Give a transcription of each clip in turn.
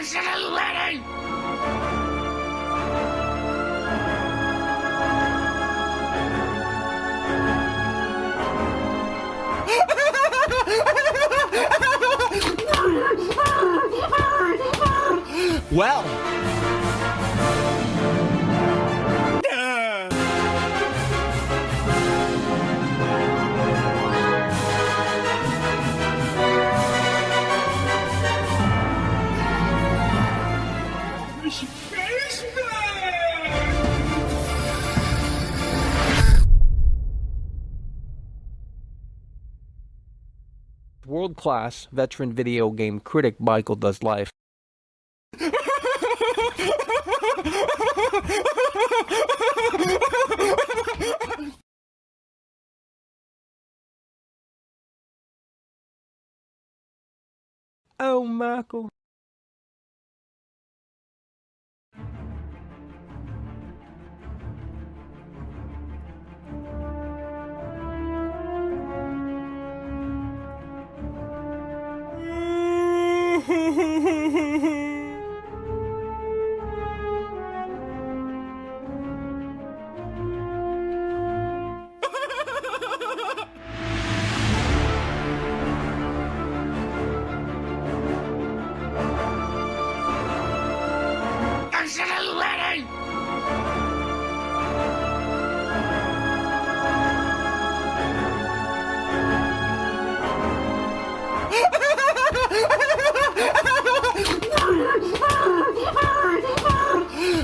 Absolutely ready! Well. World-class veteran video game critic Michael Does Life. Oh, Michael. Absolutely ready!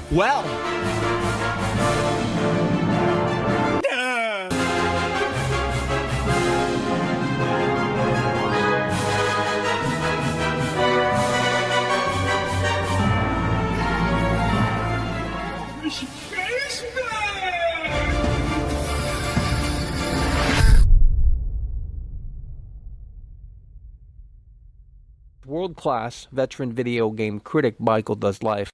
Well. World-class veteran video game critic Michael Does Life.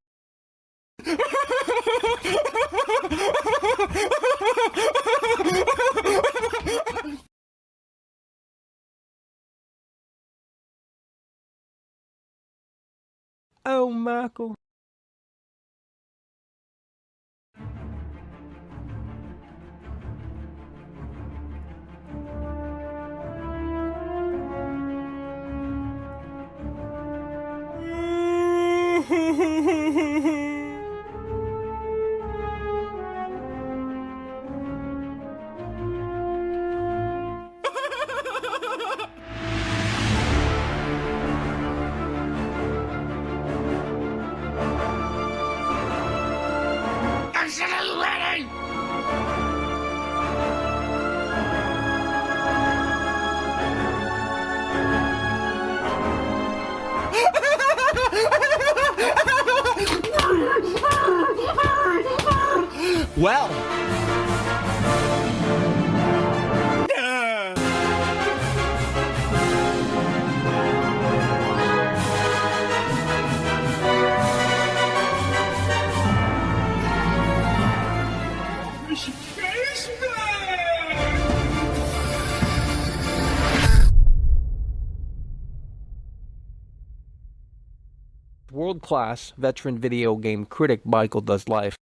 Oh, Michael. Absolutely ready! Well. World-class veteran video game critic Michael Does Life.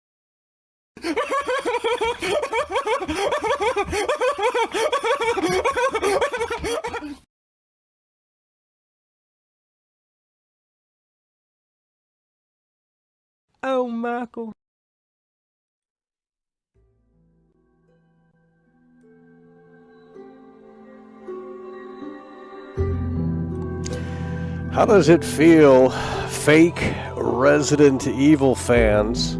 Oh, Michael. How does it feel, fake Resident Evil fans?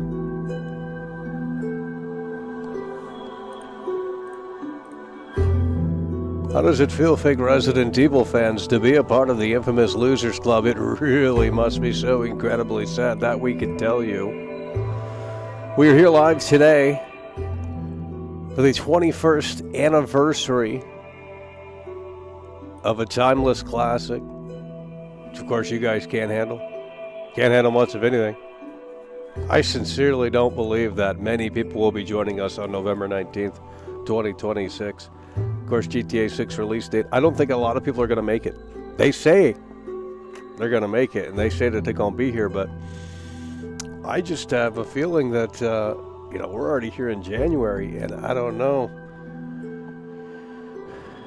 How does it feel, fake Resident Evil fans, to be a part of the infamous Losers Club? It really must be so incredibly sad, that we can tell you. We are here live today for the 21st anniversary of a timeless classic, which of course you guys can't handle. Can't handle much of anything. I sincerely don't believe that many people will be joining us on November 19th, 2026. Of course, GTA 6 release date. I don't think a lot of people are going to make it. They say they're going to make it, and they say that they're going to be here, but I just have a feeling that, we're already here in January, and I don't know.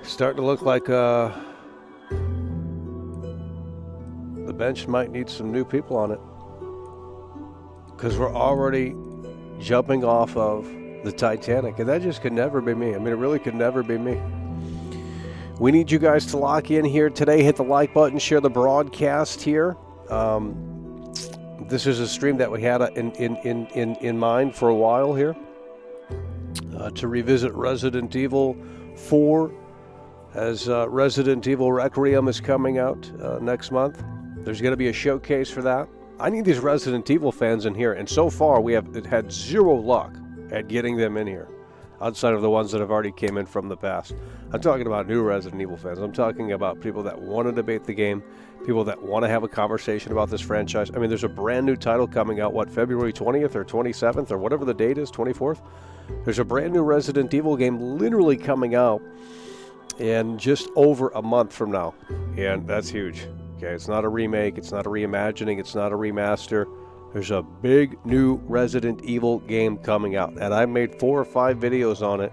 It's starting to look like the bench might need some new people on it, because we're already jumping off of the Titanic, and that just could never be me. I mean, it really could never be me. We need you guys to lock in here today. Hit the like button, share the broadcast here. This is a stream that we had in mind for a while here, to revisit Resident Evil 4, as Resident Evil Requiem is coming out next month. There's going to be a showcase for that. I need these Resident Evil fans in here, and so far we have had zero luck at getting them in here, outside of the ones that have already came in from the past. I'm talking about new Resident Evil fans. I'm talking about people that want to debate the game, people that want to have a conversation about this franchise. I mean, there's a brand new title coming out, February 20th or 27th or whatever the date is, 24th? There's a brand new Resident Evil game literally coming out in just over a month from now, and that's huge. Okay, it's not a remake, it's not a reimagining, it's not a remaster. There's a big new Resident Evil game coming out, and I made 4 or 5 videos on it,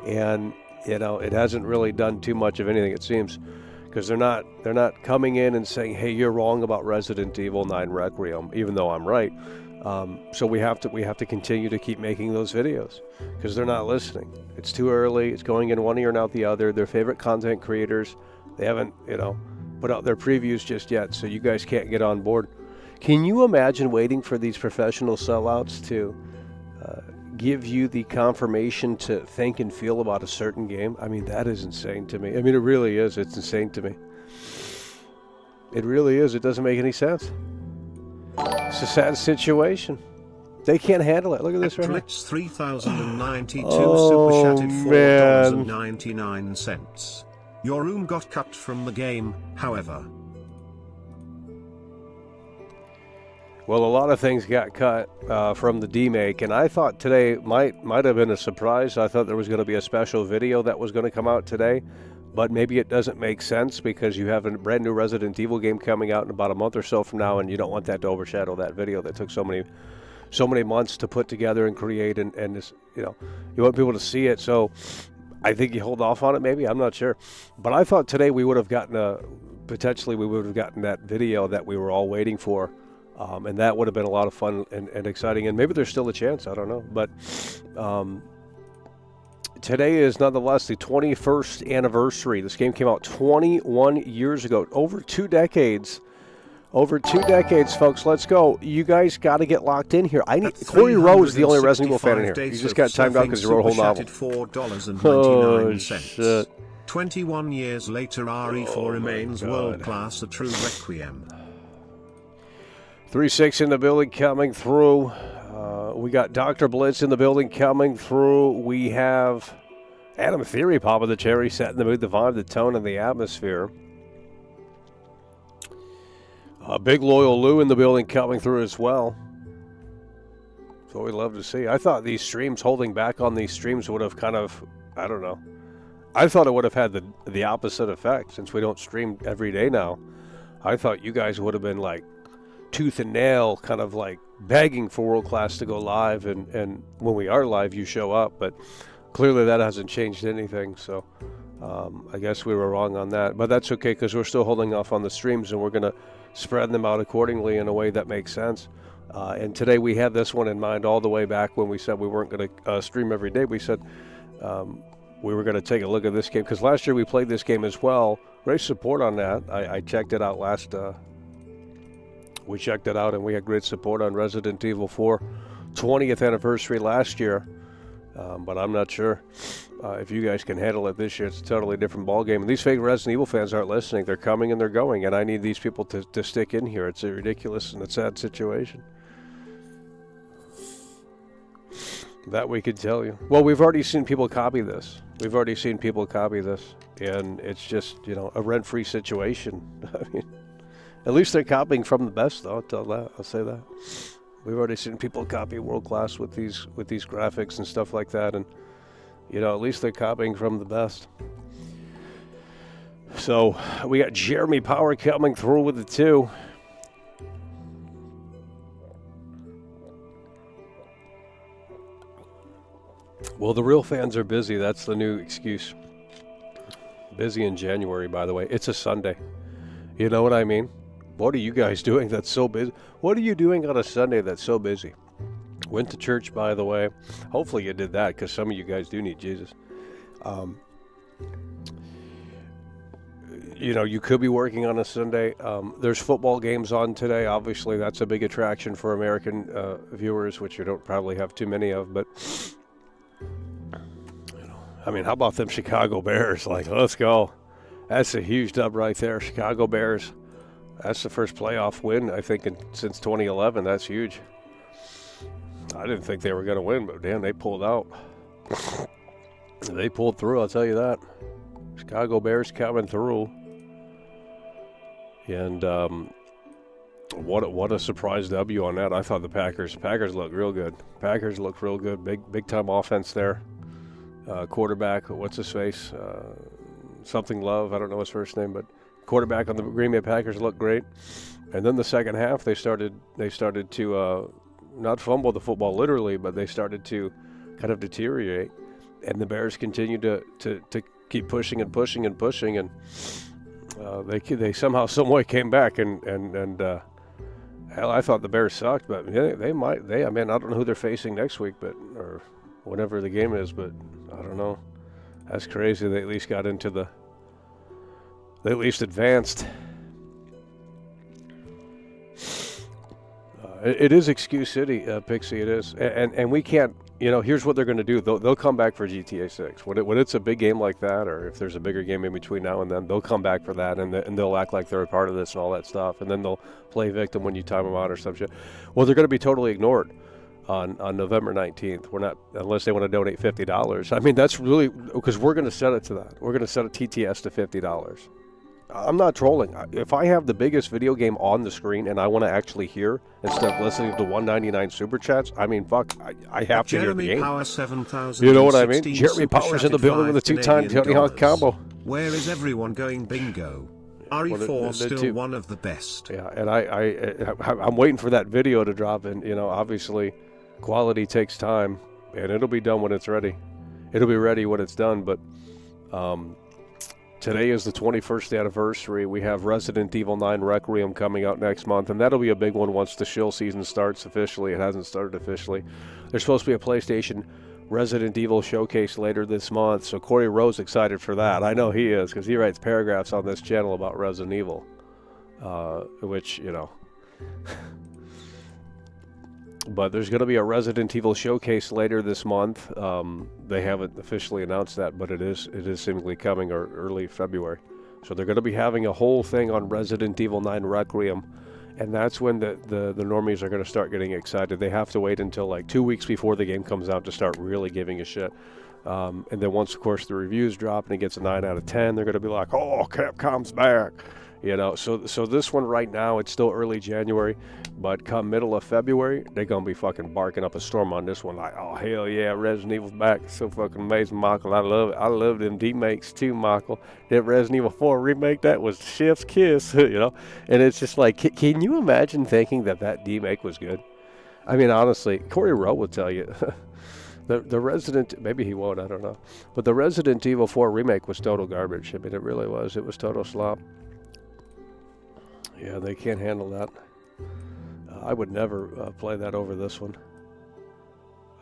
and it hasn't really done too much of anything, it seems, because they're not coming in and saying, hey, you're wrong about Resident Evil 9 Requiem, even though I'm right. So we have to continue to keep making those videos, because they're not listening. It's too early. It's going in one ear and out the other. Their favorite content creators, they haven't put out their previews just yet, so you guys can't get on board. Can you imagine waiting for these professional sellouts to give you the confirmation to think and feel about a certain game? I mean, that is insane to me. I mean, it really is. It's insane to me. It really is. It doesn't make any sense. It's a sad situation. They can't handle it. Look at this right here. 3092 Oh, super chatted $4.99. Your room got cut from the game, however. Well, a lot of things got cut from the DEMAKE, and I thought today might have been a surprise. I thought there was going to be a special video that was going to come out today, but maybe it doesn't make sense because you have a brand new Resident Evil game coming out in about a month or so from now, and you don't want that to overshadow that video that took so many months to put together and create, and this, you want people to see it. So I think you hold off on it, maybe. I'm not sure. But I thought today we would have gotten that video that we were all waiting for. And that would have been a lot of fun and exciting. And maybe there's still a chance. I don't know. But today is nonetheless the 21st anniversary. This game came out 21 years ago. Over 2 decades. Over 2 decades, folks. Let's go. You guys got to get locked in here. Corey Rowe is the only Resident Evil fan in here. You just got timed out because you wrote a whole novel. $4.99. Oh, shit. 21 years later, RE4 remains world-class, a true Requiem. 3-6 in the building coming through. We got Dr. Blitz in the building coming through. We have Adam Theory popping the cherry, setting the mood, the vibe, the tone, and the atmosphere. Big Loyal Lou in the building coming through as well. That's what we love to see. I thought these streams, holding back on these streams would have kind of, I don't know. I thought it would have had the opposite effect since we don't stream every day now. I thought you guys would have been like tooth and nail, kind of like begging for World Class to go live, and when we are live you show up, but clearly that hasn't changed anything, so I guess we were wrong on that, but that's okay because we're still holding off on the streams and we're going to spread them out accordingly in a way that makes sense. And today we had this one in mind all the way back when we said we weren't going to stream every day. We said we were going to take a look at this game because last year we played this game as well. Great support on that. I checked it out we checked it out and we had great support on Resident Evil 4 20th anniversary last year. But I'm not sure if you guys can handle it this year. It's a totally different ballgame. And these fake Resident Evil fans aren't listening. They're coming and they're going. And I need these people to stick in here. It's a ridiculous and a sad situation. That we could tell you. Well, we've already seen people copy this. And it's just, a rent-free situation. I mean, at least they're copying from the best, though. I'll say that. We've already seen people copy World Class with these graphics and stuff like that, and at least they're copying from the best. So we got Jeremy Power coming through with the 2. Well, the real fans are busy. That's the new excuse. Busy in January, by the way. It's a Sunday. You know what I mean? What are you guys doing that's so busy? What are you doing on a Sunday that's so busy? Went to church, by the way. Hopefully you did that, because some of you guys do need Jesus. You could be working on a Sunday. There's football games on today. Obviously, that's a big attraction for American viewers, which you don't probably have too many of. But, how about them Chicago Bears? Like, let's go. That's a huge dub right there. Chicago Bears. That's the first playoff win, I think, since 2011. That's huge. I didn't think they were going to win, but damn, they pulled out. They pulled through, I'll tell you that. Chicago Bears coming through. And what a surprise W on that. I thought the Packers looked real good. Packers looked real good. Big time offense there. Quarterback, what's his face? Something Love, I don't know his first name, but quarterback on the Green Bay Packers looked great. And then the second half, they started to not fumble the football literally, but they started to kind of deteriorate. And the Bears continued to keep pushing and pushing and pushing, and they somehow, some way came back. And hell, I thought the Bears sucked, but they might. I don't know who they're facing next week, or whenever the game is, but I don't know. That's crazy. They at least got into the. They at least advanced. It is Excuse City, Pixie. It is, and we can't. Here's what they're going to do. They'll come back for GTA 6 when it's a big game like that, or if there's a bigger game in between now and then. They'll come back for that, and they'll act like they're a part of this and all that stuff, and then they'll play victim when you time them out or some shit. Well, they're going to be totally ignored on November 19th. We're not, unless they want to donate $50. That's really because we're going to set it to that. We're going to set a TTS to $50. I'm not trolling. If I have the biggest video game on the screen and I want to actually hear instead of listening to 199 super chats, fuck, I have to hear the game. Power 7000 you know what I mean? Jeremy Power's in the building with a 2-time Tony Hawk combo. Where is everyone going bingo? RE4 still one of the best. Yeah, and I'm waiting for that video to drop, and obviously quality takes time, and it'll be done when it's ready. It'll be ready when it's done, but today is the 21st anniversary. We have Resident Evil 9 Requiem coming out next month, and that'll be a big one once the shill season starts officially. It hasn't started officially. There's supposed to be a PlayStation Resident Evil showcase later this month, so Corey Rowe's excited for that. I know he is, because he writes paragraphs on this channel about Resident Evil, which, But there's going to be a Resident Evil showcase later this month. They haven't officially announced that, but it is seemingly coming, or early February. So they're going to be having a whole thing on Resident Evil 9 Requiem, and that's when the normies are going to start getting excited. They have to wait until like 2 weeks before the game comes out to start really giving a shit. And then once, of course, the reviews drop and it gets a 9 out of 10, they're going to be like, oh, Capcom's back. So this one right now, it's still early January, but come middle of February, they're going to be fucking barking up a storm on this one. Like, oh, hell yeah, Resident Evil's back. It's so fucking amazing, Michael. I love it. I love them DEMAKEs too, Michael. That Resident Evil 4 remake, that was chef's kiss, And it's just like, can you imagine thinking that DEMAKE was good? Honestly, Corey Rowe will tell you. The Resident, maybe he won't, I don't know. But the Resident Evil 4 remake was total garbage. It really was. It was total slop. Yeah, they can't handle that. I would never play that over this one,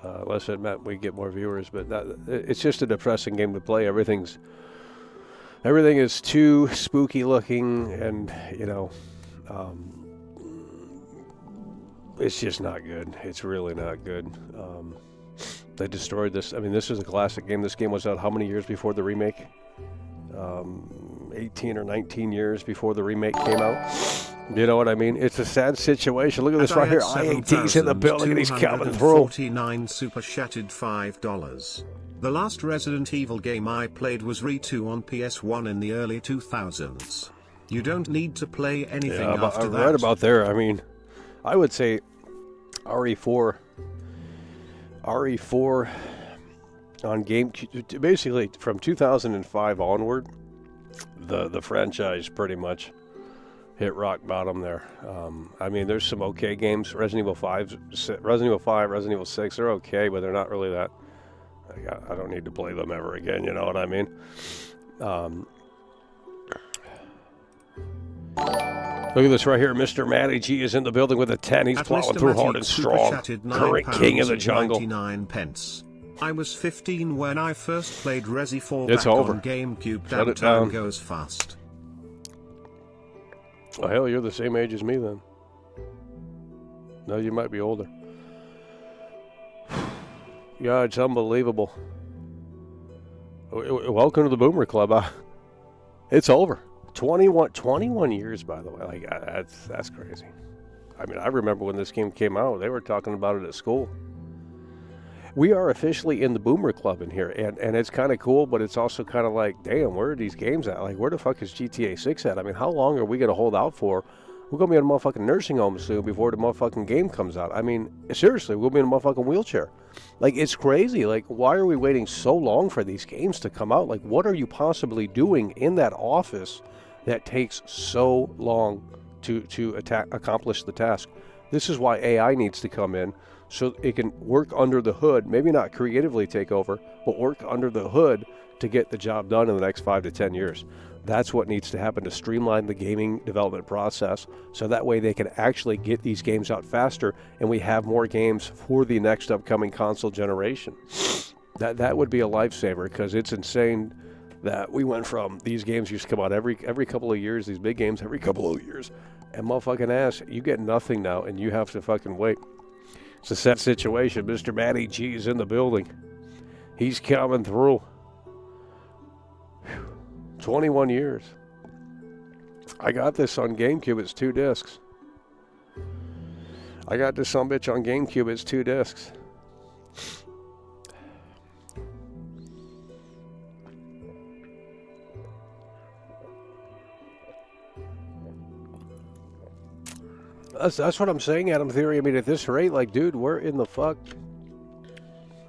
unless it meant we get more viewers. But it's just a depressing game to play. Everything is too spooky looking, and it's just not good. It's really not good. They destroyed this. This is a classic game. This game was out how many years before the remake? 18 or 19 years before the remake came out. You know what I mean? It's a sad situation. Look at this right here. IAT's in the building and he's coming through. 49 super chatted $5. The last Resident Evil game I played was RE2 on PS1 in the early 2000s. You don't need to play anything after that. Right about there. I would say RE4 on GameCube, basically from 2005 onward, the franchise pretty much hit rock bottom there. I mean, there's some okay games. Resident Evil 5, Resident Evil 6, they're okay, but they're not really that. I don't need to play them ever again, you know what I mean? Look at this right here. Mr. Matty G is in the building with a 10. He's plowing through hard and strong. Current king of the jungle. 99 pence. I was 15 when I first played Resi 4 It's back over. on GameCube. Shut Damn, it time down. goes fast. Well, hell, you're the same age as me then. No, you might be older. Yeah, it's unbelievable. Welcome to the Boomer Club. It's over. 21 years, by the way. Like, that's crazy. I mean, I remember when this game came out, they were talking about it at school. We are officially in the Boomer Club in here, and it's kind of cool, but it's also kind of like, damn, where are these games at? Like, where the fuck is GTA 6 at? I mean, how long are we going to hold out for? We're going to be in a motherfucking nursing home soon before the motherfucking game comes out. I mean, seriously, we'll be in a motherfucking wheelchair. Like, it's crazy. Like, why are we waiting so long for these games to come out? Like, what are you possibly doing in that office that takes so long to accomplish the task? This is why AI needs to come in, so it can work under the hood, maybe not creatively take over, but work under the hood to get the job done in the next 5 to 10 years. That's what needs to happen to streamline the gaming development process, so that way they can actually get these games out faster and we have more games for the next upcoming console generation. That would be a lifesaver, because it's insane that we went from these games used to come out every couple of years, these big games every couple of years, and motherfucking ass, you get nothing now and you have to fucking wait. It's a sad situation. Mr. Matty G is in the building. He's coming through. 21 years. I got this on GameCube. It's 2 discs. I got this sumbitch on GameCube. It's 2 discs. That's what I'm saying, Adam Theory. I mean, at this rate, like, dude, where in the fuck?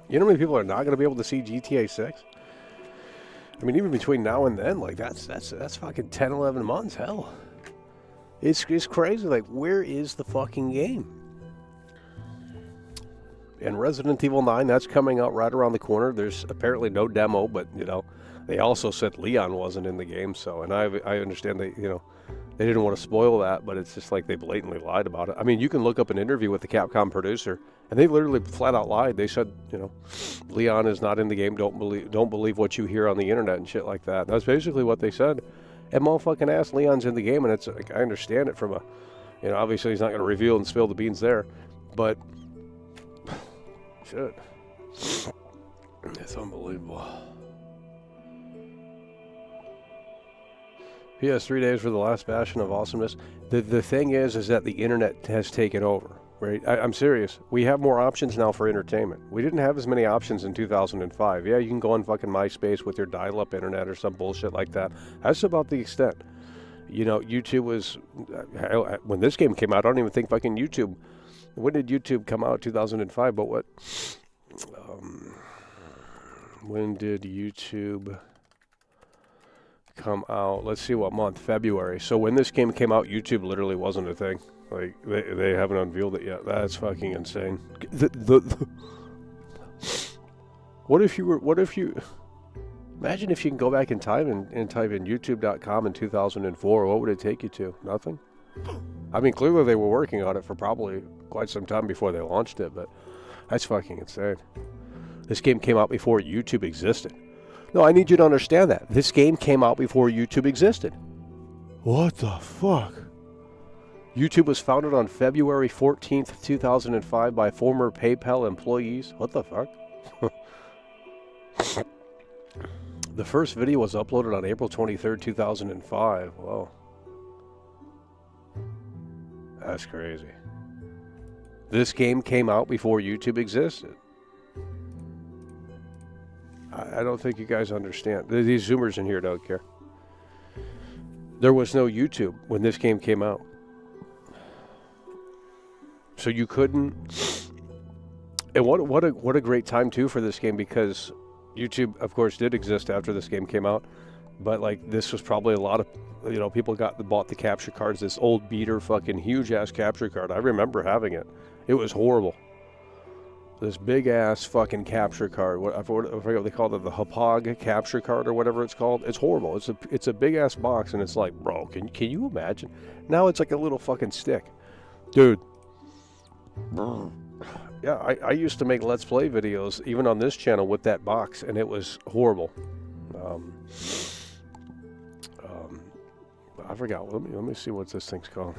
You know how many people are not going to be able to see GTA 6? I mean, even between now and then, like, that's fucking 10, 11 months, hell. It's crazy. Like, where is the fucking game? And Resident Evil 9, that's coming out right around the corner. There's apparently no demo, but, you know, they also said Leon wasn't in the game, so, and I understand they, you know, they didn't want to spoil that, but it's just like they blatantly lied about it. I mean, you can look up an interview with the Capcom producer, and they literally flat out lied. They said, you know, Leon is not in the game. Don't believe what you hear on the internet and shit like that. That's basically what they said. And motherfucking ass, Leon's in the game, and it's like, I understand it from a, you know, obviously he's not going to reveal and spill the beans there, but shit, it's unbelievable. P.S. 3 days for the last bastion of awesomeness. The thing is that the internet has taken over, right? I'm serious. We have more options now for entertainment. We didn't have as many options in 2005. Yeah, you can go on fucking MySpace with your dial-up internet or some bullshit like that. That's about the extent. You know, YouTube was... When this game came out, I don't even think fucking YouTube... When did YouTube come out? 2005, but what... when did YouTube... come out? Let's see what month. February. So when this game came out, YouTube literally wasn't a thing. Like, they haven't unveiled it yet. That's fucking insane. What if you imagine if you can go back in time and type in youtube.com in 2004, what would it take you to? Nothing? I mean, clearly they were working on it for probably quite some time before they launched it, but that's fucking insane. This game came out before YouTube existed. No, I need you to understand that. This game came out before YouTube existed. What the fuck? YouTube was founded on February 14th, 2005 by former PayPal employees. What the fuck? The first video was uploaded on April 23rd, 2005. Whoa. That's crazy. This game came out before YouTube existed. I don't think you guys understand. These Zoomers in here don't care. There was no YouTube when this game came out. So you couldn't... And what a great time, too, for this game, because YouTube, of course, did exist after this game came out. But like this was probably a lot of, you know, people bought the capture cards, this old beater fucking huge ass capture card. I remember having it. It was horrible. This big ass fucking capture card. I forget what they called it, the Hapag capture card or whatever it's called. It's horrible. It's a big ass box, and it's like, bro, can you imagine? Now it's like a little fucking stick, dude. Yeah, I used to make Let's Play videos even on this channel with that box, and it was horrible. I forgot. Let me see what this thing's called.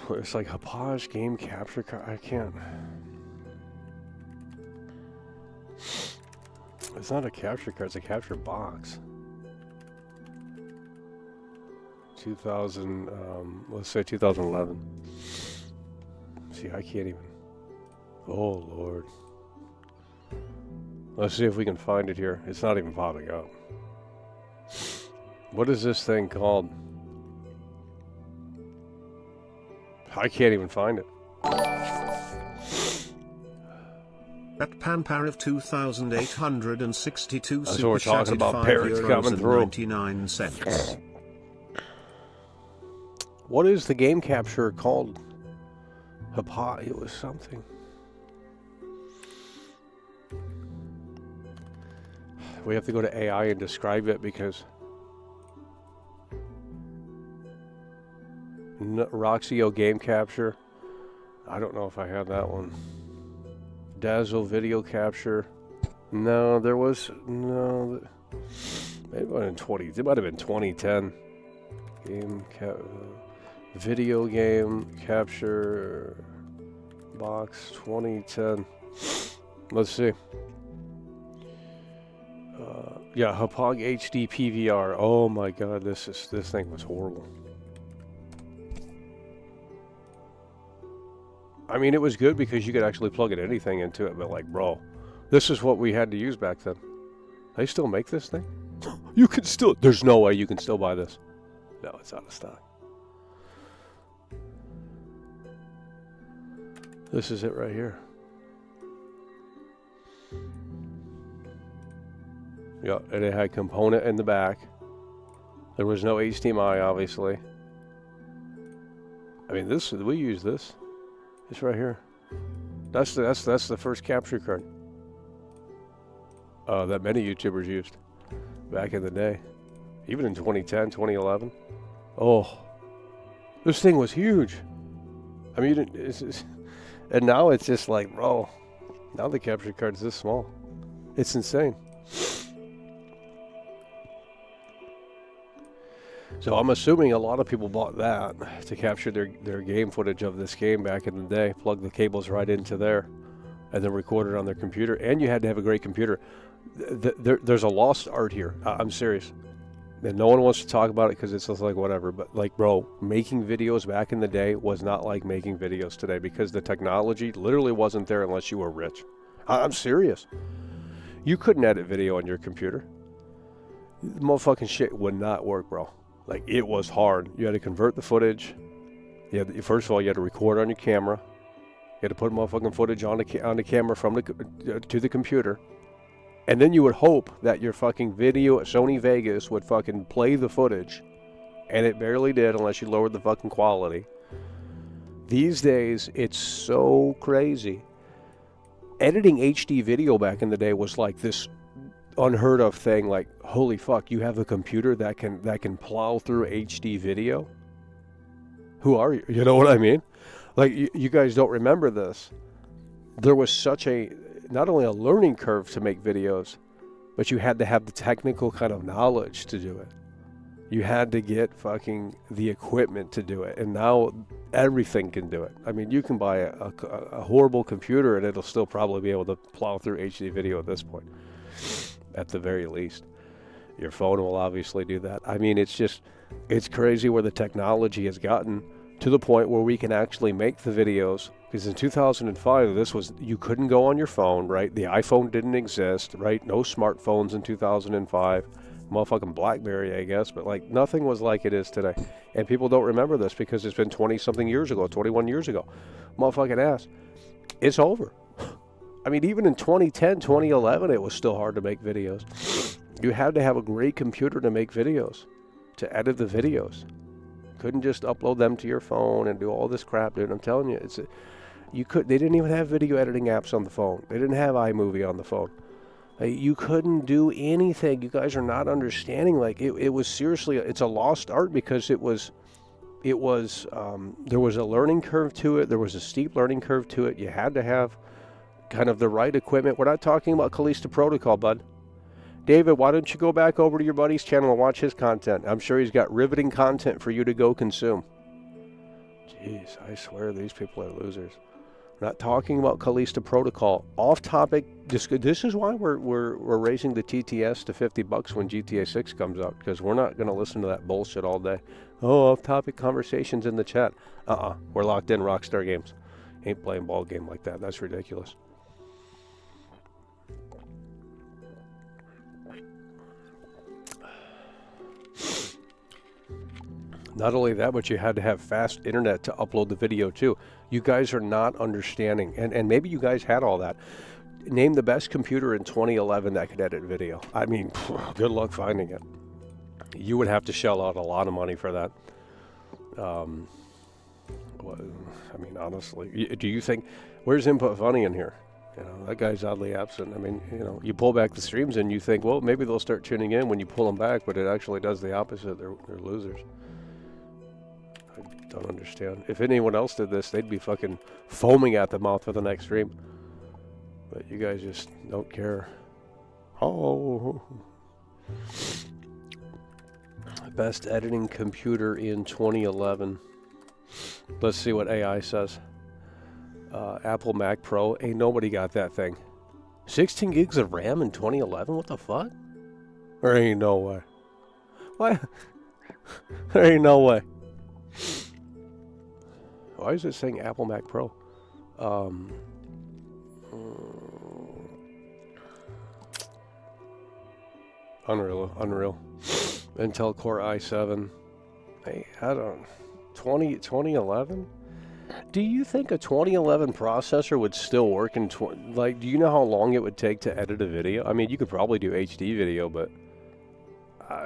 It's like Hapage game capture card. I can't. It's not a capture card. It's a capture box. 2000. Let's say 2011. See, I can't even. Oh Lord. Let's see if we can find it here. It's not even popping up. What is this thing called? I can't even find it. At Panpar of 2,862 That's super what we're talking chatted about. Parrots coming through. 99 cents. What is the game capture called? It was something. We have to go to AI and describe it because Roxio game capture. I don't know if I have that one. Dazzle video capture. No, there was no. Maybe it might have been It might have been 2010. Video game capture box 2010. Let's see. Yeah, Hapag HD PVR. Oh my God, this thing was horrible. I mean, it was good because you could actually plug anything into it, but like, bro, this is what we had to use back then. They still make this thing? You can still. There's no way you can still buy this. No, it's out of stock. This is it right here. Yeah, and it had component in the back. There was no HDMI, obviously. I mean, we use this. It's right here. That's the first capture card that many YouTubers used back in the day, even in 2010, 2011. Oh, this thing was huge. I mean, and now it's just like, bro, now the capture card's this small. It's insane. So I'm assuming a lot of people bought that to capture their game footage of this game back in the day, plug the cables right into there, and then record it on their computer. And you had to have a great computer. There's a lost art here. I'm serious. And no one wants to talk about it because it's just like whatever. But like, bro, making videos back in the day was not like making videos today because the technology literally wasn't there unless you were rich. I'm serious. You couldn't edit video on your computer. The motherfucking shit would not work, bro. Like, it was hard. You had to convert the footage. First of all, you had to record on your camera. You had to put motherfucking footage on the camera from to the computer. And then you would hope that your fucking video at Sony Vegas would fucking play the footage. And it barely did unless you lowered the fucking quality. These days, it's so crazy. Editing HD video back in the day was like this unheard of thing. Like, holy fuck, you have a computer that can plow through HD video? Who are you? You know what I mean? Like, you guys don't remember this. There was such not only a learning curve to make videos, but you had to have the technical kind of knowledge to do it. You had to get fucking the equipment to do it. And now everything can do it. I mean, you can buy a horrible computer and it'll still probably be able to plow through HD video at this point. At the very least. Your phone will obviously do that. I mean, it's crazy where the technology has gotten to the point where we can actually make the videos. Because in 2005, you couldn't go on your phone, right? The iPhone didn't exist, right? No smartphones in 2005. Motherfucking BlackBerry, I guess. But like, nothing was like it is today. And people don't remember this because it's been 20-something years ago, 21 years ago. Motherfucking ass. It's over. I mean, even in 2010, 2011, it was still hard to make videos. You had to have a great computer to make videos, to edit the videos. Couldn't just upload them to your phone and do all this crap, dude. I'm telling you, they didn't even have video editing apps on the phone. They didn't have iMovie on the phone. You couldn't do anything. You guys are not understanding. Like, it was seriously, it's a lost art because there was a learning curve to it. There was a steep learning curve to it. You had to have kind of the right equipment. We're not talking about Callisto Protocol, bud. David, why don't you go back over to your buddy's channel and watch his content? I'm sure he's got riveting content for you to go consume. Jeez, I swear these people are losers. We're not talking about Callisto Protocol. Off topic. This is why we're raising the TTS to $50 when GTA 6 comes out, because we're not going to listen to that bullshit all day. Oh, off topic conversations in the chat. We're locked in Rockstar Games. Ain't playing ball game like that. That's ridiculous. Not only that, but you had to have fast internet to upload the video too. You guys are not understanding, and maybe you guys had all that. Name the best computer in 2011 that could edit video. I mean, good luck finding it. You would have to shell out a lot of money for that. I mean, honestly, do you think, where's Input Funny in here? You know, that guy's oddly absent. I mean, you know, you pull back the streams and you think, well, maybe they'll start tuning in when you pull them back, but it actually does the opposite. They're losers. I don't understand. If anyone else did this, they'd be fucking foaming at the mouth for the next stream. But you guys just don't care. Oh. Best editing computer in 2011. Let's see what AI says. Apple Mac Pro. Ain't nobody got that thing. 16 gigs of RAM in 2011? What the fuck? There ain't no way. What? There ain't no way. Why is it saying Apple Mac Pro? Unreal. Intel Core i7. Hey, I don't... 2011? Do you think a 2011 processor would still work in... do you know how long it would take to edit a video? I mean, you could probably do HD video, but...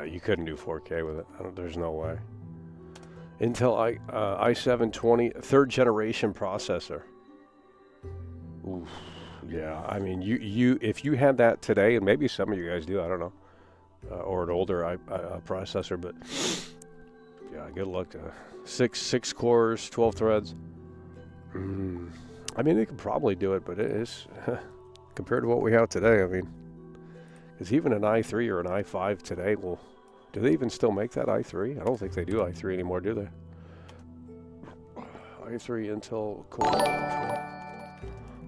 you couldn't do 4K with it. There's no way. Intel i7 third generation processor. Oof. Yeah, I mean, if you had that today, and maybe some of you guys do, I don't know, or an older processor, but yeah, good luck. Six cores, 12 threads. I mean, they could probably do it, but it is compared to what we have today. I mean, because even an i3 or an i5 today will. Do they even still make that i3? I don't think they do i3 anymore, do they? i3 Intel Core Ultra.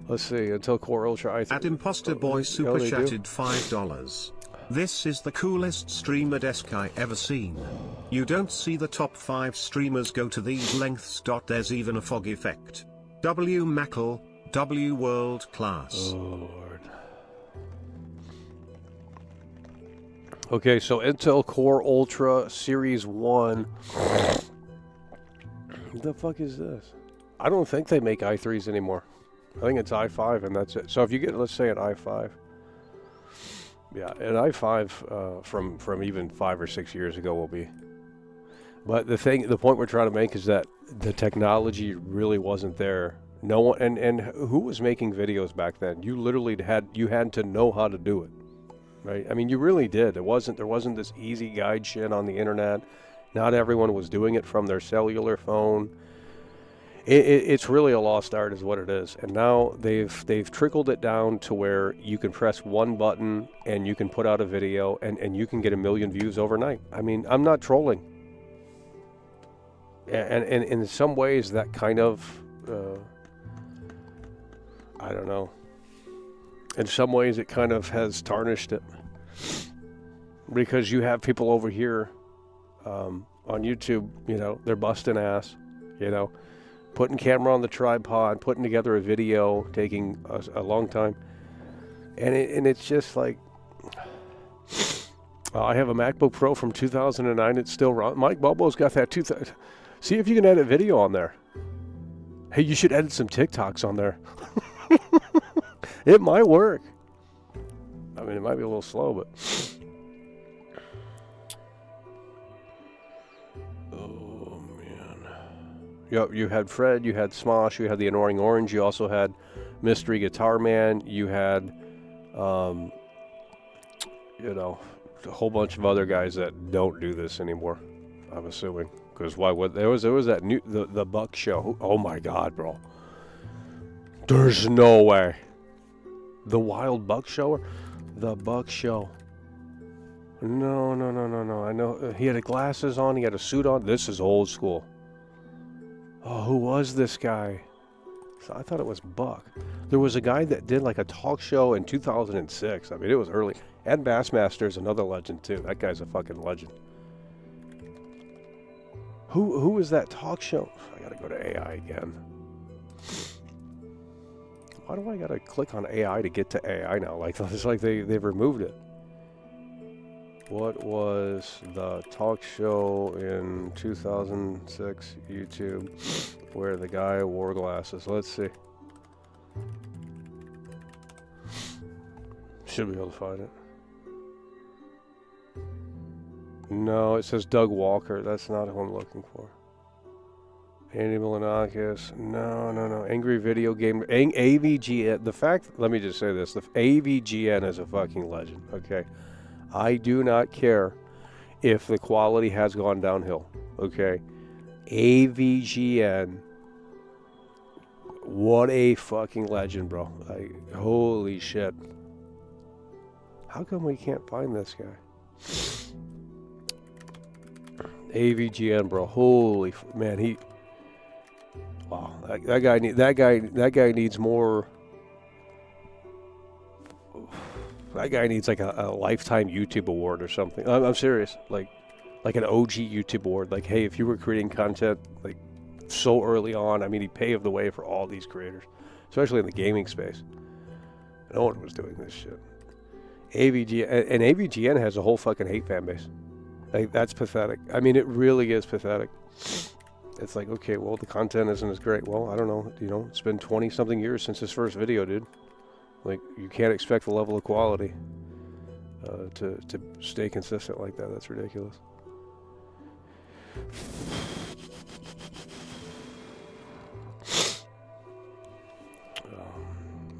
Let's see, Intel Core Ultra i3. At Imposter Boy super chatted $5. This is the coolest streamer desk I ever seen. You don't see the top 5 streamers go to these lengths. There's even a fog effect. W Mackle, W world class. Oh Lord. Okay, so Intel Core Ultra Series 1. What the fuck is this? I don't think they make i3s anymore. I think it's i5 and that's it. So if you get, let's say, an i5. Yeah, an i5 from even 5 or 6 years ago will be. But the point we're trying to make is that the technology really wasn't there. No one, and who was making videos back then? You literally had to know how to do it. Right? I mean, you really did. There wasn't this easy guide shit on the internet. Not everyone was doing it from their cellular phone. It's really a lost art is what it is. And now they've trickled it down to where you can press one button and you can put out a video and you can get 1 million views overnight. I mean, I'm not trolling. And in some ways that kind of, I don't know. In some ways, it kind of has tarnished it because you have people over here on YouTube, you know, they're busting ass, you know, putting camera on the tripod, putting together a video, taking a long time, and it's just like, I have a MacBook Pro from 2009. It's still running. Mike Bobo's got that 2000. See if you can edit video on there. Hey, you should edit some TikToks on there. It might work. I mean, it might be a little slow, but... Oh, man. Yep, you had Fred, you had Smosh, you had the Annoying Orange, you also had Mystery Guitar Man, you had, you know, a whole bunch of other guys that don't do this anymore, I'm assuming. Because why would... There was that new... The Buck Show. Oh, my God, bro. There's no way. The Wild Buck Show? The Buck Show. No. I know he had glasses on. He had a suit on. This is old school. Oh, who was this guy? I thought it was Buck. There was a guy that did like a talk show in 2006. I mean, it was early. Ed Bassmaster's another legend too. That guy's a fucking legend. Who was that talk show? I gotta go to AI again. Why do I gotta click on AI to get to AI now? Like it's like they've removed it. What was the talk show in 2006 YouTube where the guy wore glasses? Let's see. Should be able to find it. No, it says Doug Walker. That's not who I'm looking for. Andy Milanakis. No. Angry Video Game. AVGN. The fact, let me just say this. The AVGN is a fucking legend, okay? I do not care if the quality has gone downhill, okay? AVGN. What a fucking legend, bro. Like, holy shit. How come we can't find this guy? AVGN, bro. Holy man, he... Wow, that guy needs more. That guy needs like a lifetime YouTube award or something. I'm serious, like an OG YouTube award. Like, hey, if you were creating content like so early on, I mean, he paved the way for all these creators, especially in the gaming space. No one was doing this shit. AVGN has a whole fucking hate fan base. Like, that's pathetic. I mean, it really is pathetic. It's like, okay, well, the content isn't as great. Well, I don't know. You know, it's been 20-something years since his first video, dude. Like, you can't expect the level of quality to stay consistent like that. That's ridiculous.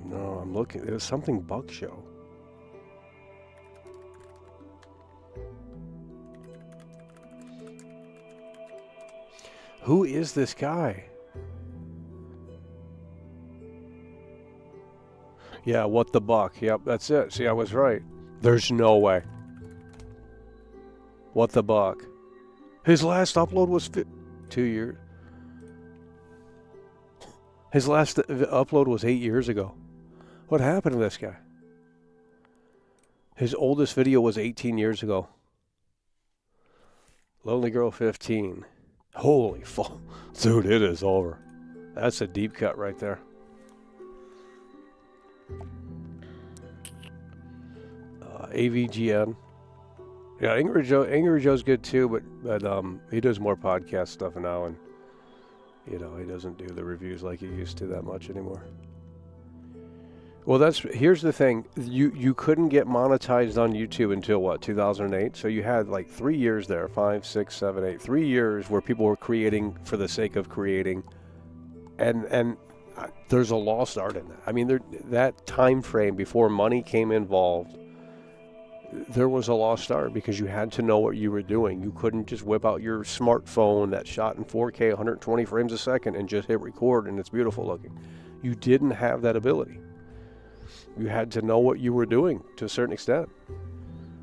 No, I'm looking. It was something Buck Show. Who is this guy? Yeah, What the Buck. Yep, that's it. See, I was right. There's no way. What the Buck. His last upload was 2 years. His last upload was 8 years ago. What happened to this guy? His oldest video was 18 years ago. Lonely Girl 15. Holy fuck. Dude, it is over. That's a deep cut right there. AVGN. Yeah, Angry Joe's good too, but he does more podcast stuff now, and you know, he doesn't do the reviews like he used to that much anymore. Well, here's the thing. You couldn't get monetized on YouTube until what, 2008? So you had like 3 years there, 5, 6, 7, 8, 3 years where people were creating for the sake of creating, and there's a lost art in that. I mean, that time frame before money came involved, there was a lost art because you had to know what you were doing. You couldn't just whip out your smartphone that shot in 4K, 120 frames a second, and just hit record and it's beautiful looking. You didn't have that ability. You had to know what you were doing to a certain extent.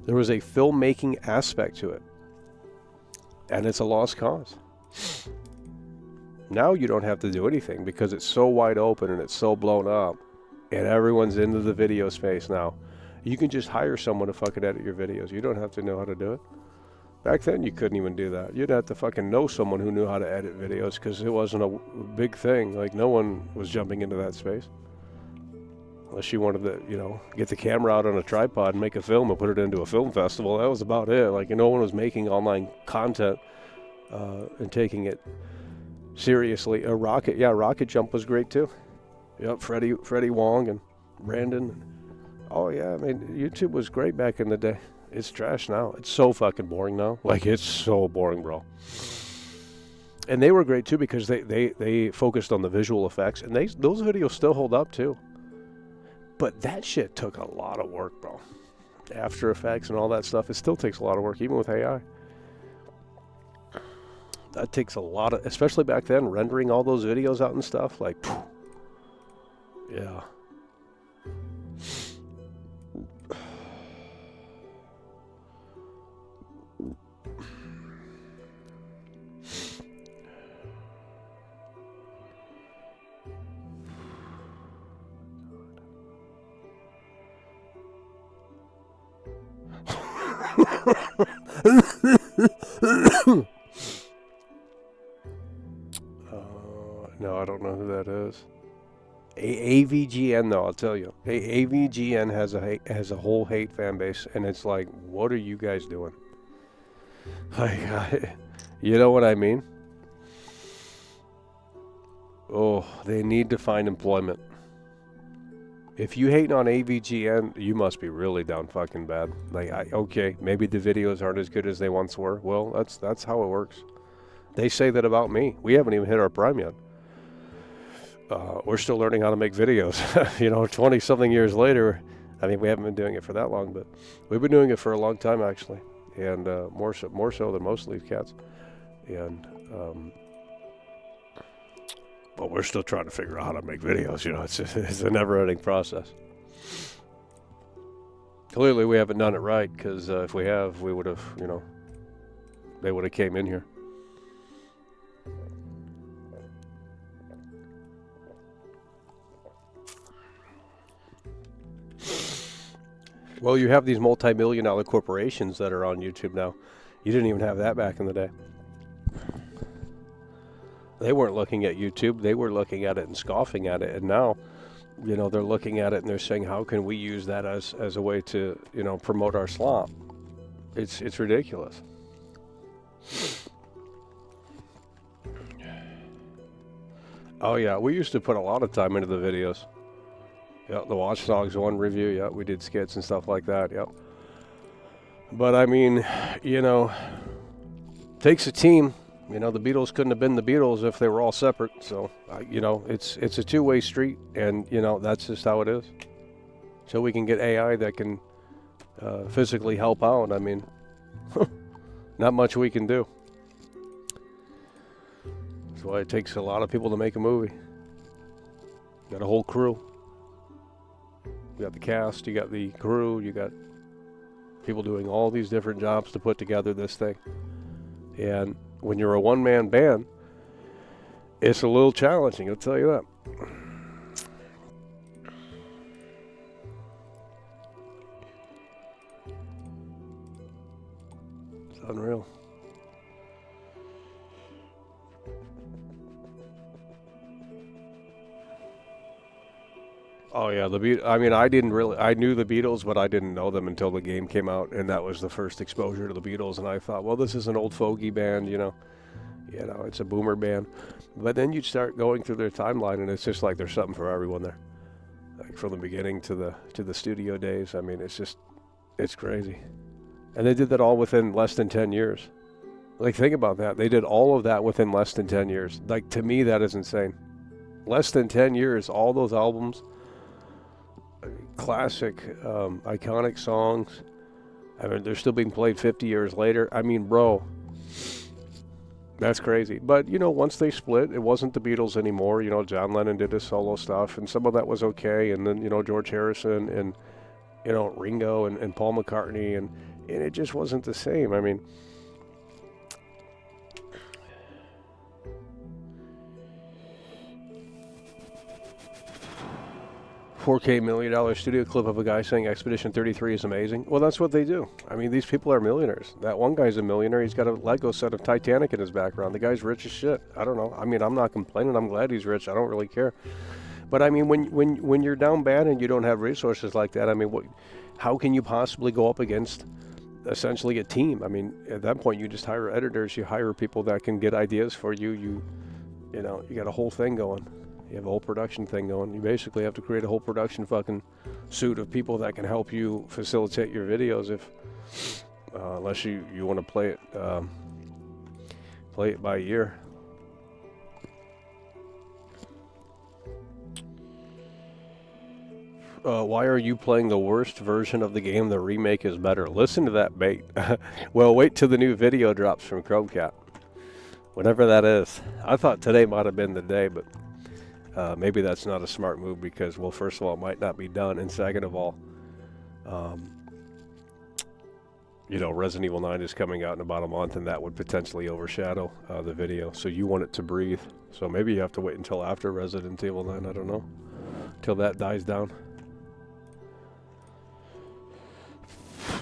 There was a filmmaking aspect to it. And it's a lost cause. Now you don't have to do anything because it's so wide open and it's so blown up. And everyone's into the video space now. You can just hire someone to fucking edit your videos. You don't have to know how to do it. Back then you couldn't even do that. You'd have to fucking know someone who knew how to edit videos because it wasn't a big thing. Like, no one was jumping into that space. Unless you wanted to, you know, get the camera out on a tripod and make a film and put it into a film festival. That was about it. Like, no one was making online content and taking it seriously. Rocket Jump was great too. Yep, Freddie Wong and Brandon. Oh, yeah, I mean, YouTube was great back in the day. It's trash now. It's so fucking boring now. Like, it's so boring, bro. And they were great, too, because they focused on the visual effects. And those videos still hold up, too. But that shit took a lot of work, bro. After Effects and all that stuff, it still takes a lot of work, even with AI. That takes a lot of, especially back then, rendering all those videos out and stuff. Like, phew. Yeah. No, I don't know who that is. AVGN, though, I'll tell you. AVGN has a whole hate fan base, and it's like, what are you guys doing? Like, you know what I mean? Oh, they need to find employment. If you hating on AVGN, you must be really down fucking bad. Like, okay, maybe the videos aren't as good as they once were. Well, that's how it works. They say that about me. We haven't even hit our prime yet. We're still learning how to make videos. 20-something years later. I mean, we haven't been doing it for that long, but we've been doing it for a long time, actually. And more so than most of these cats. And but we're still trying to figure out how to make videos. It's a never-ending process. Clearly, we haven't done it right, because if we have, we would have, they would have came in here. Well, you have these multi-million-dollar corporations that are on YouTube now. You didn't even have that back in the day. They weren't looking at YouTube. They were looking at it and scoffing at it. And now, they're looking at it and they're saying, how can we use that as a way to, promote our slop? It's ridiculous. Oh, yeah. We used to put a lot of time into the videos. Yeah, the Watch Dogs 1 review. Yeah, we did skits and stuff like that. Yep. But, I mean, takes a team. The Beatles couldn't have been the Beatles if they were all separate. So, it's a two-way street, and, that's just how it is. So we can get AI that can physically help out. I mean, not much we can do. That's why it takes a lot of people to make a movie. You got a whole crew. You got the cast, you got the crew, you got people doing all these different jobs to put together this thing. And when you're a one-man band, it's a little challenging, I'll tell you that. It's unreal. Oh yeah, I knew the Beatles, but I didn't know them until the game came out, and that was the first exposure to the Beatles, and I thought, well, this is an old fogey band, it's a boomer band. But then you start going through their timeline, and it's just like there's something for everyone there. Like from the beginning to the studio days. I mean, it's crazy. And they did that all within less than 10 years. Like, think about that. They did all of that within less than 10 years. Like, to me, that is insane. Less than 10 years, all those albums, classic, iconic songs. I mean, they're still being played 50 years later. I mean, bro, that's crazy. But, once they split, it wasn't the Beatles anymore. John Lennon did his solo stuff, and some of that was okay. And then, George Harrison and, Ringo and Paul McCartney, and it just wasn't the same. I mean, $4K $1 million studio clip of a guy saying Expedition 33 is amazing. Well, that's what they do. I mean, these people are millionaires. That one guy's a millionaire. He's got a Lego set of Titanic in his background. The guy's rich as shit. I don't know. I mean, I'm not complaining. I'm glad he's rich. I don't really care. But I mean, when you're down bad and you don't have resources like that, I mean, how can you possibly go up against essentially a team? I mean, at that point, you just hire editors. You hire people that can get ideas for you. You got a whole thing going. You have a whole production thing going. You basically have to create a whole production fucking suite of people that can help you facilitate your videos if, unless you want to play it by ear. Why are you playing the worst version of the game? The remake is better. Listen to that bait. Well, wait till the new video drops from Chromecat. Whatever that is. I thought today might have been the day, but maybe that's not a smart move because, well, first of all, it might not be done. And second of all, you know, Resident Evil 9 is coming out in about a month, and that would potentially overshadow the video. So you want it to breathe. So maybe you have to wait until after Resident Evil 9. I don't know. Till that dies down.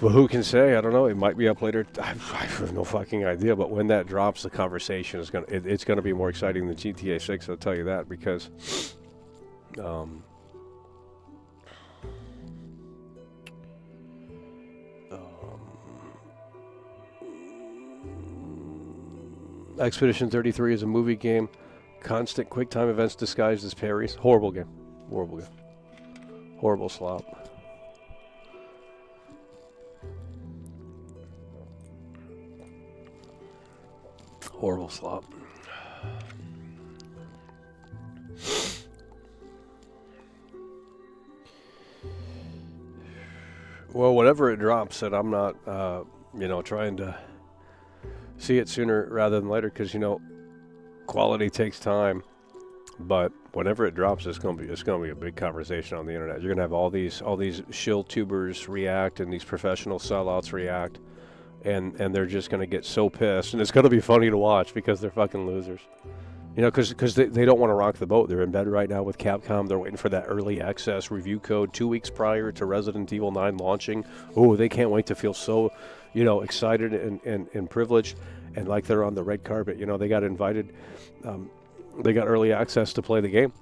Well, who can say? I don't know. It might be up later. I have no fucking idea. But when that drops, the conversation is it's gonna be more exciting than GTA 6. I'll tell you that because, Expedition 33 is a movie game. Constant quick time events disguised as parries. Horrible game. Horrible game. Horrible slop. Horrible slop. Well, whenever it drops, and I'm not, you know, trying to see it sooner rather than later, because you know, quality takes time. But whenever it drops, it's gonna be a big conversation on the internet. You're gonna have all these shill tubers react, and these professional sellouts react. And they're just going to get so pissed. And it's going to be funny to watch because they're fucking losers. You know, because they don't want to rock the boat. They're in bed right now with Capcom. They're waiting for that early access review code 2 weeks prior to Resident Evil 9 launching. Oh, they can't wait to feel so, you know, excited and privileged. And like they're on the red carpet. You know, they got invited. They got early access to play the game.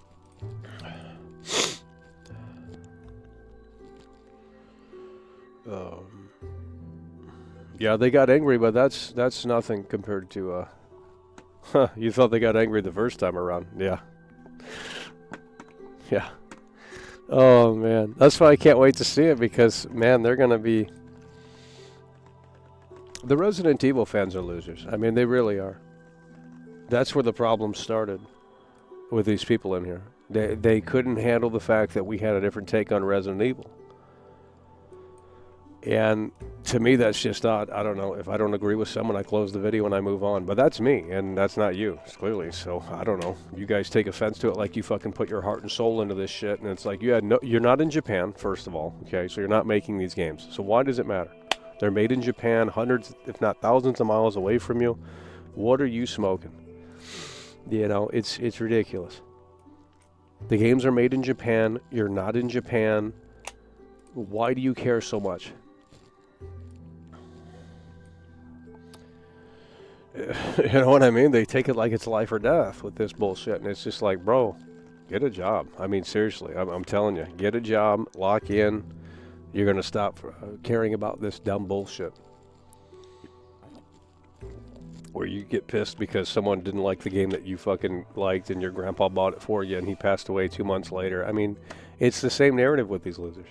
Yeah, they got angry, but that's nothing compared to, you thought they got angry the first time around. Yeah. Yeah. Oh, man. That's why I can't wait to see it, because, man, they're going to be... The Resident Evil fans are losers. I mean, they really are. That's where the problem started with these people in here. They couldn't handle the fact that we had a different take on Resident Evil. And to me, that's just odd. I don't know. If I don't agree with someone, I close the video and I move on. But that's me, and that's not you, clearly. So, I don't know. You guys take offense to it like you fucking put your heart and soul into this shit. And it's like, you're not in Japan, first of all. Okay, so you're not making these games. So why does it matter? They're made in Japan, hundreds, if not thousands of miles away from you. What are you smoking? You know, it's ridiculous. The games are made in Japan. You're not in Japan. Why do you care so much? You know what I mean? They take it like it's life or death with this bullshit. And it's just like, bro, get a job. I mean, seriously, I'm telling you, get a job, lock in. You're going to stop caring about this dumb bullshit. Where you get pissed because someone didn't like the game that you fucking liked and your grandpa bought it for you and he passed away 2 months later. I mean, it's the same narrative with these losers.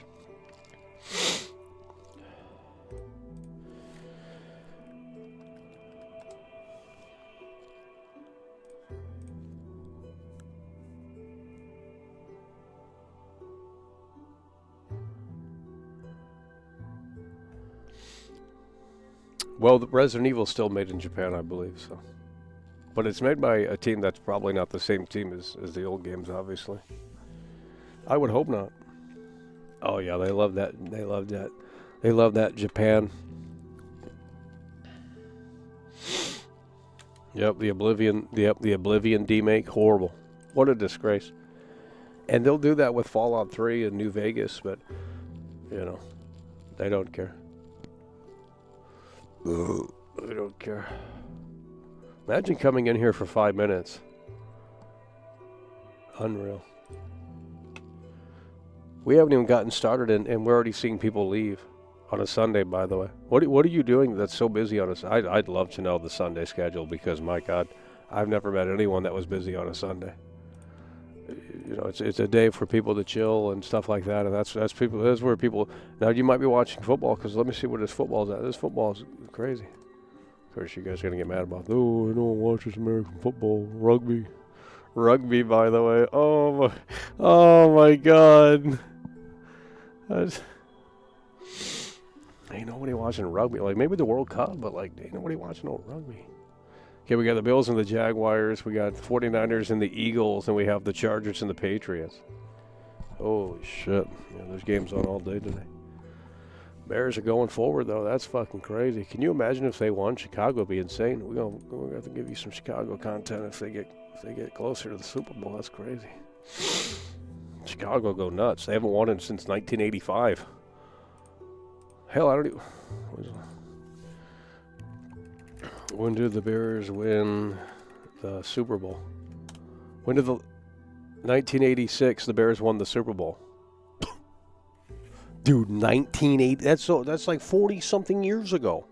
Well, the Resident Evil is still made in Japan, I believe, so. But it's made by a team that's probably not the same team as the old games, obviously. I would hope not. Oh, yeah, they love that. They love that. They love that Japan. Yep, the Oblivion DEMAKE, horrible. What a disgrace. And they'll do that with Fallout 3 and New Vegas, but, you know, they don't care. I don't care. Imagine coming in here for 5 minutes. Unreal. We haven't even gotten started, and we're already seeing people leave on a Sunday, by the way. What are you doing that's so busy on a... I'd love to know the Sunday schedule, because, my God, I've never met anyone that was busy on a Sunday. you know, it's a day for people to chill and stuff like that, and that's where people. Now you might be watching football because let me see what this football's at. This football's crazy. Of course, you guys are gonna get mad about. Oh, I don't watch this American football, rugby. By the way, oh my God. Ain't nobody watching rugby. Like maybe the World Cup, but like ain't nobody watching no rugby. Okay, we got the Bills and the Jaguars. We got 49ers and the Eagles, and we have the Chargers and the Patriots. Holy shit. Yeah, there's games on all day today. Bears are going forward, though. That's fucking crazy. Can you imagine if they won? Chicago would be insane. We're gonna have to give you some Chicago content if they get closer to the Super Bowl. That's crazy. Chicago go nuts. They haven't won it since 1985. Hell, I don't even... When did the Bears win the Super Bowl? When did the 1986 the Bears won the Super Bowl? Dude, 1980. That's like 40 something years ago.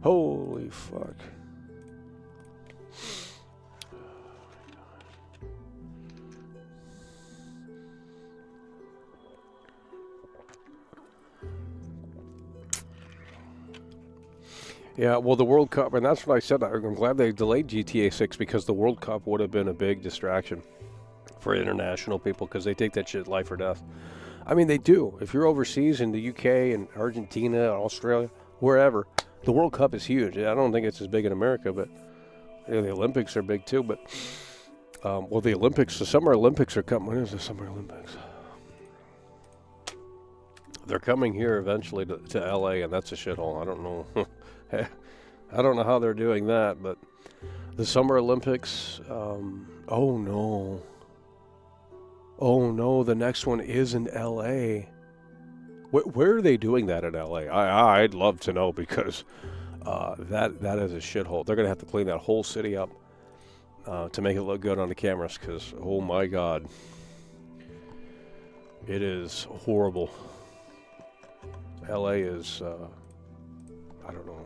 Holy fuck. Yeah, well, the World Cup, and that's what I said. I'm glad they delayed GTA 6 because the World Cup would have been a big distraction for international people because they take that shit life or death. I mean, they do. If you're overseas in the UK and Argentina, Australia, wherever, the World Cup is huge. I don't think it's as big in America, but you know, the Olympics are big too. But, well, the Olympics, the Summer Olympics are coming. When is the Summer Olympics? They're coming here eventually to LA, and that's a shithole. I don't know. I don't know how they're doing that, but the Summer Olympics, oh no, the next one is in L.A. Where are they doing that in L.A.? I'd love to know because that is a shithole. They're going to have to clean that whole city up to make it look good on the cameras because, oh my God, it is horrible. L.A. is, I don't know.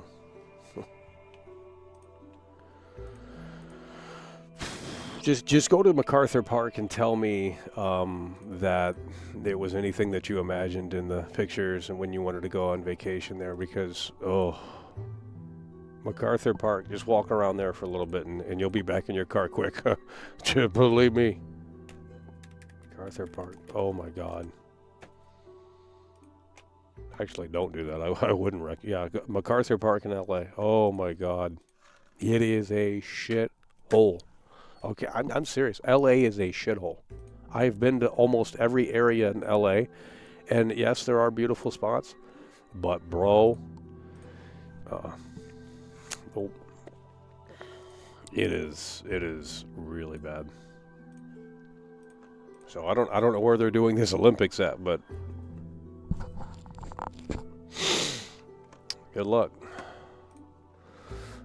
Just go to MacArthur Park and tell me that there was anything that you imagined in the pictures and when you wanted to go on vacation there because, MacArthur Park, just walk around there for a little bit and you'll be back in your car quick. Believe me. MacArthur Park, oh my God. Actually, don't do that. I wouldn't recommend. Yeah, MacArthur Park in L.A. Oh my God. It is a shit hole. Okay, I'm serious. L.A. is a shithole. I've been to almost every area in L.A., and yes, there are beautiful spots, but bro, it is really bad. So I don't know where they're doing this Olympics at, but good luck.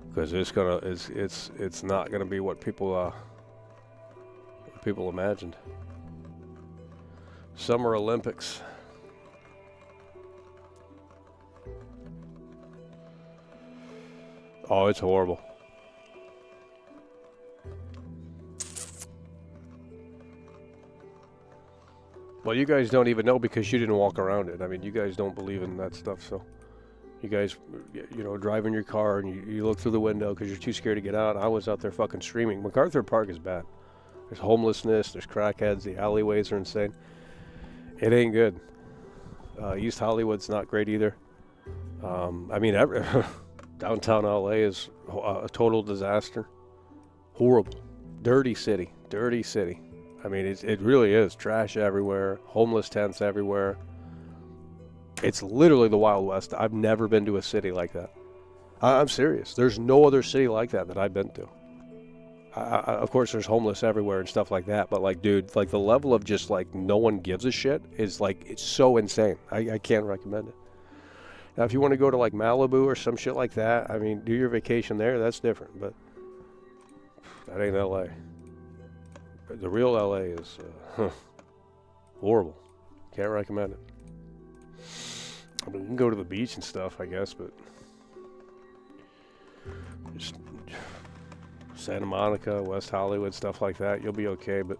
Because it's not gonna be what people imagined. Summer Olympics. Oh, it's horrible. Well, you guys don't even know because you didn't walk around it. I mean, you guys don't believe in that stuff, so. You guys, you know, drive in your car and you look through the window because you're too scared to get out. I was out there fucking streaming. MacArthur Park is bad. There's homelessness, there's crackheads, the alleyways are insane. It ain't good. East Hollywood's not great either. I mean, downtown LA is a total disaster. Horrible. Dirty city. I mean, it really is. Trash everywhere, homeless tents everywhere. It's literally the Wild West. I've never been to a city like that. I'm serious. There's no other city like that I've been to. Of course, there's homeless everywhere and stuff like that. But, like, dude, like, the level of just, like, no one gives a shit is, like, it's so insane. I can't recommend it. Now, if you want to go to, like, Malibu or some shit like that, I mean, do your vacation there. That's different. But that ain't L.A. The real L.A. is horrible. Can't recommend it. I mean, you can go to the beach and stuff, I guess, but just Santa Monica, West Hollywood, stuff like that, you'll be okay. But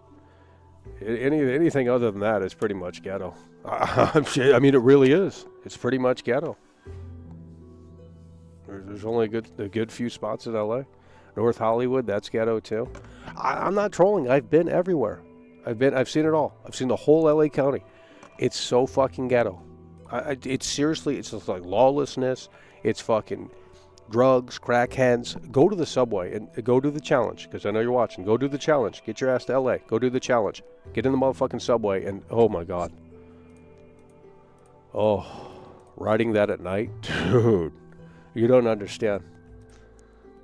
anything other than that is pretty much ghetto. I mean, it really is. It's pretty much ghetto. There's only a good few spots in LA. North Hollywood, that's ghetto too. I'm not trolling. I've been everywhere. I've seen it all. I've seen the whole LA County. It's so fucking ghetto. It's seriously, it's just like lawlessness. It's fucking drugs, crackheads. Go to the subway and go do the challenge, because I know you're watching. Go do the challenge. Get your ass to LA. Go do the challenge. Get in the motherfucking subway and, oh my God. Oh, riding that at night? Dude, you don't understand.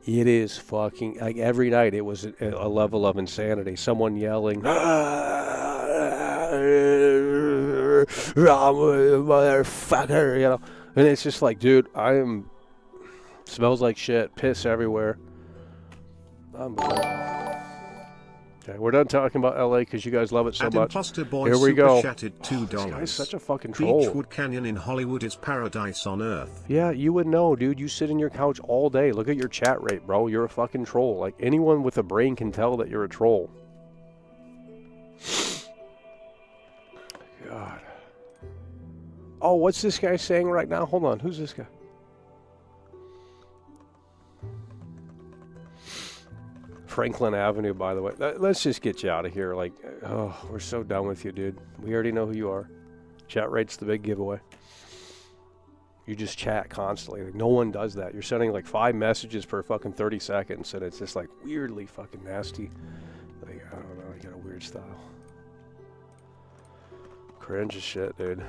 It is fucking, like every night it was a level of insanity. Someone yelling, motherfucker, you know. And it's just like, dude, smells like shit, piss everywhere. Okay, we're done talking about LA because you guys love it so much. Here we go. $2. This guy's such a fucking troll. Beechwood Canyon in Hollywood is paradise on earth. Yeah, you would know, dude. You sit in your couch all day. Look at your chat rate, bro. You're a fucking troll. Like, anyone with a brain can tell that you're a troll. God. Oh, what's this guy saying right now? Hold on. Who's this guy? Franklin Avenue, by the way. Let's just get you out of here. Like, oh, we're so done with you, dude. We already know who you are. Chat rate's the big giveaway. You just chat constantly. Like, no one does that. You're sending like 5 messages per fucking 30 seconds, and it's just like weirdly fucking nasty. Like, I don't know. You got a weird style. Cringe as shit, dude.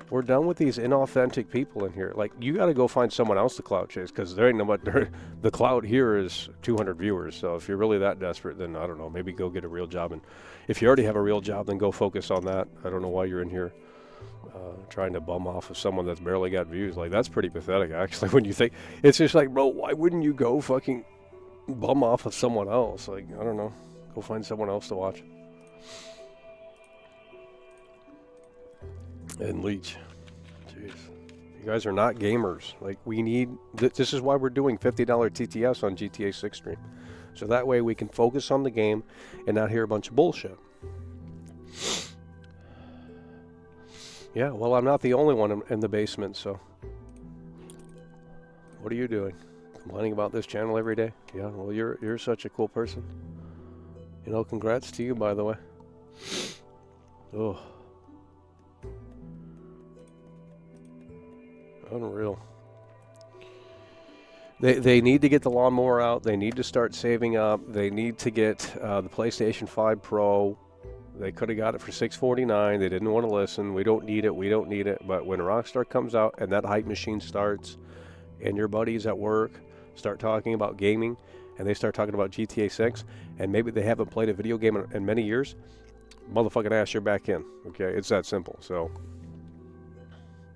We're done with these inauthentic people in here. Like, you got to go find someone else to clout chase, because there ain't no much. The clout here is 200 viewers. So if you're really that desperate, then I don't know. Maybe go get a real job. And if you already have a real job, then go focus on that. I don't know why you're in here trying to bum off of someone that's barely got views. Like, that's pretty pathetic, actually. When you think, it's just like, bro, why wouldn't you go fucking bum off of someone else? Like, I don't know. Go find someone else to watch. And Leech. Jeez. You guys are not gamers. Like, we need... This is why we're doing $50 TTS on GTA 6 stream. So that way we can focus on the game and not hear a bunch of bullshit. Yeah, well, I'm not the only one in the basement, so... What are you doing? Complaining about this channel every day? Yeah, well, you're such a cool person. You know, congrats to you, by the way. Oh. Unreal. They need to get the lawnmower out. They need to start saving up. They need to get the PlayStation 5 Pro. They could have got it for $649. They didn't want to listen. We don't need it. We don't need it. But when Rockstar comes out and that hype machine starts, and your buddies at work start talking about gaming, and they start talking about GTA 6, and maybe they haven't played a video game in many years, motherfucking ass, you're back in. Okay, it's that simple. So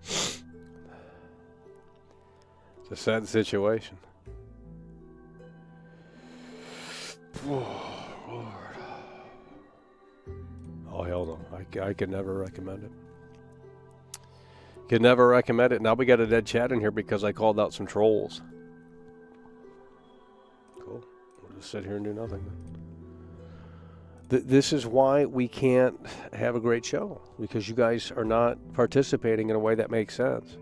it's a sad situation. Oh, Lord. Oh, hell no. I could never recommend it. Could never recommend it. Now we got a dead chat in here because I called out some trolls. Cool. We'll just sit here and do nothing then. This is why we can't have a great show. Because you guys are not participating in a way that makes sense.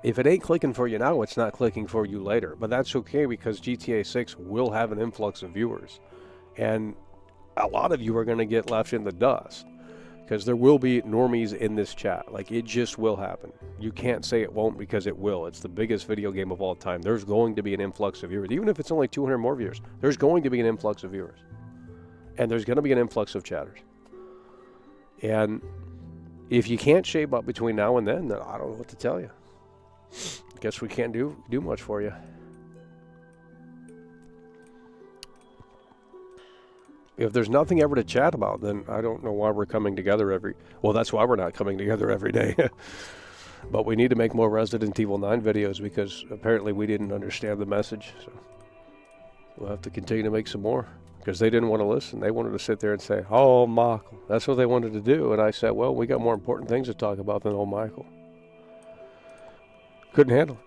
If it ain't clicking for you now, it's not clicking for you later. But that's okay, because GTA 6 will have an influx of viewers. And a lot of you are going to get left in the dust. Because there will be normies in this chat. Like, it just will happen. You can't say it won't, because it will. It's the biggest video game of all time. There's going to be an influx of viewers. Even if it's only 200 more viewers, there's going to be an influx of viewers. And there's going to be an influx of chatters. And if you can't shape up between now and then I don't know what to tell you. Guess we can't do much for you. If there's nothing ever to chat about, then I don't know why we're coming together well, that's why we're not coming together every day. But we need to make more Resident Evil 9 videos, because apparently we didn't understand the message. So we'll have to continue to make some more, because they didn't want to listen. They wanted to sit there and say, "Oh, Michael." That's what they wanted to do. And I said, well, we got more important things to talk about than "Oh, Michael." Couldn't handle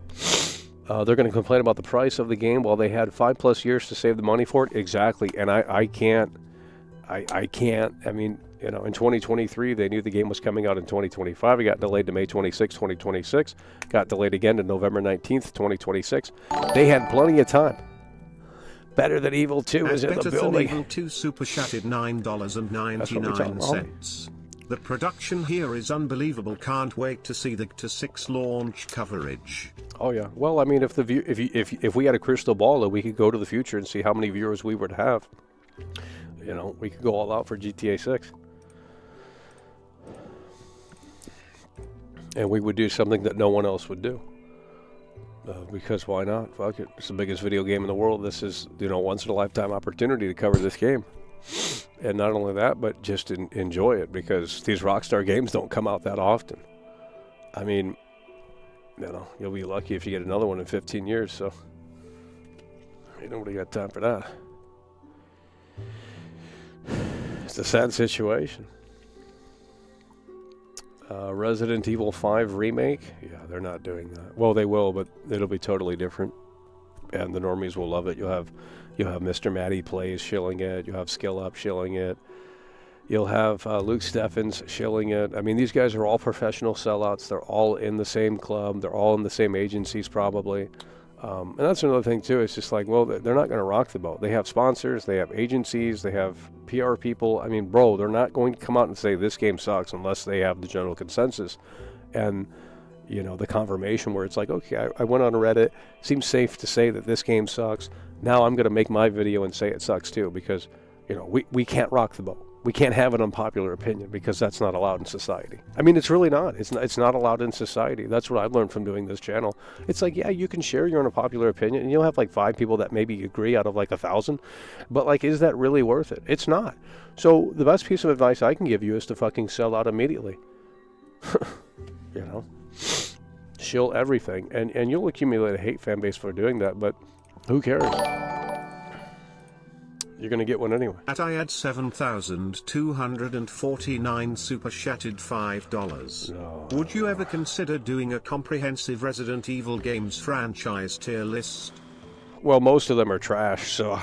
it. They're going to complain about the price of the game while they had 5+ years to save the money for it. Exactly. And I can't. I mean, you know, in 2023, they knew the game was coming out in 2025. It got delayed to May 26, 2026. Got delayed again to November 19th, 2026. They had plenty of time. Better Than Evil 2 is in the building. Better Than Evil 2 super chatted $9.99. The production here is unbelievable. Can't wait to see the T6 launch coverage. Oh yeah. Well, I mean, if we had a crystal ball, that we could go to the future and see how many viewers we would have. You know, we could go all out for GTA 6. And we would do something that no one else would do. Because why not? Fuck it. It's the biggest video game in the world. This is, you know, once-in-a-lifetime opportunity to cover this game. And not only that, but just enjoy it, because these Rockstar games don't come out that often. I mean, you know, you'll be lucky if you get another one in 15 years, so ain't nobody got time for that. It's a sad situation. Resident Evil 5 remake? Yeah, they're not doing that. Well, they will, but it'll be totally different. And the normies will love it. You'll have Mr. Matty Plays shilling it. You'll have Skill Up shilling it. You'll have Luke Steffens shilling it. I mean, these guys are all professional sellouts. They're all in the same club. They're all in the same agencies, probably. And that's another thing, too. It's just like, well, they're not going to rock the boat. They have sponsors. They have agencies. They have PR people. I mean, bro, they're not going to come out and say this game sucks unless they have the general consensus. And, you know, the confirmation where it's like, okay, I went on Reddit. Seems safe to say that this game sucks. Now I'm going to make my video and say it sucks, too, because, you know, we can't rock the boat. We can't have an unpopular opinion because that's not allowed in society. I mean, it's really not. It's not allowed in society. That's what I've learned from doing this channel. It's like, yeah, you can share your unpopular opinion, and you'll have like 5 people that maybe agree out of like 1,000. But like, is that really worth it? It's not. So the best piece of advice I can give you is to fucking sell out immediately. You know, shill everything, and you'll accumulate a hate fan base for doing that. But who cares? You're going to get one anyway. At I had 7,249 super chatted $5. No. Would you ever consider doing a comprehensive Resident Evil games franchise tier list? Well, most of them are trash, so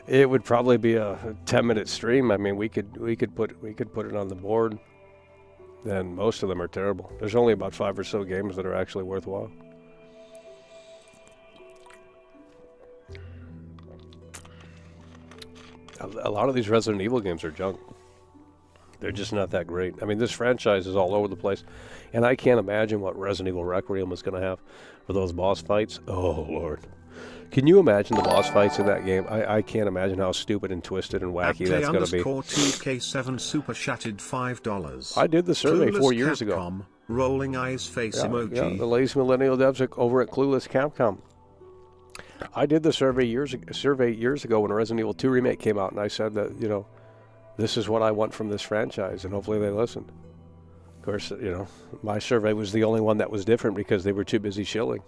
it would probably be a 10-minute stream. I mean, we could put it on the board. Then most of them are terrible. There's only about 5 or so games that are actually worthwhile. A lot of these Resident Evil games are junk. They're just not that great. I mean, this franchise is all over the place. And I can't imagine what Resident Evil Requiem is going to have for those boss fights. Oh, Lord. Can you imagine the boss fights in that game? I can't imagine how stupid and twisted and wacky that's going to be. 2K7 super chatted $5. I did the survey 4 years ago. Rolling eyes face emoji. Yeah, the latest millennial devs over at Clueless Capcom. I did the survey years ago when Resident Evil 2 Remake came out, and I said that, you know, this is what I want from this franchise, and hopefully they listened. Of course, you know, my survey was the only one that was different because they were too busy shilling.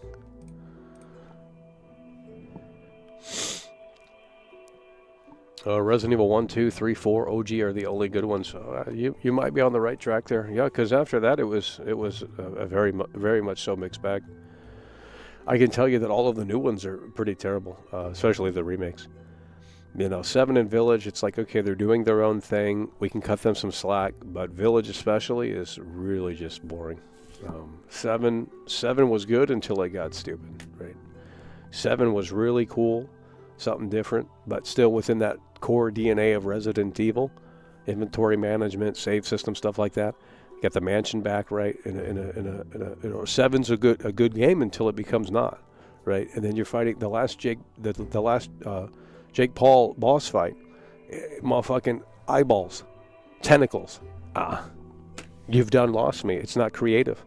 Resident Evil 1, 2, 3, 4, OG are the only good ones. You might be on the right track there. Yeah, because after that it was a very much so mixed bag. I can tell you that all of the new ones are pretty terrible, especially the remakes. You know, 7 and Village, it's like, okay, they're doing their own thing. We can cut them some slack, but Village especially is really just boring. 7 was good until it got stupid, right? 7 was really cool, something different, but still within that core DNA of Resident Evil, inventory management, save system, stuff like that. Get the mansion back right. You know, 7's a good game until it becomes not, right? And then you're fighting the last Jake Paul boss fight, motherfucking eyeballs, tentacles. You've done lost me. It's not creative.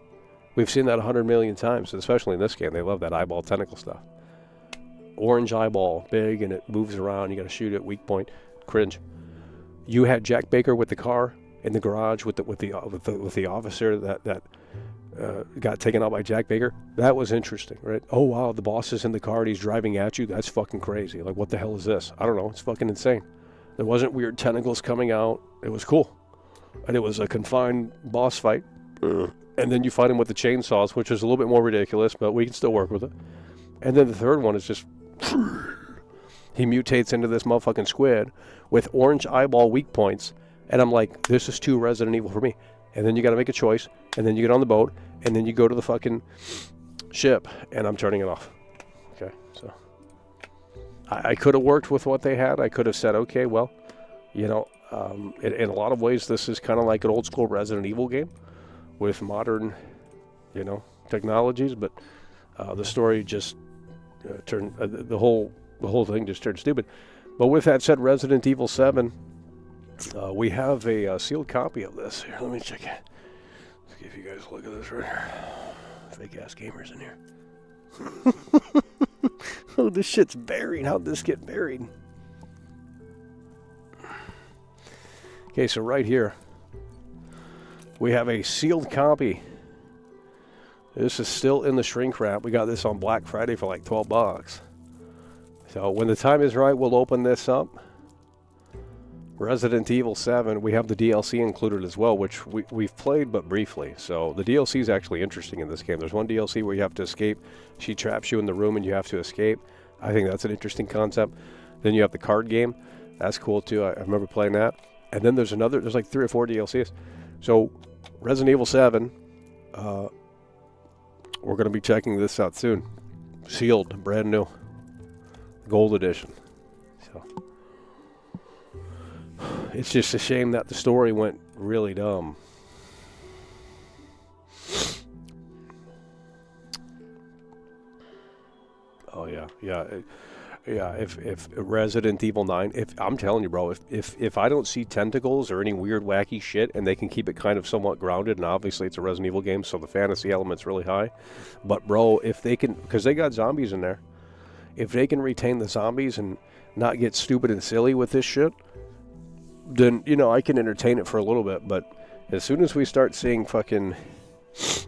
We've seen that 100 million times, especially in this game. They love that eyeball tentacle stuff. Orange eyeball, big, and it moves around. You got to shoot it. Weak point. Cringe. You had Jack Baker with the car in the garage with the officer that got taken out by Jack Baker. That was interesting, right? Oh wow, the boss is in the car and he's driving at you. That's fucking crazy. Like, what the hell is this? I don't know. It's fucking insane. There wasn't weird tentacles coming out. It was cool, and it was a confined boss fight. And then you fight him with the chainsaws, which is a little bit more ridiculous, but we can still work with it. And then the third one is just... He mutates into this motherfucking squid with orange eyeball weak points. And I'm like, this is too Resident Evil for me. And then you got to make a choice. And then you get on the boat. And then you go to the fucking ship. And I'm turning it off. Okay, so... I could have worked with what they had. I could have said, okay, well, you know, in a lot of ways, this is kind of like an old school Resident Evil game with modern, you know, technologies. But the story just turned, the whole thing just turned stupid. But with that said, Resident Evil 7, we have a sealed copy of this. Here, let me check it. Let's give you guys a look at this right here. Fake ass gamers in here. Oh, this shit's buried. How'd this get buried? Okay, so right here, we have a sealed copy. This is still in the shrink wrap. We got this on Black Friday for like $12. So when the time is right, we'll open this up. Resident Evil 7, we have the DLC included as well, which we've played but briefly. So the DLC is actually interesting in this game. There's one DLC where you have to escape. She traps you in the room and you have to escape. I think that's an interesting concept. Then you have the card game. That's cool too. I remember playing that. And then there's like 3 or 4 DLCs. So Resident Evil 7, we're going to be checking this out soon. Sealed, brand new. Gold edition. So... It's just a shame that the story went really dumb. Oh yeah. If Resident Evil 9, I'm telling you, bro, if I don't see tentacles or any weird wacky shit, and they can keep it kind of somewhat grounded, and obviously it's a Resident Evil game, so the fantasy element's really high. But bro, if they can, because they got zombies in there, if they can retain the zombies and not get stupid and silly with this shit, then, you know, I can entertain it for a little bit. But as soon as we start seeing fucking,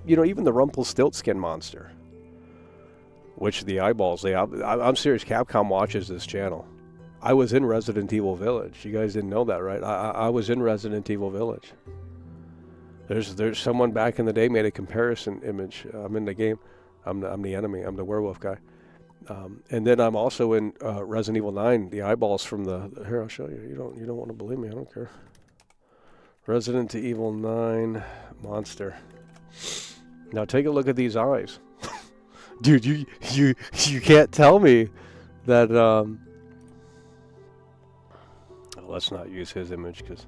you know, even the Rumpelstiltskin monster, which the eyeballs, I'm serious, Capcom watches this channel. I was in Resident Evil Village. You guys didn't know that, right? I was in Resident Evil Village. There's someone back in the day made a comparison image. I'm in the game. I'm the enemy. I'm the werewolf guy. And then I'm also in Resident Evil 9, the eyeballs from the... Here, I'll show you. You don't want to believe me. I don't care. Resident Evil 9 monster. Now take a look at these eyes. Dude, you can't tell me that... let's not use his image, because...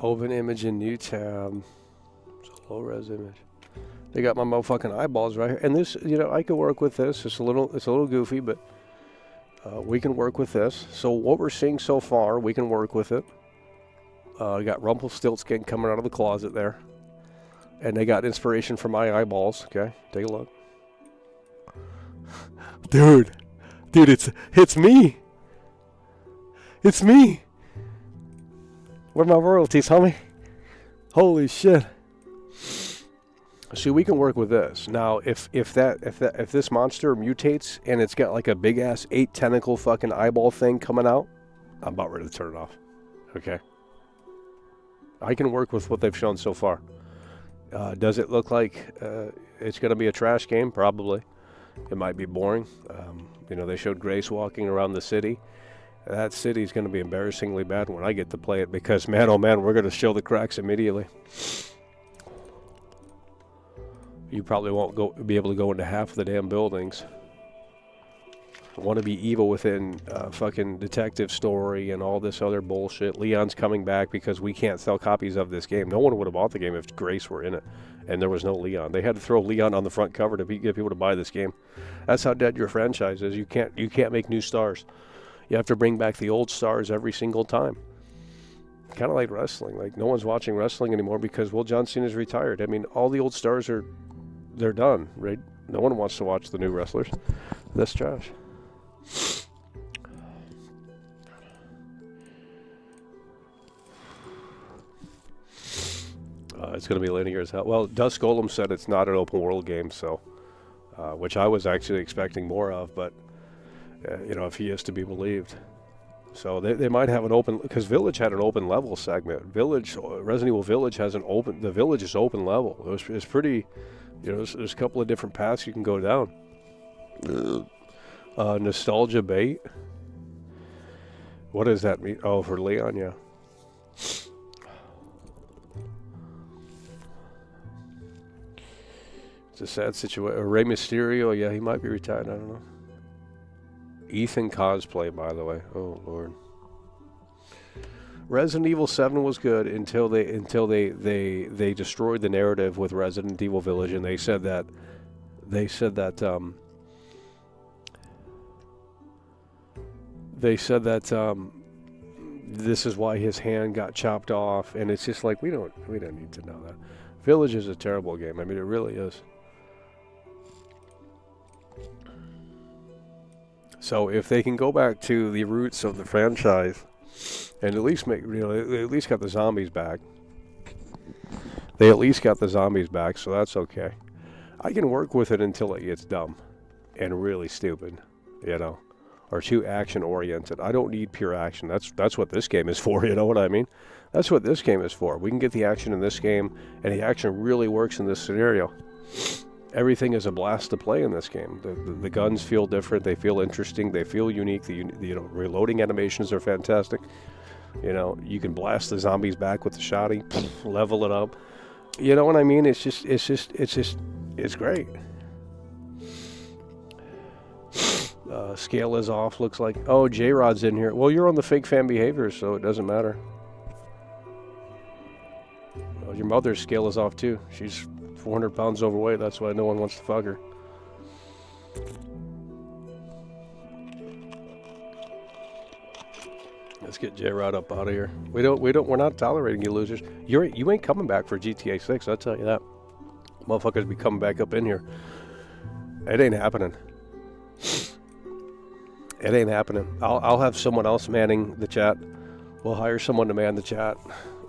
Open image in new tab. It's a low res image. They got my motherfucking eyeballs right here. And this, you know, I can work with this. It's a little goofy, but we can work with this. So what we're seeing so far, we can work with it. We got Rumpelstiltskin coming out of the closet there. And they got inspiration from my eyeballs. Okay, take a look. Dude, it's me. It's me. Where are my royalties, homie? Holy shit. See, we can work with this. Now, if this monster mutates and it's got like a big ass 8 tentacle fucking eyeball thing coming out, I'm about ready to turn it off. Okay. I can work with what they've shown so far. Does it look like it's going to be a trash game? Probably. It might be boring. You know, they showed Grace walking around the city. That city's going to be embarrassingly bad when I get to play it, because, man, oh man, we're going to show the cracks immediately. You probably won't be able to go into half of the damn buildings. I want to be evil within fucking detective story and all this other bullshit. Leon's coming back because we can't sell copies of this game. No one would have bought the game if Grace were in it and there was no Leon. They had to throw Leon on the front cover to get people to buy this game. That's how dead your franchise is. You can't make new stars. You have to bring back the old stars every single time. Kind of like wrestling. Like, no one's watching wrestling anymore because, well, John Cena's retired. I mean, all the old stars they're done, right? No one wants to watch the new wrestlers. That's trash. It's going to be linear as hell. Well, Dusk Golem said it's not an open world game, so which I was actually expecting more of, but you know, if he is to be believed. So they might have an open, because Village had an open level segment. Resident Evil Village has an open, the Village is open level. It's pretty, there's a couple of different paths you can go down. Nostalgia bait. What does that mean? Oh, for Leon, yeah. It's a sad situation. Rey Mysterio, yeah, he might be retired. I don't know. Ethan cosplay, by the way. Oh Lord. Resident Evil 7 was good until they destroyed the narrative with Resident Evil Village, and they said that this is why his hand got chopped off, and it's just like we don't need to know that. Village is a terrible game. I mean, it really is. So if they can go back to the roots of the franchise and at least make, they at least got the zombies back. They at least got the zombies back, so that's okay. I can work with it until it gets dumb and really stupid, or too action oriented. I don't need pure action. That's what this game is for, you know what I mean? That's what this game is for. We can get the action in this game, and the action really works in this scenario. Everything is a blast to play in this game. The guns feel different. They feel interesting. They feel unique. The reloading animations are fantastic. You can blast the zombies back with the shotty, level it up. You know what I mean? It's great. Scale is off. Looks like, oh, J-Rod's in here. Well, you're on the fake fan behavior, so it doesn't matter. Well, your mother's scale is off too. She's 400 pounds overweight. That's why no one wants to fuck her. Let's get J-Rod up out of here. We're not tolerating you losers. You ain't coming back for GTA 6, I'll tell you that. Motherfuckers be coming back up in here. It ain't happening. It ain't happening. I'll have someone else manning the chat. We'll hire someone to man the chat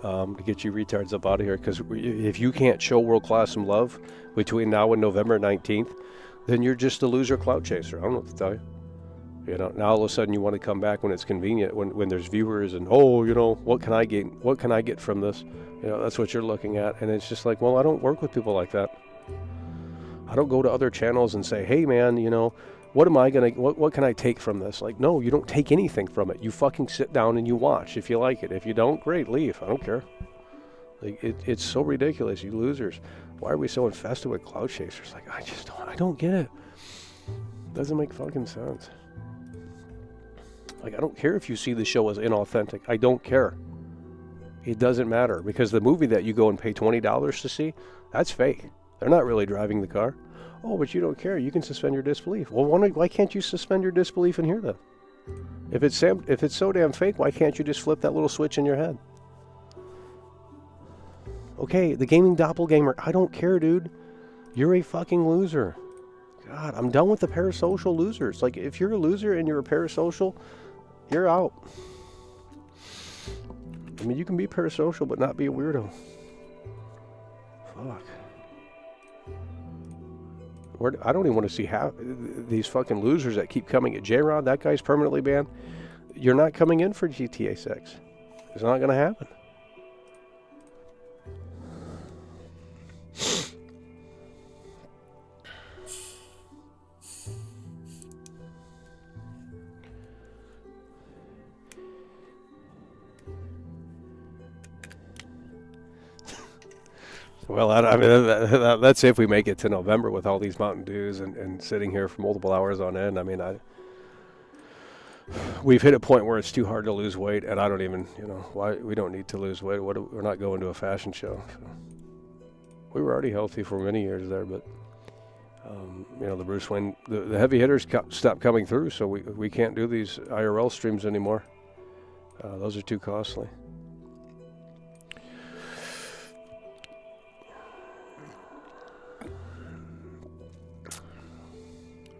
to get you retards up out of here. Because if you can't show World Class some love between now and November 19th, then you're just a loser clout chaser. I don't know what to tell you. Now all of a sudden you want to come back when it's convenient, when there's viewers, and what can I get? What can I get from this? That's what you're looking at, and it's just like, well, I don't work with people like that. I don't go to other channels and say, hey man, what am I gonna? What can I take from this? Like, no, you don't take anything from it. You fucking sit down and you watch. If you like it, if you don't, great, leave. I don't care. Like it's so ridiculous, you losers. Why are we so infested with clout chasers? Like, I don't get it. Doesn't make fucking sense. Like, I don't care if you see the show as inauthentic. I don't care. It doesn't matter, because the movie that you go and pay $20 to see, that's fake. They're not really driving the car. Oh, but you don't care. You can suspend your disbelief. Well, why can't you suspend your disbelief in here then? If it's so damn fake, why can't you just flip that little switch in your head? Okay, the gaming doppelganger. I don't care, dude. You're a fucking loser. God, I'm done with the parasocial losers. Like, if you're a loser and you're a parasocial, you're out. I mean, you can be parasocial but not be a weirdo. Fuck. I don't even want to see these fucking losers that keep coming at J-Rod. That guy's permanently banned. You're not coming in for GTA 6. It's not going to happen. Well, I mean, that's if we make it to November with all these Mountain Dews and sitting here for multiple hours on end. I mean, we've hit a point where it's too hard to lose weight, and I don't even, why we don't need to lose weight. We're not going to a fashion show. So. We were already healthy for many years there, but the Bruce Wayne, the heavy hitters stopped coming through, so we can't do these IRL streams anymore. Those are too costly.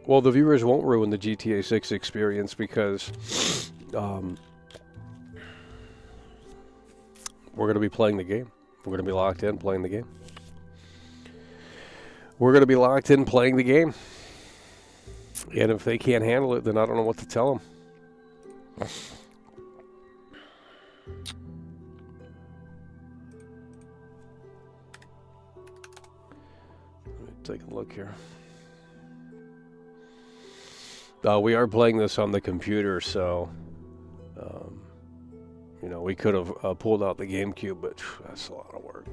Well, the viewers won't ruin the GTA 6 experience because we're going to be playing the game. We're going to be locked in playing the game. We're going to be locked in playing the game. And if they can't handle it, then I don't know what to tell them. take a look here. We are playing this on the computer, so you know, we could have pulled out the GameCube, but that's a lot of work.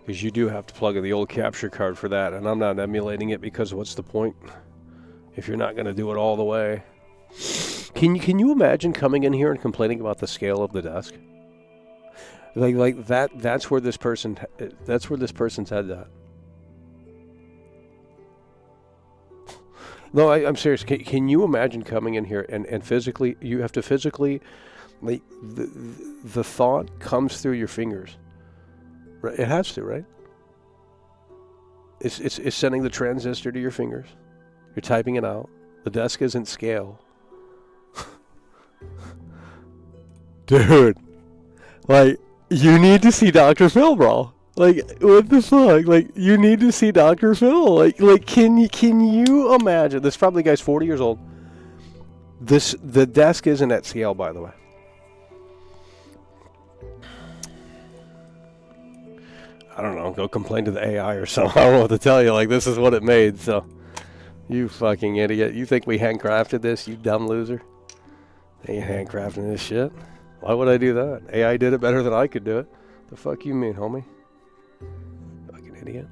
Because you do have to plug in the old capture card for that, and I'm not emulating it because what's the point if you're not going to do it all the way? Can you imagine coming in here and complaining about the scale of the desk? Like that's where this person's head at. No, I'm serious. Can you imagine coming in here and physically, you have to physically, like, the thought comes through your fingers. Right? It has to, right? It's sending the transistor to your fingers. You're typing it out. The desk isn't scale. Dude, like, you need to see Dr. Phil, bro. Like, what the fuck? Like, you need to see Dr. Phil. Like, can you imagine? This probably guy's 40 years old. The desk isn't at scale, by the way. I don't know. Go complain to the AI or something. I don't know what to tell you. Like, this is what it made. So, you fucking idiot. You think we handcrafted this? You dumb loser. Ain't handcrafting this shit. Why would I do that? AI did it better than I could do it. The fuck you mean, homie? Fucking idiot.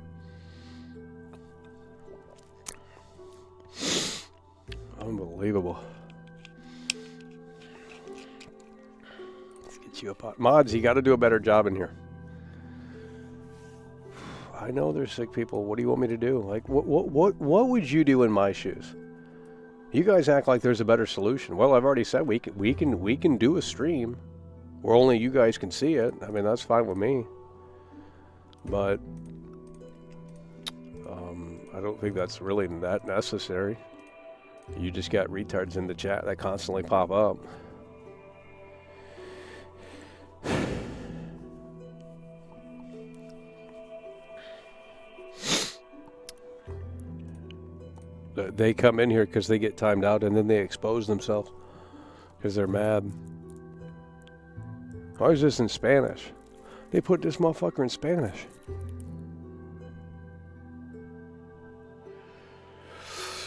Unbelievable. Let's get you a pot. Mods, you got to do a better job in here. I know there's sick people. What do you want me to do? Like, what would you do in my shoes? You guys act like there's a better solution. Well, I've already said we can do a stream where only you guys can see it. I mean, that's fine with me. But I don't think that's really that necessary. You just got retards in the chat that constantly pop up. They come in here because they get timed out, and then they expose themselves because they're mad. Why is this in Spanish? They put this motherfucker in Spanish.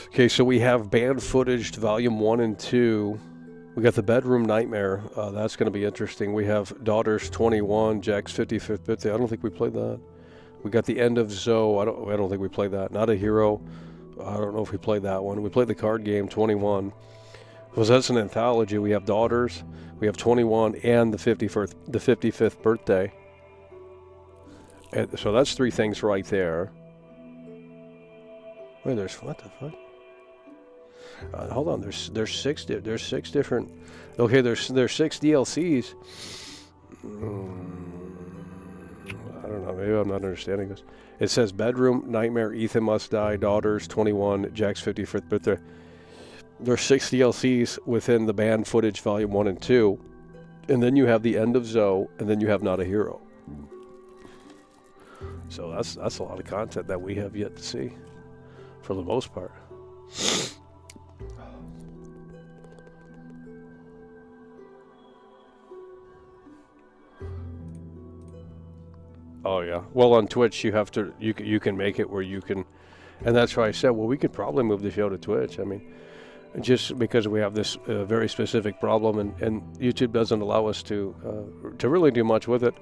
Okay, so we have banned footage to volume 1 and 2. We got the bedroom nightmare. That's going to be interesting. We have Daughters 21, Jack's 55th birthday. I don't think we played that. We got the end of Zoe. I don't think we played that. Not a Hero. I don't know if we played that one. We played the card game 21. Because that's an anthology. We have Daughters, we have 21, and the 55th birthday. And so that's 3 things right there. Wait, there's what the fuck? Hold on. There's 6 different. Okay, there's 6 DLCs. I don't know. Maybe I'm not understanding this. It says Bedroom, Nightmare, Ethan Must Die, Daughters, 21, Jack's 55th birthday. There's 6 DLCs within the banned footage volume 1 and 2. And then you have the end of Zoe, and then you have Not a Hero. So that's a lot of content that we have yet to see, for the most part. Oh yeah. Well, on Twitch you have to you can make it where you can, and that's why I said, well, we could probably move the show to Twitch. I mean, just because we have this very specific problem, and YouTube doesn't allow us to really do much with it.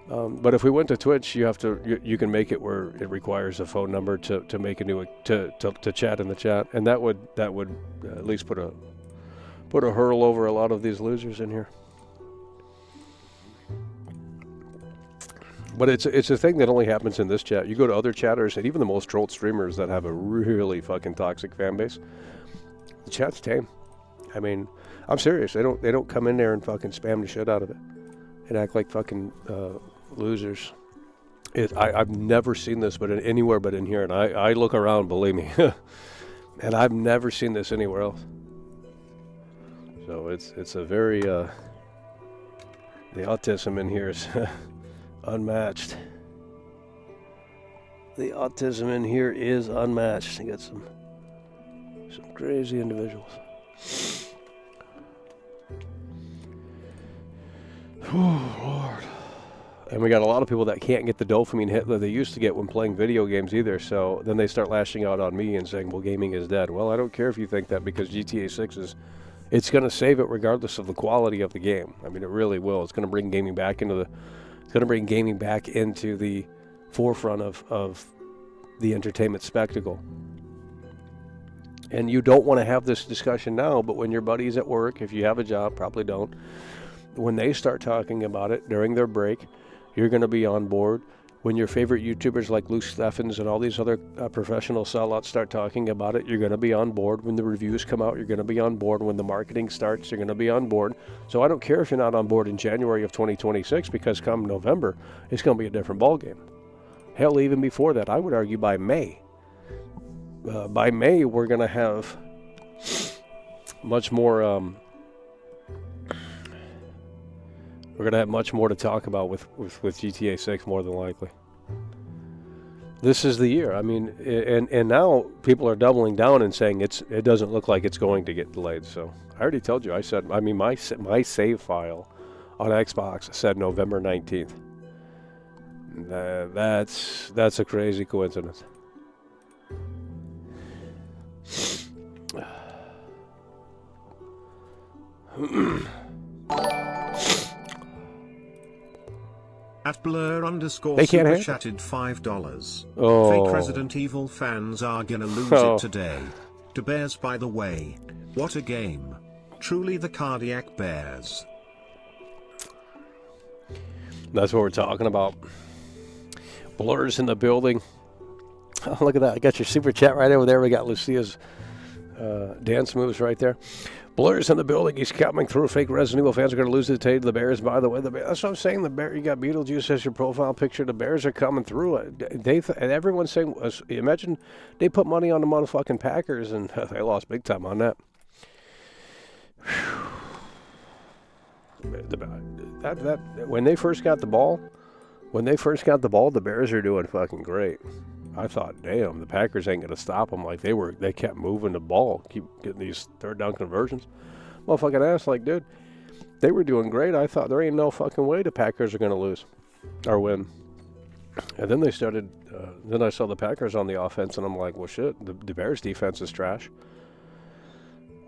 But if we went to Twitch, you can make it where it requires a phone number to make a new to chat in the chat, and that would at least put a hurdle over a lot of these losers in here. But it's a thing that only happens in this chat. You go to other chatters, and even the most trolled streamers that have a really fucking toxic fan base, the chat's tame. I mean, I'm serious. They don't come in there and fucking spam the shit out of it and act like fucking losers. I've never seen this, but anywhere but in here. And I look around, believe me, and I've never seen this anywhere else. So it's a very the autism in here is unmatched. The autism in here is unmatched. You got some crazy individuals. Oh, Lord. And we got a lot of people that can't get the dopamine hit that they used to get when playing video games either. So then they start lashing out on me and saying, well, gaming is dead. Well, I don't care if you think that, because GTA 6 it's going to save it regardless of the quality of the game. I mean, it really will. It's going to bring gaming back into the forefront of the entertainment spectacle. And you don't want to have this discussion now, but when your buddies at work, if you have a job, probably don't, when they start talking about it during their break, you're going to be on board. When your favorite YouTubers like Luke Steffens and all these other professional sellouts start talking about it, you're going to be on board. When the reviews come out, you're going to be on board. When the marketing starts, you're going to be on board. So I don't care if you're not on board in January of 2026, because come November, it's going to be a different ballgame. Hell, even before that, I would argue by May. By May, we're going to have much more... we're going to have much more to talk about with GTA 6, more than likely. This is the year. I mean, and now people are doubling down and saying it doesn't look like it's going to get delayed. So I already told you. I mean, my save file on Xbox said November 19th. That's a crazy coincidence. At Blur _ They can't super have chatted $5. Oh. Fake Resident Evil fans are gonna lose it today. To Bears, by the way. What a game. Truly the cardiac Bears. That's what we're talking about. Blur's in the building. Oh, look at that. I got your super chat right over there. We got Lucia's dance moves right there. Blur's in the building. He's coming through. Fake Resident Evil fans are going to lose it today to the Bears. By the way, that's what I'm saying. The Bear, you got Beetlejuice as your profile picture. The Bears are coming through. And everyone's saying, imagine they put money on the motherfucking Packers, and they lost big time on that. When they first got the ball, the Bears are doing fucking great. I thought, damn, the Packers ain't going to stop them. Like, they kept moving the ball, keep getting these third down conversions. Motherfucking ass, like, dude, they were doing great. I thought there ain't no fucking way the Packers are going to lose or win. And then they started, then I saw the Packers on the offense, and I'm like, well, shit, the Bears defense is trash.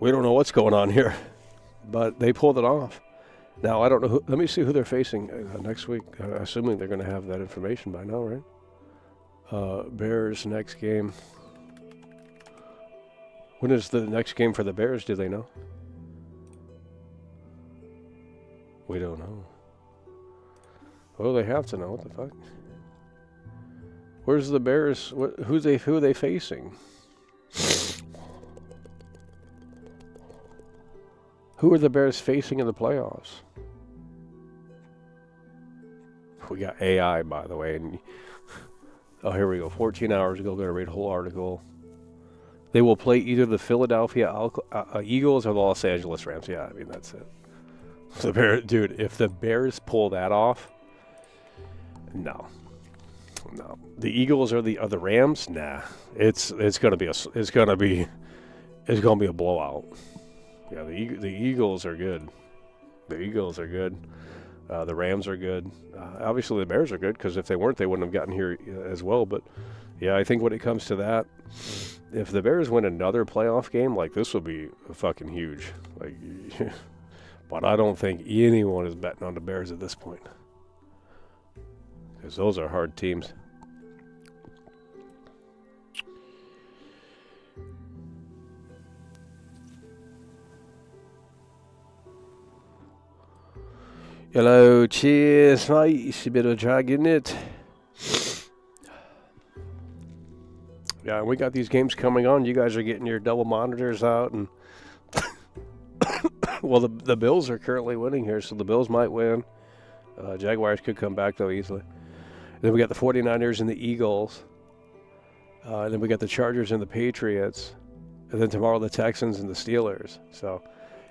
We don't know what's going on here, but they pulled it off. Now, I don't know let me see who they're facing next week. Assuming they're going to have that information by now, right? Bears next game. When is the next game for the Bears? Do they know? We don't know. Well, they have to know. What the fuck? Where's the Bears? Who are they facing? Who are the Bears facing in the playoffs? We got AI, by the way. And oh, here we go. 14 hours ago, going to read a whole article. They will play either the Philadelphia Eagles or the Los Angeles Rams. Yeah, I mean, that's it. The Bears, dude, if the Bears pull that off, no. The Eagles or the Rams, nah. It's gonna be a blowout. Yeah, the Eagles are good. The Rams are good. Obviously, the Bears are good, because if they weren't, they wouldn't have gotten here as well. But, yeah, I think when it comes to that, if the Bears win another playoff game, like, this would be fucking huge. Like, but I don't think anyone is betting on the Bears at this point, because those are hard teams. Hello, cheers, mate. You better try getting it. Yeah, we got these games coming on. You guys are getting your double monitors out, and well, the Bills are currently winning here, so the Bills might win. Jaguars could come back, though, easily. Then we got the 49ers and the Eagles. And then we got the Chargers and the Patriots. And then tomorrow the Texans and the Steelers. So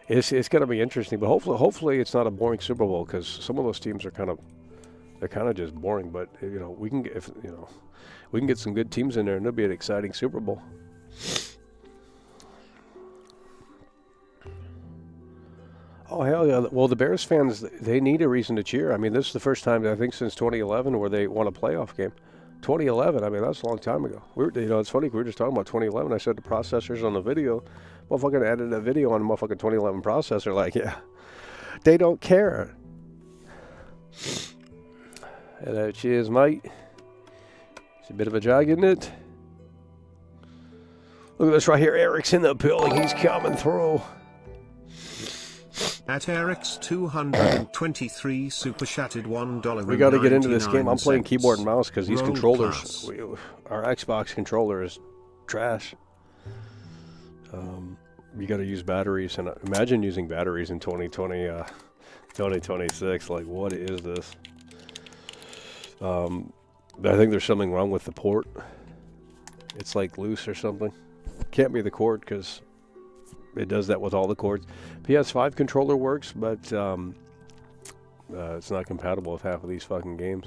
it's going to be interesting. But hopefully it's not a boring Super Bowl, because some of those teams are kind of just boring. But we can get some good teams in there, and it'll be an exciting Super Bowl. Oh, hell yeah. Well, the Bears fans, they need a reason to cheer. I mean, this is the first time, I think, since 2011 where they won a playoff game. 2011, I mean, that's a long time ago. It's funny, we were just talking about 2011. I said the processors on the video, motherfucking edited a video on a motherfucking 2011 processor. Like, yeah, they don't care. Hello, cheers, mate. It's a bit of a drag, isn't it? Look at this right here. Eric's in the building. He's coming through. At Eric's 223 super chatted $1. We got to get into this game. I'm playing keyboard and mouse because these Roll controllers, our Xbox controller is trash. You got to use batteries, and imagine using batteries in 2020, 2026. Like, what is this? I think there's something wrong with the port. It's like loose or something. Can't be the cord because it does that with all the cords. PS5 controller works, but it's not compatible with half of these fucking games.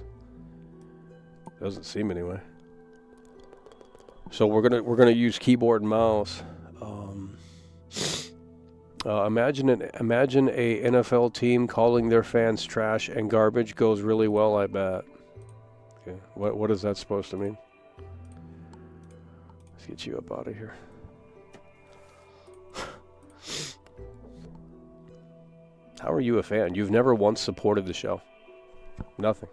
Doesn't seem anyway. So we're gonna use keyboard and mouse. Imagine a NFL team calling their fans trash and garbage goes really well. I bet. Okay, what is that supposed to mean? Let's get you up out of here. How are you a fan? You've never once supported the show. Nothing.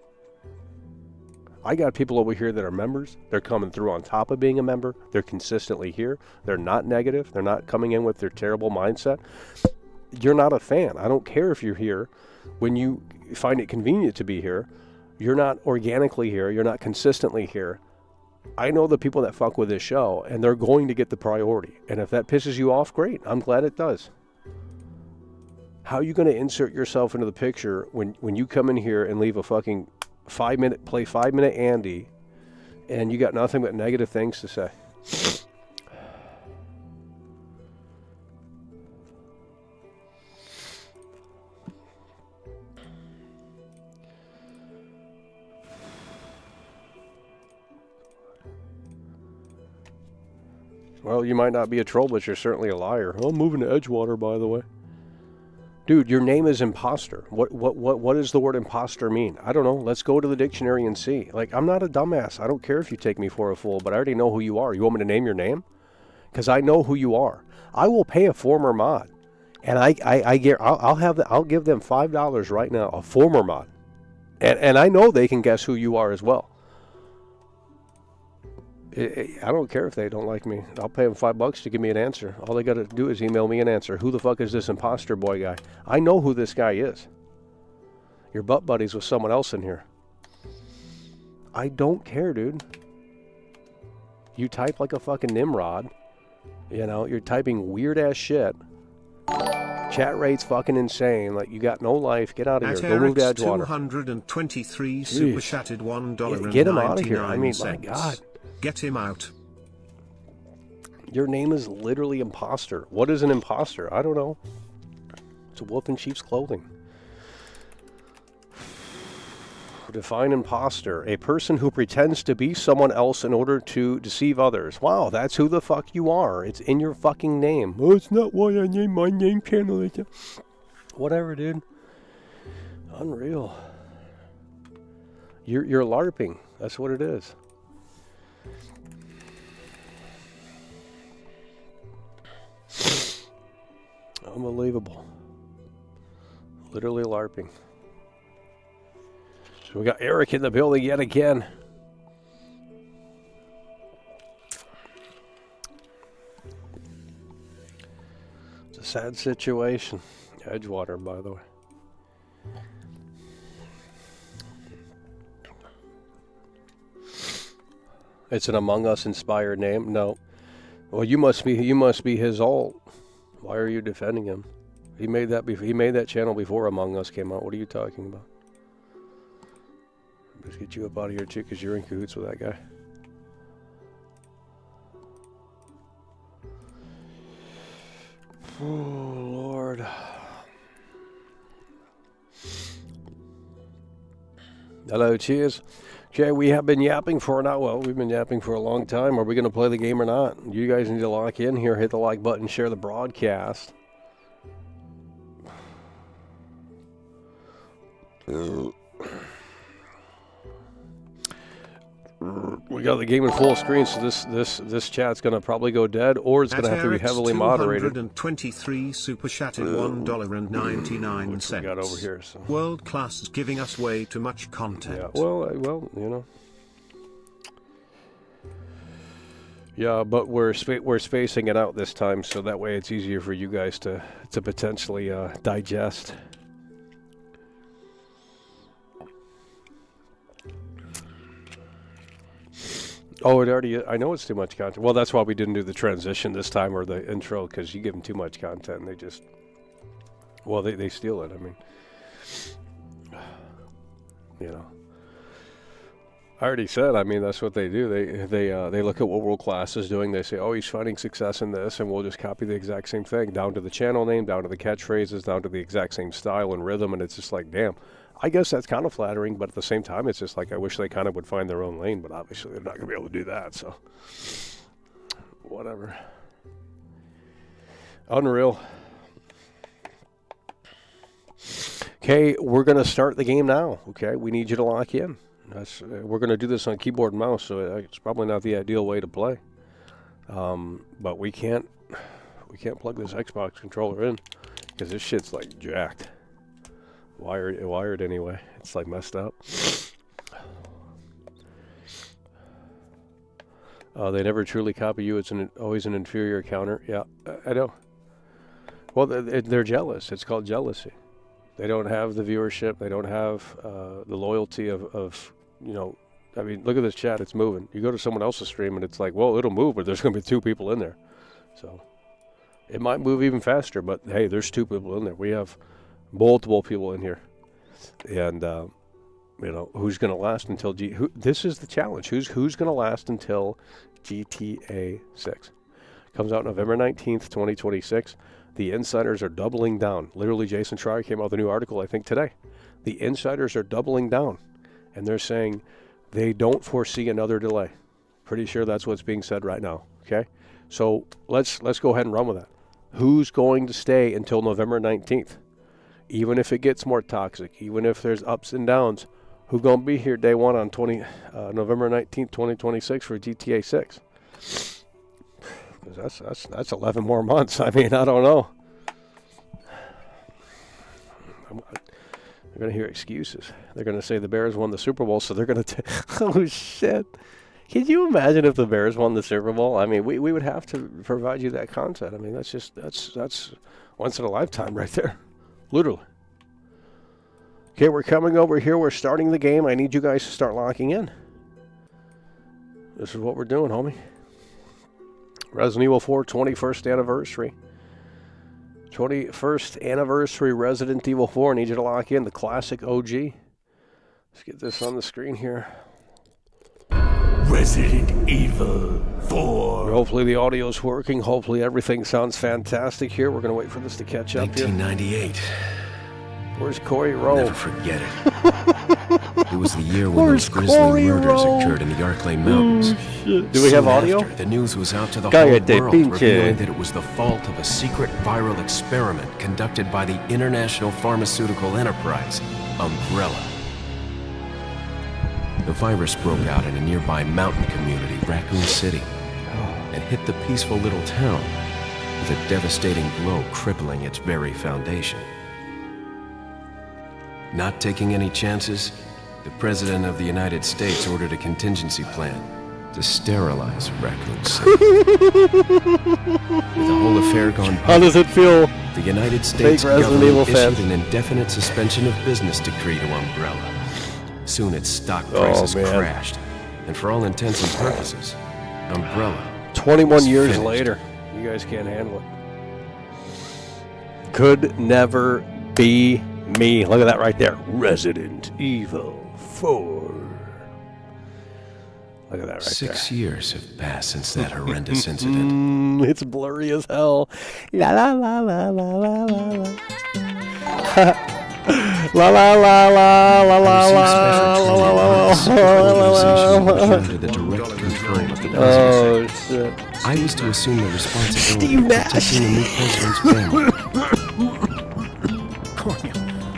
I got people over here that are members. They're coming through on top of being a member. They're consistently here. They're not negative. They're not coming in with their terrible mindset. You're not a fan. I don't care if you're here. When you find it convenient to be here, you're not organically here. You're not consistently here. I know the people that fuck with this show, and they're going to get the priority. And if that pisses you off, great. I'm glad it does. How are you going to insert yourself into the picture when you come in here and leave a fucking 5-minute Andy and you got nothing but negative things to say? Well, you might not be a troll, but you're certainly a liar. I'm moving to Edgewater, by the way. Dude, your name is imposter. What does the word imposter mean? I don't know. Let's go to the dictionary and see. Like, I'm not a dumbass. I don't care if you take me for a fool, but I already know who you are. You want me to name your name? Because I know who you are. I will pay a former mod, and I'll give them $5 right now. A former mod, and I know they can guess who you are as well. I don't care if they don't like me. I'll pay them $5 to give me an answer. All they got to do is email me an answer. Who the fuck is this imposter boy guy? I know who this guy is. Your butt buddies with someone else in here. I don't care, dude. You type like a fucking Nimrod. You know, you're typing weird ass shit. Chat rate's fucking insane. Like, you got no life. Get out of here. Go move to Edgewater. 223 super chatted $1. Get him out of here. I mean, my God. Get him out. Your name is literally imposter. What is an imposter? I don't know. It's a wolf in sheep's clothing. Define imposter. A person who pretends to be someone else in order to deceive others. Wow, that's who the fuck you are. It's in your fucking name. Oh, it's not why I named my name channel. Whatever, dude. Unreal. You're LARPing. That's what it is. Unbelievable. Literally LARPing. So we got Eric in the building yet again. It's a sad situation. Edgewater, by the way. It's an Among Us inspired name. No. Well, you must be his alt. Why are you defending him? He made that channel before Among Us came out. What are you talking about? Let's get you up out of here too, because you're in cahoots with that guy. Oh, Lord. Hello, cheers. Okay, we have been yapping for an hour. Well, we've been yapping for a long time. Are we going to play the game or not? You guys need to lock in here, hit the like button, share the broadcast. We got the game in full screen, so this chat's gonna probably go dead, or it's gonna have to be heavily moderated. 223 super chatted $1.99. We got over here. So. World class is giving us way too much content. Yeah, well, you know. Yeah, but we're spacing it out this time, so that way it's easier for you guys to potentially digest. Oh, it already. I know it's too much content. Well, that's why we didn't do the transition this time or the intro, because you give them too much content and they just. Well, they steal it. I mean, you know. I already said. I mean, that's what they do. They look at what World Class is doing. They say, "Oh, he's finding success in this," and we'll just copy the exact same thing, down to the channel name, down to the catchphrases, down to the exact same style and rhythm, and it's just like, damn. I guess that's kind of flattering, but at the same time, it's just like I wish they kind of would find their own lane, but obviously they're not going to be able to do that, so whatever. Unreal. Okay, we're going to start the game now, okay? We need you to lock in. We're going to do this on keyboard and mouse, so it's probably not the ideal way to play. But we can't plug this Xbox controller in because this shit's like jacked. Wired anyway. It's like messed up. They never truly copy you. It's always an inferior counter. Yeah, I know. Well, they're jealous. It's called jealousy. They don't have the viewership. They don't have the loyalty of you know. I mean, look at this chat. It's moving. You go to someone else's stream and it's like, well, it'll move, but there's going to be 2 people in there. So it might move even faster, but hey, there's 2 people in there. We have multiple people in here, and you know, who's going to last until this is the challenge. Who's going to last until GTA 6 comes out November 19th, 2026. The insiders are doubling down. Literally, Jason Schreier came out with a new article, I think, today. The insiders are doubling down, and they're saying they don't foresee another delay. Pretty sure that's what's being said right now. Okay, so let's go ahead and run with that. Who's going to stay until November 19th? Even if it gets more toxic, even if there's ups and downs, who's going to be here day one on November 19th, 2026 for GTA 6? Because that's 11 more months. I mean, I don't know. They're going to hear excuses. They're going to say the Bears won the Super Bowl, so they're going to oh, shit. Can you imagine if the Bears won the Super Bowl? I mean, we would have to provide you that content. I mean, that's once in a lifetime right there. Literally. Okay, we're coming over here. We're starting the game. I need you guys to start locking in. This is what we're doing, homie. Resident Evil 4 21st anniversary. 21st anniversary Resident Evil 4. I need you to lock in. The classic OG. Let's get this on the screen here. Resident Evil 4. Hopefully the audio's working. Hopefully everything sounds fantastic here. We're going to wait for this to catch up here. 1998. Where's Corey Rowe? I'll never forget it. It was the year when those grisly murders occurred in the Arklay Mountains. Do we have audio? The news was out to the whole world, revealing that it was the fault of a secret viral experiment conducted by the international pharmaceutical enterprise, Umbrella. The virus broke out in a nearby mountain community, Raccoon City, and hit the peaceful little town with a devastating blow crippling its very foundation. Not taking any chances, the President of the United States ordered a contingency plan to sterilize Raccoon City. With the whole affair gone public, how does it feel? The United States government issued an indefinite suspension of business decree to Umbrella. Soon its stock prices crashed, and for all intents and purposes, Umbrella 21 years finished. later, you guys can't handle it. Could never be me. Look at that right there. Resident Evil 4. Look at that right 6 years have passed since that horrendous incident. It's blurry as hell. La la la la la la la la. La la la la la la la under the direct control of the oh presidency. shit! I was to assume the responsibility Steve of Nash. protecting the new president's family.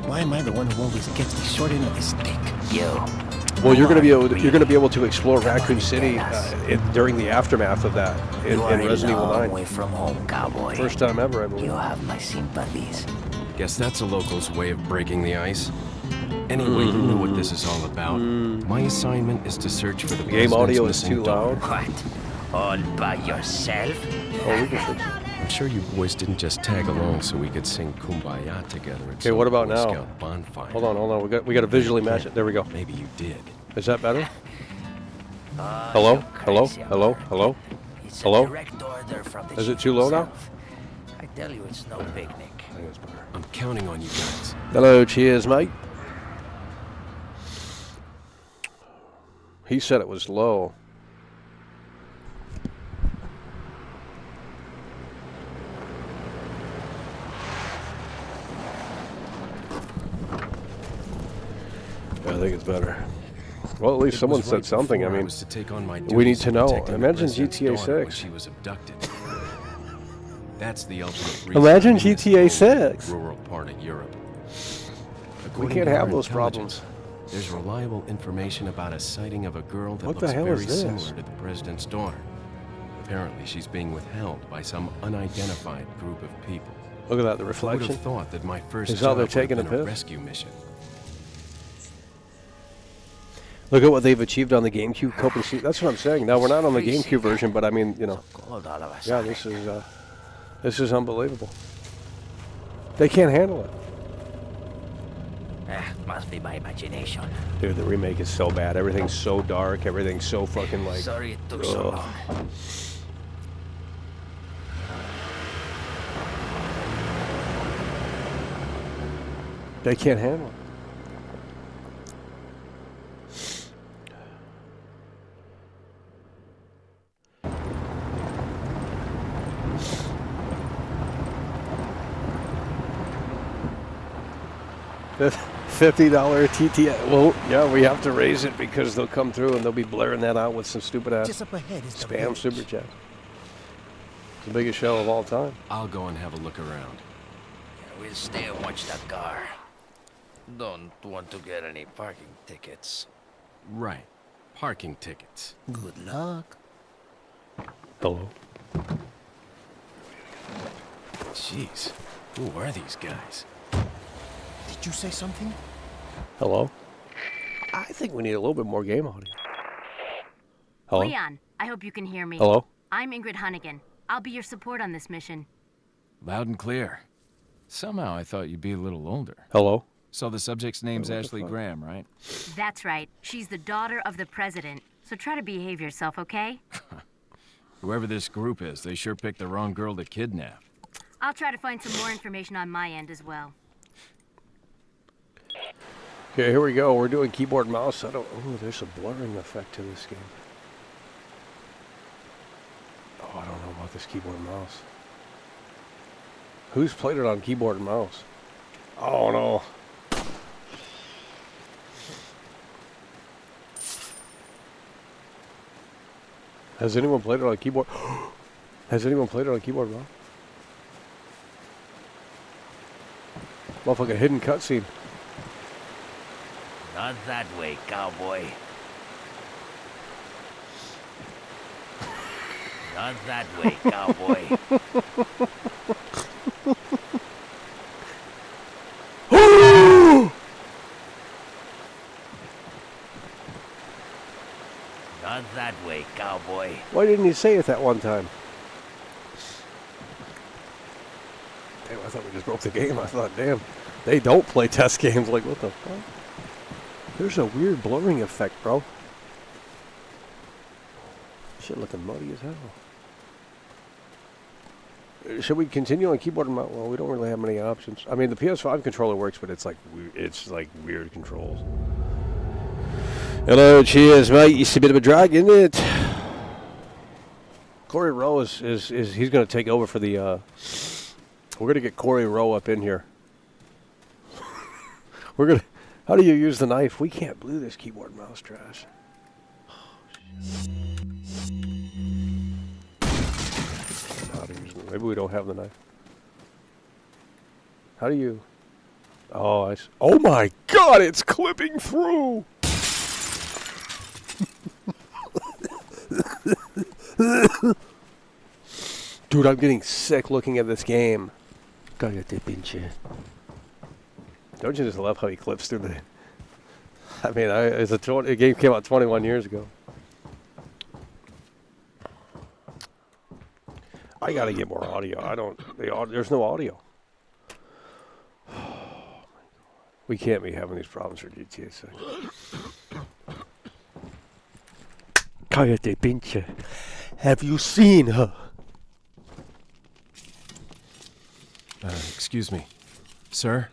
Why am I the the one who always gets the short end of the stick. You. Well, you're going to be able to explore Raccoon City during the aftermath of that in Resident Evil 9. Away from home, cowboy. First time ever, I believe. You have my sympathies. Guess that's a local's way of breaking the ice. Anyway, you know what this is all about. My assignment is to search for the game audio is missing too daughter. loud. What? All by yourself? Oh, we can fix it. I'm sure you boys didn't just tag along so we could sing Kumbaya together at Okay, some what about Boy now? Scout bonfire. Hold on. We got to visually match it. There we go. Maybe you did. Is that better? Hello? Hello? Hello? Hello? It's Hello? a direct order from the Is it chief too low now? himself. I tell you, it's no picnic. I think it's better. I'm counting on you guys. Hello, cheers, mate. He said it was low. I think it's better. Well, at least someone said something. I mean, we need to know. Imagine GTA 6. She was abducted. That's the ultimate. Imagine GTA 6. Rural part of Europe. We can't have those problems. There's reliable information about a sighting of a girl that What the looks hell very is this? similar to the president's daughter. Apparently, she's being withheld by some unidentified group of people. Look at that, the I would reflection. have thought that my first Is how job they're would have taking a been a piss? rescue mission. Look at what they've achieved on the GameCube coping. That's what I'm saying. Now we're not on the GameCube version, but I mean, you know, yeah, this is unbelievable. They can't handle it. Must be my imagination. Dude, the remake is so bad. Everything's so dark. Everything's so fucking like. Sorry it took so ugh. long. They can't handle it. $50 TTS. Well, yeah, we have to raise it because they'll come through and they'll be blaring that out with some stupid ass Just up ahead is the spam village. super chat. It's the biggest show of all time. I'll go and have a look around. We'll stay and watch that car. Don't want to get any parking tickets. Right. Parking tickets. Good luck. Hello. Jeez. Who are these guys? Did you say something? Hello. I think we need a little bit more game audio. Hello. Leon, I hope you can hear me. Hello. I'm Ingrid Hunnigan. I'll be your support on this mission. Loud and clear. Somehow I thought you'd be a little older. Hello. So the subject's name's What the Ashley fuck? Graham, right? That's right. She's the daughter of the president. So try to behave yourself, okay? Whoever this group is, they sure picked the wrong girl to kidnap. I'll try to find some more information on my end as well. Okay, here we go. We're doing keyboard and mouse. Oh, there's a blurring effect to this game. Oh, I don't know about this keyboard and mouse. Who's played it on keyboard and mouse? Oh no. Has anyone played it on keyboard? Has anyone played it on keyboard and mouse? Motherfucking hidden cutscene. Not that way, cowboy. Not that way, cowboy. Not that way, cowboy. Why didn't he say it that one time? Damn, I thought we just broke the game. I thought, damn, they don't play test games. Like, what the fuck? There's a weird blurring effect, bro. Shit looking muddy as hell. Should we continue on keyboard and mouse? Well, we don't really have many options. I mean, the PS5 controller works, but it's like weird controls. Hello, cheers, mate. It's a bit of a drag, isn't it? Corey Rowe is he's going to take over for the. We're going to get Corey Rowe up in here. We're gonna. How do you use the knife? We can't blue this keyboard and mouse trash. Maybe we don't have the knife. How do you? Oh, oh my God! It's clipping through. Dude, I'm getting sick looking at this game. Cállate, pinche. Don't you just love how he clips through the... I mean, the game came out 21 years ago. I gotta get more audio. There's no audio. We can't be having these problems for GTA 6. Cállate, pinche. Have you seen her? Excuse me. Sir?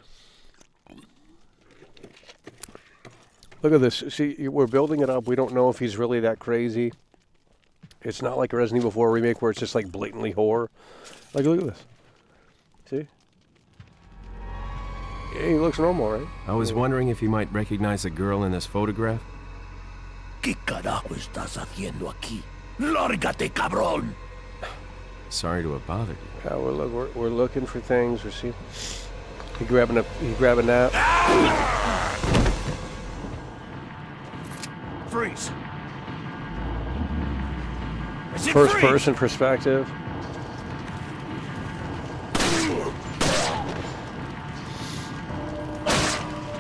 Look at this. See, we're building it up. We don't know if he's really that crazy. It's not like a Resident Evil 4 remake where it's just like blatantly horror. Like, look at this. See? Yeah, he looks normal, right? I was wondering if you might recognize the girl in this photograph. ¿Qué carajo estás haciendo aquí? Lárgate, cabrón! Sorry to have bothered you. Yeah, we're looking for things. We're seeing. He grabbing that. Freeze! First person perspective.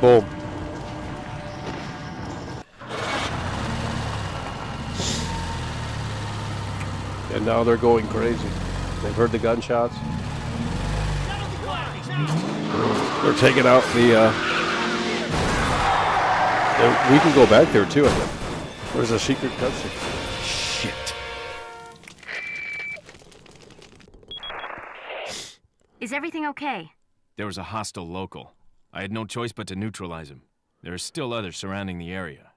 Boom. And now they're going crazy. They've heard the gunshots. They're taking out the... we can go back there too, I think. There's a secret cutscene. Shit. Is everything okay? There was a hostile local. I had no choice but to neutralize him. There are still others surrounding the area.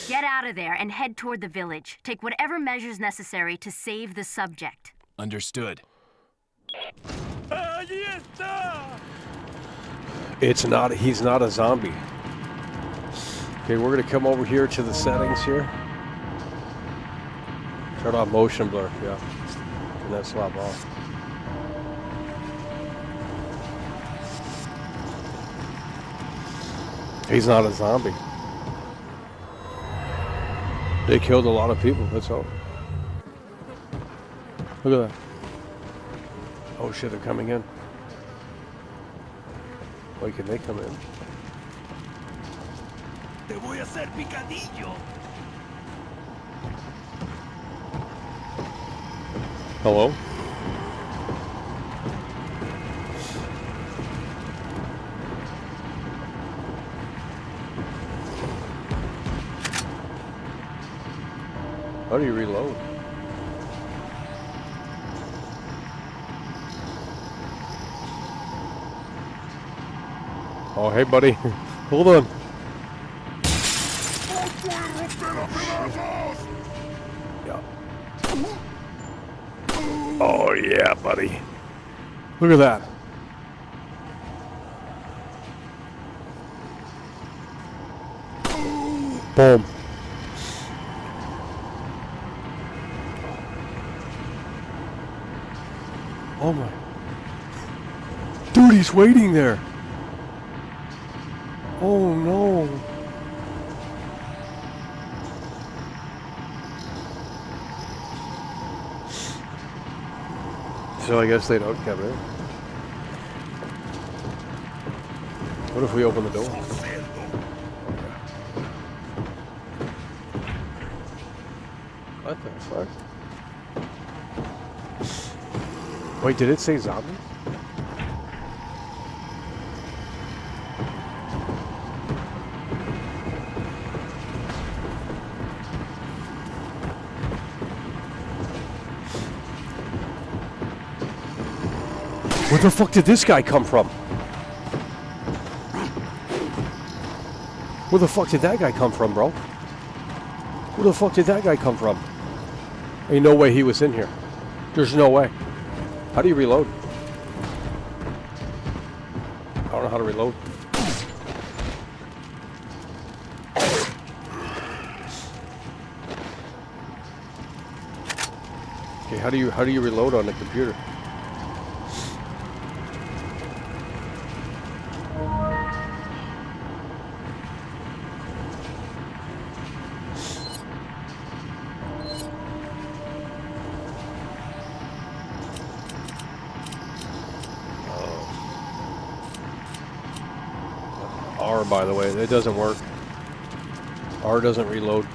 Get out of there and head toward the village. Take whatever measures necessary to save the subject. Understood. He's not a zombie. Okay, we're gonna come over here to the settings here. Turn off motion blur, yeah. Turn that slap off. He's not a zombie. They killed a lot of people, that's all. Look at that. Oh shit, they're coming in. Why can they come in? Te voy a hacer picadillo. Hello? How do you reload? Oh, hey, buddy. Hold on. Yeah. Oh, yeah, buddy. Look at that. Boom. Oh my. Dude, he's waiting there. Oh no. So I guess they don't come in. What if we open the door? What the fuck? Wait, did it say zombie? Where the fuck did this guy come from? Where the fuck did that guy come from, bro? Where the fuck did that guy come from? Ain't no way he was in here. There's no way. How do you reload? I don't know how to reload. Okay, how do you reload on the computer? R, by the way. It doesn't work. R doesn't reload.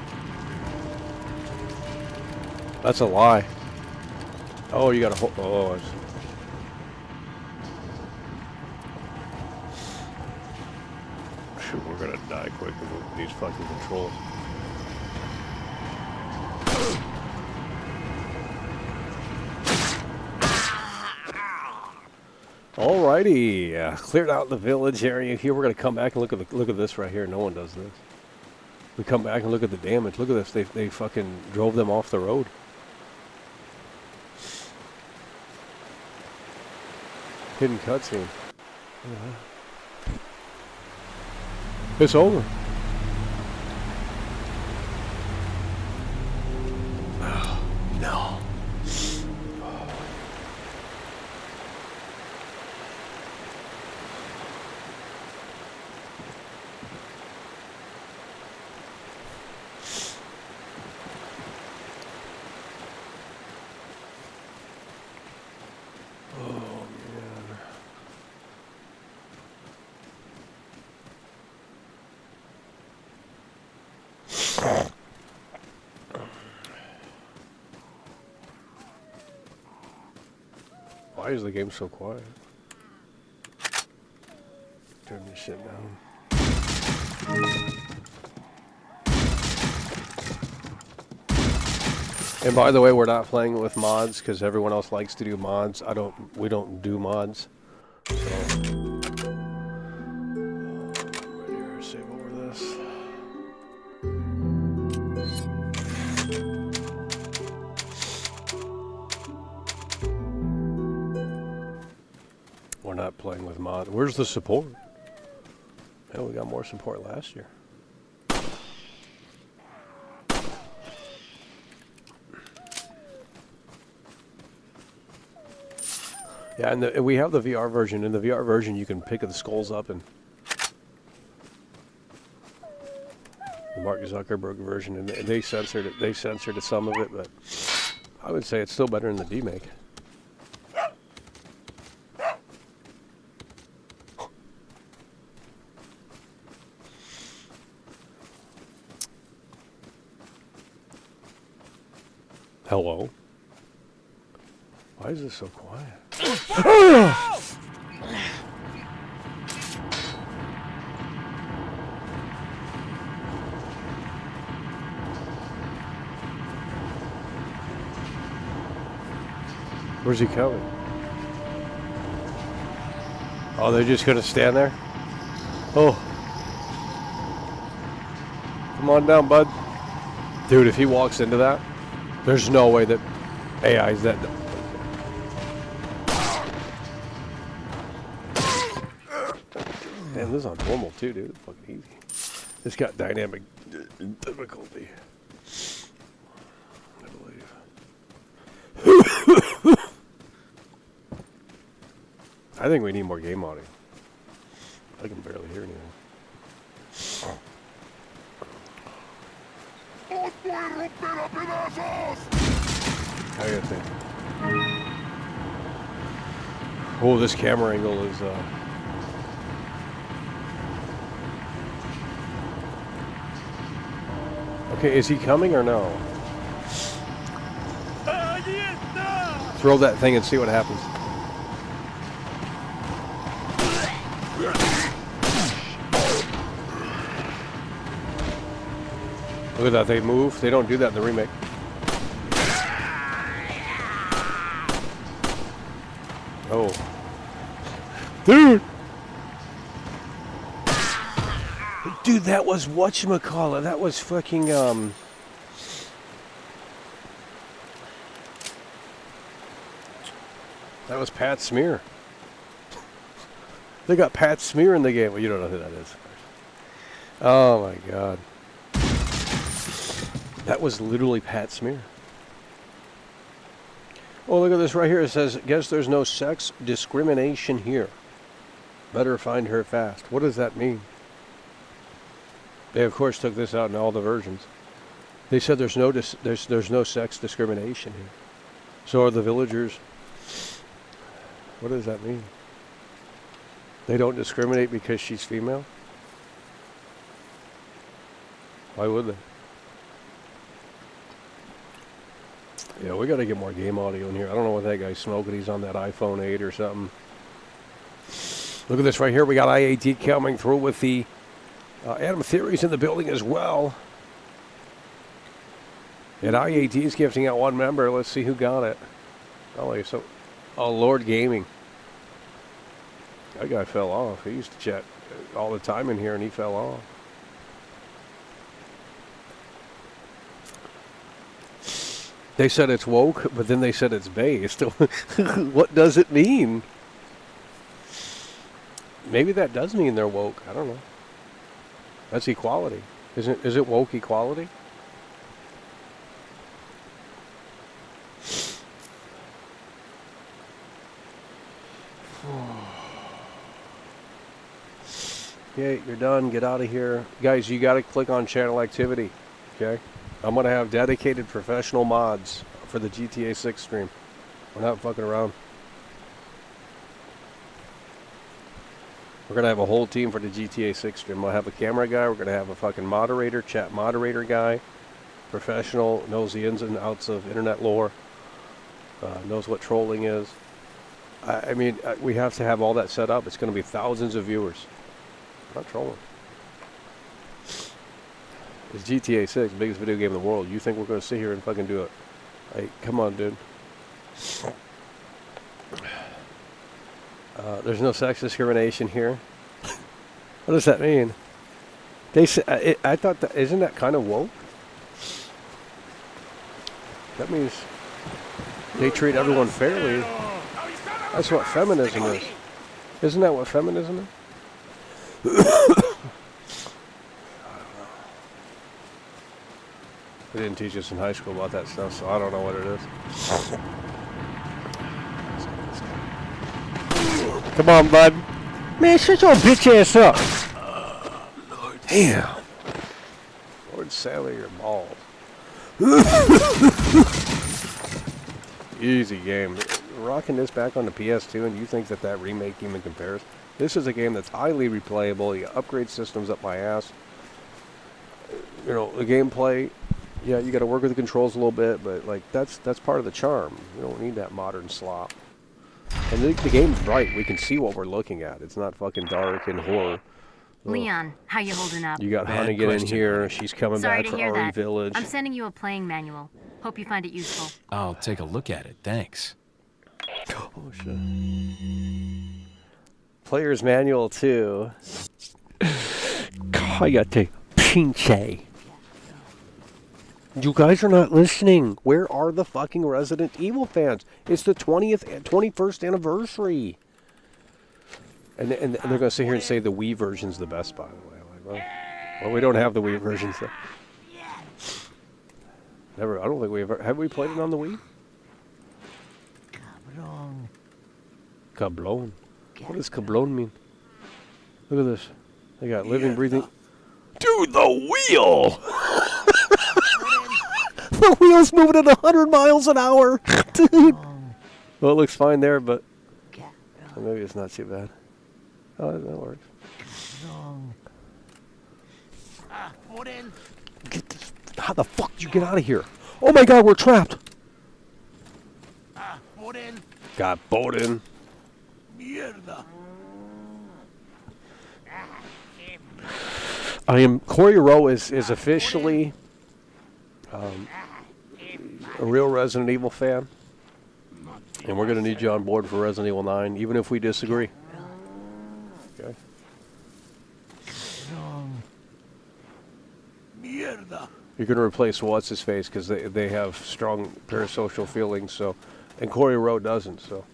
That's a lie. Oh, you gotta hold. Oh, shoot, we're gonna die quick with these fucking controls. Alrighty, cleared out the village area here. We're gonna come back and look at this right here. No one does this. We come back and look at the damage. Look at this. They fucking drove them off the road. Hidden cutscene. It's over. No. Why is the game so quiet? Turn this shit down. And by the way, we're not playing with mods because everyone else likes to do mods. We don't do mods. So right here, save over this. We're not playing with mod. Where's the support? Oh, we got more support last year. Yeah, and we have the VR version. In the VR version, you can pick the skulls up, and the Mark Zuckerberg version, and they censored it. They censored some of it, but I would say it's still better than the DEMAKE. Hello? Why is this so quiet? Where's he coming? Oh, they're just gonna stand there? Oh. Come on down, bud. Dude, if he walks into that, there's no way that AI is that. Man, this is on normal too, dude. It's fucking easy. It's got dynamic difficulty, I believe. I think we need more game audio. I can barely hear anything. How do you think? Oh, this camera angle is okay, is he coming or no? Throw that thing and see what happens. Look at that, they move. They don't do that in the remake. Oh. Dude! Dude, that was whatchamacallit. That was fucking, that was Pat Smear. They got Pat Smear in the game. Well, you don't know who that is. Oh my god. That was literally Pat Smear. Oh, look at this right here. It says, guess there's no sex discrimination here. Better find her fast. What does that mean? They, of course, took this out in all the versions. They said there's no sex discrimination here. So are the villagers. What does that mean? They don't discriminate because she's female? Why would they? Yeah, we got to get more game audio in here. I don't know what that guy's smoking. He's on that iPhone 8 or something. Look at this right here. We got IAT coming through with the Anthem Theories in the building as well. And IAT is gifting out one member. Let's see who got it. Oh, Lord Gaming. That guy fell off. He used to chat all the time in here, and he fell off. They said it's woke, but then they said it's based. What does it mean? Maybe that does mean they're woke. I don't know. That's equality. Is it woke equality? Okay, you're done. Get out of here. Guys, you got to click on channel activity. Okay? I'm going to have dedicated professional mods for the GTA 6 stream. We're not fucking around. We're going to have a whole team for the GTA 6 stream. We'll have a camera guy. We're going to have a fucking moderator, chat moderator guy. Professional, knows the ins and outs of internet lore. Knows what trolling is. I mean, we have to have all that set up. It's going to be thousands of viewers. Not trolling. It's GTA 6, biggest video game in the world. You think we're going to sit here and fucking do it? Like, come on, dude. There's no sex discrimination here. What does that mean? They say, I thought that, isn't that kind of woke? That means they treat everyone fairly. That's what feminism is. Isn't that what feminism is? They didn't teach us in high school about that stuff, so I don't know what it is. Come on, bud. Man, shut your bitch ass up. Damn. Lord Sally, your balls. Easy game. Rocking this back on the PS2, and you think that remake even compares? This is a game that's highly replayable. You upgrade systems up my ass. You know, the gameplay, yeah, you got to work with the controls a little bit, but like that's part of the charm. You don't need that modern slop. And the game's bright. We can see what we're looking at. It's not fucking dark and horror. Leon, how you holding up? You got Hunnigan in here. She's coming Sorry back to for hear RE that. Village. I'm sending you a playing manual. Hope you find it useful. I'll take a look at it, thanks. Oh, shit. Player's manual, too. Kayate Pinche. You guys are not listening. Where are the fucking Resident Evil fans? It's the 21st anniversary. And they're going to sit here and say the Wii version's the best, by the way. Like, well, we don't have the Wii version, so. Never. I don't think we ever. Have we played it on the Wii? Cablon. What does cablon mean? Look at this. They got living, breathing. Dude, the wheel! The wheel's moving at 100 miles an hour. Dude. Well, it looks fine there, but maybe it's not too bad. Oh, that works. Get this. How the fuck did you get out of here? Oh my god, we're trapped. Got Bowden. I am. Corey Rowe is officially a real Resident Evil fan, and we're going to need you on board for Resident Evil 9, even if we disagree. Okay. You're going to replace what's his face because they have strong parasocial feelings. So, and Corey Rowe doesn't. So,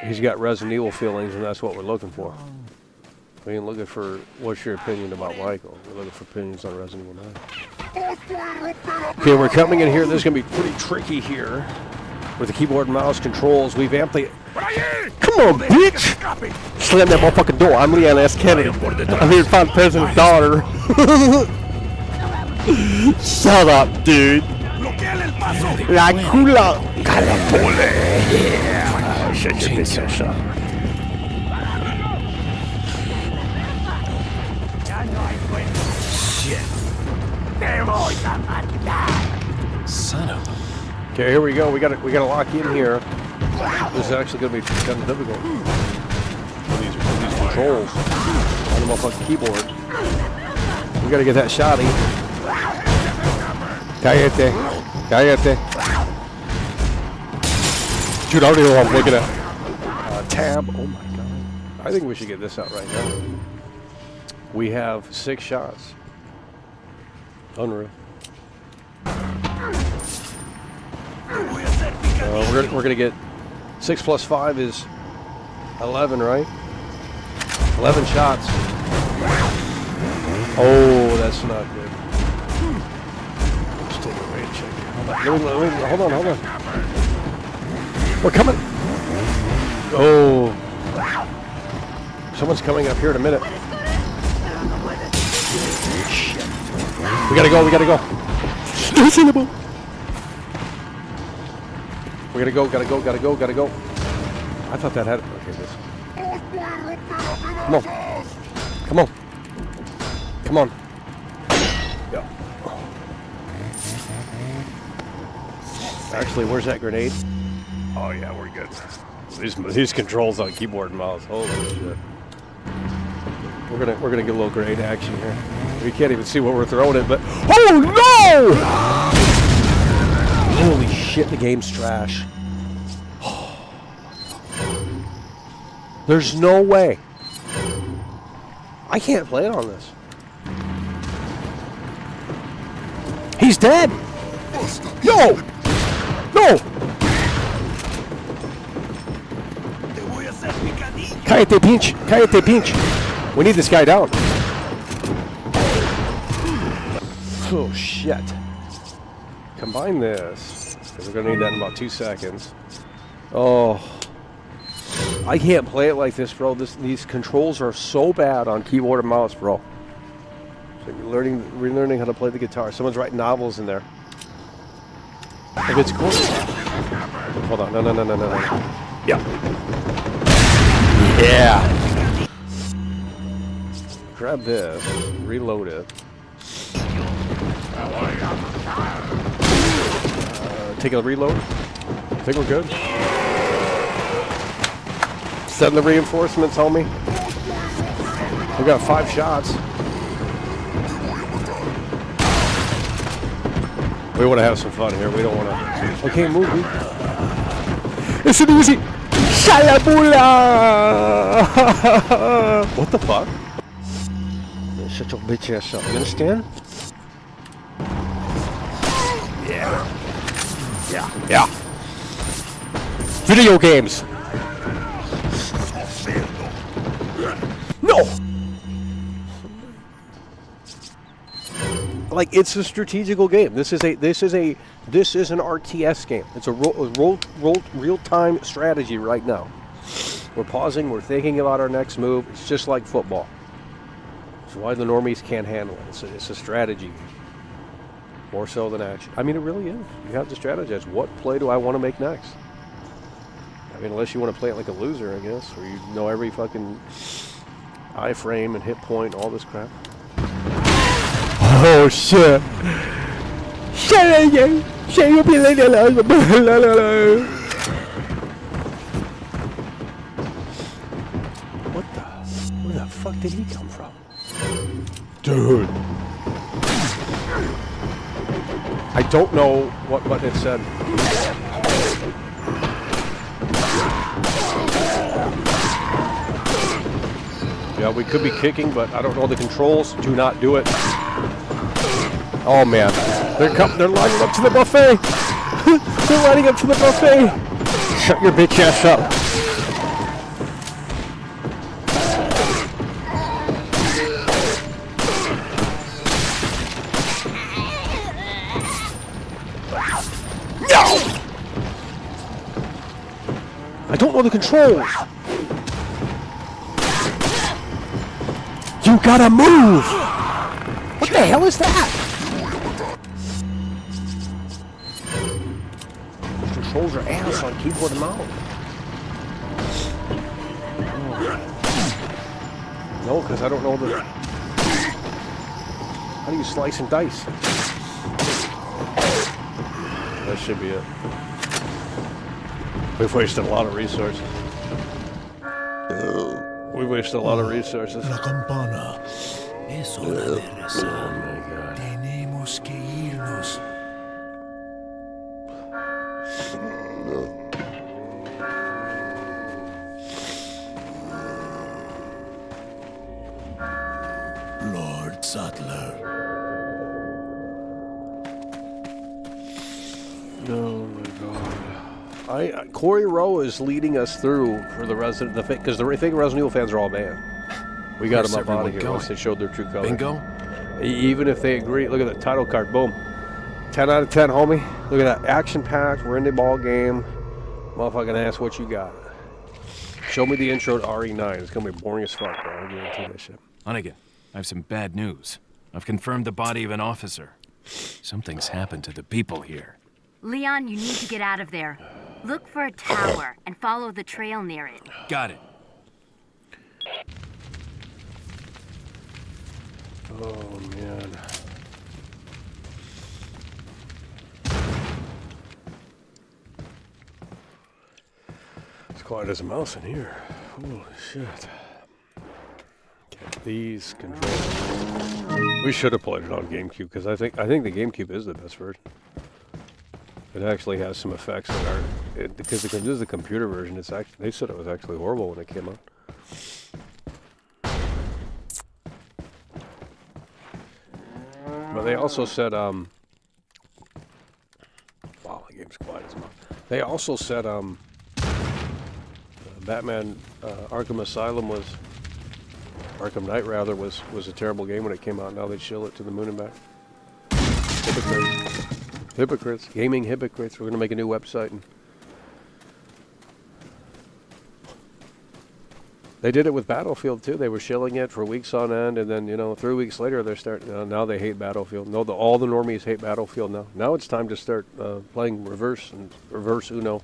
he's got Resident Evil feelings, and that's what we're looking for. We ain't looking for what's your opinion about Michael. We're looking for opinions on Resident Evil 9. Okay, we're coming in here. This is going to be pretty tricky here with the keyboard and mouse controls. We've amply. Come on, bitch! Slam that motherfucking door. I'm Leon S. Kennedy. I'm here to find the president's daughter. Shut up, dude. La cula. Yeah. Shut your bitch ass up. Shit. Son of a... Okay, here we go. We got to lock in here. This is actually going to be kind of difficult. These controls on the motherfucking keyboard. We got to get that shotty. Cállate. Dude, I don't even know what I'm looking at. Tab. Oh my god. I think we should get this out right now. We have 6 shots. Unreal. We're gonna get 6 plus 5 is 11, right? 11 shots. Oh, that's not good. Let's take a rain check. Hold on. We're coming. Oh, someone's coming up here in a minute. Shit. We gotta go. We gotta go. I thought that had it. Okay, this. Come on. Yeah. Actually, where's that grenade? Oh yeah, we're good. These controls on keyboard and mouse. Holy shit. We're gonna get a little grenade action here. We can't even see what we're throwing it, but oh no! Holy shit, the game's trash. There's no way. I can't play it on this. He's dead! No! Cállate, pinch! We need this guy down. Oh, shit. Combine this, because we're going to need that in about 2 seconds. Oh. I can't play it like this, bro. These controls are so bad on keyboard and mouse, bro. So relearning how to play the guitar. Someone's writing novels in there. If it's cool. Hold on. No. Yeah. Grab this. Reload it. Take a reload. I think we're good. Send the reinforcements, homie. We got 5 shots. We want to have some fun here. We don't want to. Okay, move. It's an easy. Shalabula! What the fuck? Shut your bitch ass up. You understand? Yeah. Video games. No. Like, it's a strategical game. This is an RTS game. It's a real-time strategy right now. We're pausing. We're thinking about our next move. It's just like football. That's why the normies can't handle it. It's a strategy game. More so than action. I mean, it really is. You have to strategize. What play do I want to make next? I mean, unless you want to play it like a loser, I guess, where you know every fucking iframe and hit point and all this crap. Oh shit! Where the fuck did he come from? Dude! I don't know what button it said. Yeah, we could be kicking, but I don't know the controls. Do not do it. Oh man, they're lining up to the buffet. They're lining up to the buffet. Shut your bitch ass up. No! I don't know the controls. You gotta move! What the hell is that? Controls are ass on keyboard and mouse. No, because I don't know the... How do you slice and dice? That should be it. We've wasted a lot of resources. We've wasted a lot of resources. La campana. Es hora de rezar. Oh my God. Tenemos que irnos. Lord Sattler. Oh my God. Corey Rowe is leading us through for the Resident, because the fake Resident Evil fans are all banned. We got them up out of here once they showed their true colors. Bingo? Even if they agree, look at the title card, boom. 10 out of 10, homie. Look at that, action-packed, we're in the ball game. Motherfucking ass, what you got? Show me the intro to RE9. It's gonna be boring as fuck, bro. I guarantee that shit. Hunnigan, I have some bad news. I've confirmed the body of an officer. Something's happened to the people here. Leon, you need to get out of there. Look for a tower and follow the trail near it. Got it. Oh, man. It's quiet as a mouse in here. Holy shit. Get these controls. We should have played it on GameCube, because I think the GameCube is the best version. It actually has some effects that are, because this is the computer version. It's actually, they said it was actually horrible when it came out. But they also said, wow, the game's quiet as well. They also said, Batman Arkham Asylum was, Arkham Knight rather, was a terrible game when it came out. Now they shill it to the moon and back. Hypocrites. Hypocrites. Gaming hypocrites. We're going to make a new website. And they did it with Battlefield, too. They were shilling it for weeks on end, and then, 3 weeks later, they're starting, now they hate Battlefield. No, all the normies hate Battlefield now. Now it's time to start playing reverse Uno.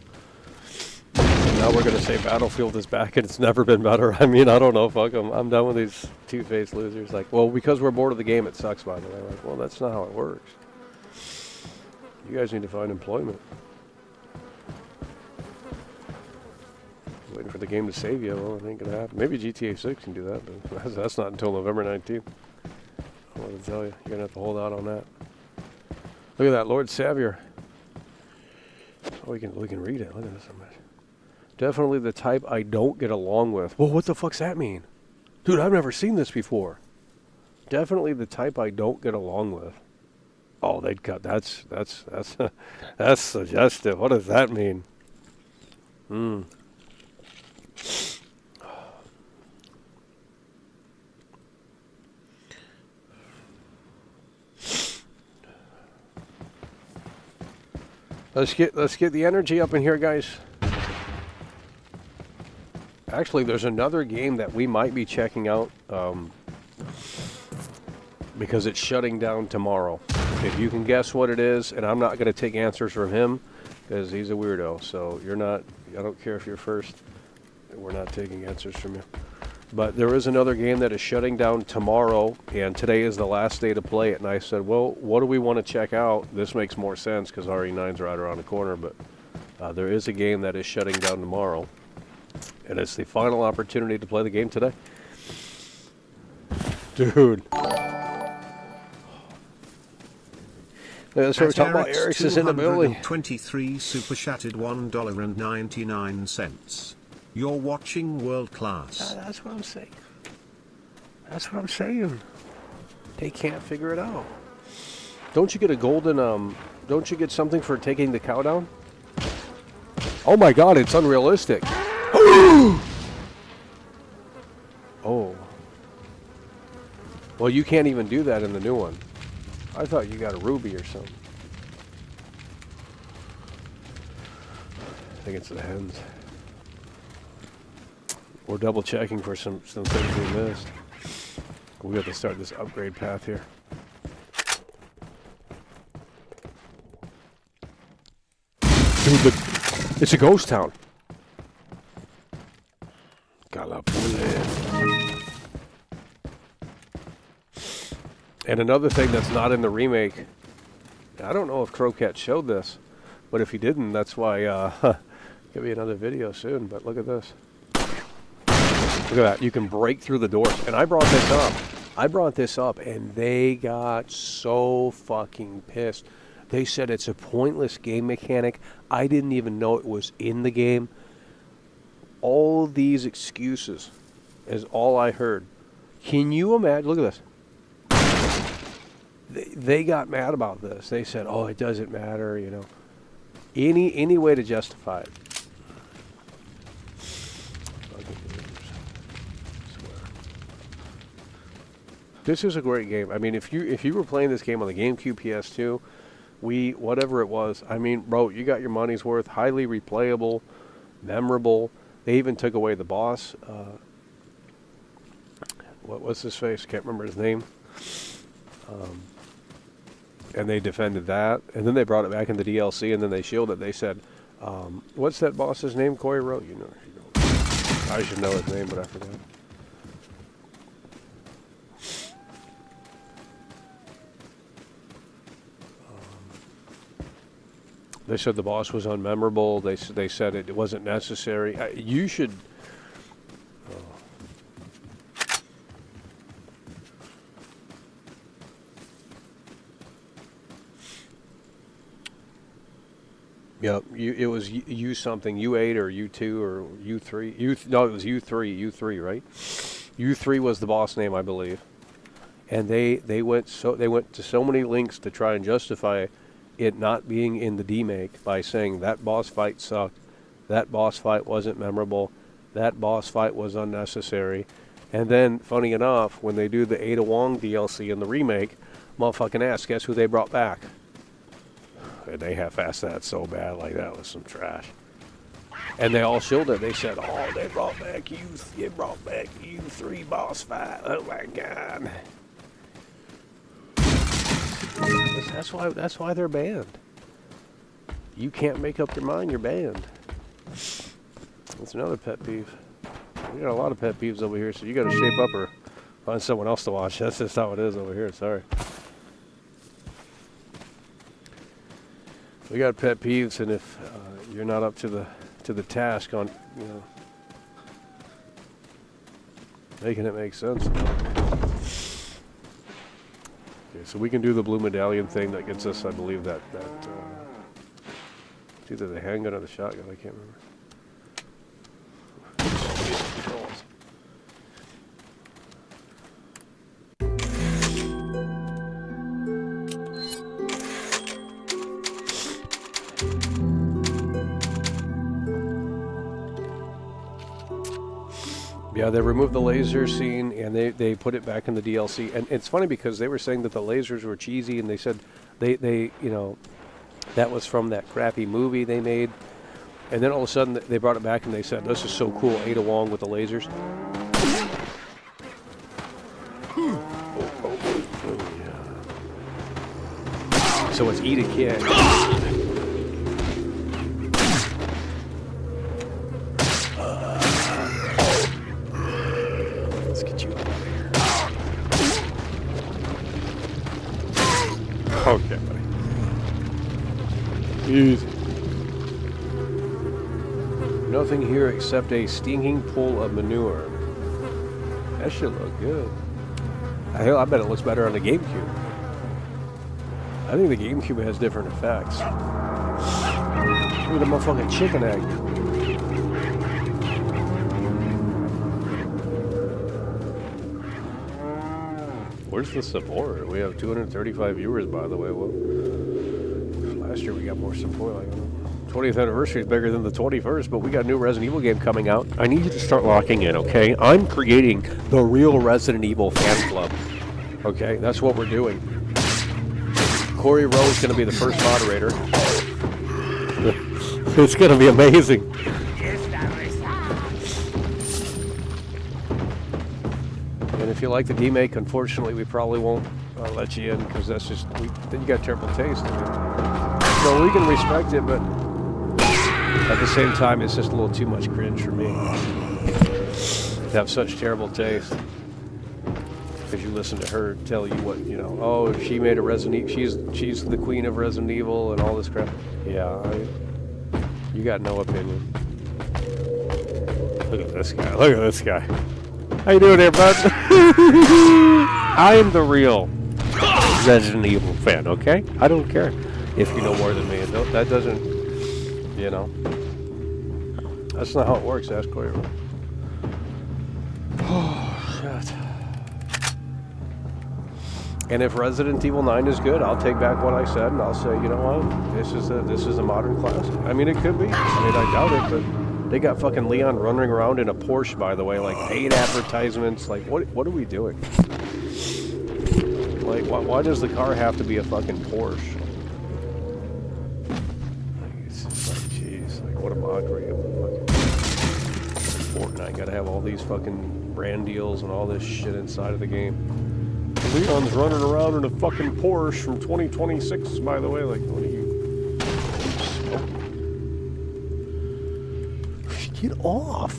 And now we're going to say Battlefield is back, and it's never been better. I mean, I don't know, fuck them. I'm done with these two-faced losers. Like, well, because we're bored of the game, it sucks, by the way. Like, well, that's not how it works. You guys need to find employment. Waiting for the game to save you. Well, it ain't gonna happen. Maybe GTA 6 can do that, but that's not until November 19th. I want to tell you, you're gonna have to hold out on that. Look at that, Lord Savior. Oh, we can read it. Look at this. Definitely the type I don't get along with. Well, what the fuck's that mean? Dude, I've never seen this before. Definitely the type I don't get along with. Oh, they'd cut. That's suggestive. What does that mean? Let's get the energy up in here, guys. Actually, there's another game that we might be checking out because it's shutting down tomorrow. If you can guess what it is, and I'm not going to take answers from him because he's a weirdo. So you're not. I don't care if you're first. We're not taking answers from you. But there is another game that is shutting down tomorrow, and today is the last day to play it. And I said, well, what do we want to check out? This makes more sense because RE9's right around the corner. But there is a game that is shutting down tomorrow, and it's the final opportunity to play the game today. Dude. That's what we're talking about. Eric's is in the building. 23 super chatted $1.99. You're watching World Class. That's what I'm saying. That's what I'm saying. They can't figure it out. Don't you get a golden, don't you get something for taking the cow down? Oh my god, it's unrealistic. Oh. Well, you can't even do that in the new one. I thought you got a ruby or something. I think it's the hens. We're double checking for some things we missed. We have to start this upgrade path here. Dude, it's a ghost town. And another thing that's not in the remake, I don't know if Crocat showed this, But if he didn't, that's why give me another video soon. But look at this. Look at that. You can break through the doors. And I brought this up. And they got so fucking pissed. They said it's a pointless game mechanic. I didn't even know it was in the game. All these excuses is all I heard. Can you imagine? Look at this. They got mad about this. They said, "Oh, it doesn't matter," you know. Any way to justify it. This is a great game. I mean, if you were playing this game on the GameCube, PS2, whatever it was, I mean, bro, you got your money's worth. Highly replayable, memorable. They even took away the boss. What was his face? Can't remember his name. And they defended that, and then they brought it back in the DLC, and then they shielded it. They said, "What's that boss's name?" Corey wrote. You know, I should know his name, but I forgot. They said the boss was unmemorable. They said it wasn't necessary. You should. Yep, it was U something, U8 or U2 or U3. No, it was U3, right? U3 was the boss name, I believe. And they went to so many lengths to try and justify it not being in the DEMAKE by saying that boss fight sucked, that boss fight wasn't memorable, that boss fight was unnecessary. And then, funny enough, when they do the Ada Wong DLC in the remake, motherfucking ass, guess who they brought back? And they half-assed that so bad, like that was some trash. And they all shielded it. They said, "Oh, they brought back U3 boss fight. Oh my god." That's why they're banned. You can't make up your mind, you're banned. That's another pet peeve. We got a lot of pet peeves over here, so you got to shape up or find someone else to watch. That's just how it is over here. Sorry. We got pet peeves, and if you're not up to the task on, you know, making it make sense. Okay, so we can do the blue medallion thing that gets us, I believe, that it's either the handgun or the shotgun. I can't remember. Controls. Yeah, they removed the laser scene and they put it back in the DLC. And it's funny because they were saying that the lasers were cheesy, and they said they you know, that was from that crappy movie they made. And then all of a sudden they brought it back and they said, "This is so cool, Ada Wong with the lasers." Yeah. So it's eat a kid. Okay, buddy. Easy. Nothing here except a stinking pool of manure. That should look good. I bet it looks better on the GameCube. I think the GameCube has different effects. Look at the motherfucking chicken egg. Where's the support? We have 235 viewers, by the way. Well, last year we got more support. Like, 20th anniversary is bigger than the 21st, but we got a new Resident Evil game coming out. I need you to start locking in, okay? I'm creating the real Resident Evil fan club. Okay, that's what we're doing. Corey Rowe is going to be the first moderator. It's going to be amazing. And if you like the DEMAKE, unfortunately, we probably won't let you in because that's just, then you got terrible taste. So we can respect it, but at the same time, it's just a little too much cringe for me to have such terrible taste. Because you listen to her tell you what, you know, oh, she made a Resident Evil, she's the queen of Resident Evil and all this crap. Yeah, you got no opinion. Look at this guy. Look at this guy. How you doing there, bud? I am the real Resident Evil fan, okay? I don't care if you know more than me. That doesn't, you know. That's not how it works, ask Corey. Oh, shit. And if Resident Evil 9 is good, I'll take back what I said and I'll say, you know what, this is a modern classic. I mean, it could be. I mean, I doubt it, but they got fucking Leon running around in a Porsche, by the way, like paid advertisements. Like, what are we doing? Like, why does the car have to be a fucking Porsche? Like, it's just like, jeez, like, what a mockery of Fortnite. Gotta have all these fucking brand deals and all this shit inside of the game. Leon's running around in a fucking Porsche from 2026, by the way. Like, what are you? Get off.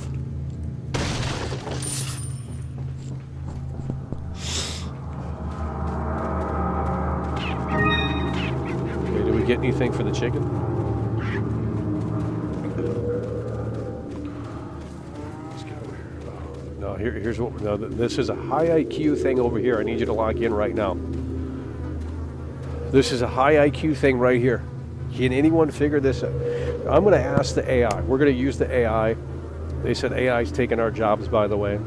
Okay, did we get anything for the chicken? No, here's what. No, this is a high IQ thing over here. I need you to log in right now. This is a high IQ thing right here. Can anyone figure this out? I'm going to ask the AI. We're going to use the AI. They said AI's taking our jobs, by the way.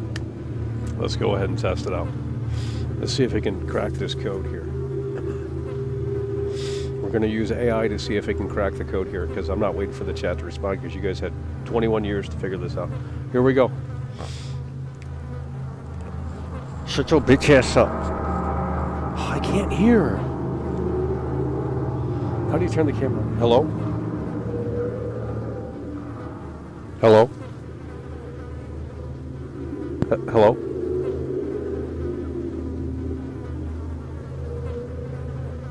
Let's go ahead and test it out. Let's see if it can crack this code here. We're going to use AI to see if it can crack the code here, because I'm not waiting for the chat to respond, because you guys had 21 years to figure this out. Here we go. Shut your bitch ass up. Oh, I can't hear. How do you turn the camera on? Hello? Hello? Hello?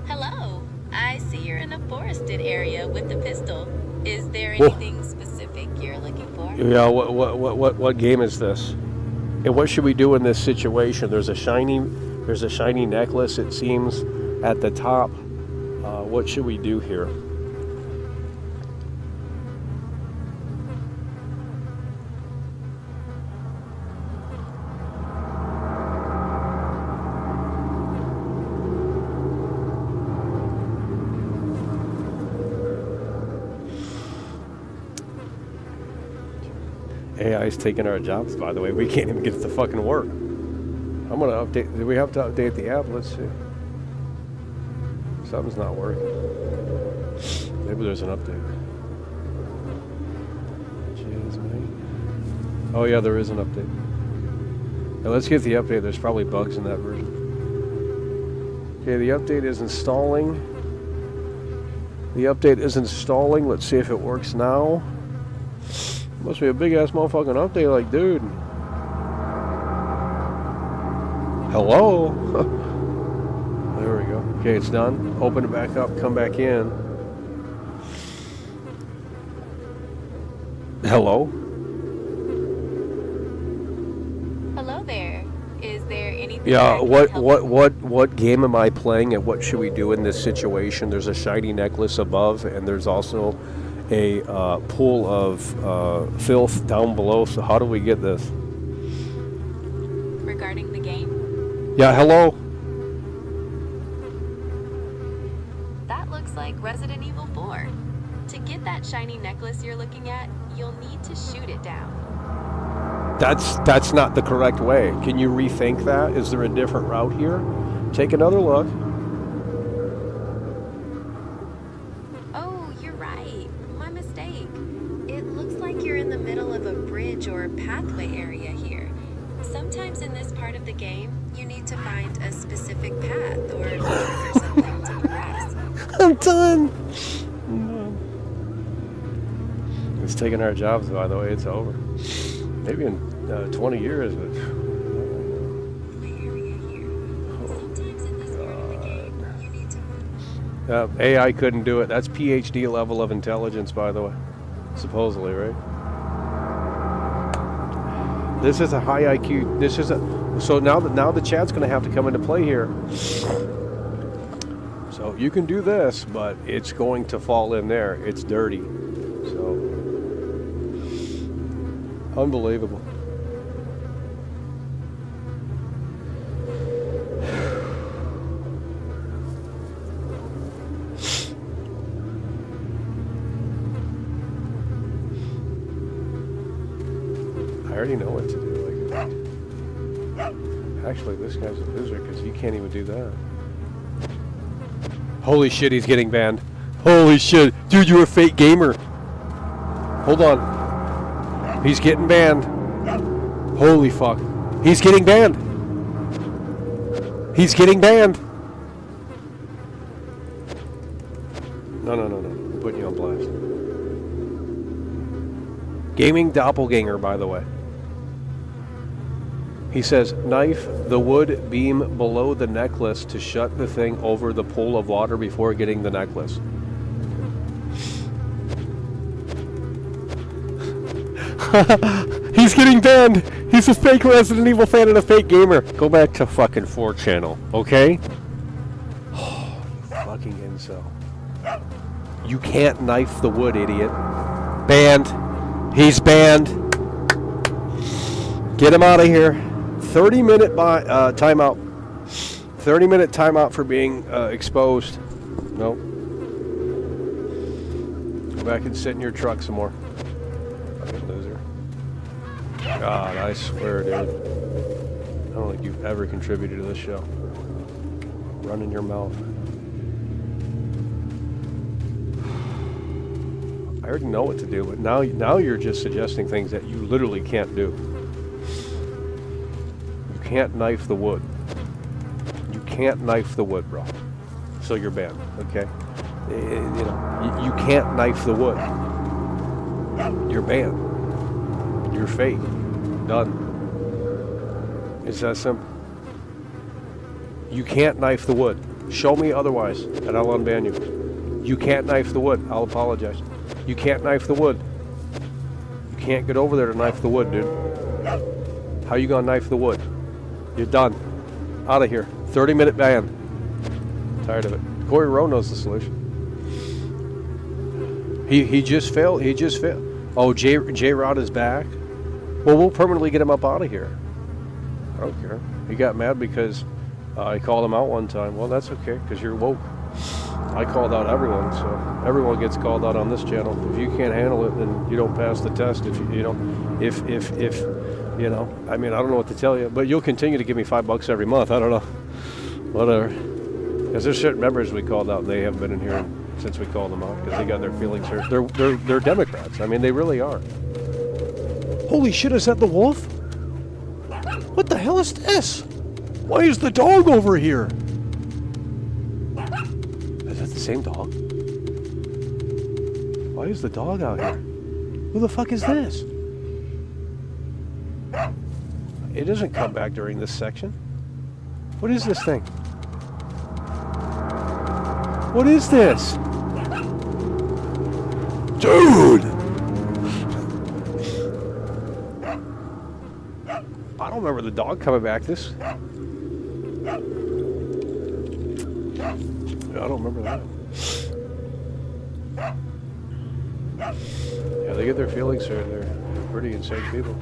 Hello. I see you're in a forested area with the pistol. Is there anything specific you're looking for? Yeah, what game is this? And what should we do in this situation? There's a shiny necklace, it seems, at the top. What should we do here? AI's taking our jobs, by the way. We can't even get it to fucking work. I'm gonna update. Do we have to update the app? Let's see. Something's not working. Maybe there's an update. Jeez, mate. Oh yeah, there is an update. Now let's get the update. There's probably bugs in that version. Okay, the update is installing. The update is installing. Let's see if it works now. Must be a big ass motherfucking update, like, dude. Hello? There we go. Okay, it's done. Open it back up, come back in. Hello? Hello there. Is there anything? Yeah, what game am I playing and what should we do in this situation? There's a shiny necklace above and there's also a pool of filth down below, so how do we get this? Regarding the game? Yeah, hello? That looks like Resident Evil 4. To get that shiny necklace you're looking at, you'll need to shoot it down. That's not the correct way. Can you rethink that? Is there a different route here? Take another look. Or pathway area here. Sometimes in this part of the game, you need to find a specific path or something to progress. I'm done. It's taking our jobs, by the way. It's over. Maybe in 20 years, but. AI couldn't do it. That's PhD level of intelligence, by the way. Supposedly, right? This is a high IQ. This is a so now the chat's going to have to come into play here. So you can do this, but it's going to fall in there. It's dirty. So unbelievable. I already know what to do. Like, actually, this guy's a loser because he can't even do that. Holy shit, he's getting banned. Holy shit. Dude, you're a fake gamer. Hold on. He's getting banned. Holy fuck. He's getting banned. He's getting banned. No. I'm putting you on blast. Gaming doppelganger, by the way. He says, knife the wood beam below the necklace to shut the thing over the pool of water before getting the necklace. He's getting banned. He's a fake Resident Evil fan and a fake gamer. Go back to fucking 4channel, okay? Oh, you fucking incel. You can't knife the wood, idiot. Banned. He's banned. Get him out of here. 30-minute timeout. 30-minute timeout for being exposed. Nope. Go back and sit in your truck some more. Fucking loser. God, I swear, dude. I don't think you've ever contributed to this show. Run in your mouth. I already know what to do, but now you're just suggesting things that you literally can't do. You can't knife the wood. You can't knife the wood, bro. So you're banned, okay? You know, you can't knife the wood. You're banned. You're fake. Done. It's that simple. You can't knife the wood. Show me otherwise, and I'll unban you. You can't knife the wood. I'll apologize. You can't knife the wood. You can't get over there to knife the wood, dude. How you gonna knife the wood? You're done. Out of here. 30-minute ban. Tired of it. Corey Rowe knows the solution. He just failed. He just failed. Oh, J-Rod is back? Well, we'll permanently get him up out of here. I don't care. He got mad because I called him out one time. Well, that's okay, because you're woke. I called out everyone, so everyone gets called out on this channel. If you can't handle it, then you don't pass the test. If you don't, if you know, I mean, I don't know what to tell you, but you'll continue to give me $5 every month. I don't know, whatever. Because there's certain members we called out, and they haven't been in here since we called them out because they got their feelings hurt. They're Democrats. I mean, they really are. Holy shit! Is that the wolf? What the hell is this? Why is the dog over here? Is that the same dog? Why is the dog out here? Who the fuck is this? It doesn't come back during this section. What is this thing? What is this? Dude! I don't remember the dog coming back this. I don't remember that. Yeah, they get their feelings hurt. They're pretty insane people.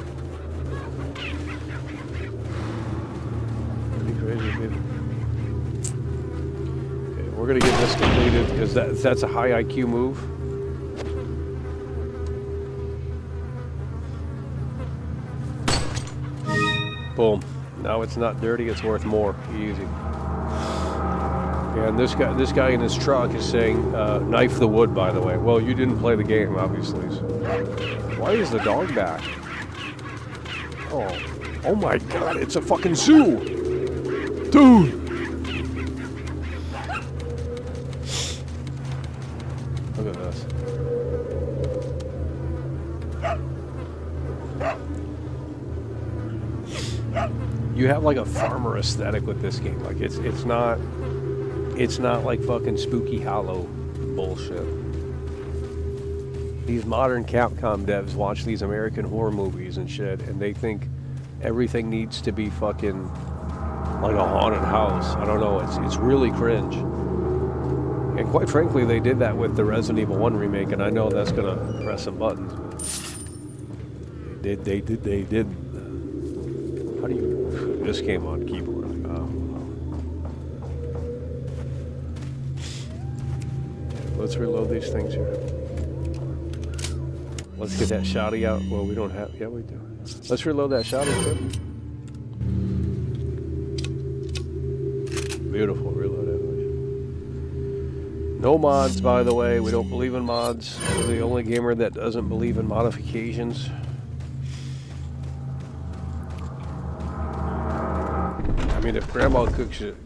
Pretty crazy people. Okay, we're gonna get this completed because that's a high IQ move. Boom. Now it's not dirty, it's worth more. Easy. And this guy in his truck is saying, knife the wood, by the way. Well, you didn't play the game, obviously. So. Why is the dog back? Oh my god, it's a fucking zoo! Dude! Look at this. You have like a farmer aesthetic with this game. Like it's not like fucking Spooky Hollow bullshit. These modern Capcom devs watch these American horror movies and shit, and they think everything needs to be fucking like a haunted house. I don't know. It's really cringe. And quite frankly, they did that with the Resident Evil 1 remake, and I know that's gonna press some buttons. They did. How do you? This came on keyboard. Let's reload these things here. Let's get that shotty out. Well, we don't have. Yeah, we do. Let's reload that shotty too. Beautiful. Reload it. No mods, by the way. We don't believe in mods. We're the only gamer that doesn't believe in modifications. I mean, if Grandma cooks you,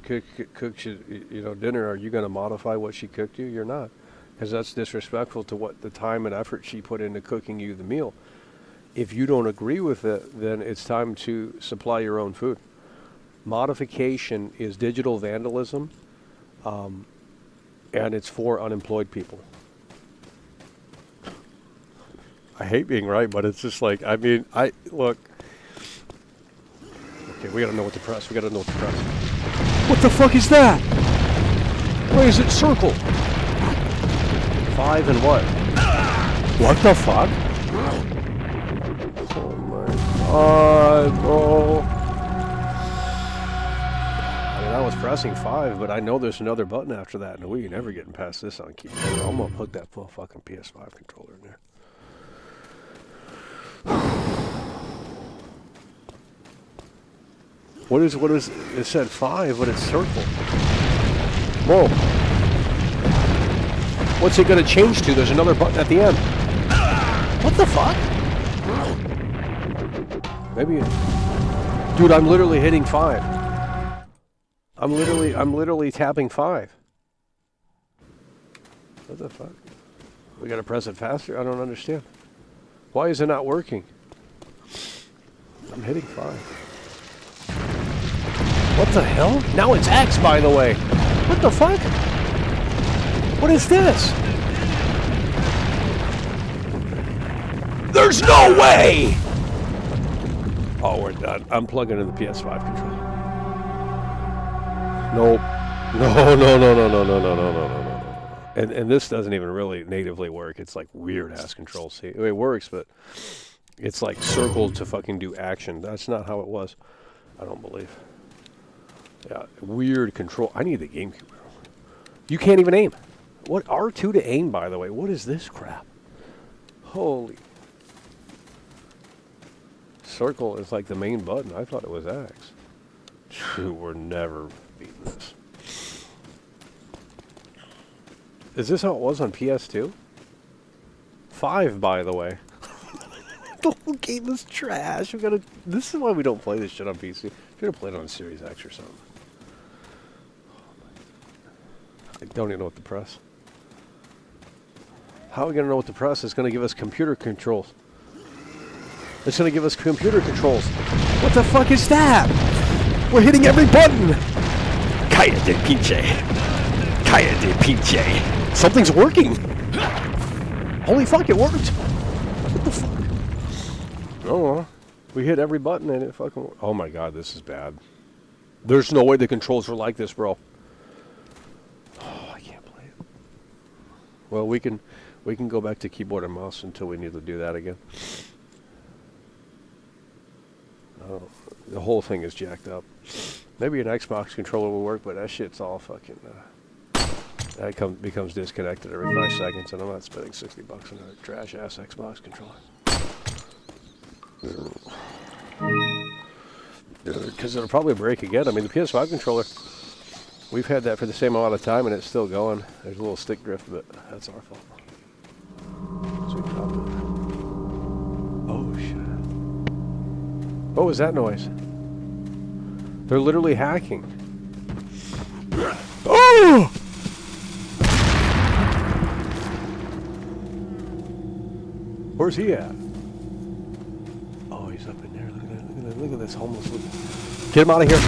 dinner, are you going to modify what she cooked you? You're not, because that's disrespectful to what the time and effort she put into cooking you the meal. If you don't agree with it, then it's time to supply your own food. Modification is digital vandalism, and it's for unemployed people. I hate being right, but it's just like, I mean, look. Okay, we gotta know what to press. What the fuck is that? Why is it circle? 5 and what? What the fuck? Oh my god, bro. I mean, I was pressing 5, but I know there's another button after that, and we ain't never getting past this on keyboard. I'm gonna put that fucking PS5 controller in there. What is, it said 5, but it's circle. Whoa. What's it gonna change to? There's another button at the end. What the fuck? Maybe, dude, I'm literally hitting 5. I'm literally tapping 5. What the fuck? We gotta press it faster? I don't understand. Why is it not working? I'm hitting 5. What the hell? Now it's X, by the way. What the fuck? What is this? There's no way! Oh, we're done. I'm plugging in the PS5 controller. Nope. No. And this doesn't even really natively work. It's like weird ass controls. See, it works, but it's like circle to fucking do action. That's not how it was. I don't believe. Yeah, weird control. I need the GameCube. You can't even aim. What, R2 to aim, by the way? What is this crap? Holy. Circle is like the main button. I thought it was X. Dude, we're never beating this. Is this how it was on PS2? 5, by the way. The whole game is trash. This is why we don't play this shit on PC. Should have played it on Series X or something. I don't even know what to press. How are we going to know what to press? It's going to give us computer controls. It's going to give us computer controls. What the fuck is that? We're hitting every button. Cállate, pinche. Cállate, pinche. Something's working. Holy fuck, it worked. What the fuck? Oh, we hit every button and it fucking... Oh my god, this is bad. There's no way the controls are like this, bro. Oh, I can't play it. Well, we can go back to keyboard and mouse until we need to do that again. Oh, the whole thing is jacked up. Maybe an Xbox controller will work, but that shit's all fucking... that becomes disconnected every 5 seconds, and I'm not spending $60 on a trash-ass Xbox controller. Because it'll probably break again. I mean, the PS5 controller, we've had that for the same amount of time, and it's still going. There's a little stick drift, but that's our fault. So we dropped it. Oh, shit. What was that noise? They're literally hacking. Oh! Where's he at? Oh, he's up in there. Look at this homeless looking. Get him out of here.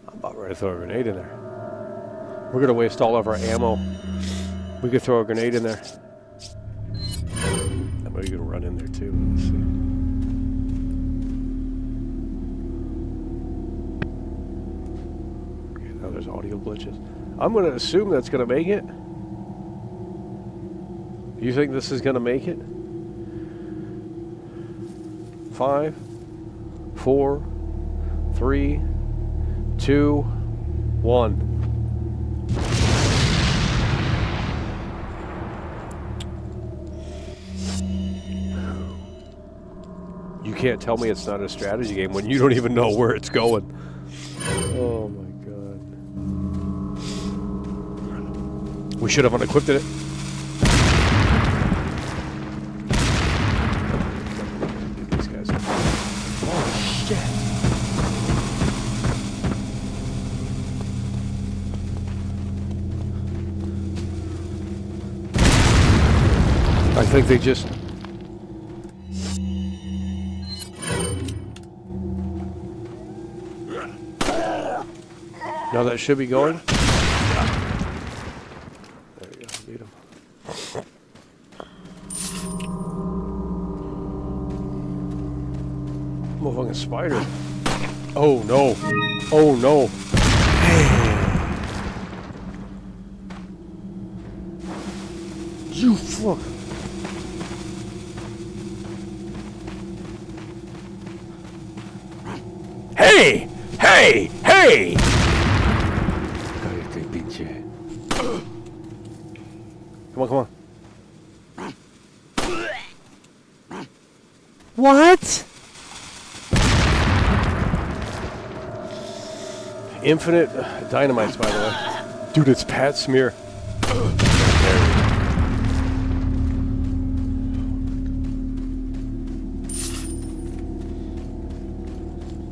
I'm about ready to throw a grenade in there. We're going to waste all of our ammo. We could throw a grenade in there. I'm going to run in there too. Let's see. Okay, now there's audio glitches. I'm going to assume that's going to make it. You think this is going to make it? 5, 4, 3, 2, 1. You can't tell me it's not a strategy game when you don't even know where it's going. Oh my god. We should have unequipped it. These guys. Oh shit. I think they just... Now that should be going. There you go, beat him. Motherfucking spider. Oh no. Oh no. You fuck. Hey! Hey! Hey! Come on, come on. What? Infinite dynamites, by the way. Dude, it's Pat Smear.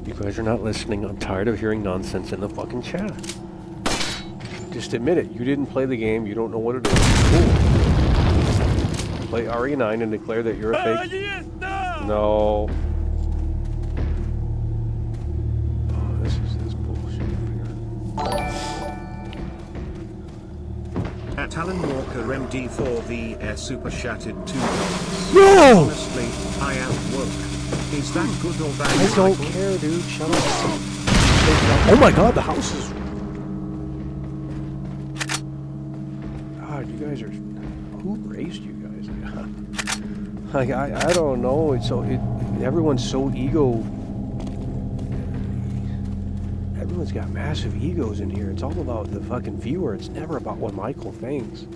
You guys are not listening. I'm tired of hearing nonsense in the fucking chat. Just admit it. You didn't play the game. You don't know what it is. Cool. Play RE9 and declare that you're a fake. No. Oh, this is bullshit here. At Alan Walker MD4VS super chatted $2. No! Honestly, I am woke. Is that good or bad? I don't care, dude. Shut up. Oh my god, the house is... You guys are... Who raised you guys? Like, I don't know. It's so... everyone's so ego... Everyone's got massive egos in here. It's all about the fucking viewer. It's never about what Michael thinks.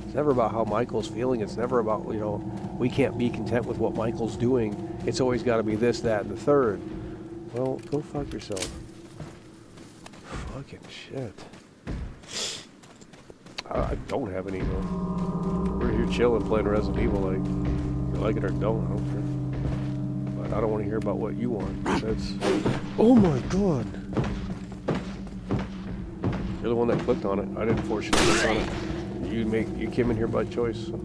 It's never about how Michael's feeling. It's never about, you know, we can't be content with what Michael's doing. It's always got to be this, that, and the third. Well, go fuck yourself. Fucking shit. I don't have any ego. We're here chilling, playing Resident Evil. Like, you like it or don't, I don't care. But I don't want to hear about what you want. That's... Oh my god! You're the one that clicked on it. I didn't force you to click on it. You came in here by choice. So.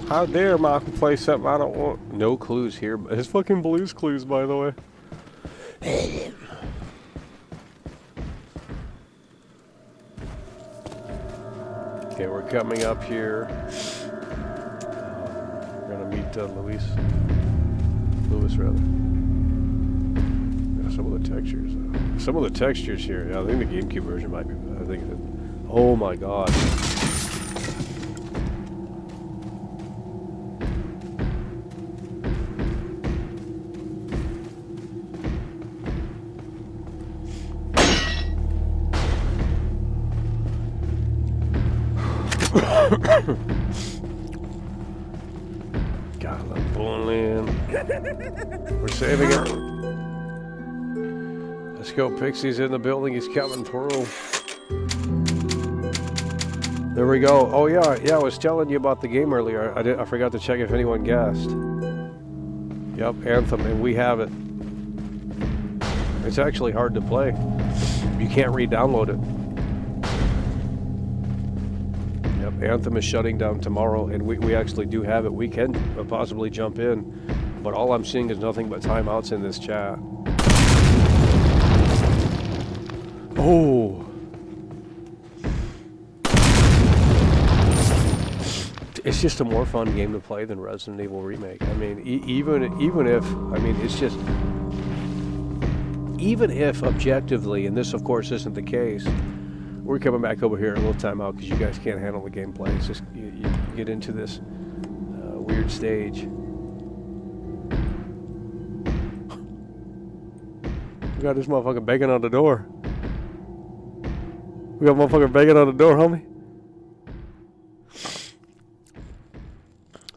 How dare Michael play something I don't want? No clues here. His fucking Blue's Clues, by the way. Okay, we're coming up here. We're gonna meet Lewis, rather. Yeah, some of the textures. Some of the textures here. Yeah, I think the GameCube version might be. I think. Oh my god. God, I'm pulling in. We're saving it. Let's go. Pixie's in the building. He's coming through. There we go. Oh yeah, I was telling you about the game earlier. I forgot to check if anyone guessed. Yep, Anthem, and we have it. It's actually hard to play. You can't re-download it. Yep, Anthem is shutting down tomorrow, and we actually do have it. We can possibly jump in, but all I'm seeing is nothing but timeouts in this chat. Oh. It's just a more fun game to play than Resident Evil Remake. I mean, even if, I mean, it's just, even if objectively, and this of course isn't the case, we're coming back over here a little timeout because you guys can't handle the gameplay. It's just, you get into this weird stage. We got this motherfucker banging on the door. We got a motherfucker banging on the door, homie.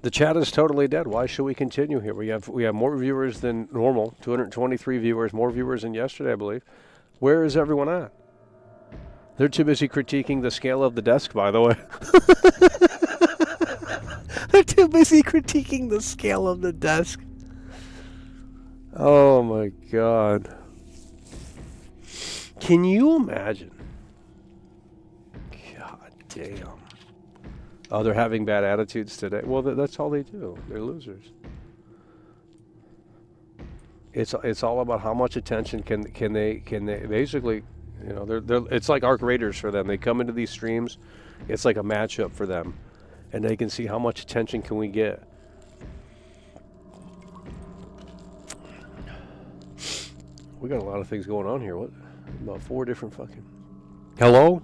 The chat is totally dead. Why should we continue here? We have more viewers than normal. 223 viewers, more viewers than yesterday, I believe. Where is everyone at? They're too busy critiquing the scale of the desk, by the way. They're too busy critiquing the scale of the desk. Oh my God. Can you imagine? God damn. Oh, they're having bad attitudes today. Well, that's all they do. They're losers. It's all about how much attention can they basically, you know, they're it's like Arc Raiders for them. They come into these streams, it's like a matchup for them, and they can see how much attention can we get. We got a lot of things going on here. What? About 4 different fucking. Hello?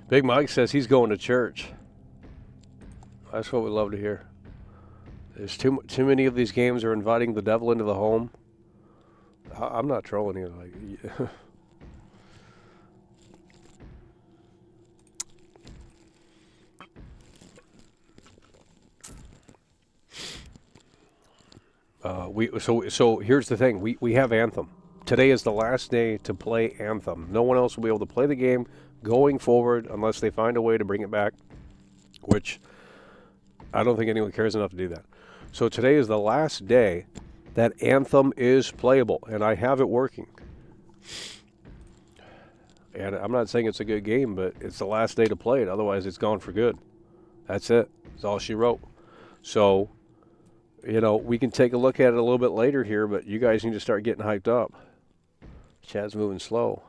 Big Mike says he's going to church. That's what we love to hear. There's too many of these games are inviting the devil into the home. I'm not trolling you. Like, so here's the thing. We have Anthem. Today is the last day to play Anthem. No one else will be able to play the game going forward unless they find a way to bring it back, which I don't think anyone cares enough to do that. So today is the last day that Anthem is playable, and I have it working. And I'm not saying it's a good game, but it's the last day to play it. Otherwise, it's gone for good. That's it. That's all she wrote. So, you know, we can take a look at it a little bit later here, but you guys need to start getting hyped up. Chat's moving slow.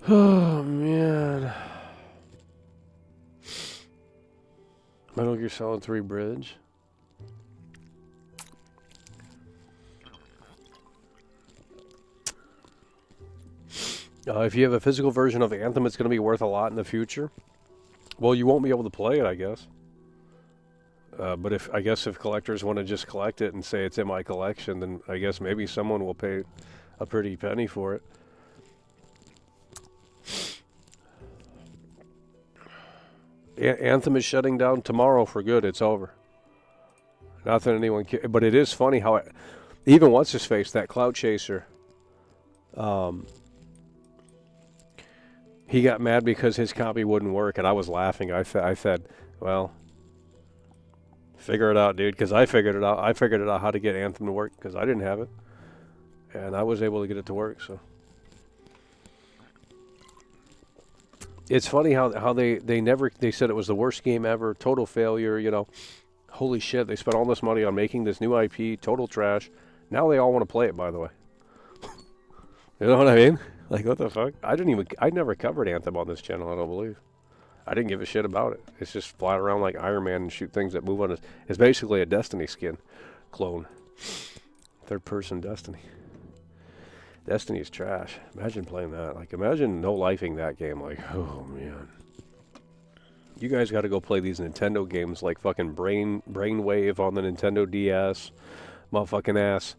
Oh, man. Metal Gear Solid 3 Bridge. If you have a physical version of Anthem, it's going to be worth a lot in the future. Well, you won't be able to play it, I guess. But if collectors want to just collect it and say it's in my collection, then I guess maybe someone will pay a pretty penny for it. Anthem is shutting down tomorrow for good. It's over. Not that anyone cares. But it is funny how even what's-his-face, that Cloud Chaser, he got mad because his copy wouldn't work, and I was laughing. I said, well, figure it out, dude, because I figured it out. I figured it out how to get Anthem to work because I didn't have it, and I was able to get it to work, so. It's funny how they said it was the worst game ever, total failure, you know. Holy shit, they spent all this money on making this new IP, total trash. Now they all want to play it, by the way. You know what I mean? Like, what the fuck? I never covered Anthem on this channel, I don't believe. I didn't give a shit about it. It's just fly around like Iron Man and shoot things that move on. It's basically a Destiny skin clone. Third-person Destiny. Destiny is trash. Imagine playing that. Like, imagine no-lifing that game. Like, oh, man. You guys got to go play these Nintendo games like fucking Brainwave on the Nintendo DS. Motherfucking ass.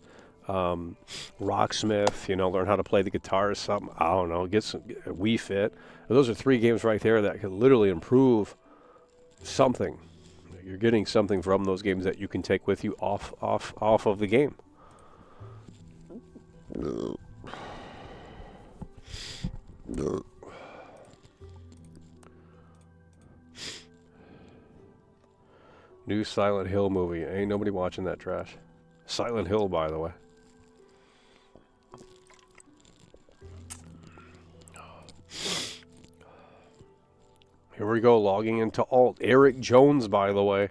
Rocksmith, you know, learn how to play the guitar or something. I don't know. Get some Wii Fit. Those are 3 games right there that could literally improve something. You're getting something from those games that you can take with you off of the game. New Silent Hill movie. Ain't nobody watching that trash. Silent Hill, by the way. Here we go, logging into alt. Eric Jones, by the way.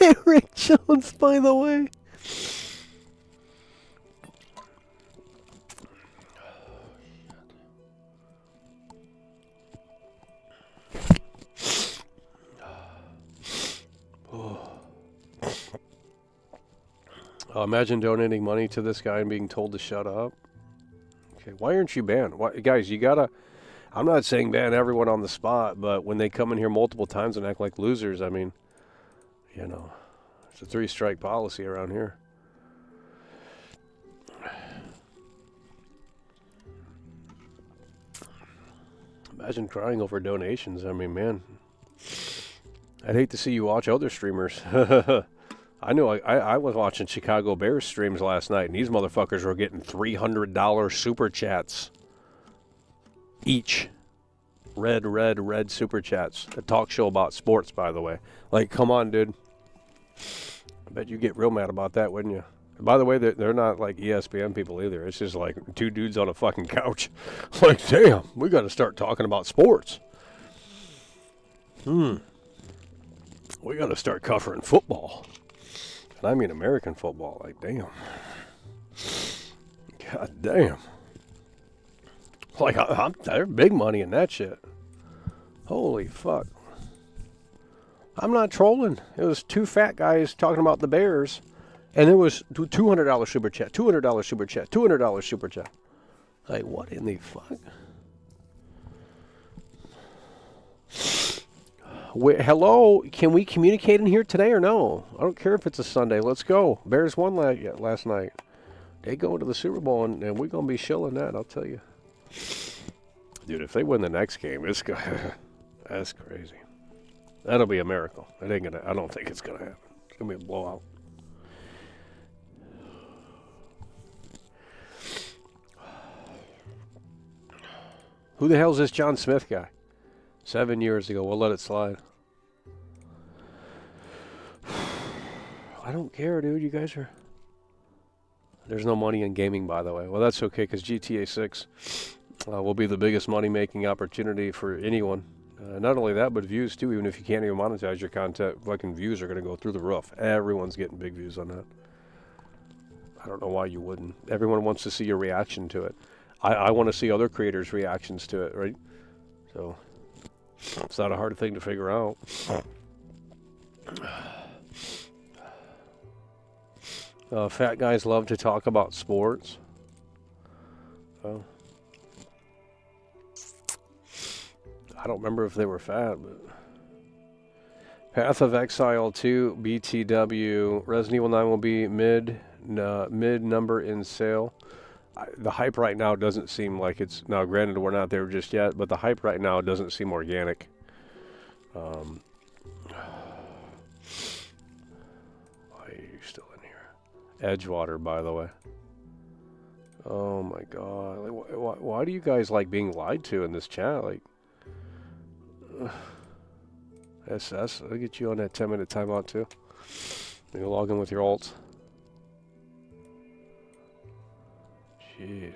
Eric Jones, by the way. Imagine donating money to this guy and being told to shut up. Okay, why aren't you banned? Why, guys, you gotta... I'm not saying ban everyone on the spot, but when they come in here multiple times and act like losers, I mean, you know, it's a 3-strike policy around here. Imagine crying over donations. I mean, man, I'd hate to see you watch other streamers. I know I was watching Chicago Bears streams last night, and these motherfuckers were getting $300 super chats each. Red super chats. A talk show about sports, by the way. Like, come on, dude. I bet you get real mad about that, wouldn't you? And by the way, they're not like ESPN people either. It's just like 2 dudes on a fucking couch. Like, damn, we got to start talking about sports. We got to start covering football. And I mean American football. Like, damn. God damn. Like, there's big money in that shit. Holy fuck. I'm not trolling. It was 2 fat guys talking about the Bears. And it was $200 super chat, $200 super chat, $200 super chat. Like, what in the fuck? Wait, hello? Can we communicate in here today or no? I don't care if it's a Sunday. Let's go. Bears won last night. They go into the Super Bowl, and we're going to be shilling that, I'll tell you. Dude, if they win the next game, that's crazy. That'll be a miracle. It ain't gonna. I don't think it's going to happen. It's going to be a blowout. Who the hell is this John Smith guy? 7 years ago. We'll let it slide. I don't care, dude. You guys are... There's no money in gaming, by the way. Well, that's okay, because GTA 6 will be the biggest money-making opportunity for anyone. Not only that, but views, too. Even if you can't even monetize your content, fucking views are going to go through the roof. Everyone's getting big views on that. I don't know why you wouldn't. Everyone wants to see your reaction to it. I want to see other creators' reactions to it, right? So... It's not a hard thing to figure out. Fat guys love to talk about sports. Oh. I don't remember if they were fat, but... Path of Exile 2, BTW. Resident Evil 9 will be mid number in sale. The hype right now doesn't seem like it's... Now, granted, we're not there just yet, but the hype right now doesn't seem organic. Why are you still in here? Edgewater, by the way. Oh, my God. Like, why do you guys like being lied to in this chat? Like... SS, I'll get you on that 10-minute timeout, too. You can log in with your alts. Jeez.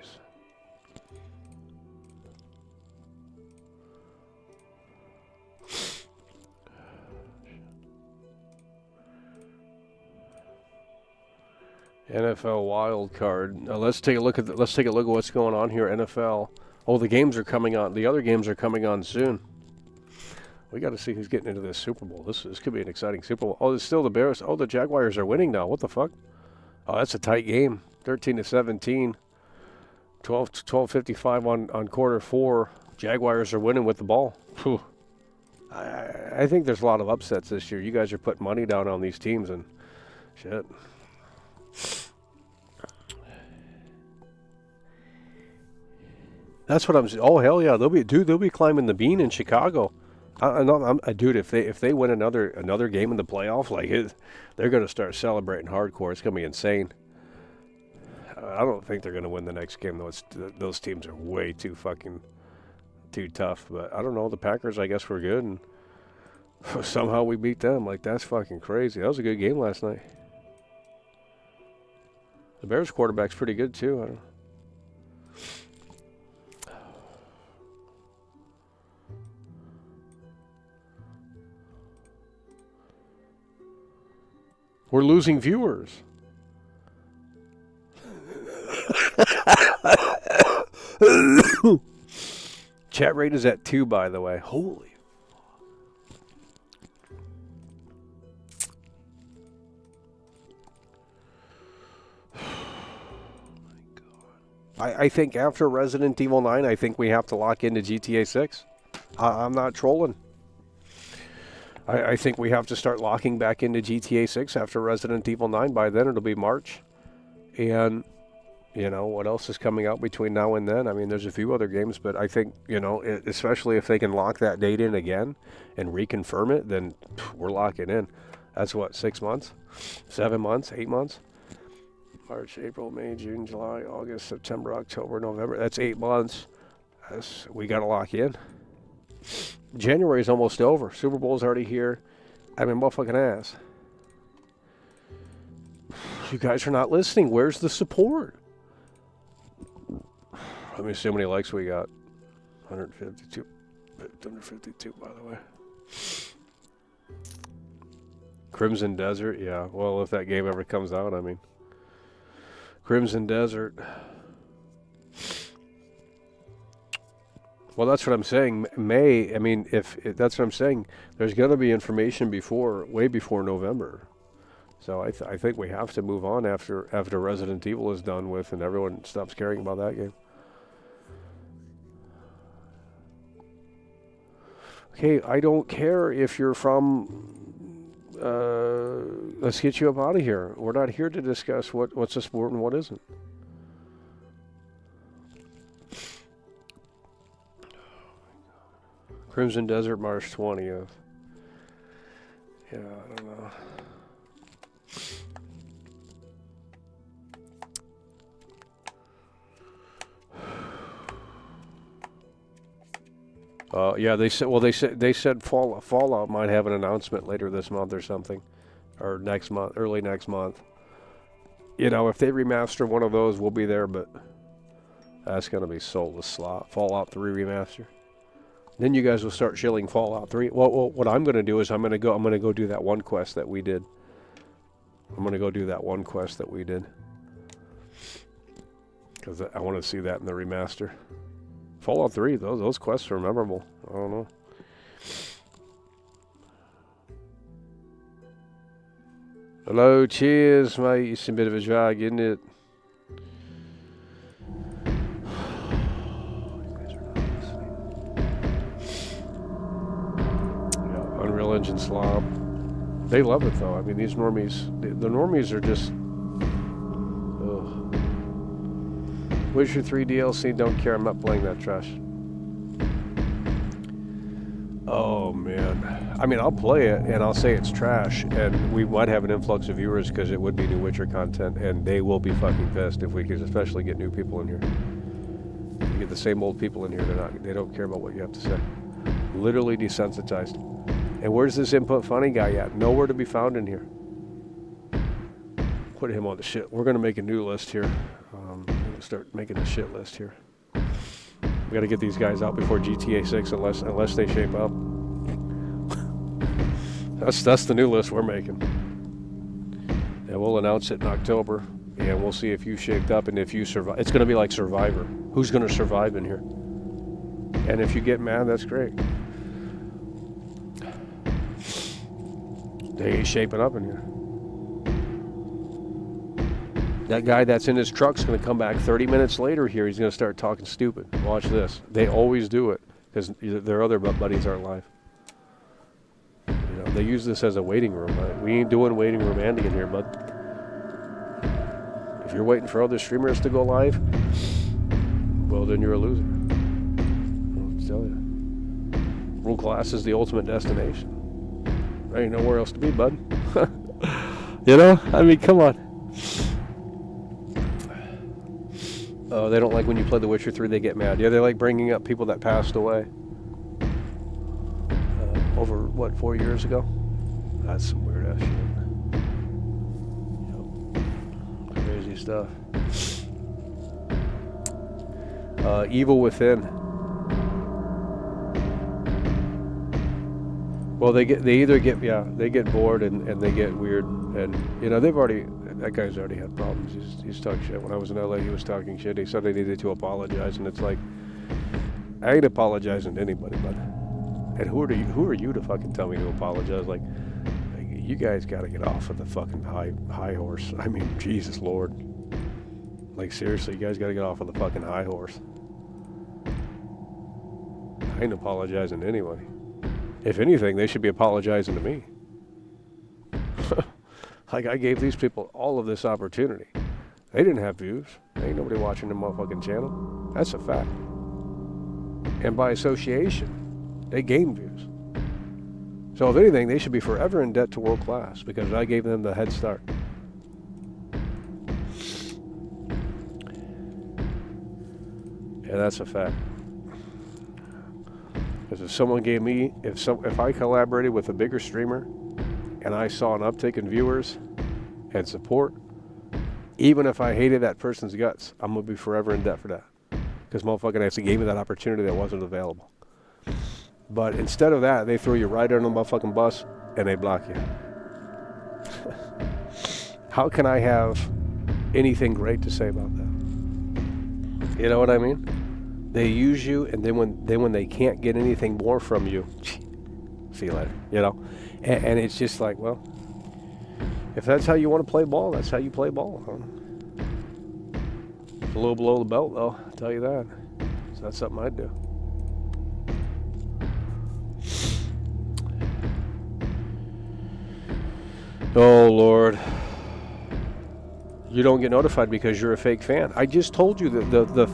NFL wild card. Now let's take a look at let's take a look at what's going on here. NFL. Oh, the games are coming on. The other games are coming on soon. We got to see who's getting into this Super Bowl. This could be an exciting Super Bowl. Oh, it's still the Bears. Oh, the Jaguars are winning now. What the fuck? Oh, that's a tight game. 13-17. 12:55 on quarter 4. Jaguars are winning with the ball. Whew. I think there's a lot of upsets this year. You guys are putting money down on these teams and shit. That's what I'm saying. Oh hell yeah, they'll be climbing the bean in Chicago. Dude, if they win another game in the playoff, like they're gonna start celebrating hardcore. It's gonna be insane. I don't think they're going to win the next game, though. Those teams are way too fucking... too tough. But I don't know. The Packers, I guess, were good, and somehow we beat them. Like, that's fucking crazy. That was a good game last night. The Bears quarterback's pretty good, too. I don't know. We're losing viewers. Chat rate is at 2, by the way. Holy I think after Resident Evil 9, I think we have to lock into GTA 6. I'm not trolling. I think we have to start locking back into GTA 6 after Resident Evil 9. By then, it'll be March. And, you know, what else is coming out between now and then? I mean, there's a few other games, but I think, you know, especially if they can lock that date in again and reconfirm it, then we're locking in. That's what, 6 months? 7 months? 8 months? March, April, May, June, July, August, September, October, November. That's 8 months. We got to lock in. January is almost over. Super Bowl's already here. I mean, motherfucking ass. You guys are not listening. Where's the support? Let me see how many likes we got. 152. 152, by the way. Crimson Desert, yeah. Well, if that game ever comes out, I mean. Crimson Desert. Well, that's what I'm saying. May, I mean, if that's what I'm saying, there's going to be information way before November. So I think we have to move on after Resident Evil is done with and everyone stops caring about that game. Okay, I don't care if you're from... let's get you up out of here. We're not here to discuss what's a sport and what isn't. Crimson Desert, March 20th. Yeah, I don't know. Yeah, they said Fallout might have an announcement later this month or something, or next month, early next month. You know, if they remaster one of those, we'll be there, but that's gonna be soulless slot. Fallout 3 remaster. Then you guys will start shilling Fallout 3. Well, what I'm gonna do is I'm gonna go do that one quest that we did. Because I want to see that in the remaster. Fallout 3, those quests are memorable. I don't know. Hello, cheers, mate. It's a bit of a drag, isn't it? Yeah, Unreal Engine slob. They love it, though. I mean, these normies, the normies are just... Ugh. Witcher 3 DLC, don't care. I'm not playing that trash. Oh, man. I mean, I'll play it, and I'll say it's trash, and we might have an influx of viewers because it would be new Witcher content, and they will be fucking pissed if we could especially get new people in here. You get the same old people in here, they don't care about what you have to say. Literally desensitized. And where's this Input Funny guy at? Nowhere to be found in here. Put him on the shit. We're going to make a new list here. We're going to start making a shit list here. We got to get these guys out before GTA 6 unless they shape up. That's the new list we're making. And we'll announce it in October. And we'll see if you shaped up and if you survive. It's going to be like Survivor. Who's going to survive in here? And if you get mad, that's great. They ain't shaping up in here. That guy that's in his truck's going to come back 30 minutes later here. He's going to start talking stupid. Watch this. They always do it because their other buddies aren't live. You know, they use this as a waiting room. Right? We ain't doing waiting room Andy in here, bud. If you're waiting for other streamers to go live, well, then you're a loser. I'll tell you. World class is the ultimate destination. There ain't nowhere else to be, bud. You know? I mean, come on. Oh, they don't like when you play The Witcher 3, they get mad. Yeah, they like bringing up people that passed away. Over, what, 4 years ago? That's some weird ass shit. Yep. Crazy stuff. Evil Within. Well, they get bored and they get weird, and that guy's already had problems. He's talking shit. When I was in LA, he was talking shit. He said he needed to apologize, and it's like, I ain't apologizing to anybody, but, and who are you to fucking tell me to apologize? Like you guys got to get off of the fucking high horse. I mean, Jesus Lord. Like seriously, you guys got to get off of the fucking high horse. I ain't apologizing to anybody. If anything, they should be apologizing to me. Like, I gave these people all of this opportunity. They didn't have views. Ain't nobody watching the motherfucking channel. That's a fact. And by association, they gained views. So if anything, they should be forever in debt to World Class because I gave them the head start. Yeah, that's a fact. Because if someone gave me, if I collaborated with a bigger streamer and I saw an uptick in viewers and support, even if I hated that person's guts, I'm going to be forever in debt for that. Because motherfucking actually gave me that opportunity that wasn't available. But instead of that, they throw you right under the motherfucking bus and they block you. How can I have anything great to say about that? You know what I mean? They use you, and then when they can't get anything more from you, see you later. You know, and it's just like, well, if that's how you want to play ball, that's how you play ball. Huh? It's a little below the belt, though. I'll tell you that. So that's something I'd do. Oh Lord. You don't get notified because you're a fake fan. I just told you that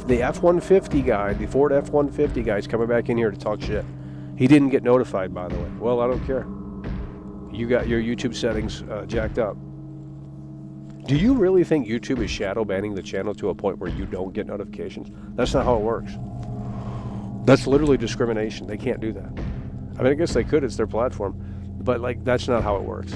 the F-150 guy, the Ford F-150 guy is coming back in here to talk shit. He didn't get notified, by the way. Well, I don't care. You got your YouTube settings jacked up. Do you really think YouTube is shadow banning the channel to a point where you don't get notifications? That's not how it works. That's literally discrimination. They can't do that. I mean, I guess they could. It's their platform. But, like, that's not how it works.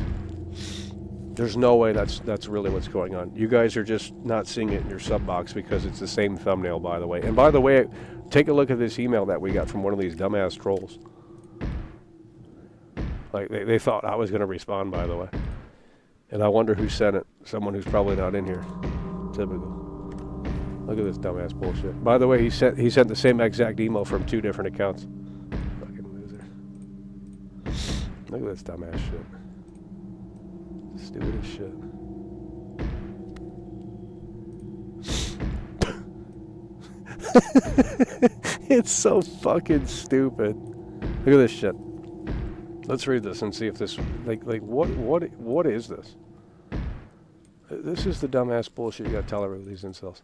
There's no way that's really what's going on. You guys are just not seeing it in your sub box because it's the same thumbnail, by the way. And by the way, take a look at this email that we got from one of these dumbass trolls. Like, they thought I was going to respond, by the way. And I wonder who sent it. Someone who's probably not in here. Typical. Look at this dumbass bullshit. By the way, he sent the same exact email from 2 different accounts. Fucking loser. Look at this dumbass shit. Stupid as shit. It's so fucking stupid. Look at this shit. Let's read this and see if this what is this? This is the dumbass bullshit you gotta tolerate with these incels.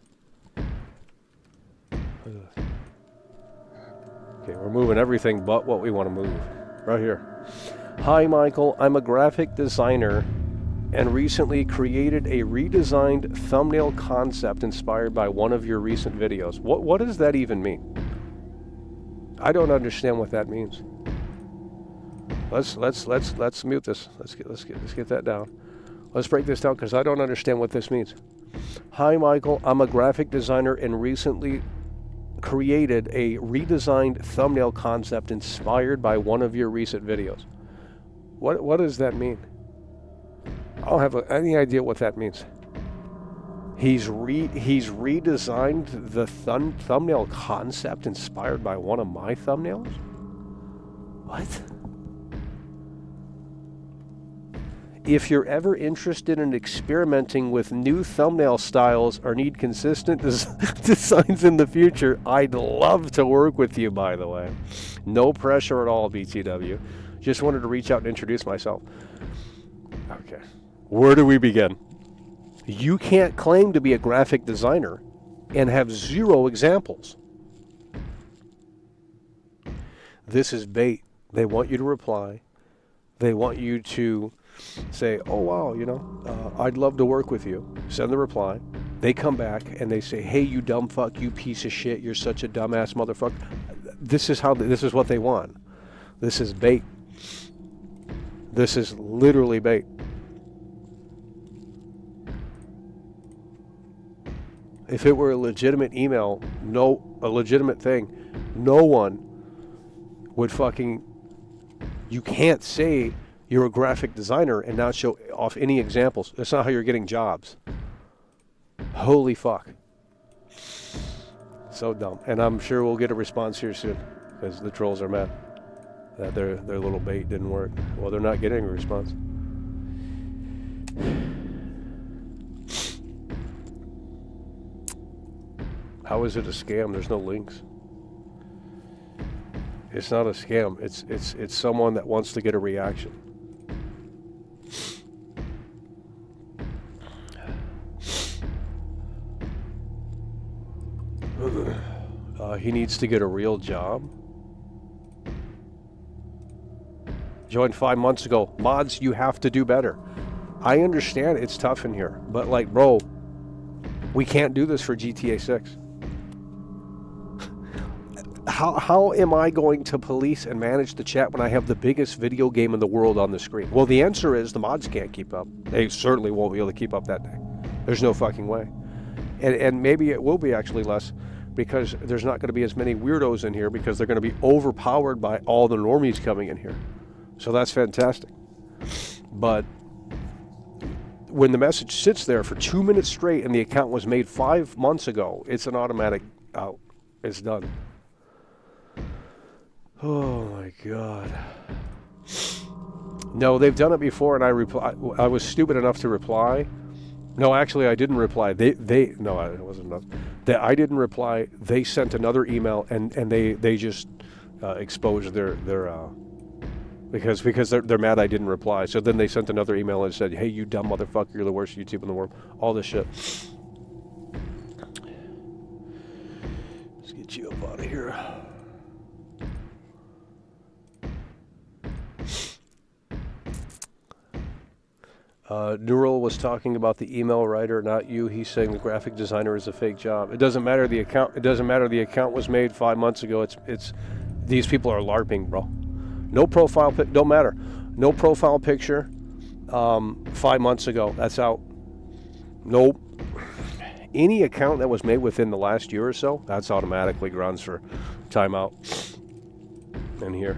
Okay, we're moving everything but what we want to move. Right here. Hi Michael, I'm a graphic designer and recently created a redesigned thumbnail concept inspired by one of your recent videos. What does that even mean? I don't understand what that means. Let's mute this. Let's get that down. Let's break this down because I don't understand what this means. Hi Michael, I'm a graphic designer and recently created a redesigned thumbnail concept inspired by one of your recent videos. What does that mean? I don't have any idea what that means. He's redesigned the thumbnail concept inspired by one of my thumbnails? What? If you're ever interested in experimenting with new thumbnail styles or need consistent designs in the future, I'd love to work with you, by the way. No pressure at all, BTW. Just wanted to reach out and introduce myself. Okay. Where do we begin? You can't claim to be a graphic designer and have 0 examples. This is bait. They want you to reply. They want you to say, oh, wow, I'd love to work with you. Send the reply. They come back and they say, hey, you dumb fuck, you piece of shit, you're such a dumbass motherfucker. This is what they want. This is bait. This is literally bait. If it were a legitimate email, a legitimate thing, no one would fucking... You can't say you're a graphic designer and not show off any examples. That's not how you're getting jobs. Holy fuck. So dumb. And I'm sure we'll get a response here soon, because the trolls are mad that their little bait didn't work. Well, they're not getting a response. How is it a scam? There's no links. It's not a scam. It's someone that wants to get a reaction. He needs to get a real job. Joined 5 months ago. Mods, you have to do better. I understand it's tough in here, but like, bro, we can't do this for GTA 6. How am I going to police and manage the chat when I have the biggest video game in the world on the screen? Well, the answer is the mods can't keep up. They certainly won't be able to keep up that day. There's no fucking way. And maybe it will be actually less, because there's not going to be as many weirdos in here, because they're going to be overpowered by all the normies coming in here. So that's fantastic. But when the message sits there for 2 minutes straight and the account was made 5 months ago, it's an automatic out. It's done. Oh my God. No, they've done it before, and I was stupid enough to reply. No, actually, I didn't reply. No, it wasn't enough. I didn't reply. They sent another email, and they just exposed their because they're mad I didn't reply. So then they sent another email and said, hey, you dumb motherfucker, you're the worst YouTube in the world. All this shit. Let's get you up out of here. Neural was talking about the email writer, not you. He's saying the graphic designer is a fake job. It doesn't matter the account. It doesn't matter the account was made 5 months ago. It's these people are LARPing, bro. No profile pic. Don't matter. No profile picture. 5 months ago. That's out. Nope. Any account that was made within the last year or so, that's automatically grounds for timeout. In here.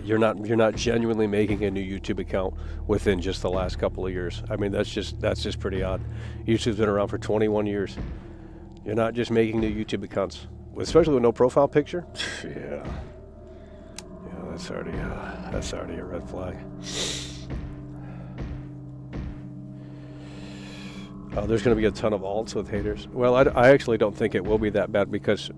You're not genuinely making a new YouTube account within just the last couple of years. I mean, that's just pretty odd. YouTube's been around for 21 years. You're not just making new YouTube accounts, especially with no profile picture. Yeah, that's already a red flag. There's going to be a ton of alts with haters. Well, I actually don't think it will be that bad, because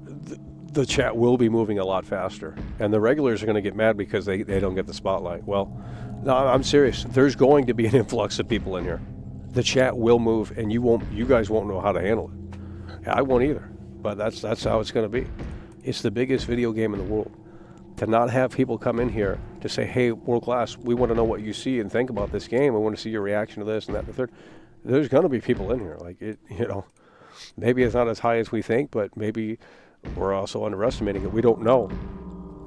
the chat will be moving a lot faster, and the regulars are going to get mad because they don't get the spotlight. Well, no, I'm serious. There's going to be an influx of people in here. The chat will move, and you guys won't know how to handle it. I won't either, but that's how it's going to be. It's the biggest video game in the world. To not have people come in here to say, hey, World Class, we want to know what you see and think about this game. We want to see your reaction to this and that and the third. There's going to be people in here. Like, it, maybe it's not as high as we think, but maybe we're also underestimating it. We don't know.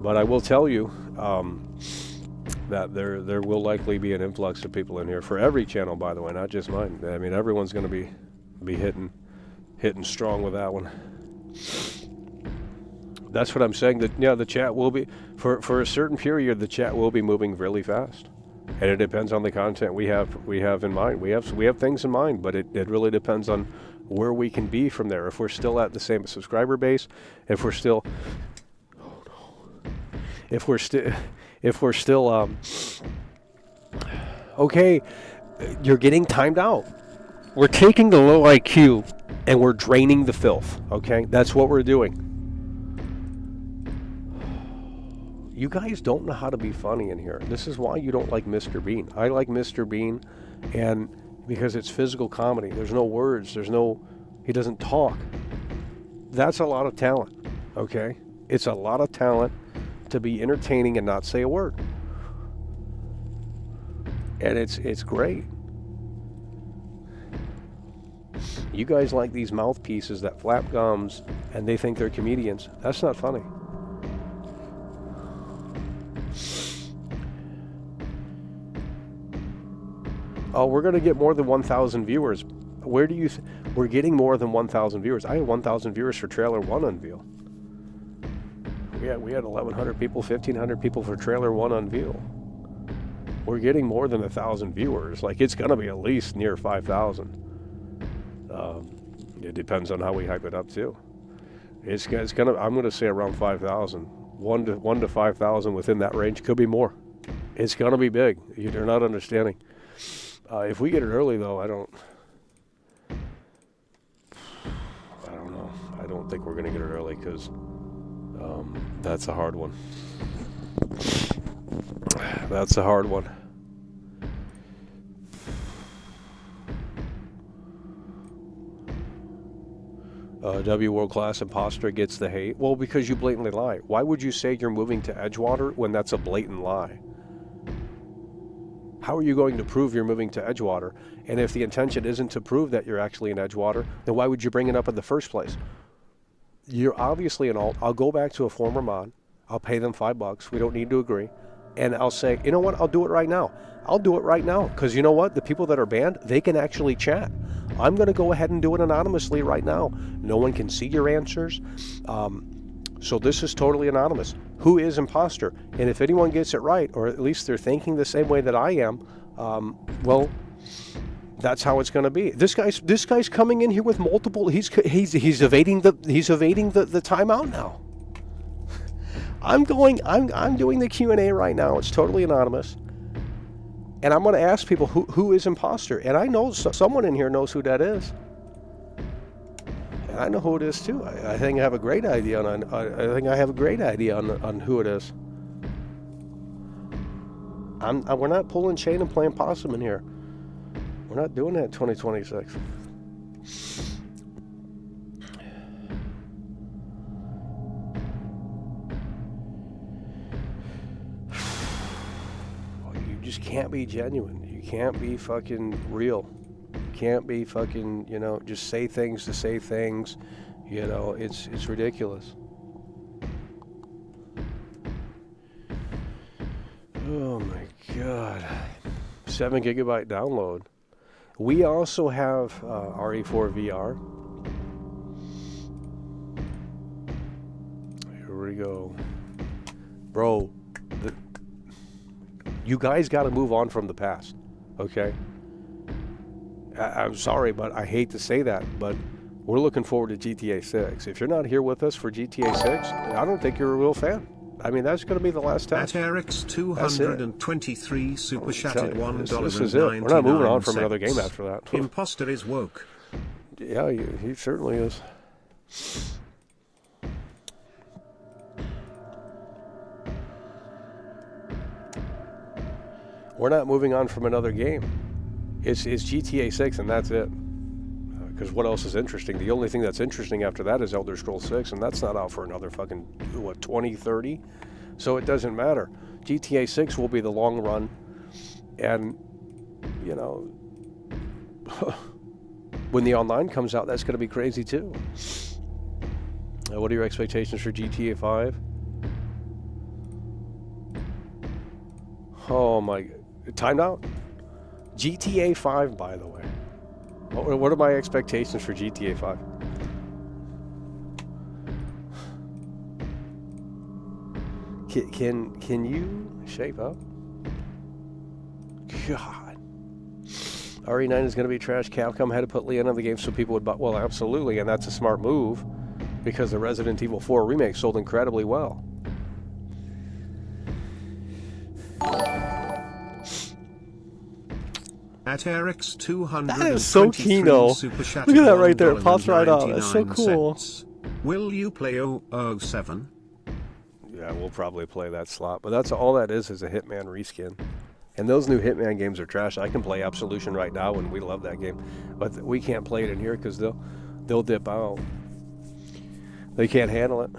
But I will tell you that there will likely be an influx of people in here for every channel, by the way, not just mine. I mean, everyone's going to be hitting strong with that one. That's what I'm saying. That the chat will be for a certain period. The chat will be moving really fast, and it depends on the content we have in mind. We have things in mind, but it really depends on where we can be from there. If we're still at the same subscriber base, if we're still okay, you're getting timed out. We're taking the low IQ and we're draining the filth. Okay, that's what we're doing. You guys don't know how to be funny in here. This is why you don't like Mr. Bean. I like Mr. Bean, and because it's physical comedy. There's no words. He doesn't talk. That's a lot of talent, okay? It's a lot of talent to be entertaining and not say a word. And it's great. You guys like these mouthpieces that flap gums and they think they're comedians. That's not funny. Oh, we're going to get more than 1,000 viewers. Where do you... We're getting more than 1,000 viewers. I had 1,000 viewers for Trailer 1 Unveil. We had 1,100 people, 1,500 people for Trailer 1 Unveil. We're getting more than 1,000 viewers. Like, it's going to be at least near 5,000. It depends on how we hype it up, too. It's going to... I'm going to say around 5,000. 1 to 5,000 within that range. Could be more. It's going to be big. You're not understanding. If we get it early, though, I don't know. I don't think we're going to get it early because that's a hard one. That's a hard one. W World Class Imposter gets the hate. Well, because you blatantly lie. Why would you say you're moving to Edgewater when that's a blatant lie? How are you going to prove you're moving to Edgewater? And if the intention isn't to prove that you're actually in Edgewater, then why would you bring it up in the first place? You're obviously an alt. I'll go back to a former mod. I'll pay them $5. We don't need to agree. And I'll say, you know what? I'll do it right now. I'll do it right now. Because you know what? The people that are banned, they can actually chat. I'm going to go ahead and do it anonymously right now. No one can see your answers. So this is totally anonymous. Who is imposter? And if anyone gets it right, or at least they're thinking the same way that I am, well, that's how it's going to be. This guy's coming in here with multiple. He's evading the timeout now. I'm doing the Q&A right now. It's totally anonymous, and I'm going to ask people who is imposter. And I know someone in here knows who that is. I know who it is too. I think I have a great idea on who it is. We're not pulling chain and playing possum in here. We're not doing that in 2026. You just can't be genuine. You can't be fucking real. Can't be fucking, just say things to say things. It's ridiculous. Oh my god. 7 gigabyte download. We also have RE4 VR. Here we go. Bro, you guys got to move on from the past, okay? I'm sorry, but I hate to say that, but we're looking forward to GTA 6. If you're not here with us for GTA 6, I don't think you're a real fan. I mean, that's going to be the last time. At Eric's 223 super chatted $1.99. This is it. We're not moving on from another game after that. Imposter is woke. Yeah, he certainly is. We're not moving on from another game. It's GTA 6 and that's it. Because what else is interesting? The only thing that's interesting after that is Elder Scrolls 6, and that's not out for another fucking, 2030? So it doesn't matter. GTA 6 will be the long run, and, when the online comes out, that's going to be crazy too. What are your expectations for GTA 5? Oh my... Timed out? GTA 5, by the way. What are my expectations for GTA 5? Can you shape up? God. RE9 is going to be trash. Capcom had to put Leon on the game so people would buy. Well, absolutely, and that's a smart move because the Resident Evil 4 remake sold incredibly well. At Eric's 200. That is so Kino. Look at that right there. It pops right out. That's so cool. Will you play 007? Yeah, we'll probably play that slot. But that's all that is a Hitman reskin. And those new Hitman games are trash. I can play Absolution right now, and we love that game. But we can't play it in here because they'll dip out. They can't handle it.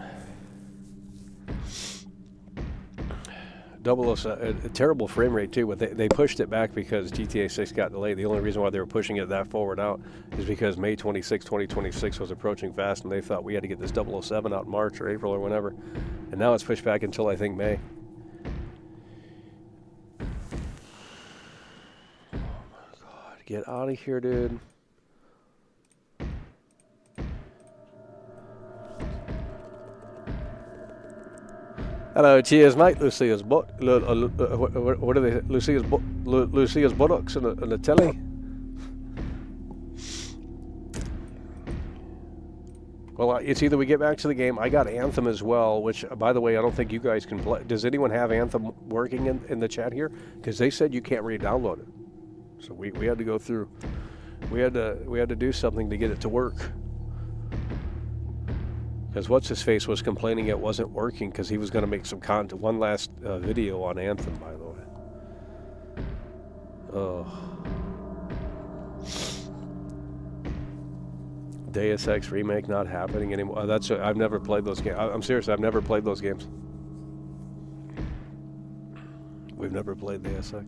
007, a terrible frame rate too, but they pushed it back because GTA 6 got delayed. The only reason why they were pushing it that forward out is because May 26, 2026 was approaching fast, and they thought we had to get this 007 out in March or April or whenever. And now it's pushed back until, I think, May. Oh my God, get out of here, dude. Hello, cheers, mate. Lucia's what are they? Lucia's buttocks and the telly. Well, it's either we get back to the game. I got Anthem as well, which, by the way, I don't think you guys can play. Does anyone have Anthem working in the chat here? Because they said you can't re-download it. So we had to go through. We had to do something to get it to work. Because what's-his-face was complaining it wasn't working because he was going to make some content, one last video on Anthem, by the way. Oh. Deus Ex Remake not happening anymore. I've never played those games. I'm serious, I've never played those games. We've never played Deus Ex.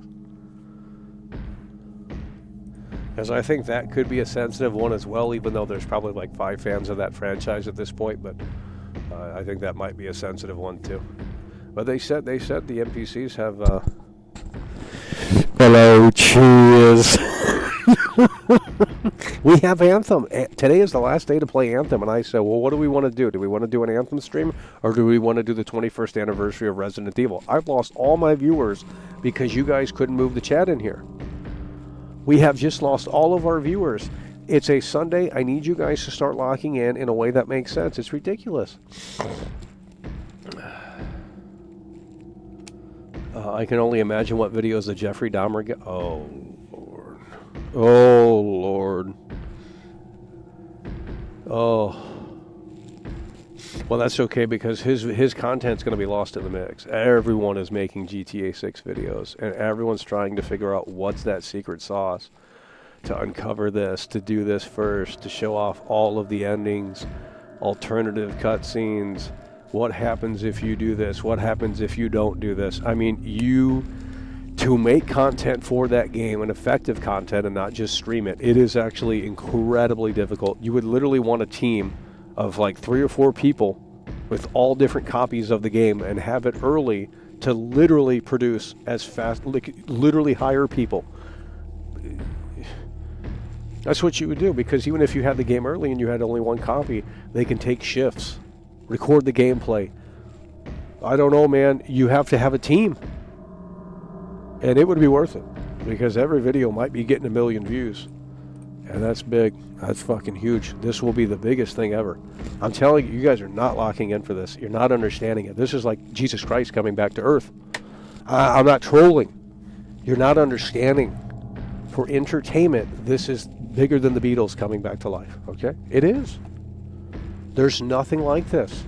Because I think that could be a sensitive one as well, even though there's probably like 5 fans of that franchise at this point, but I think that might be a sensitive one too. But they said the NPCs have hello, cheers. We have Anthem. Today is the last day to play Anthem, and I said, well, what do we want to do? Do we want to do an Anthem stream, or do we want to do the 21st anniversary of Resident Evil? I've lost all my viewers because you guys couldn't move the chat in here. We have just lost all of our viewers. It's a Sunday. I need you guys to start locking in a way that makes sense. It's ridiculous. I can only imagine what videos of Jeffrey Dahmer get. Oh, Lord. Oh, Lord. Oh. Well, that's okay because his content's going to be lost in the mix. Everyone is making GTA 6 videos, and everyone's trying to figure out what's that secret sauce to uncover this, to do this first, to show off all of the endings, alternative cutscenes, what happens if you do this, what happens if you don't do this. I mean, to make content for that game, and effective content, and not just stream it, it is actually incredibly difficult. You would literally want a team of like 3 or 4 people with all different copies of the game and have it early to literally produce as fast, literally hire people. That's what you would do, because even if you had the game early and you had only 1 copy, they can take shifts, record the gameplay. I don't know, man. You have to have a team. And it would be worth it, because every video might be getting 1 million views. And that's big. That's fucking huge. This will be the biggest thing ever. I'm telling you, you guys are not locking in for this. You're not understanding it. This is like Jesus Christ coming back to earth. I'm not trolling. You're not understanding. For entertainment, this is bigger than the Beatles coming back to life. Okay? It is. There's nothing like this.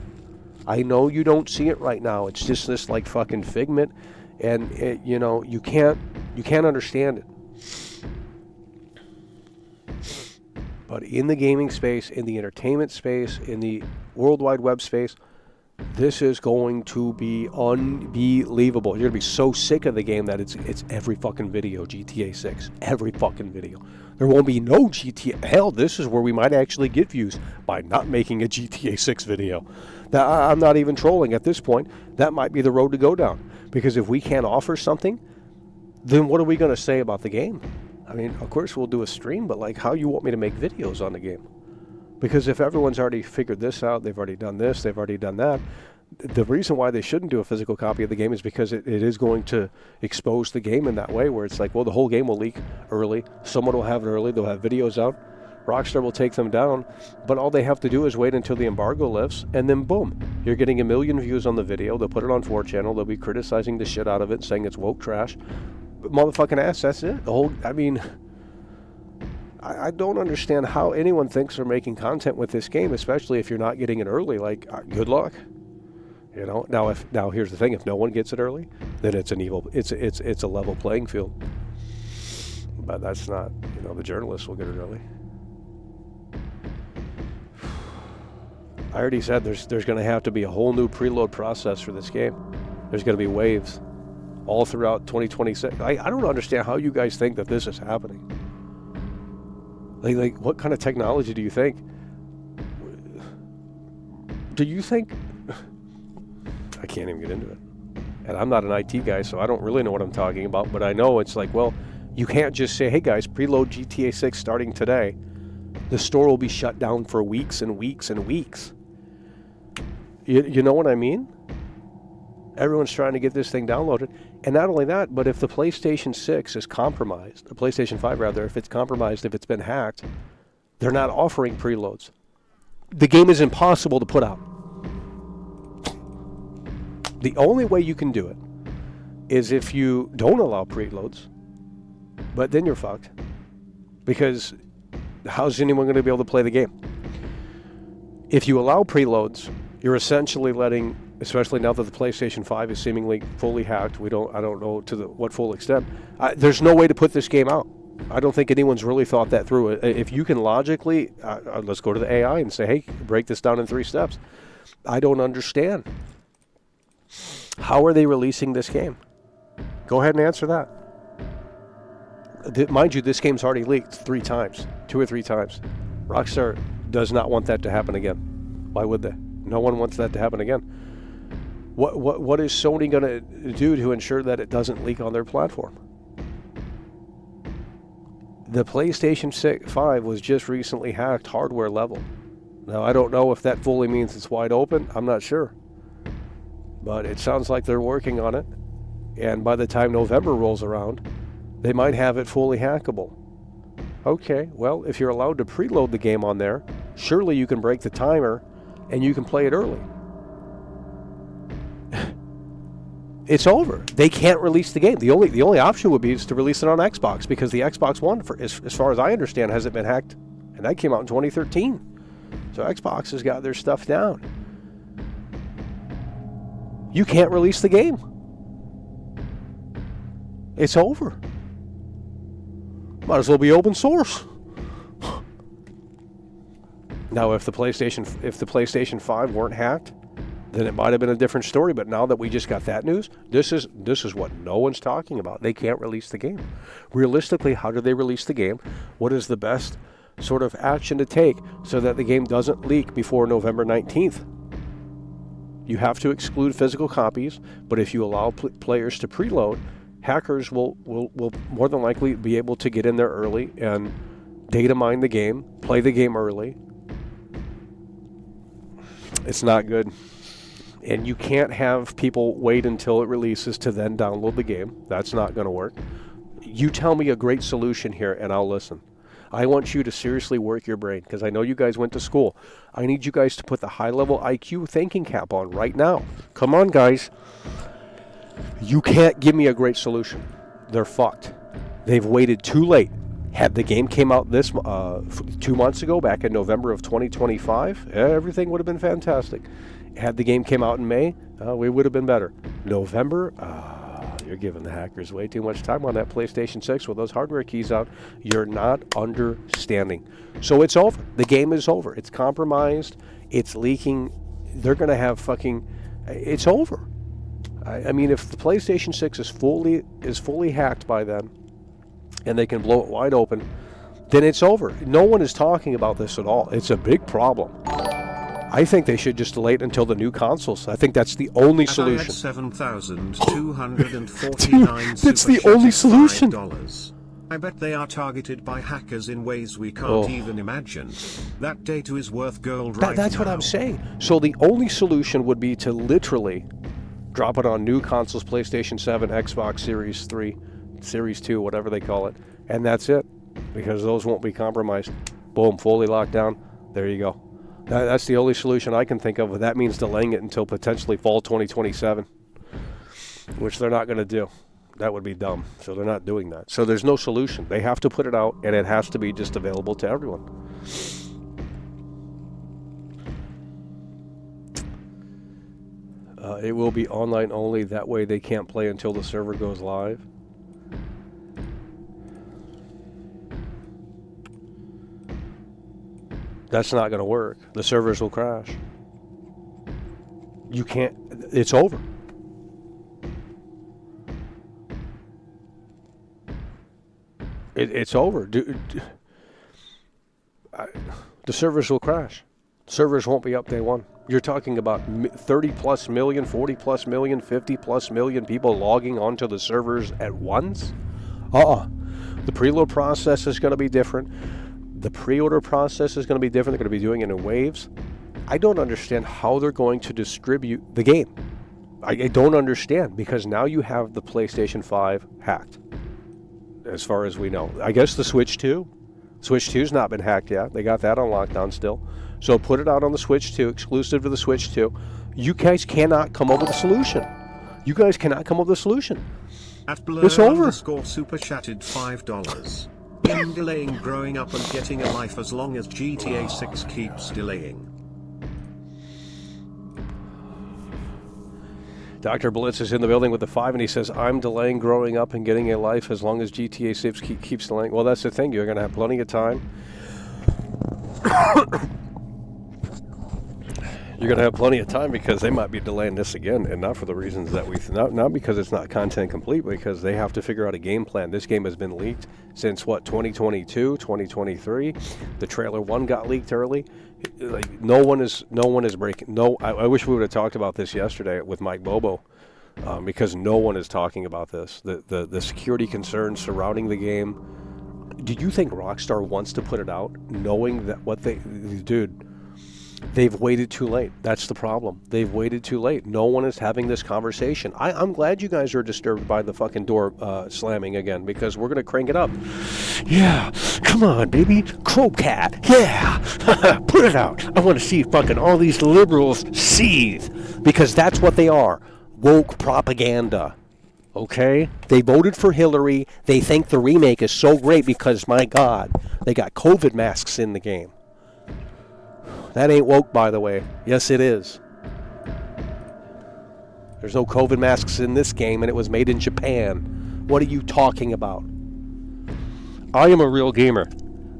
I know you don't see it right now. It's just this like fucking figment, and it, you know, you can't understand it. But in the gaming space, in the entertainment space, in the World Wide Web space, this is going to be unbelievable. You're going to be so sick of the game that it's every fucking video, GTA 6. Every fucking video. There won't be no GTA. Hell, this is where we might actually get views by not making a GTA 6 video. Now, I'm not even trolling at this point. That might be the road to go down. Because if we can't offer something, then what are we going to say about the game? I mean, of course we'll do a stream, but like, how you want me to make videos on the game? Because if everyone's already figured this out, they've already done this, they've already done that, the reason why they shouldn't do a physical copy of the game is because it is going to expose the game in that way, where it's like, well, the whole game will leak early, someone will have it early, they'll have videos out, Rockstar will take them down, but all they have to do is wait until the embargo lifts, and then boom, you're getting 1 million views on the video, they'll put it on 4chan, they'll be criticizing the shit out of it, saying it's woke trash. Motherfucking ass, that's it. The whole, I mean, I don't understand how anyone thinks they're making content with this game, especially if you're not getting it early. Like, good luck. You know. Now here's the thing: if no one gets it early, then it's a level playing field. But that's not. You know, the journalists will get it early. I already said there's going to have to be a whole new preload process for this game. There's going to be waves. all throughout 2026. I don't understand how you guys think that this is happening. Like what kind of technology do you think? Do you think... I can't even get into it. And I'm not an IT guy, so I don't really know what I'm talking about, but I know it's like, well, you can't just say, hey guys, preload GTA 6 starting today. The store will be shut down for weeks and weeks and weeks. You know what I mean? Everyone's trying to get this thing downloaded. And not only that, but if the PlayStation 6 is compromised, the PlayStation 5 rather, if it's compromised, if it's been hacked, they're not offering preloads. The game is impossible to put out. The only way you can do it is if you don't allow preloads, but then you're fucked. Because how's anyone going to be able to play the game? If you allow preloads, you're essentially letting, especially now that the PlayStation 5 is seemingly fully hacked, I don't know to what full extent, there's no way to put this game out. I don't think anyone's really thought that through. If you can logically, let's go to the AI and say, hey, break this down in 3 steps. I don't understand. How are they releasing this game? Go ahead and answer that. Mind you, this game's already leaked 3 times, 2 or 3 times. Rockstar does not want that to happen again. Why would they? No one wants that to happen again. What is Sony going to do to ensure that it doesn't leak on their platform? The PlayStation 5 was just recently hacked hardware level. Now, I don't know if that fully means it's wide open. I'm not sure. But it sounds like they're working on it. And by the time November rolls around, they might have it fully hackable. Okay, well, if you're allowed to preload the game on there, surely you can break the timer and you can play it early. It's over. They can't release the game. The only option would be is to release it on Xbox, because the Xbox One, as far as I understand, hasn't been hacked, and that came out in 2013. So Xbox has got their stuff down. You can't release the game. It's over. Might as well be open source. Now, if the PlayStation 5 weren't hacked, then it might have been a different story. But now that we just got that news, this is what no one's talking about. They can't release the game. Realistically, how do they release the game? What is the best sort of action to take so that the game doesn't leak before November 19th? You have to exclude physical copies, but if you allow players to preload, hackers will more than likely be able to get in there early and data mine the game, play the game early. It's not good. And you can't have people wait until it releases to then download the game. That's not going to work. You tell me a great solution here and I'll listen. I want you to seriously work your brain, because I know you guys went to school. I need you guys to put the high-level IQ thinking cap on right now. Come on, guys. You can't give me a great solution. They're fucked. They've waited too late. Had the game came out 2 months ago, back in November of 2025, everything would have been fantastic. Had the game came out in May, we would have been better. November, you're giving the hackers way too much time on that PlayStation 6 with those hardware keys out. You're not understanding. So it's over. The game is over. It's compromised. It's leaking. They're going to have it's over. I mean, if the PlayStation 6 is fully hacked by then, and they can blow it wide open, then it's over. No one is talking about this at all. It's a big problem. I think they should just delay it until the new consoles. I think that's the only solution. 7,249 that's the only solution. I bet they are targeted by hackers in ways we can't even imagine. That data is worth gold right now. That's what I'm saying. So the only solution would be to literally drop it on new consoles, PlayStation 7, Xbox Series 3, Series 2, whatever they call it. And that's it. Because those won't be compromised. Boom, fully locked down. There you go. That's the only solution I can think of. That means delaying it until potentially fall 2027, which they're not going to do. That would be dumb. So they're not doing that. So there's no solution. They have to put it out, and it has to be just available to everyone. It will be online only. That way they can't play until the server goes live. That's not going to work. The servers will crash. You can't. It's over. It's over. The servers will crash. Servers won't be up day one. You're talking about 30 plus million, 40 plus million, 50 plus million people logging onto the servers at once? The preload process is going to be different. The pre-order process is going to be different. They're going to be doing it in waves. I don't understand how they're going to distribute the game. I don't understand, because now you have the PlayStation 5 hacked, as far as we know. I guess the Switch 2. Switch 2's not been hacked yet. They got that on lockdown still. So put it out on the Switch 2, exclusive to the Switch 2. You guys cannot come up with a solution. You guys cannot come up with a solution. At Blur it's over. Super chatted $5. In delaying growing up and getting a life as long as GTA 6 keeps delaying. Dr. Blitz is in the building with the 5, and he says, I'm delaying growing up and getting a life as long as GTA 6 keeps delaying. Well, that's the thing. You're going to have plenty of time. You're going to have plenty of time, because they might be delaying this again, and not for the reasons that not because it's not content complete, because they have to figure out a game plan. This game has been leaked since, 2022, 2023. The trailer 1 got leaked early. Like, no one is breaking. No, I wish we would have talked about this yesterday with Mike Bobo, because no one is talking about this. The security concerns surrounding the game. Do you think Rockstar wants to put it out, knowing that they've waited too late? That's the problem. They've waited too late. No one is having this conversation. I'm glad you guys are disturbed by the fucking door slamming again, because we're going to crank it up. Yeah, come on, baby. Crowcat. Yeah. Put it out. I want to see fucking all these liberals seethe, because that's what they are. Woke propaganda. Okay? They voted for Hillary. They think the remake is so great because, my God, they got COVID masks in the game. That ain't woke, by the way. Yes, it is. There's no COVID masks in this game, and it was made in Japan. What are you talking about? I am a real gamer.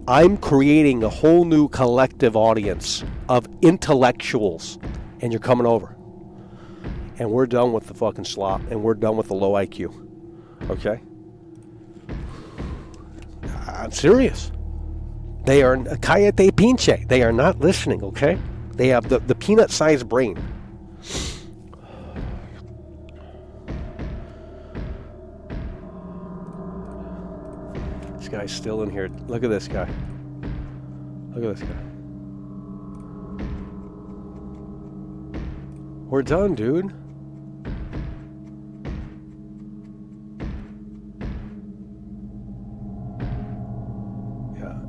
I'm creating a whole new collective audience of intellectuals, and you're coming over. And we're done with the fucking slop, and we're done with the low IQ. Okay? I'm serious. They are cállate pinche. They are not listening, okay? They have the peanut-sized brain. This guy's still in here. Look at this guy. Look at this guy. We're done, dude.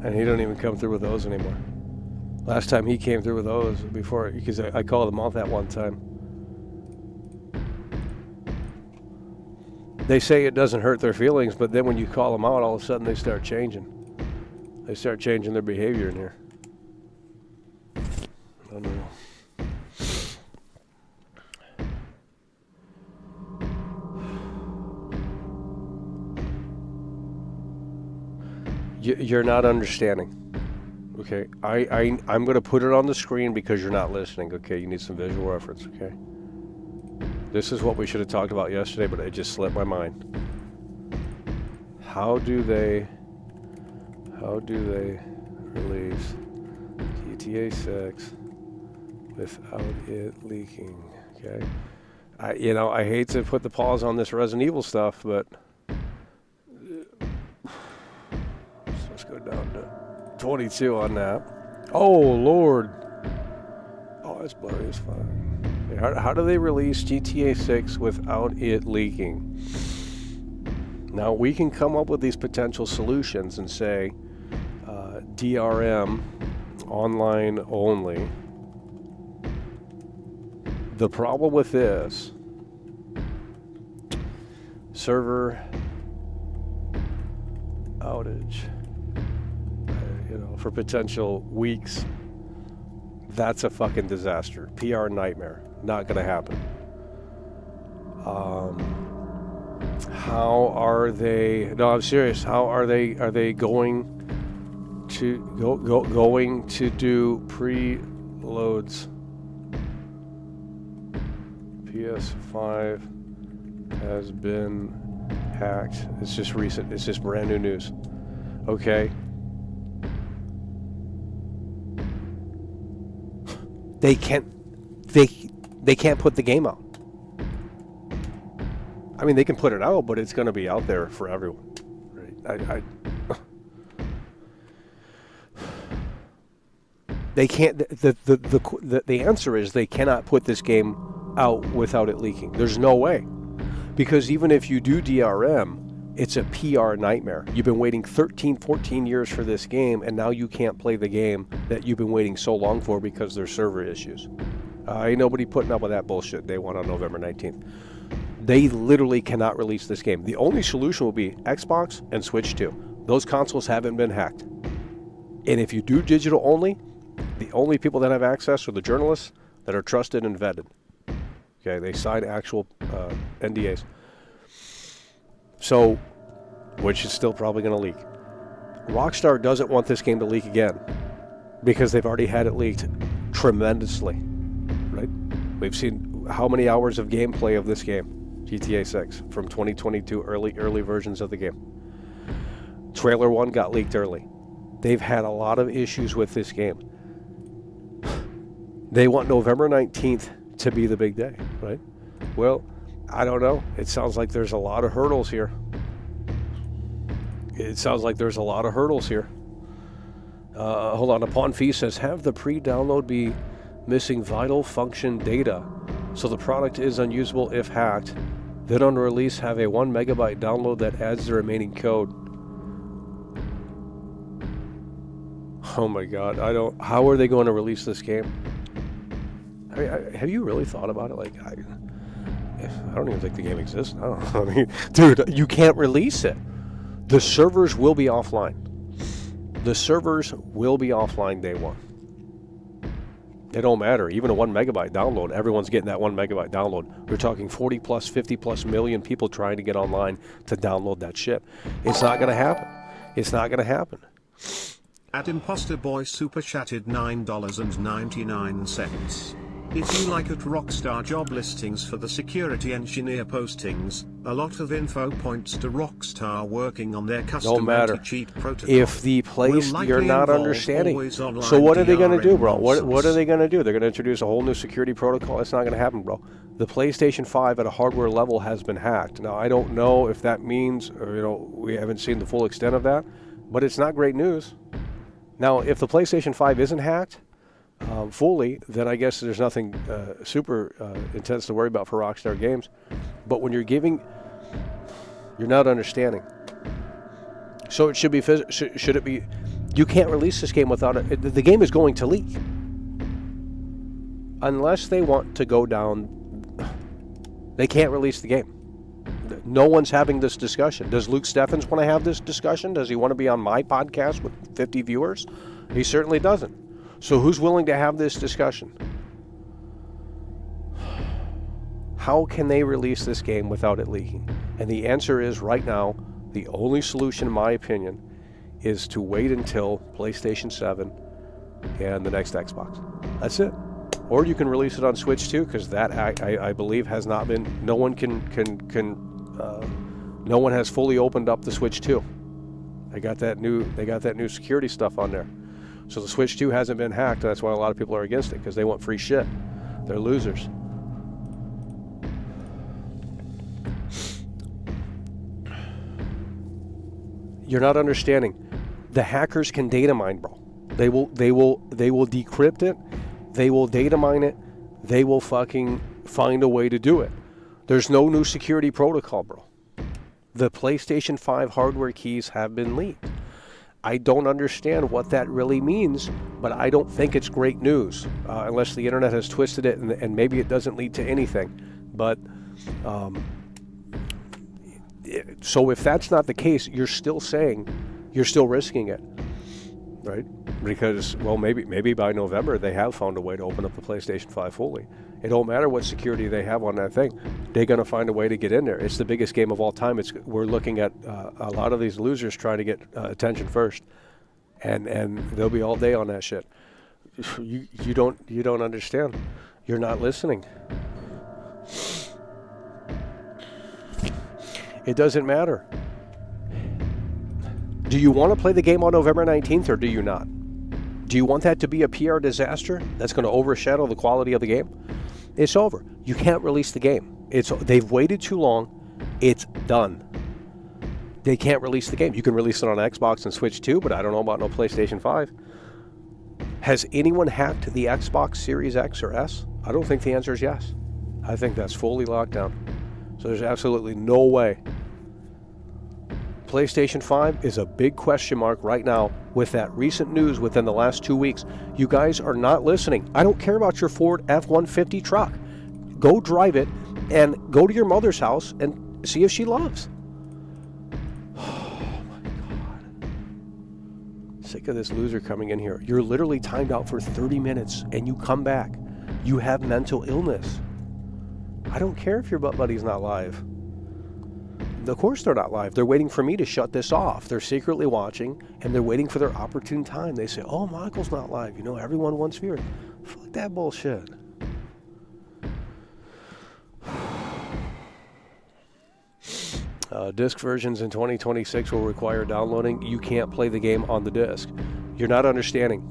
And he don't even come through with those anymore. Last time he came through with those before, because I called him out that one time. They say it doesn't hurt their feelings, but then when you call them out, all of a sudden they start changing. They start changing their behavior in here. I don't know. You're not understanding. Okay, I'm going to put it on the screen because you're not listening. Okay, you need some visual reference. Okay, this is what we should have talked about yesterday, but it just slipped my mind. How do they release GTA 6 without it leaking? Okay, I hate to put the pause on this Resident Evil stuff, but let's go down to 22 on that. Oh, Lord. Oh, that's blurry as fuck. How do they release GTA 6 without it leaking? Now, we can come up with these potential solutions and say DRM, online only. The problem with this, server outage, for potential weeks, that's a fucking disaster. PR nightmare. Not gonna happen. How are they? No, I'm serious. How are they? Are they going to going to do preloads? PS5 has been hacked. It's just recent. It's just brand new news. Okay? They can't put the game out. I mean, they can put it out, but it's going to be out there for everyone. Right? They can't. The answer is they cannot put this game out without it leaking. There's no way, because even if you do DRM, it's a PR nightmare. You've been waiting 13, 14 years for this game, and now you can't play the game that you've been waiting so long for because there's server issues. Ain't nobody putting up with that bullshit day one on November 19th. They literally cannot release this game. The only solution will be Xbox and Switch 2. Those consoles haven't been hacked. And if you do digital only, the only people that have access are the journalists that are trusted and vetted. Okay, they sign actual NDAs. So, which is still probably going to leak. Rockstar doesn't want this game to leak again because they've already had it leaked tremendously, right? We've seen how many hours of gameplay of this game, GTA 6, from 2022, early versions of the game. Trailer 1 got leaked early. They've had a lot of issues with this game. They want November 19th to be the big day, right? Well, I don't know. It sounds like there's a lot of hurdles here. Hold on. Upon Fee says, have the pre-download be missing vital function data, so the product is unusable if hacked. Then on release, have a 1 megabyte download that adds the remaining code. Oh my God. How are they going to release this game? Have you really thought about it? Like, I don't even think the game exists. I mean, dude, you can't release it. The servers will be offline. The servers will be offline day one. It don't matter. Even a 1 megabyte download, everyone's getting that 1 megabyte download. We're talking 40 plus, 50 plus million people trying to get online to download that shit. It's not going to happen. It's not going to happen. At Imposter Boy Super Chatted $9.99. If you like at Rockstar job listings for the security engineer postings, a lot of info points to Rockstar working on their custom anti-cheat protocol. If the place you're not understanding. So what are they going to do, bro? What are they going to do? They're going to introduce a whole new security protocol? It's not going to happen, bro. The PlayStation 5 at a hardware level has been hacked. Now, I don't know if that means, or, we haven't seen the full extent of that, but it's not great news. Now, if the PlayStation 5 isn't hacked fully, then I guess there's nothing super intense to worry about for Rockstar Games. But when you're not understanding. So it should be, should it be, you can't release this game without it. The game is going to leak. Unless they want to go down, they can't release the game. No one's having this discussion. Does Luke Steffens want to have this discussion? Does he want to be on my podcast with 50 viewers? He certainly doesn't. So who's willing to have this discussion? How can they release this game without it leaking? And the answer is, right now, the only solution, in my opinion, is to wait until PlayStation 7 and the next Xbox. That's it. Or you can release it on Switch too, because that I believe has not been. No one no one has fully opened up the Switch 2. They got that new security stuff on there. So the Switch 2 hasn't been hacked. That's why a lot of people are against it, because they want free shit. They're losers. You're not understanding. The hackers can data mine, bro. They will decrypt it. They will data mine it. They will fucking find a way to do it. There's no new security protocol, bro. The PlayStation 5 hardware keys have been leaked. I don't understand what that really means, but I don't think it's great news, unless the internet has twisted it and maybe it doesn't lead to anything. But so if that's not the case, you're still risking it, right? Because, well, maybe by November they have found a way to open up the PlayStation 5 fully. It don't matter what security they have on that thing. They're going to find a way to get in there. It's the biggest game of all time. We're looking at a lot of these losers trying to get attention first, and they'll be all day on that shit. You don't understand. You're not listening. It doesn't matter. Do you want to play the game on November 19th or do you not? Do you want that to be a PR disaster that's going to overshadow the quality of the game? It's over. You can't release the game. They've waited too long. It's done. They can't release the game. You can release it on Xbox and Switch too, but I don't know about no PlayStation 5. Has anyone hacked the Xbox Series X or S? I don't think the answer is yes. I think that's fully locked down. So there's absolutely no way. PlayStation 5 is a big question mark right now with that recent news within the last 2 weeks. You guys are not listening. I don't care about your Ford F-150 truck. Go drive it and go to your mother's house and see if she loves. Oh my God. Sick of this loser coming in here. You're literally timed out for 30 minutes and you come back. You have mental illness. I don't care if your butt buddy's not live. Of course they're not live. They're waiting for me to shut this off. They're secretly watching, and they're waiting for their opportune time. They say, oh, Michael's not live. You know, everyone wants viewers. Fuck that bullshit. Disc versions in 2026 will require downloading. You can't play the game on the disc. You're not understanding.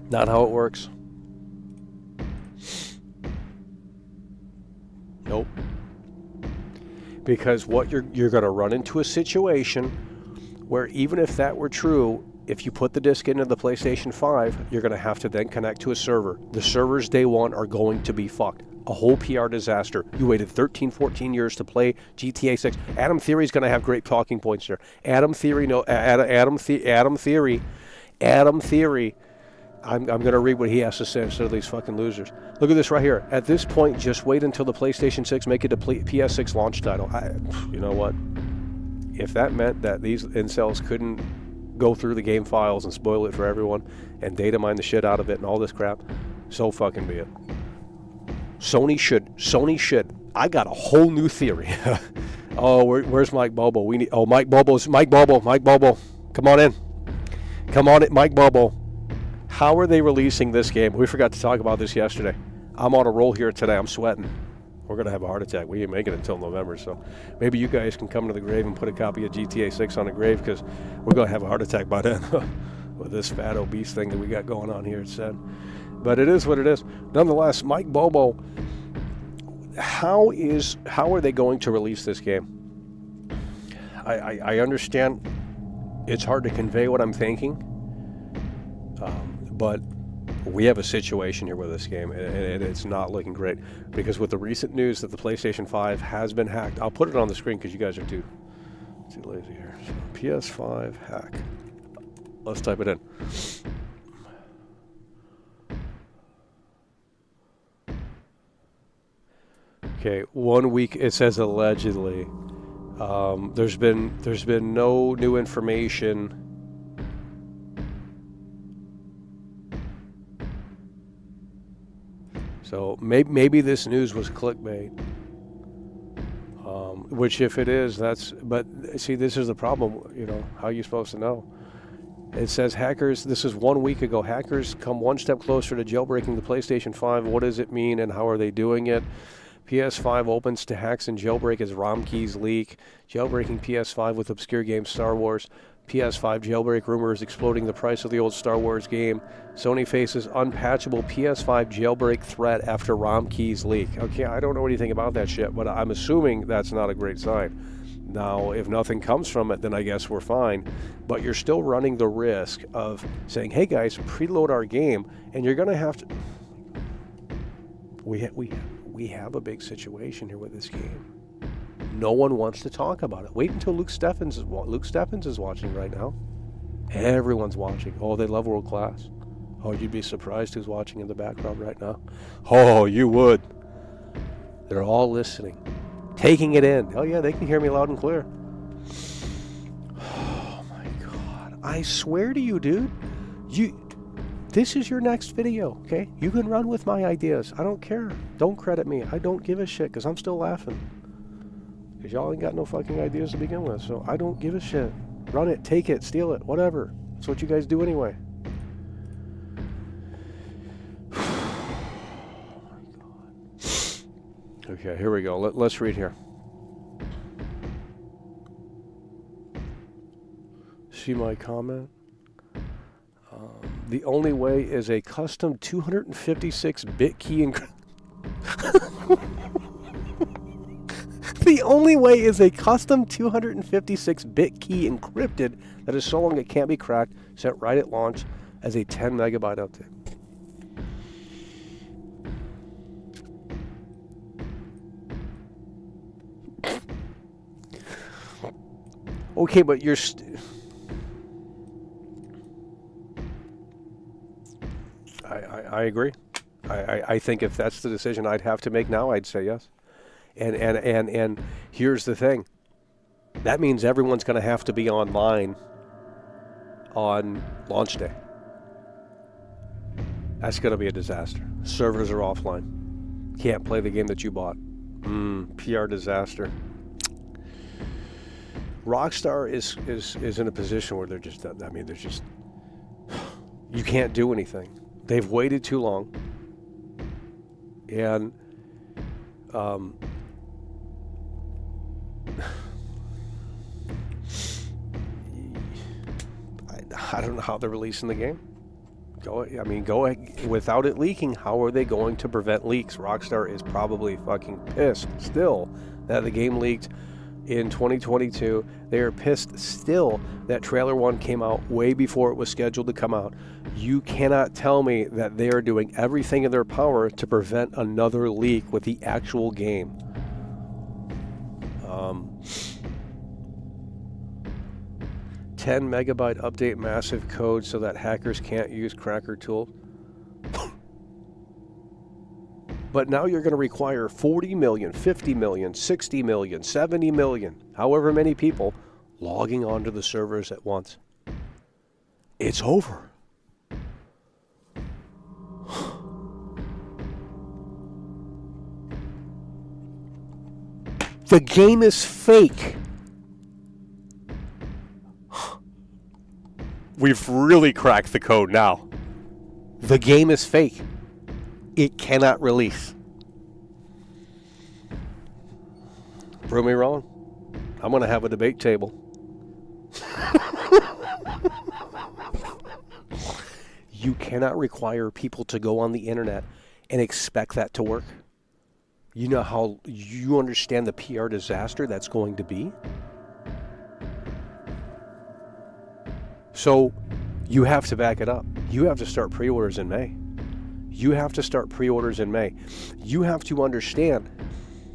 Not how it works. Nope. Because what you're going to run into a situation where even if that were true, if you put the disc into the PlayStation 5, you're going to have to then connect to a server. The servers day one are going to be fucked. A whole PR disaster. You waited 13, 14 years to play GTA 6. Adam Theory's going to have great talking points here. Adam Theory. I'm going to read what he has to say instead of these fucking losers. Look at this right here. At this point, just wait until the PlayStation 6 make it a PS6 launch title. You know what? If that meant that these incels couldn't go through the game files and spoil it for everyone and data mine the shit out of it and all this crap, so fucking be it. Sony should. I got a whole new theory. Oh, where's Mike Bobo? Mike Bobo. Come on in, Mike Bobo. How are they releasing this game? We forgot to talk about this yesterday. I'm on a roll here today. I'm sweating. We're going to have a heart attack. We ain't making it until November, so maybe you guys can come to the grave and put a copy of GTA 6 on the grave because we're going to have a heart attack by then with this fat, obese thing that we got going on here, it said. But it is what it is. Nonetheless, Mike Bobo, how are they going to release this game? I understand it's hard to convey what I'm thinking. But we have a situation here with this game, and it's not looking great. Because with the recent news that the PlayStation 5 has been hacked, I'll put it on the screen because you guys are too lazy here. So, PS5 hack. Let's type it in. Okay, 1 week. It says allegedly. There's been no new information. So maybe this news was clickbait, which if it is, but see, this is the problem, you know, how are you supposed to know? It says hackers, this is 1 week ago, hackers come one step closer to jailbreaking the PlayStation 5. What does it mean and how are they doing it? PS5 opens to hacks and jailbreak as ROM keys leak. Jailbreaking PS5 with obscure game Star Wars. PS5 jailbreak rumors exploding the price of the old Star Wars game. Sony faces unpatchable PS5 jailbreak threat after ROM keys leak. Okay, I don't know anything about that shit, but I'm assuming that's not a great sign. Now, if nothing comes from it, then I guess we're fine. But you're still running the risk of saying, hey guys, preload our game, and you're going to have to... We have a big situation here with this game. No one wants to talk about it. Wait until Luke Steffens is watching right now. Everyone's watching. Oh, they love World Class. Oh, you'd be surprised who's watching in the background right now. Oh, you would. They're all listening, taking it in. Oh yeah, they can hear me loud and clear. Oh my God! I swear to you, dude. This is your next video, okay? You can run with my ideas. I don't care. Don't credit me. I don't give a shit because I'm still laughing. Because y'all ain't got no fucking ideas to begin with, so I don't give a shit. Run it, take it, steal it, whatever. That's what you guys do anyway. Oh my God. Okay, here we go. Let's read here. see my comment? The only way is a custom 256-bit key The only way is a custom 256-bit key encrypted that is so long it can't be cracked, sent right at launch as a 10 megabyte update. Okay, but you're I agree. I think if that's the decision I'd have to make now, I'd say yes. And here's the thing. That means everyone's going to have to be online on launch day. That's going to be a disaster. Servers are offline. Can't play the game that you bought. PR disaster. Rockstar is in a position where they're just, you can't do anything. They've waited too long. And I don't know how they're releasing the game. Go without it leaking. How are they going to prevent leaks? Rockstar is probably fucking pissed still that the game leaked in 2022. They are pissed still that Trailer 1 came out way before it was scheduled to come out. You cannot tell me that they are doing everything in their power to prevent another leak with the actual game. 10 megabyte update massive code so that hackers can't use cracker tool. But now you're going to require 40 million, 50 million, 60 million, 70 million, however many people logging onto the servers at once. It's over. The game is fake. We've really cracked the code now. The game is fake. It cannot release. Prove me wrong. I'm going to have a debate table. You cannot require people to go on the internet and expect that to work. You know how you understand the PR disaster that's going to be? So you have to back it up. You have to start pre-orders in May. You have to start pre-orders in May. You have to understand,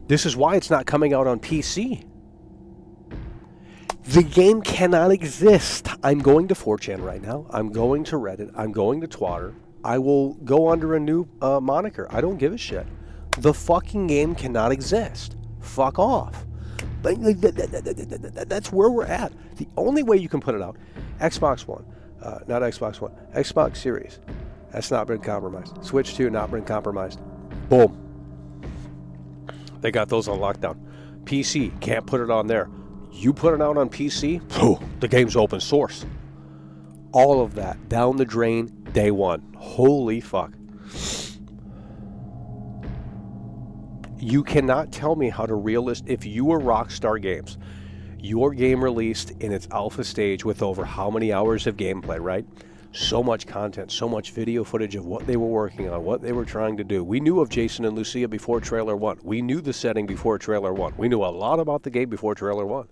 this is why it's not coming out on PC. The game cannot exist. I'm going to 4chan right now. I'm going to Reddit. I'm going to Twitter. I will go under a new moniker. I don't give a shit. The fucking game cannot exist. Fuck off. That's where we're at. The only way you can put it out, Xbox One, not Xbox One, Xbox Series, that's not been compromised. Switch 2, not been compromised. Boom. They got those on lockdown. PC, can't put it on there. You put it out on PC, the game's open source. All of that, down the drain, day one. Holy fuck. You cannot tell me how to if you were Rockstar Games, your game released in its alpha stage with over how many hours of gameplay, right? So much content, so much video footage of what they were working on, what they were trying to do. We knew of Jason and Lucia before Trailer 1. We knew the setting before Trailer 1. We knew a lot about the game before Trailer 1.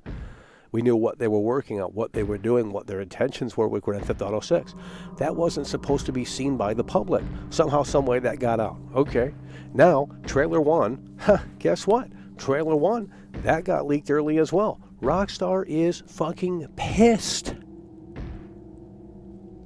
We knew what they were working on, what they were doing, what their intentions were with Grand Theft Auto 6. That wasn't supposed to be seen by the public. Somehow, some way that got out. Okay. Now, Trailer 1, guess what? Trailer 1, that got leaked early as well. Rockstar is fucking pissed.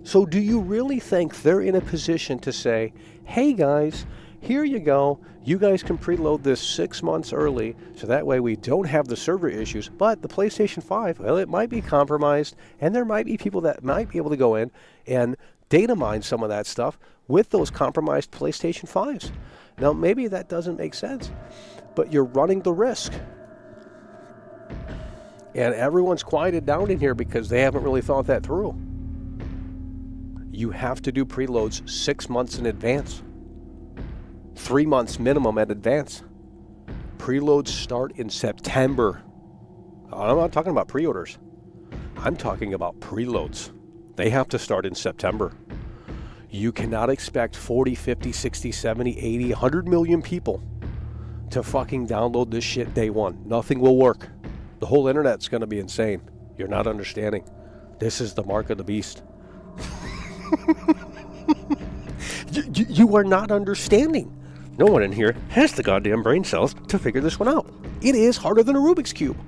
So do you really think they're in a position to say, hey guys, here you go. You guys can preload this 6 months early, so that way we don't have the server issues. But the PlayStation 5, well, it might be compromised, and there might be people that might be able to go in and data mine some of that stuff with those compromised PlayStation 5s. Now, maybe that doesn't make sense, but you're running the risk. And everyone's quieted down in here because they haven't really thought that through. You have to do preloads 6 months in advance. 3 months minimum at advance. Preloads start in September. I'm not talking about pre-orders. I'm talking about preloads. They have to start in September. You cannot expect 40, 50, 60, 70, 80, 100 million people to fucking download this shit day one. Nothing will work. The whole internet's going to be insane. You're not understanding. This is the mark of the beast. You are not understanding. No one in here has the goddamn brain cells to figure this one out. It is harder than a Rubik's Cube.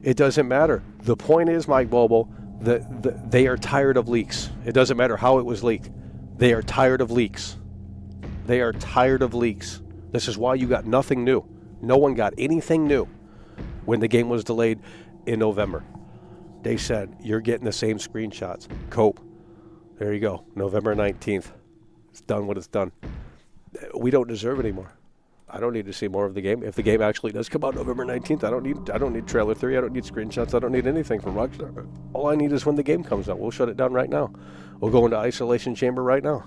It doesn't matter. The point is, Mike Bobo, they are tired of leaks. It doesn't matter how it was leaked. They are tired of leaks. They are tired of leaks. This is why you got nothing new. No one got anything new when the game was delayed in November. They said, you're getting the same screenshots. Cope. There you go. November 19th. It's done what it's done. We don't deserve it anymore. I don't need to see more of the game. If the game actually does come out November 19th, I don't need trailer 3. I don't need screenshots. I don't need anything from Rockstar. All I need is when the game comes out. We'll shut it down right now. We'll go into isolation chamber right now.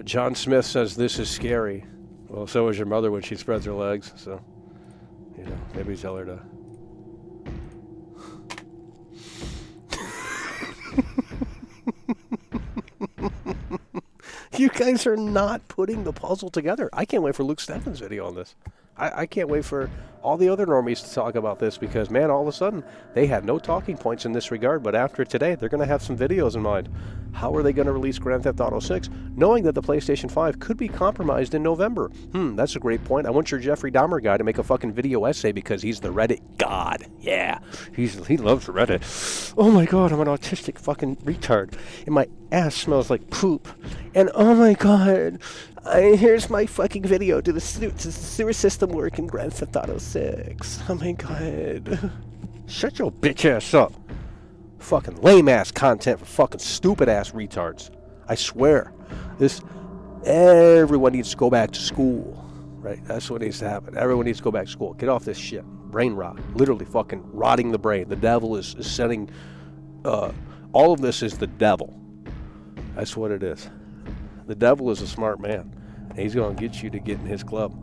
John Smith says this is scary. Well, so is your mother when she spreads her legs. So, maybe tell her to. You guys are not putting the puzzle together. I can't wait for Luke Steffen's video on this. I can't wait for all the other normies to talk about this because, man, all of a sudden, they had no talking points in this regard. But after today, they're going to have some videos in mind. How are they going to release Grand Theft Auto 6, knowing that the PlayStation 5 could be compromised in November? That's a great point. I want your Jeffrey Dahmer guy to make a fucking video essay because he's the Reddit god. Yeah, he loves Reddit. Oh my god, I'm an autistic fucking retard. And my ass smells like poop. And oh my god, here's my fucking video. Does the sewer system work in Grand Theft Auto 6? Oh my god. Shut your bitch ass up. Fucking lame ass content for fucking stupid ass retards. I swear. Everyone needs to go back to school. Right? That's what needs to happen. Everyone needs to go back to school. Get off this shit. Brain rot. Literally fucking rotting the brain. The devil is sending all of this is the devil. That's what it is. The devil is a smart man. And he's going to get you to get in his club.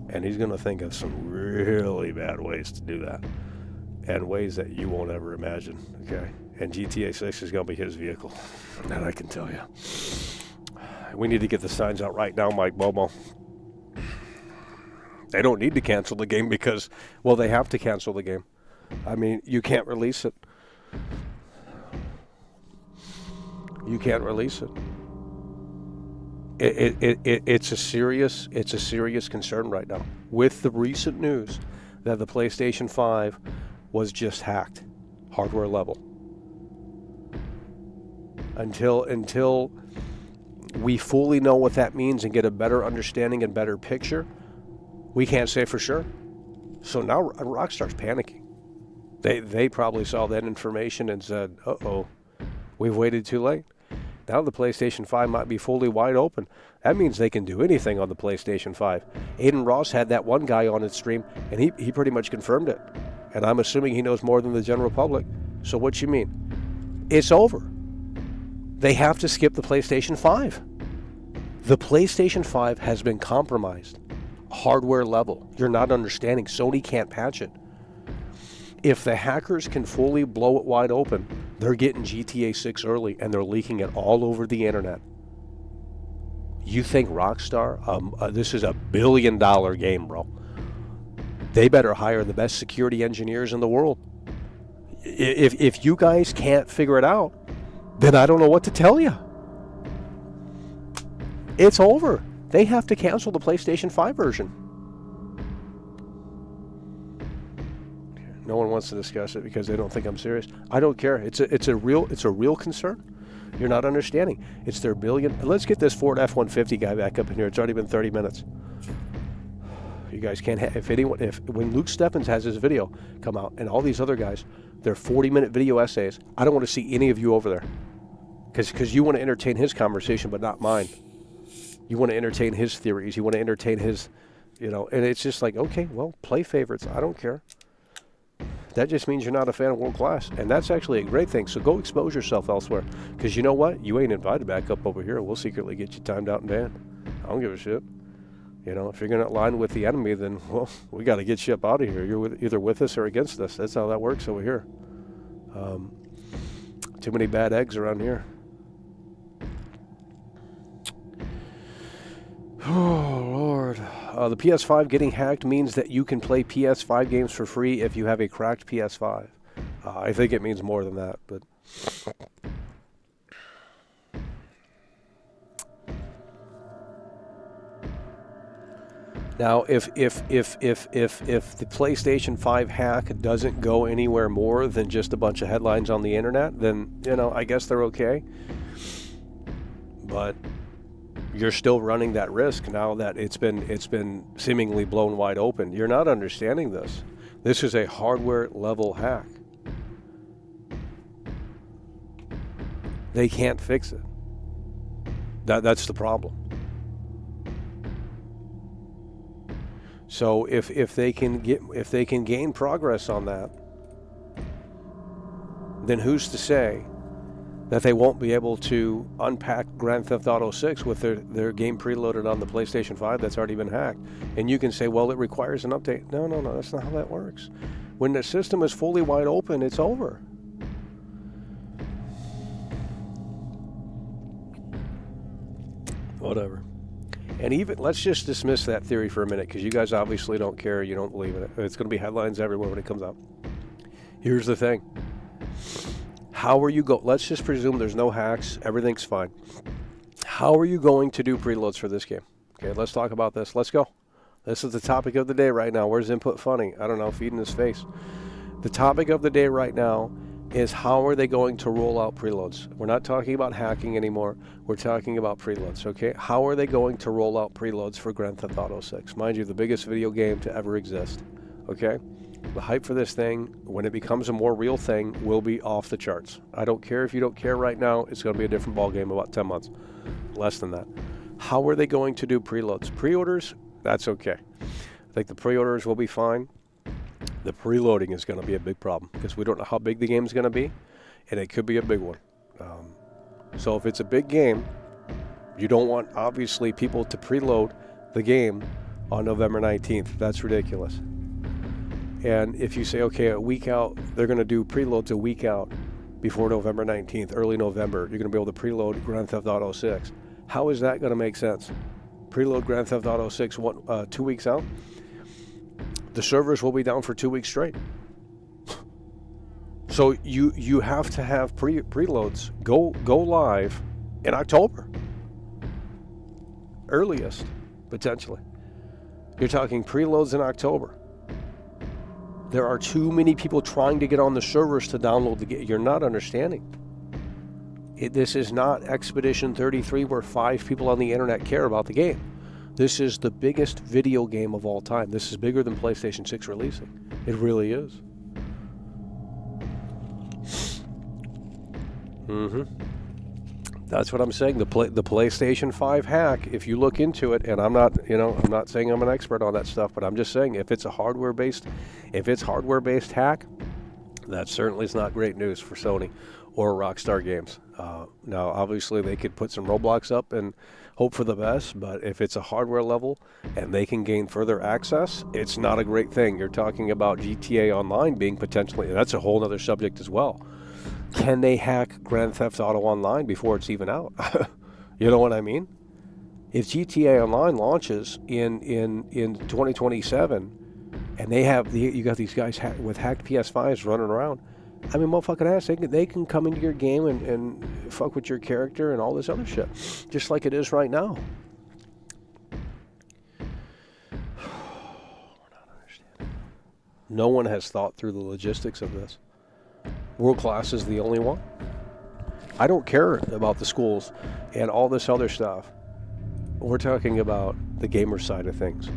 And he's going to think of some really bad ways to do that. And ways that you won't ever imagine. Okay? And GTA 6 is going to be his vehicle. That I can tell you. We need to get the signs out right now, Mike Bobo. They don't need to cancel the game because, well, they have to cancel the game. I mean, you can't release it. You can't release it. It's a serious concern right now with the recent news that the PlayStation 5 was just hacked, hardware level. Until we fully know what that means and get a better understanding and better picture, we can't say for sure. So now Rockstar's panicking. They probably saw that information and said, uh-oh, we've waited too late. Now the PlayStation 5 might be fully wide open. That means they can do anything on the PlayStation 5. Aiden Ross had that one guy on his stream, and he pretty much confirmed it. And I'm assuming he knows more than the general public. So what you mean? It's over. They have to skip the PlayStation 5. The PlayStation 5 has been compromised. Hardware level. You're not understanding. Sony can't patch it. If the hackers can fully blow it wide open, they're getting GTA 6 early and they're leaking it all over the internet. You think Rockstar, this is $1 billion game, bro. They better hire the best security engineers in the world. If you guys can't figure it out, then I don't know what to tell you. It's over. They have to cancel the PlayStation 5 version. No one wants to discuss it because they don't think I'm serious. I don't care. It's a real concern. You're not understanding. It's their billion. Let's get this Ford F-150 guy back up in here. It's already been 30 minutes. You guys can't have, when Luke Steffens has his video come out and all these other guys, their 40-minute video essays, I don't want to see any of you over there. Because you want to entertain his conversation, but not mine. You want to entertain his theories. You want to entertain his, and it's just like, okay, well, play favorites. I don't care. that just means you're not a fan of World Class. And that's actually a great thing. So go expose yourself elsewhere. Because you know what? You ain't invited back up over here. We'll secretly get you timed out and banned. I don't give a shit. You know, if you're going to align with the enemy, then, well, we got to get you up out of here. You're either with us or against us. That's how that works over here. Too many bad eggs around here. Oh, Lord. The PS5 getting hacked means that you can play PS5 games for free if you have a cracked PS5. I think it means more than that, but... Now, if the PlayStation 5 hack doesn't go anywhere more than just a bunch of headlines on the internet, then, you know, I guess they're okay. But you're still running that risk now that it's been seemingly blown wide open. You're not understanding this. This is a hardware level hack. They can't fix it. That's the problem. So if they can gain progress on that, then who's to say that they won't be able to unpack Grand Theft Auto 6 with their game preloaded on the PlayStation 5 that's already been hacked? And you can say, well, it requires an update. No, that's not how that works. When the system is fully wide open, it's over. Whatever. And even, let's just dismiss that theory for a minute, because you guys obviously don't care, you don't believe in it. It's going to be headlines everywhere when it comes out. Here's the thing. How are you let's just presume there's no hacks, everything's fine. How are you going to do preloads for this game? Okay, let's talk about this. Let's go. This is the topic of the day right now. Where's Input Funny? I don't know, feeding his face. The topic of the day right now is how are they going to roll out preloads? We're not talking about hacking anymore. We're talking about preloads, okay? How are they going to roll out preloads for Grand Theft Auto 6? Mind you, the biggest video game to ever exist, okay? The hype for this thing, when it becomes a more real thing, will be off the charts. I don't care if you don't care right now. It's going to be a different ballgame in about 10 months. Less than that. How are they going to do preloads? Pre-orders, that's okay. I think the pre-orders will be fine. The preloading is going to be a big problem because we don't know how big the game is going to be, and it could be a big one. So if it's a big game, you don't want, obviously, people to preload the game on November 19th. That's ridiculous. And if you say, okay, a week out, they're going to do preloads a week out before November 19th, early November, you're going to be able to preload Grand Theft Auto 6. How is that going to make sense? Preload Grand Theft Auto 6 2 weeks out? The servers will be down for 2 weeks straight. So you have to have preloads go live in October. Earliest, potentially. You're talking preloads in October. There are too many people trying to get on the servers to download the game. You're not understanding. This is not Expedition 33 where 5 people on the internet care about the game. This is the biggest video game of all time. This is bigger than PlayStation 6 releasing. It really is. That's what I'm saying. The PlayStation 5 hack, if you look into it, and I'm not saying I'm an expert on that stuff, but I'm just saying if it's hardware-based hack, that certainly is not great news for Sony or Rockstar Games. Now, obviously, they could put some roadblocks up and hope for the best, but if it's a hardware level and they can gain further access, it's not a great thing. You're talking about GTA Online being potentially, that's a whole other subject as well. Can they hack Grand Theft Auto Online before it's even out? You know what I mean? If GTA Online launches in 2027 and you got these guys with hacked PS5s running around, I mean, motherfucking ass, they can come into your game and fuck with your character and all this other shit, just like it is right now. We're not understanding. No one has thought through the logistics of this. World Class is the only one. I don't care about the schools and all this other stuff. We're talking about the gamer side of things.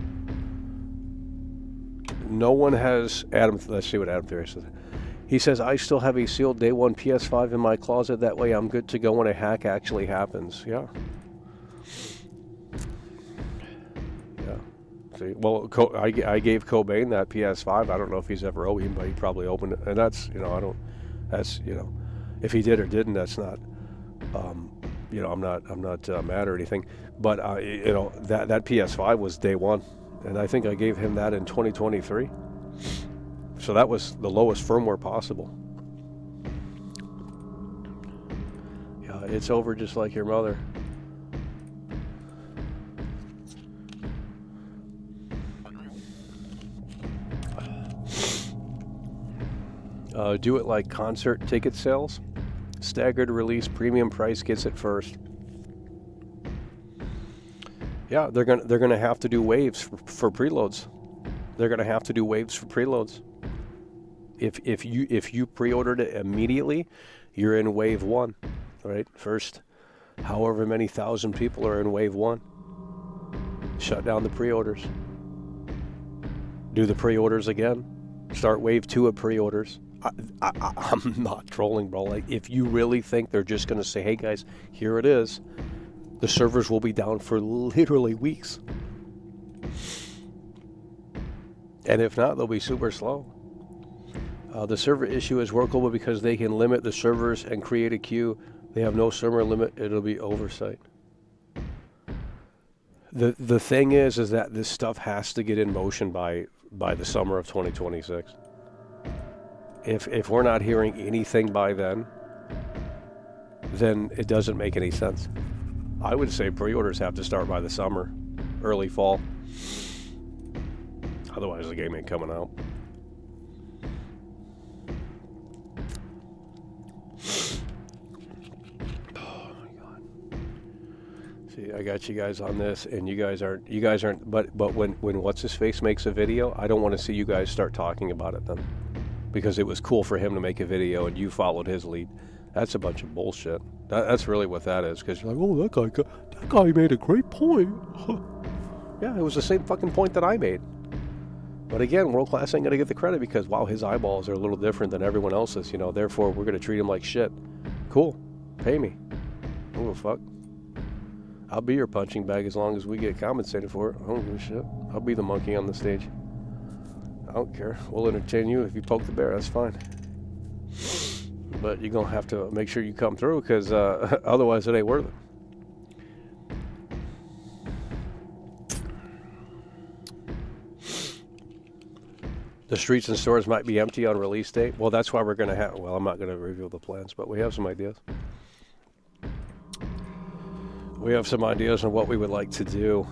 No one has... let's see what Adam Theory says. He says, I still have a sealed day one PS5 in my closet. That way I'm good to go when a hack actually happens. Yeah. See, well, I gave Cobain that PS5. I don't know if he's ever opened, but he probably opened it. And that's, you know, I don't. That's, you know, if he did or didn't, that's not. You know, I'm not mad or anything. But you know, that PS5 was day one, and I think I gave him that in 2023. So that was the lowest firmware possible. Yeah, it's over just like your mother. Do it like concert ticket sales. Staggered release, premium price gets it first. Yeah, they're gonna have to do waves for preloads. They're gonna have to do waves for preloads. If you pre-ordered it immediately, you're in wave one, right? First, however many thousand people are in wave one. Shut down the pre-orders. Do the pre-orders again. Start wave two of pre-orders. I'm not trolling, bro. Like, if you really think they're just going to say, hey guys, here it is, the servers will be down for literally weeks. And if not, they'll be super slow. The server issue is workable because they can limit the servers and create a queue. They have no server limit. It'll be oversight. The thing is that this stuff has to get in motion by the summer of 2026. If we're not hearing anything by then it doesn't make any sense. I would say pre-orders have to start by the summer, early fall. Otherwise, the game ain't coming out. Oh my God! See, I got you guys on this, and you guys aren't. But when what's his face makes a video, I don't want to see you guys start talking about it then. Because it was cool for him to make a video and you followed his lead. That's a bunch of bullshit. That's really what that is. Because you're like, oh, that guy made a great point. Yeah, it was the same fucking point that I made. But again, World Class ain't going to get the credit because, wow, his eyeballs are a little different than everyone else's. You know, therefore, we're going to treat him like shit. Cool. Pay me. I don't give a fuck. I'll be your punching bag as long as we get compensated for it. I don't give a shit. I'll be the monkey on the stage. I don't care. We'll entertain you if you poke the bear. That's fine. But you're going to have to make sure you come through because otherwise it ain't worth it. The streets and stores might be empty on release date. Well, that's why we're going to have... Well, I'm not going to reveal the plans, but we have some ideas. We have some ideas on what we would like to do.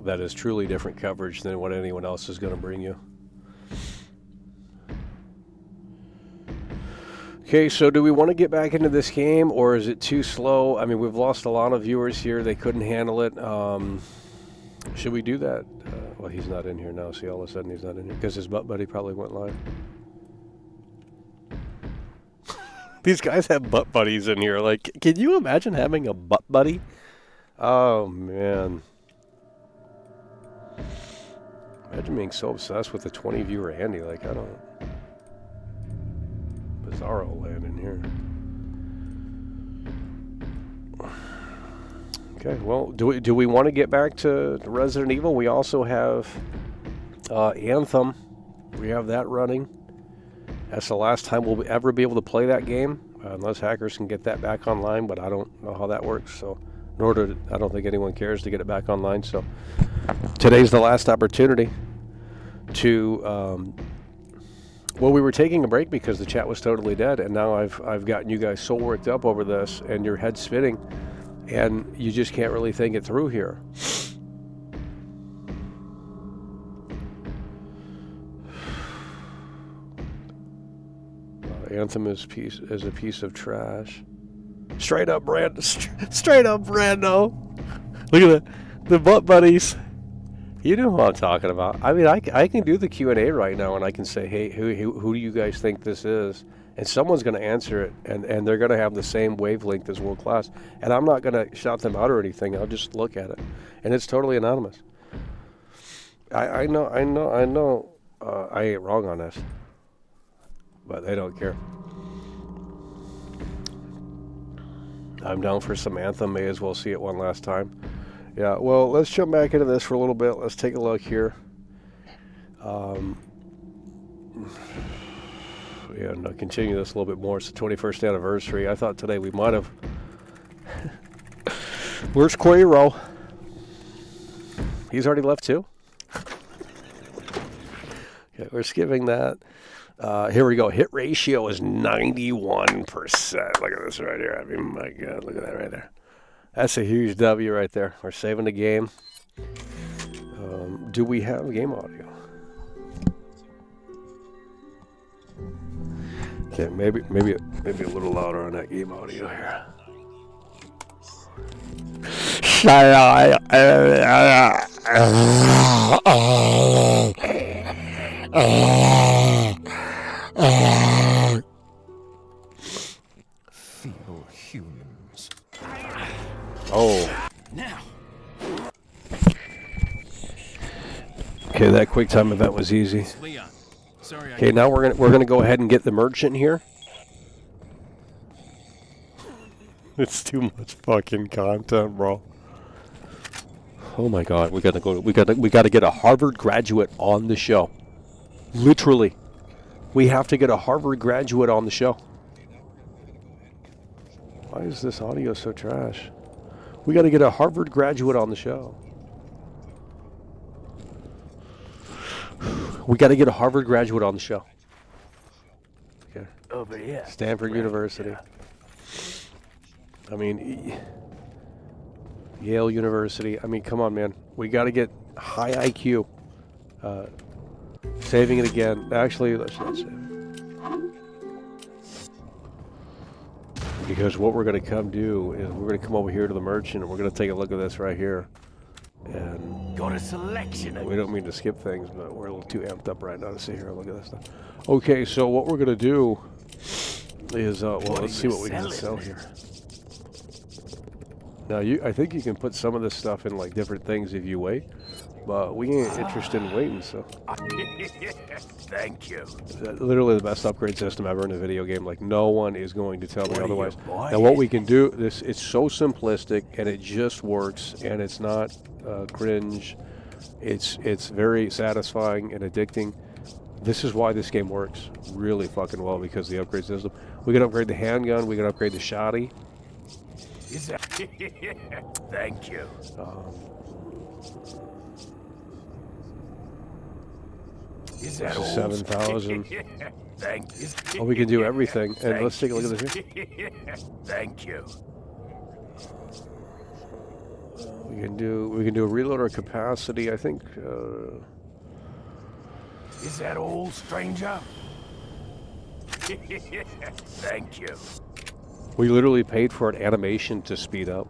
That is truly different coverage than what anyone else is going to bring you. Okay, so do we want to get back into this game, or is it too slow? I mean, we've lost a lot of viewers here. They couldn't handle it. Should we do that? Well, he's not in here now. See, all of a sudden he's not in here because his butt buddy probably went live. These guys have butt buddies in here. Like, can you imagine having a butt buddy? Oh, man. Imagine being so obsessed with the 20 viewer Andy. Like, I don't... Bizarro land in here. Okay, well, do we want to get back to Resident Evil? We also have Anthem. We have that running. That's the last time we'll ever be able to play that game, unless hackers can get that back online, but I don't know how that works, so I don't think anyone cares to get it back online, so today's the last opportunity to... well, we were taking a break because the chat was totally dead, and now I've gotten you guys so worked up over this, and your head's spinning, and you just can't really think it through here. Anthem is a piece of trash. Straight up Brando. Look at the butt buddies. You know who I'm talking about. I mean, I can do the Q&A right now, and I can say, hey, who do you guys think this is? And someone's going to answer it, and they're going to have the same wavelength as World Class. And I'm not going to shout them out or anything. I'll just look at it. And it's totally anonymous. I know. I ain't wrong on this. But they don't care. I'm down for some Anthem. May as well see it one last time. Yeah, well, let's jump back into this for a little bit. Let's take a look here. Yeah, and I'll continue this a little bit more. It's the 21st anniversary. I thought today we might have... Where's Quairo? He's already left too? Okay, we're skipping that. Here we go. Hit ratio is 91%. Look at this right here. I mean, my God, look at that right there. That's a huge W right there. We're saving the game. Do we have game audio? Okay, maybe a little louder on that game audio here. Feeble humans. Oh. Now. Okay, that quick time event was easy. Leon. Sorry. Okay, now we're gonna go ahead and get the merchant here. It's too much fucking content, bro. Oh my God, we gotta get a Harvard graduate on the show. Literally, we have to get a Harvard graduate on the show. Why is this audio so trash? We got to get a Harvard graduate on the show. We got to get a Harvard graduate on the show. Okay. Over here. Stanford University. I mean, Yale University. I mean, come on, man. We got to get high IQ. Saving it again. Actually, let's not save it. Because what we're going to come do is we're going to come over here to the merchant and we're going to take a look at this right here. And got a selection. We don't mean to skip things, but we're a little too amped up right now to sit here and look at this stuff. Okay, so what we're going to do is, well, let's see what we can sell here. Now, I think you can put some of this stuff in like different things if you wait, but we ain't interested in waiting, so. Thank you. Literally the best upgrade system ever in a video game. Like, no one is going to tell me otherwise. Now, what we can do, it's so simplistic, and it just works, and it's not cringe. It's very satisfying and addicting. This is why this game works really fucking well, because of the upgrade system. We can upgrade the handgun. We can upgrade the shotty. Is that? Thank you. Is that 7,000? Thank you. Oh, we can do everything. And let's take a look at this here. Thank you. We can do a reloader capacity. I think. Is that all, stranger? Thank you. We literally paid for an animation to speed up.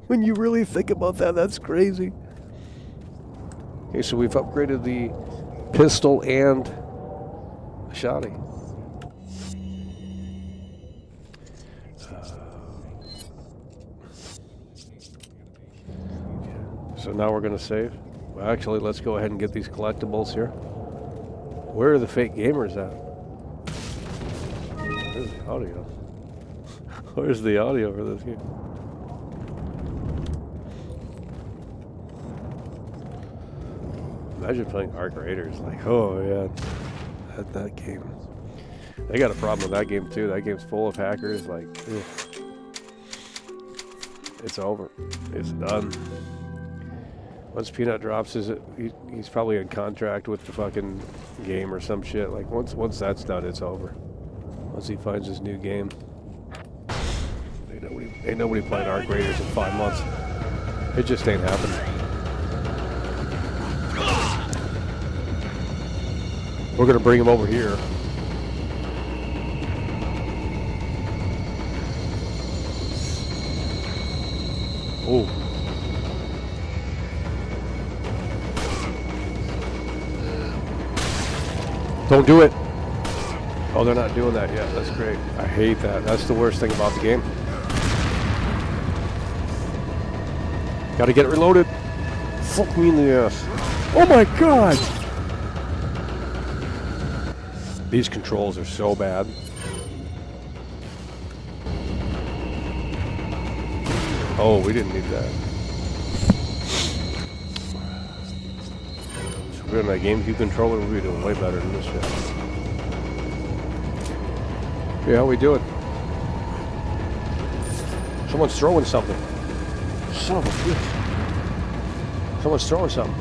When you really think about that, that's crazy. Okay, so we've upgraded the pistol and the shotty. So now we're going to save. Well, actually, let's go ahead and get these collectibles here. Where are the fake gamers at? Where's the audio? Where's the audio for this game? Imagine playing Arc Raiders. Like, oh yeah, that game. They got a problem with that game too. That game's full of hackers. Like, ugh. It's over. It's done. Once Peanut drops he's probably in contract with the fucking game or some shit. Like once that's done, it's over. Once he finds his new game. Ain't nobody playing Arc Raiders in 5 months. It just ain't happening. We're gonna bring him over here. Oh. Don't do it. Oh, they're not doing that yet. That's great. I hate that. That's the worst thing about the game. Gotta get it reloaded. Fuck me in the ass. Oh my god! These controls are so bad. Oh, we didn't need that. If we had a GameCube controller, we'd be doing way better than this shit. Yeah, how we doing? Someone's throwing something. Son of a bitch. Someone's throwing something.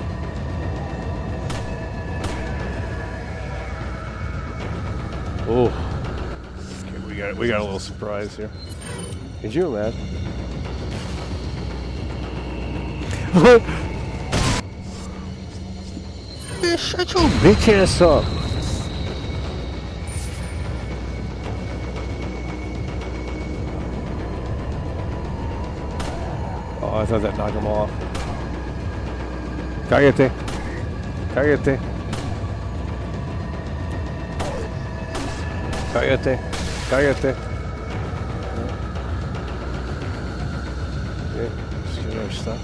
Oh. Okay, we got a little surprise here. Could you imagine? Shut your bitch ass up. Oh, I thought that knocked him off. Cállate. Cállate. Cállate. Cállate. Okay, let's get our stuff.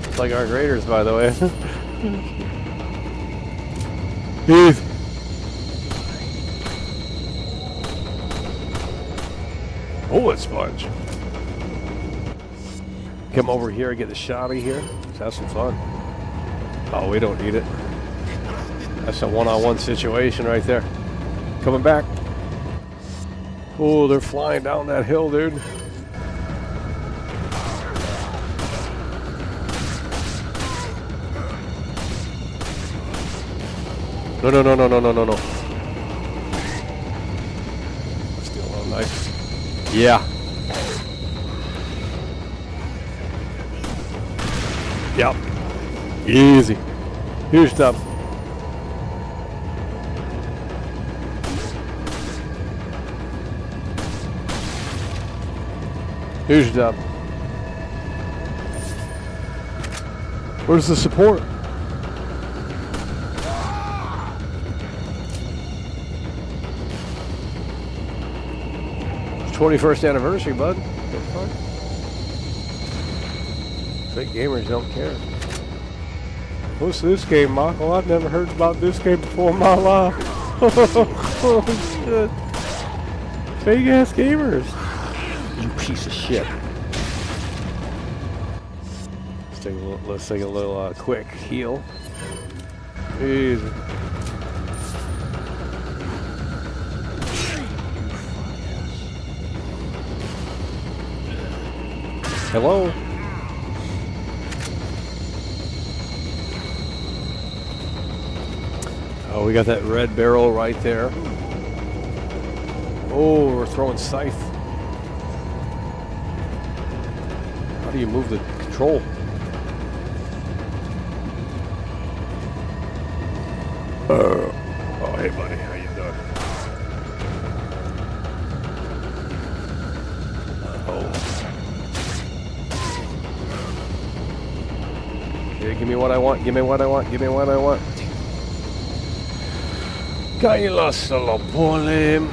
It's like our graders, by the way. Heath. Bullet sponge. Come over here and get the shotty here. Let's have some fun. Oh, we don't need it. That's a one-on-one situation right there. Coming back. Oh, they're flying down that hill, dude. No. Still a nice. Yeah. Yep. Easy. Here's stuff. Here's stuff. Where's the support? 21st anniversary, bud. What the fuck? Fake gamers don't care. What's this game, Michael? I've never heard about this game before in my life. Oh, shit. Fake ass gamers. You piece of shit. Let's take a little quick heal. Easy. Hello? Oh, we got that red barrel right there. Oh, we're throwing scythe. How do you move the control? Oh, hey buddy, how you doing? Give me what I want, give me what I want, give me what I want. Kaila Salopole.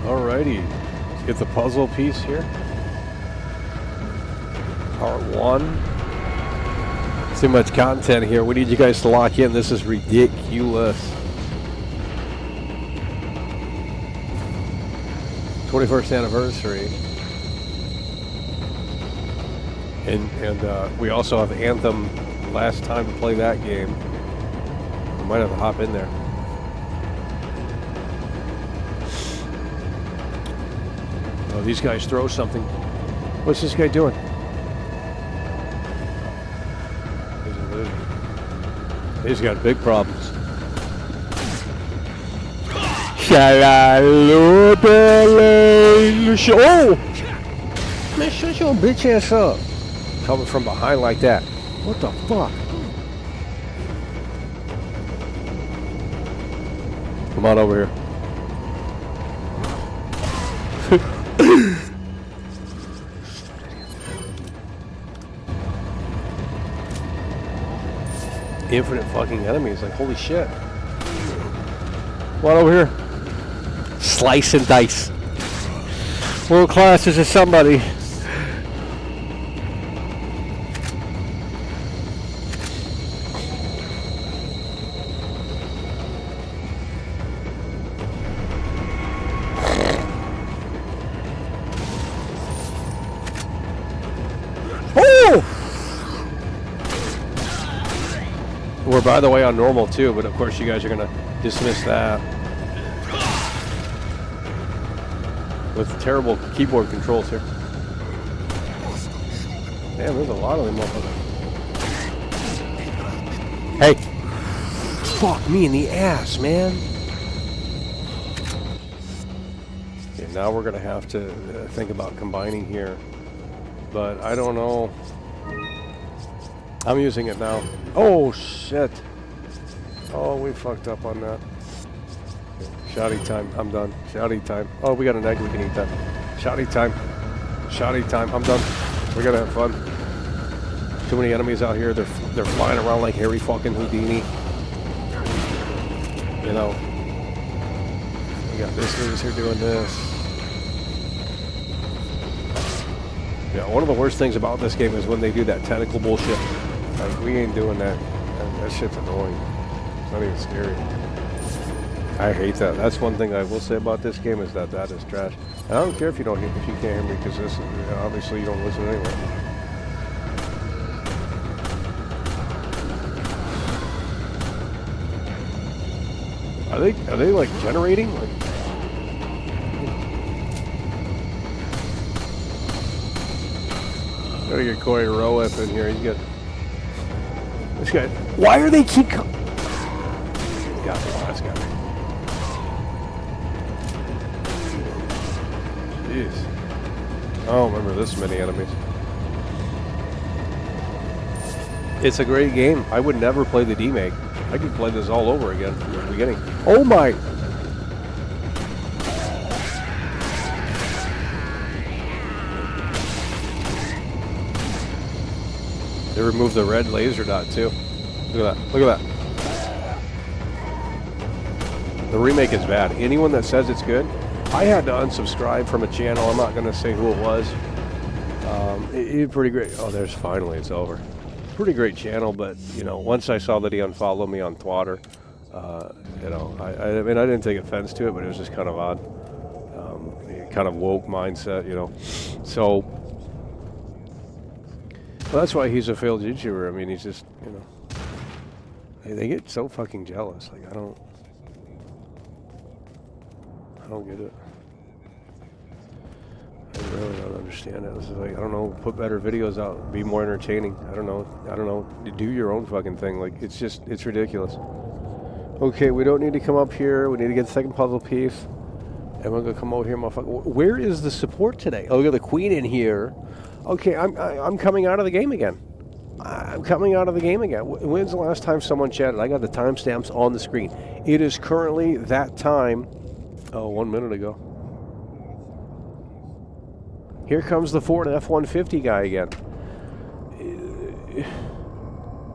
Alrighty, let's get the puzzle piece here. Part 1. Too much content here. We need you guys to lock in. This is ridiculous. 21st anniversary. And we also have Anthem. Last time to play that game. We might have to hop in there. Oh, these guys throw something. What's this guy doing? He's got big problems. Oh! Man, shut your bitch ass up. Coming from behind like that. What the fuck? Come on over here. Infinite fucking enemies, like holy shit. Come on over here. Slice and dice. World class is somebody. We're, by the way, on normal too, but of course you guys are going to dismiss that. With terrible keyboard controls here. Damn, there's a lot of them motherfuckers. Hey! Fuck me in the ass, man! Okay, now we're gonna have to think about combining here. But I don't know. I'm using it now. Oh, shit! Oh, we fucked up on that. Shotty time. I'm done. Shotty time. Oh, we got an egg. We can eat that. Shotty time. Shotty time. I'm done. We gotta have fun. Too many enemies out here. They're flying around like Harry fucking Houdini. You know. We got this loser doing this. Yeah, one of the worst things about this game is when they do that tentacle bullshit. Like, we ain't doing that. That shit's annoying. It's not even scary. I hate that. That's one thing I will say about this game is that is trash. And I don't care if you can't hear me because this obviously you don't listen anyway. Are they like generating? Like, gotta get Corey Rowe up in here. He's got this guy. Why are they keep coming? Got this last guy. Jeez. I don't remember this many enemies. It's a great game. I would never play the DEMAKE. I could play this all over again from the beginning. Oh my! They removed the red laser dot too. Look at that. Look at that. The remake is bad. Anyone that says it's good, I had to unsubscribe from a channel. I'm not going to say who it was. It's pretty great. Oh, there's finally, it's over. Pretty great channel, but, you know, once I saw that he unfollowed me on Twitter, you know, I mean, I didn't take offense to it, but it was just kind of odd. Kind of woke mindset, you know. So, well, that's why he's a failed YouTuber. I mean, he's just, you know, they get so fucking jealous. Like, I don't get it. I really don't understand it. This is like, I don't know, put better videos out, be more entertaining. I don't know, do your own fucking thing. Like, it's just, it's ridiculous. Okay, we don't need to come up here. We need to get the second puzzle piece. And we're gonna come over here, motherfucker. Where is the support today? Oh, we got the queen in here. Okay, I'm coming out of the game again. I'm coming out of the game again. When's the last time someone chatted? I got the timestamps on the screen. It is currently that time. Oh, 1 minute ago. Here comes the Ford F-150 guy again.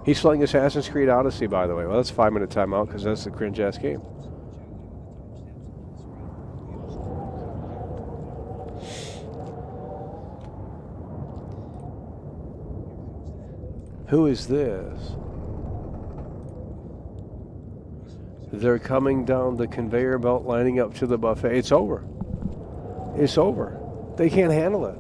He's playing Assassin's Creed Odyssey, by the way. Well, that's a 5-minute timeout because that's a cringe-ass game. Who is this? They're coming down the conveyor belt, lining up to the buffet. It's over. It's over. They can't handle it.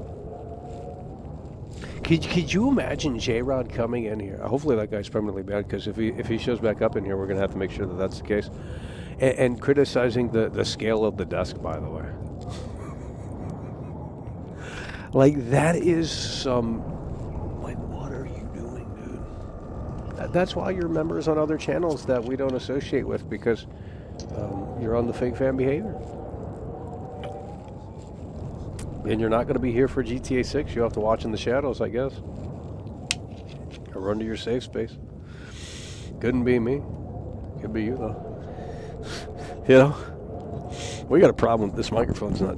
Could you imagine J-Rod coming in here? Hopefully that guy's permanently banned, because if he shows back up in here, we're going to have to make sure that that's the case. And criticizing the scale of the desk, by the way. Like, that is some... Like, what are you doing, dude? That's why you're members on other channels that we don't associate with, because you're on the fake fan behavior. And you're not going to be here for GTA 6. You have to watch in the shadows, I guess. Or run to your safe space. Couldn't be me. Could be you, though. You know? We got a problem. This microphone's not...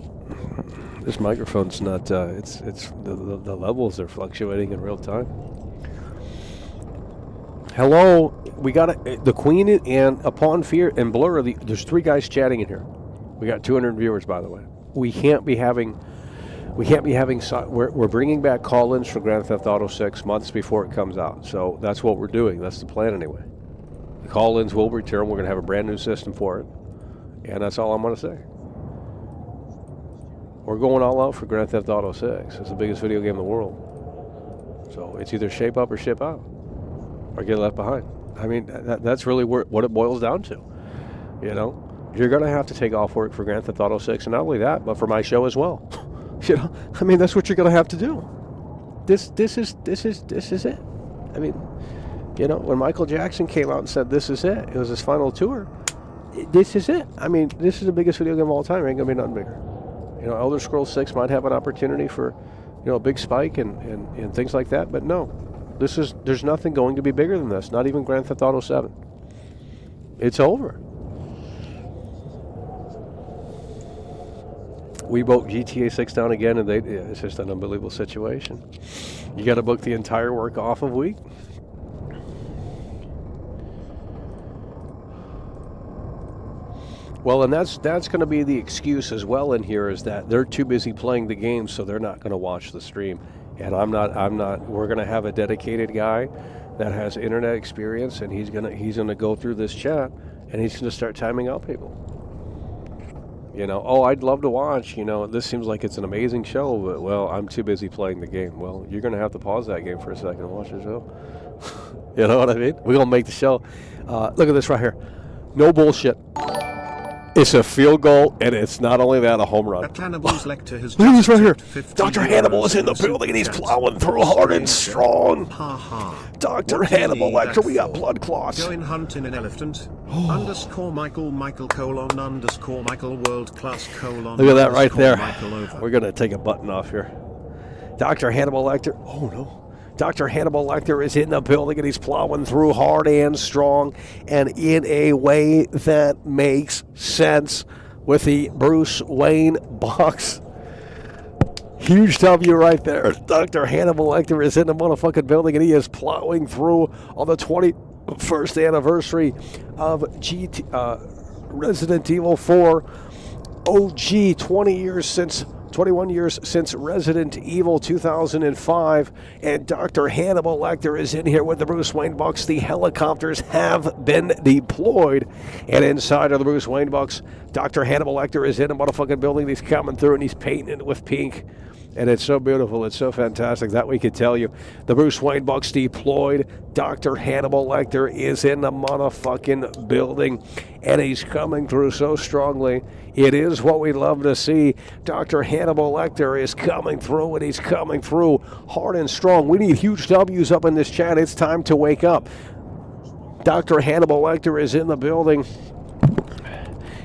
This microphone's not... it's the levels are fluctuating in real time. Hello? We got the Queen and Upon Fear and Blur. There's 3 guys chatting in here. We got 200 viewers, by the way. We can't be having... We're bringing back call-ins for Grand Theft Auto 6 months before it comes out. So that's what we're doing. That's the plan anyway. The call-ins will return. We're going to have a brand new system for it. And that's all I'm going to say. We're going all out for Grand Theft Auto 6. It's the biggest video game in the world. So it's either shape up or ship out. Or get left behind. I mean, that's really what it boils down to. You know, you're going to have to take off work for Grand Theft Auto 6, and not only that, but for my show as well. You know, I mean, that's what you're going to have to do. This is it. I mean, you know, when Michael Jackson came out and said this is it was his final tour. This is it. I mean, this is the biggest video game of all time. It ain't gonna be nothing bigger. You know, Elder Scrolls 6 might have an opportunity for, you know, a big spike and things like that, but no, there's nothing going to be bigger than this. Not even Grand Theft Auto 7. It's over. We broke GTA 6 down again, and it's just an unbelievable situation. You got to book the entire work off of week. Well, and that's going to be the excuse as well in here, is that they're too busy playing the game, so they're not going to watch the stream. And I'm not. We're going to have a dedicated guy that has internet experience, and he's going to go through this chat, and he's going to start timing out people. You know, oh, I'd love to watch. You know, this seems like it's an amazing show, but, well, I'm too busy playing the game. Well, you're going to have to pause that game for a second and watch the show. You know what I mean? We're going to make the show. Look at this right here. No bullshit. It's a field goal, and it's not only that, a home run. Look at this right here. Dr. Hannibal is in the building, and he's plowing through hard and strong. Dr. Hannibal Lecter, we got blood clots. Going hunting an elephant. _ Michael _ Michael world class _ Look at that right there. We're going to take a button off here. Dr. Hannibal Lecter. Oh, no. Dr. Hannibal Lecter is in the building, and he's plowing through hard and strong, and in a way that makes sense with the Bruce Wayne box. Huge W right there. Dr. Hannibal Lecter is in the motherfucking building, and he is plowing through on the 21st anniversary of Resident Evil 4 OG. 21 years since Resident Evil 2005, and Dr. Hannibal Lecter is in here with the Bruce Wayne Bucks. The helicopters have been deployed, and inside of the Bruce Wayne Bucks, Dr. Hannibal Lecter is in a motherfucking building. He's coming through, and he's painting it with pink, and it's so beautiful. It's so fantastic that we could tell you. The Bruce Wayne Bucks deployed. Dr. Hannibal Lecter is in the motherfucking building, and he's coming through so strongly. It is what we love to see. Dr. Hannibal Lecter is coming through, and he's coming through hard and strong. We need huge W's up in this chat. It's time to wake up. Dr. Hannibal Lecter is in the building.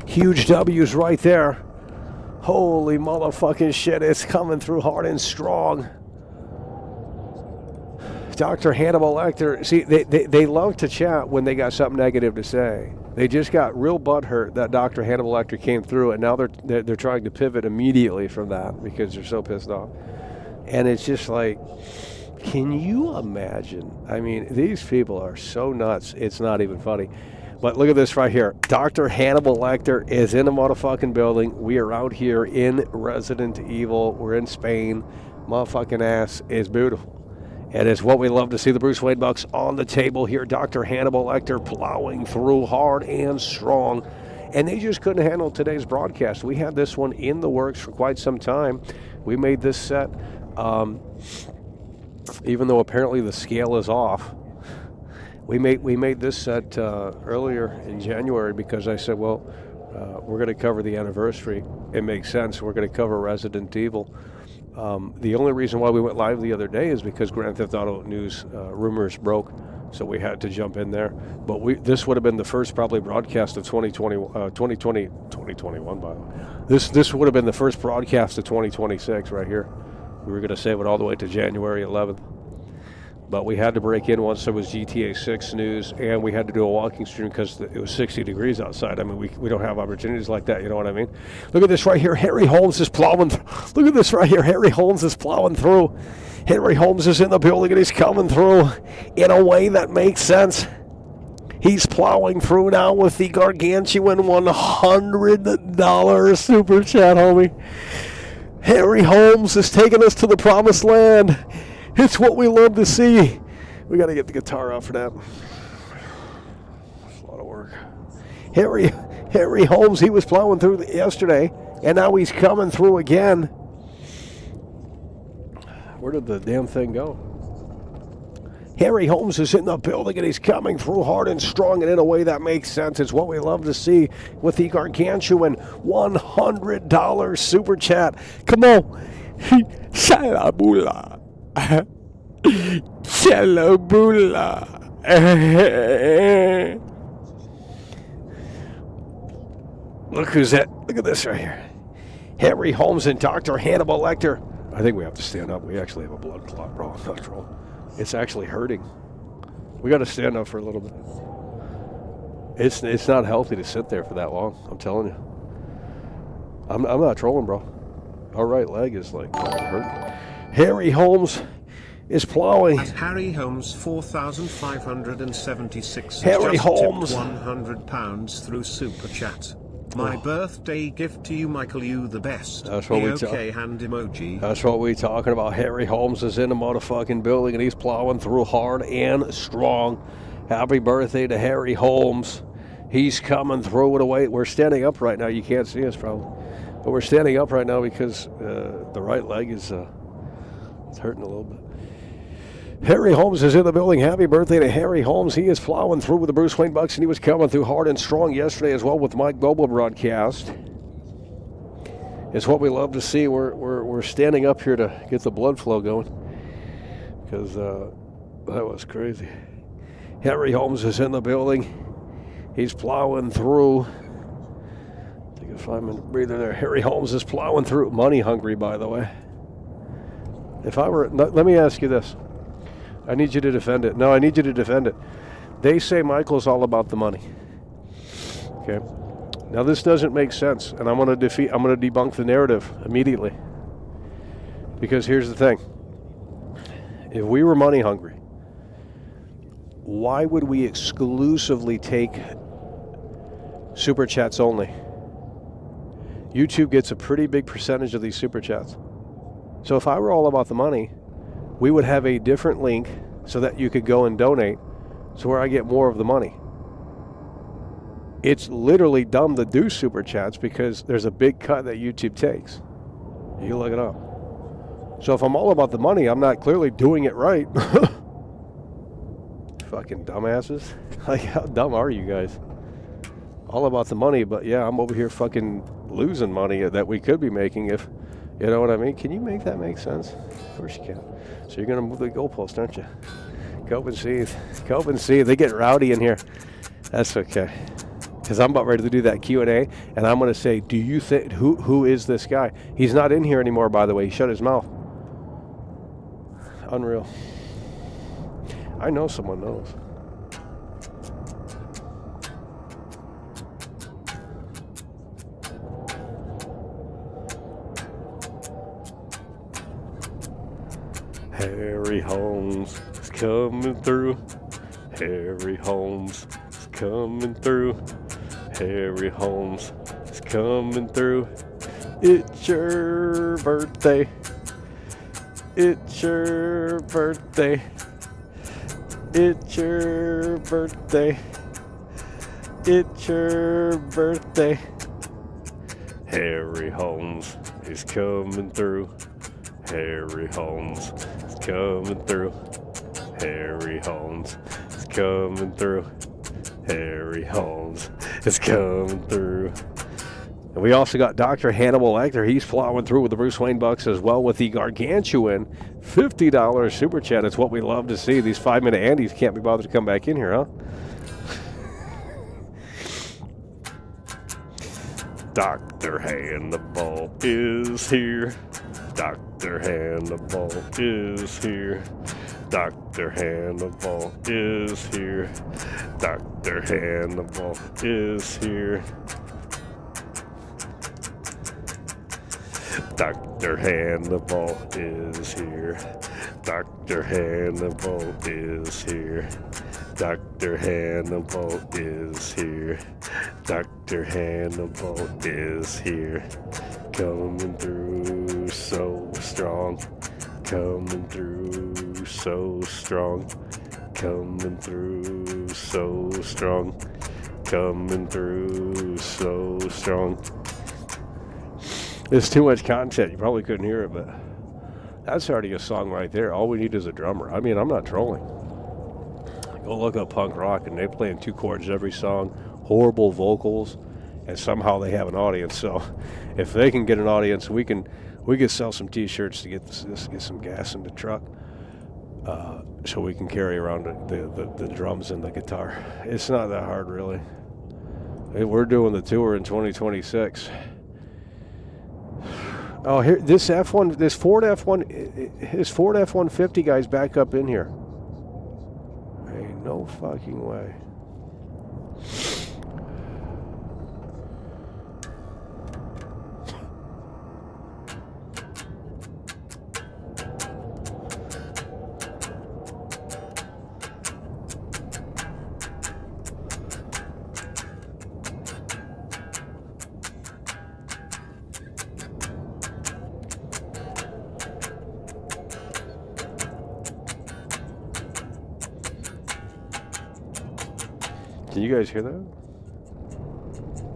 Huge W's right there. Holy motherfucking shit, it's coming through hard and strong. Dr. Hannibal Lecter, see, they love to chat when they got something negative to say. They just got real butthurt that Dr. Hannibal Lecter came through, and now they're trying to pivot immediately from that because they're so pissed off. And it's just like, can you imagine? I mean, these people are so nuts, it's not even funny. But look at this right here. Dr. Hannibal Lecter is in the motherfucking building. We are out here in Resident Evil. We're in Spain. Motherfucking ass is beautiful. And it's what we love to see. The Bruce Wayne Bucks on the table here. Dr. Hannibal Lecter plowing through hard and strong. And they just couldn't handle today's broadcast. We had this one in the works for quite some time. We made this set, even though apparently the scale is off. We made this set earlier in January because I said, well, we're going to cover the anniversary. It makes sense. We're going to cover Resident Evil. The only reason why we went live the other day is because Grand Theft Auto News rumors broke, so we had to jump in there. But this would have been the first probably broadcast of 2021, by the way. This would have been the first broadcast of 2026 right here. We were going to save it all the way to January 11th. But we had to break in once there was GTA 6 news, and we had to do a walking stream because it was 60 degrees outside. I mean, we don't have opportunities like that, you know what I mean? Look at this right here. Harry Holmes is plowing. Look at this right here. Harry Holmes is plowing through. Harry Holmes is in the building, and he's coming through in a way that makes sense. He's plowing through now with the gargantuan $100 super chat, homie. Harry Holmes is taking us to the promised land. It's what we love to see. We got to get the guitar out for that. It's a lot of work. Harry Holmes, he was plowing through yesterday, and now he's coming through again. Where did the damn thing go? Harry Holmes is in the building, and he's coming through hard and strong, and in a way that makes sense. It's what we love to see with the gargantuan $100 super chat. Come on. Shalabula. Shalabula. Look who's that. Look at this right here. Harry Holmes and Dr. Hannibal Lecter. I think we have to stand up. We actually have a blood clot, bro. I'm not trolling. It's actually hurting. We got to stand up for a little bit. It's not healthy to sit there for that long. I'm telling you. I'm not trolling, bro. Our right leg is like hurting. Harry Holmes is plowing. At Harry Holmes 4,576. Harry Holmes. £100 through super chat. My birthday gift to you, Michael. You the best. That's what okay hand emoji. That's what we talking about. Harry Holmes is in the motherfucking building, and he's plowing through hard and strong. Happy birthday to Harry Holmes. He's coming through with a weight. We're standing up right now. You can't see us probably, but we're standing up right now because the right leg is it's hurting a little bit. Harry Holmes is in the building. Happy birthday to Harry Holmes. He is plowing through with the Bruce Wayne Bucks, and he was coming through hard and strong yesterday as well with the Mike Bobo broadcast. It's what we love to see. We're standing up here to get the blood flow going because that was crazy. Harry Holmes is in the building. He's plowing through. Take a 5-minute breather there. Harry Holmes is plowing through. Money hungry, by the way. If I were, let me ask you this. I need you to defend it. No, I need you to defend it. They say Michael's all about the money. Okay. Now this doesn't make sense, and I'm going to debunk the narrative immediately. Because here's the thing. If we were money hungry, why would we exclusively take super chats only? YouTube gets a pretty big percentage of these super chats. So if I were all about the money, we would have a different link so that you could go and donate, so where I get more of the money. It's literally dumb to do super chats because there's a big cut that YouTube takes. You can look it up. So if I'm all about the money, I'm not clearly doing it right. Fucking dumbasses. Like, how dumb are you guys? All about the money, but yeah, I'm over here fucking losing money that we could be making if, you know what I mean? Can you make that make sense? Of course you can. So you're going to move the goalpost, aren't you? Cope and seethe. Cope and seethe. They get rowdy in here. That's okay. Because I'm about ready to do that Q&A, and I'm going to say, do you think, who is this guy? He's not in here anymore, by the way. He shut his mouth. Unreal. I know someone knows. Harry Holmes is coming through. Harry Holmes is coming through. Harry Holmes is coming through. It's your birthday. It's your birthday. It's your birthday. It's your birthday. Harry Holmes is coming through. Harry Holmes is coming through. Harry Holmes is coming through. Harry Holmes is coming through. And we also got Dr. Hannibal Lecter. He's plowing through with the Bruce Wayne Bucks as well with the gargantuan $50 super chat. It's what we love to see. These 5-minute Andes can't be bothered to come back in here, huh? Dr. Hannibal is here. Dr. Hannibal is here. Dr. Hannibal is here. Dr. Hannibal is here. Dr. Hannibal is here. Dr. Hannibal is here. Dr. Hannibal is here. Dr. Hannibal is here. Coming through so strong. Coming through so strong. Coming through so strong. Coming through so strong. There's too much content. You probably couldn't hear it, but that's already a song right there. All we need is a drummer. I mean, I'm not trolling. Go look up punk rock, and they play in 2 chords every song, horrible vocals, and somehow they have an audience. So if they can get an audience, we can sell some T-shirts to get get some gas in the truck, so we can carry around the drums and the guitar. It's not that hard, really. We're doing the tour in 2026. Oh, here, this Ford F-150 guy's back up in here. Ain't no fucking way. Can you guys hear that?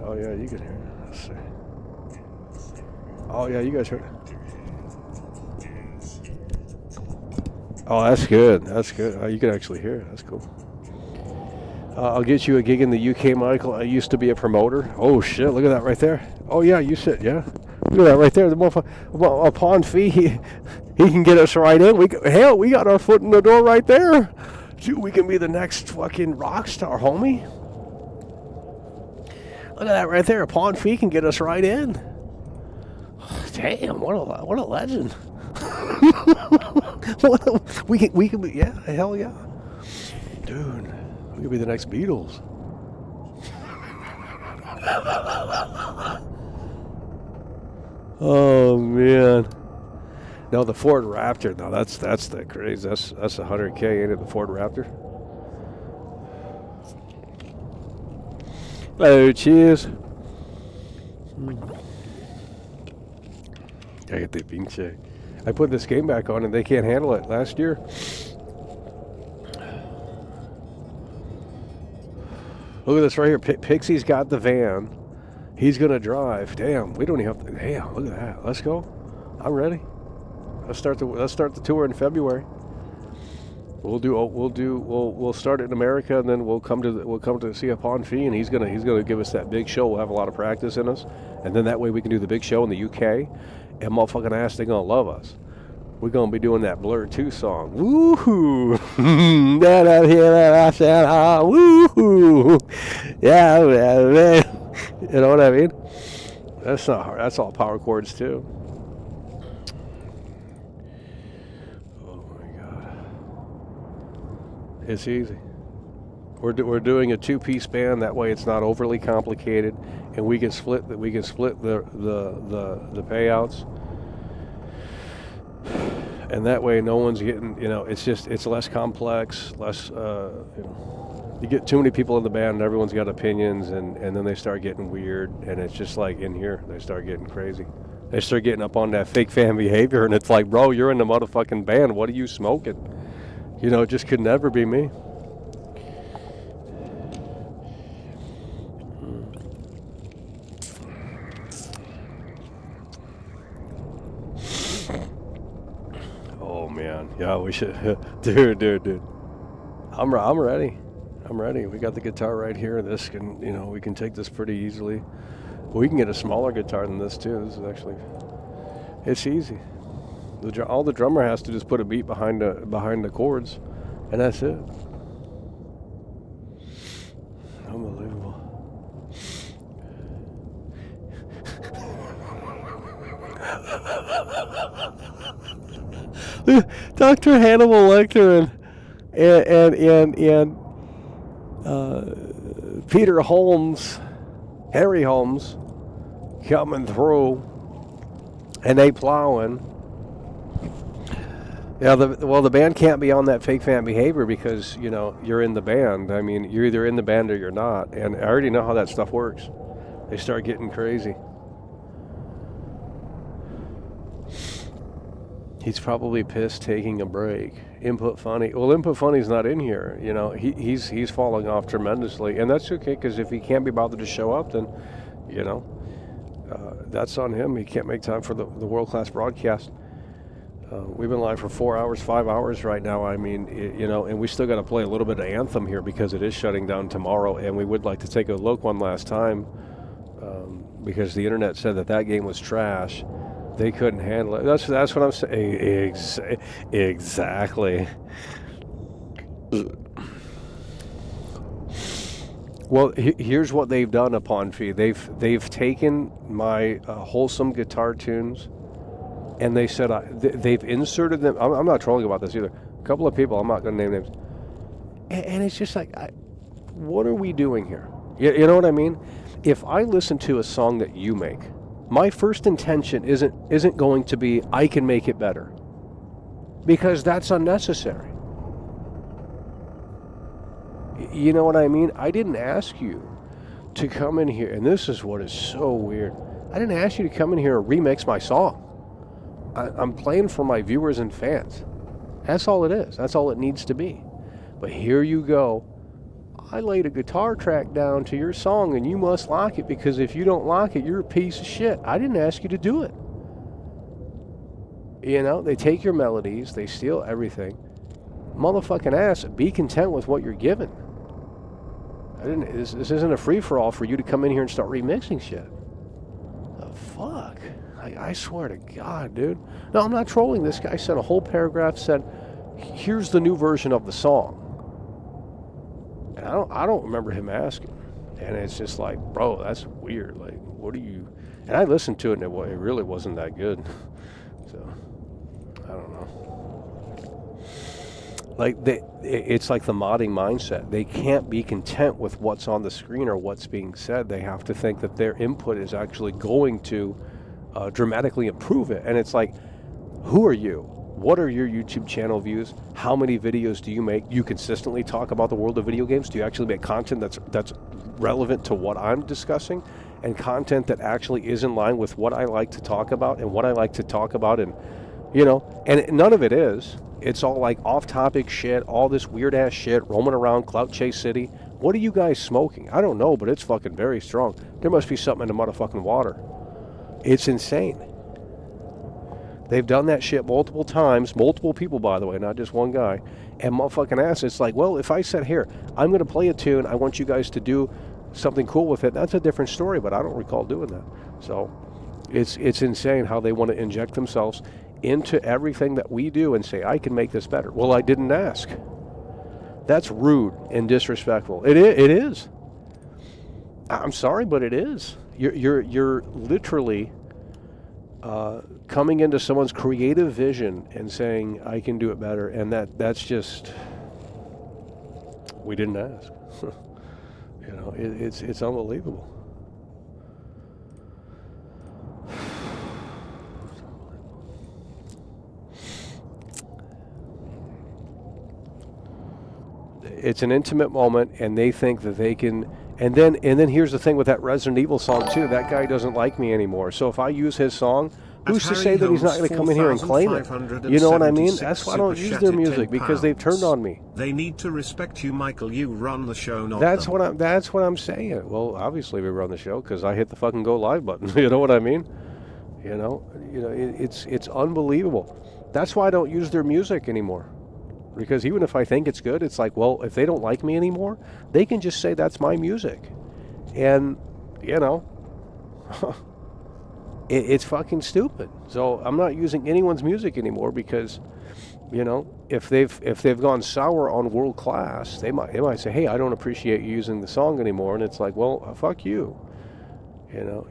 Oh yeah, you can hear it. Let's see. Oh yeah, you guys heard it. Oh, that's good. That's good. Oh, you can actually hear it. That's cool. I'll get you a gig in the UK, Michael. I used to be a promoter. Oh shit! Look at that right there. Oh yeah, you said yeah. Look at that right there. The motherfucker, upon fee, he can get us right in. We got our foot in the door right there. Dude, we can be the next fucking rock star, homie. Look at that right there. A pawn fee can get us right in. Damn, what a legend. we can be, yeah, hell yeah. Dude, we could be the next Beatles. Oh man. No, the Ford Raptor. No, that's the crazy. That's 100K, ain't it? The Ford Raptor. Oh, cheers. I get the pinche. I put this game back on and they can't handle it. Last year. Look at this right here. Pixie's got the van. He's gonna drive. Damn, we don't even have to. Damn, look at that. Let's go. I'm ready. Let's start the tour in February. We'll start it in America, and then we'll come to see Upon Fee, and he's gonna give us that big show. We'll have a lot of practice in us, and then that way we can do the big show in the UK, and motherfucking ass, they're gonna love us. We're gonna be doing that Blur 2 song. Woohoo! Woohoo! Yeah, man. You know what I mean? That's not hard. That's all power chords too. It's easy. We're doing a 2-piece band. That way, it's not overly complicated, and we can split the payouts, and that way, no one's getting. It's less complex, less. You get too many people in the band, and everyone's got opinions, and then they start getting weird, and it's just like in here, they start getting crazy. They start getting up on that fake fan behavior, and it's like, bro, you're in the motherfucking band. What are you smoking? It just could never be me. Oh man, yeah, we should, dude. I'm ready. We got the guitar right here. This can, we can take this pretty easily. We can get a smaller guitar than this too. This is actually, it's easy. All the drummer has to just put a beat behind the chords, and that's it. Unbelievable. Dr. Hannibal Lecter and Peter Holmes, Harry Holmes, coming through, and they plowing. Yeah, the band can't be on that fake fan behavior because, you're in the band. I mean, you're either in the band or you're not. And I already know how that stuff works. They start getting crazy. He's probably pissed taking a break. Input Funny. Well, Input Funny's not in here. He's falling off tremendously. And that's okay, because if he can't be bothered to show up, then, that's on him. He can't make time for the world-class broadcast. We've been live for 4 hours, 5 hours right now. I mean, and we still got to play a little bit of Anthem here because it is shutting down tomorrow, and we would like to take a look one last time because the internet said that game was trash. They couldn't handle it. That's what I'm saying. Exactly. Well, here's what they've done upon Fee. They've taken my wholesome guitar tunes, and they said they've inserted them. I'm not trolling about this either. A couple of people, I'm not going to name names, and it's just like, what are we doing here? You know what I mean? If I listen to a song that you make, my first intention isn't going to be I can make it better, because that's unnecessary. You know what I mean? I didn't ask you to come in here, and this is what is so weird. I didn't ask you to come in here and remix my song. I'm playing for my viewers and fans. That's all it is. That's all it needs to be. But here you go. I laid a guitar track down to your song, and you must like it, because if you don't like it, you're a piece of shit. I didn't ask you to do it. You know, they take your melodies, they steal everything. Motherfucking ass, be content with what you're given. This isn't a free-for-all for you to come in here and start remixing shit. The fuck? I swear to God, dude. No, I'm not trolling. This guy sent a whole paragraph, said, here's the new version of the song. And I don't remember him asking. And it's just like, bro, that's weird. Like, what are you... And I listened to it, and it really wasn't that good. So, I don't know. Like, it's like the modding mindset. They can't be content with what's on the screen or what's being said. They have to think that their input is actually going to dramatically improve it. And it's like, who are you? What are your YouTube channel views? How many videos do you make? You consistently talk about the world of video games? Do you actually make content that's relevant to what I'm discussing? And content that actually is in line with what I like to talk about and what I like to talk about? And, you know, and none of it is. It's all like off-topic shit, all this weird-ass shit, roaming around Clout Chase City. What are you guys smoking? I don't know, but it's fucking very strong. There must be something in the motherfucking water. It's insane. They've done that shit multiple times, multiple people, by the way, not just one guy. And motherfucking ass, it's like, well, if I said, here, I'm going to play a tune, I want you guys to do something cool with it, that's a different story, but I don't recall doing that. So it's insane how they want to inject themselves into everything that we do and say, I can make this better. Well, I didn't ask. That's rude and disrespectful. It is. I'm sorry, but it is. You're literally coming into someone's creative vision and saying, I can do it better, and that's just, we didn't ask. You know, it's unbelievable. It's an intimate moment, and they think that they can. And then here's the thing with that Resident Evil song too. That guy doesn't like me anymore. So if I use his song, who's to say that he's not going to come in here and claim it? You know what I mean? That's why I don't use their music, because they've turned on me. They need to respect you, Michael. You run the show, not That's them. what I'm saying. Well, obviously we run the show because I hit the fucking go live button. You know what I mean? You know, it's unbelievable. That's why I don't use their music anymore. Because even if I think it's good, it's like, well, if they don't like me anymore, they can just say that's my music. And, you know, it's fucking stupid. So I'm not using anyone's music anymore because, you know, if they've gone sour on world class, they might say, hey, I don't appreciate you using the song anymore. And it's like, well, fuck you. You know,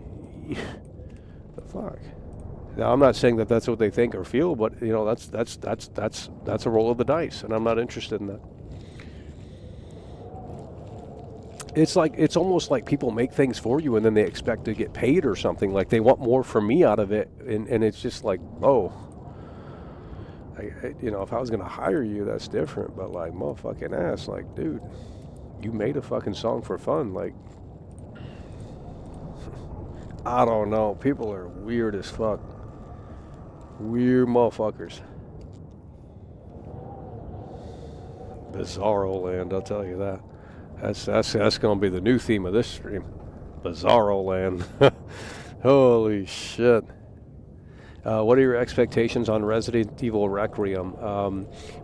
the fuck. Now, I'm not saying that that's what they think or feel, but you know, that's a roll of the dice, and I'm not interested in that. It's almost like people make things for you, and then they expect to get paid or something. Like they want more from me out of it, and it's just like, oh, you know, if I was gonna hire you, that's different. But like, motherfucking ass, like, dude, you made a fucking song for fun, like. I don't know. People are weird as fuck. Weird motherfuckers. Bizarro land, I'll tell you that. That's going to be the new theme of this stream. Bizarro land. Holy shit. What are your expectations on Resident Evil Requiem?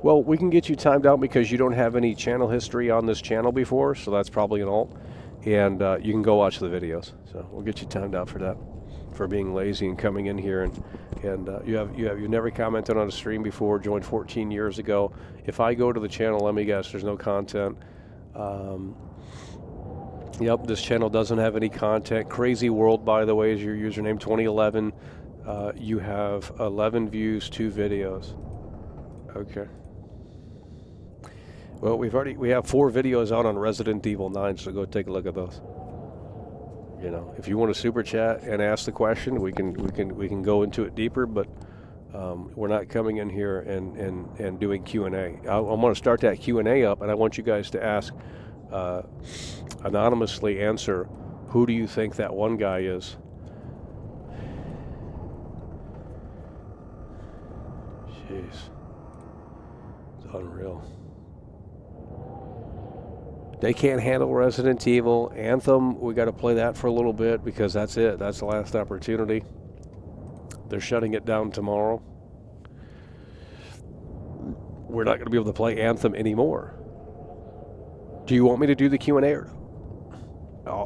Well, we can get you timed out because you don't have any channel history on this channel before, so that's probably an alt. And you can go watch the videos. So we'll get you timed out for that, for being lazy and coming in here. And you've never commented on a stream before, joined 14 years ago. If I go to the channel, let me guess, there's no content. Yep, this channel doesn't have any content. Crazy World, by the way, is your username, 2011. You have 11 views, 2 videos. Okay. Well, we have 4 videos out on Resident Evil 9, so go take a look at those. You know, if you want to super chat and ask the question, we can go into it deeper, but we're not coming in here and doing Q&A. I want to start that Q&A up, and I want you guys to ask, anonymously answer, who do you think that one guy is? Jeez. It's unreal. They can't handle Resident Evil. Anthem, we got to play that for a little bit because that's it. That's the last opportunity. They're shutting it down tomorrow. We're not going to be able to play Anthem anymore. Do you want me to do the Q&A?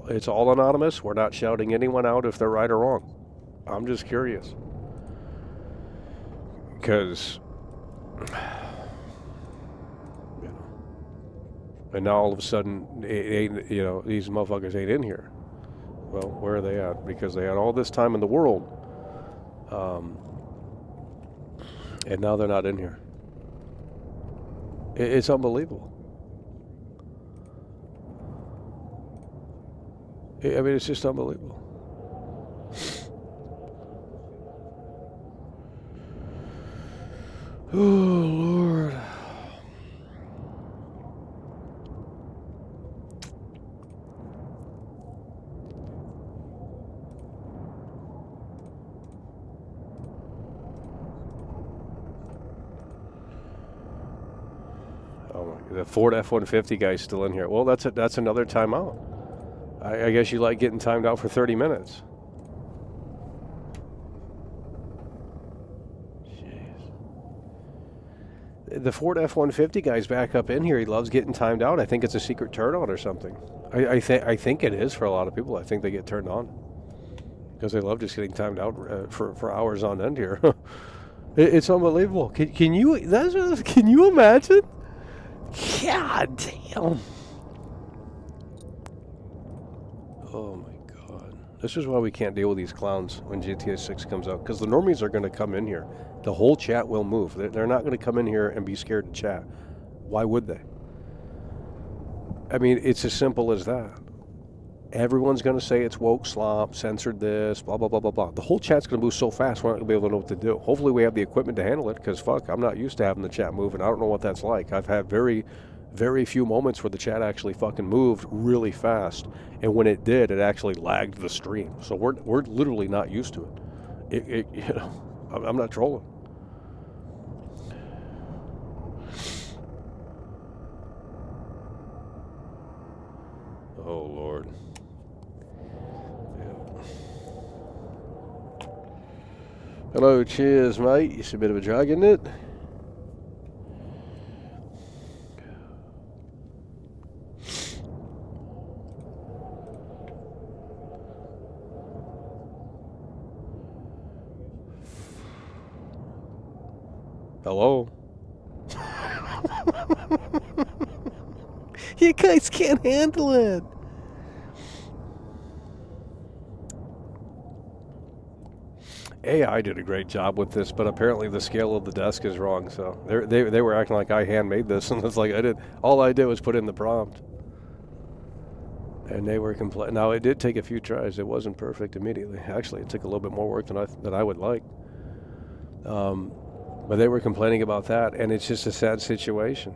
It's all anonymous. We're not shouting anyone out if they're right or wrong. I'm just curious. Because, you know, and now all of a sudden, these motherfuckers ain't in here. Well, where are they at? Because they had all this time in the world, and now they're not in here. It's unbelievable. I mean, it's just unbelievable. Oh, Lord. Oh, the Ford F-150 guy's still in here. Well, that's another timeout. I guess you like getting timed out for 30 minutes. Jeez. The Ford F-150 guy's back up in here. He loves getting timed out. I think it's a secret turn on or something. I think it is for a lot of people. I think they get turned on because they love just getting timed out for hours on end here. It's unbelievable. Can you imagine? God damn. Oh my God. This is why we can't deal with these clowns when GTA 6 comes out, because the normies are going to come in here. The whole chat will move. They're not going to come in here and be scared to chat. Why would they? I mean, it's as simple as that. Everyone's going to say it's woke slop, censored this, blah, blah, blah, blah, blah. The whole chat's going to move so fast, we're not going to be able to know what to do. Hopefully we have the equipment to handle it, because fuck, I'm not used to having the chat move, and I don't know what that's like. I've had very few moments where the chat actually fucking moved really fast, and when it did, it actually lagged the stream. So we're literally not used to it. I'm not trolling. Oh Lord. Yeah. Hello, cheers, mate. It's a bit of a drag, isn't it? Hello? You guys can't handle it. AI did a great job with this, but apparently the scale of the desk is wrong. So they were acting like I handmade this, and it's like all I did was put in the prompt, and they were complaining. Now it did take a few tries. It wasn't perfect immediately. Actually, it took a little bit more work than I would like. But they were complaining about that, and it's just a sad situation.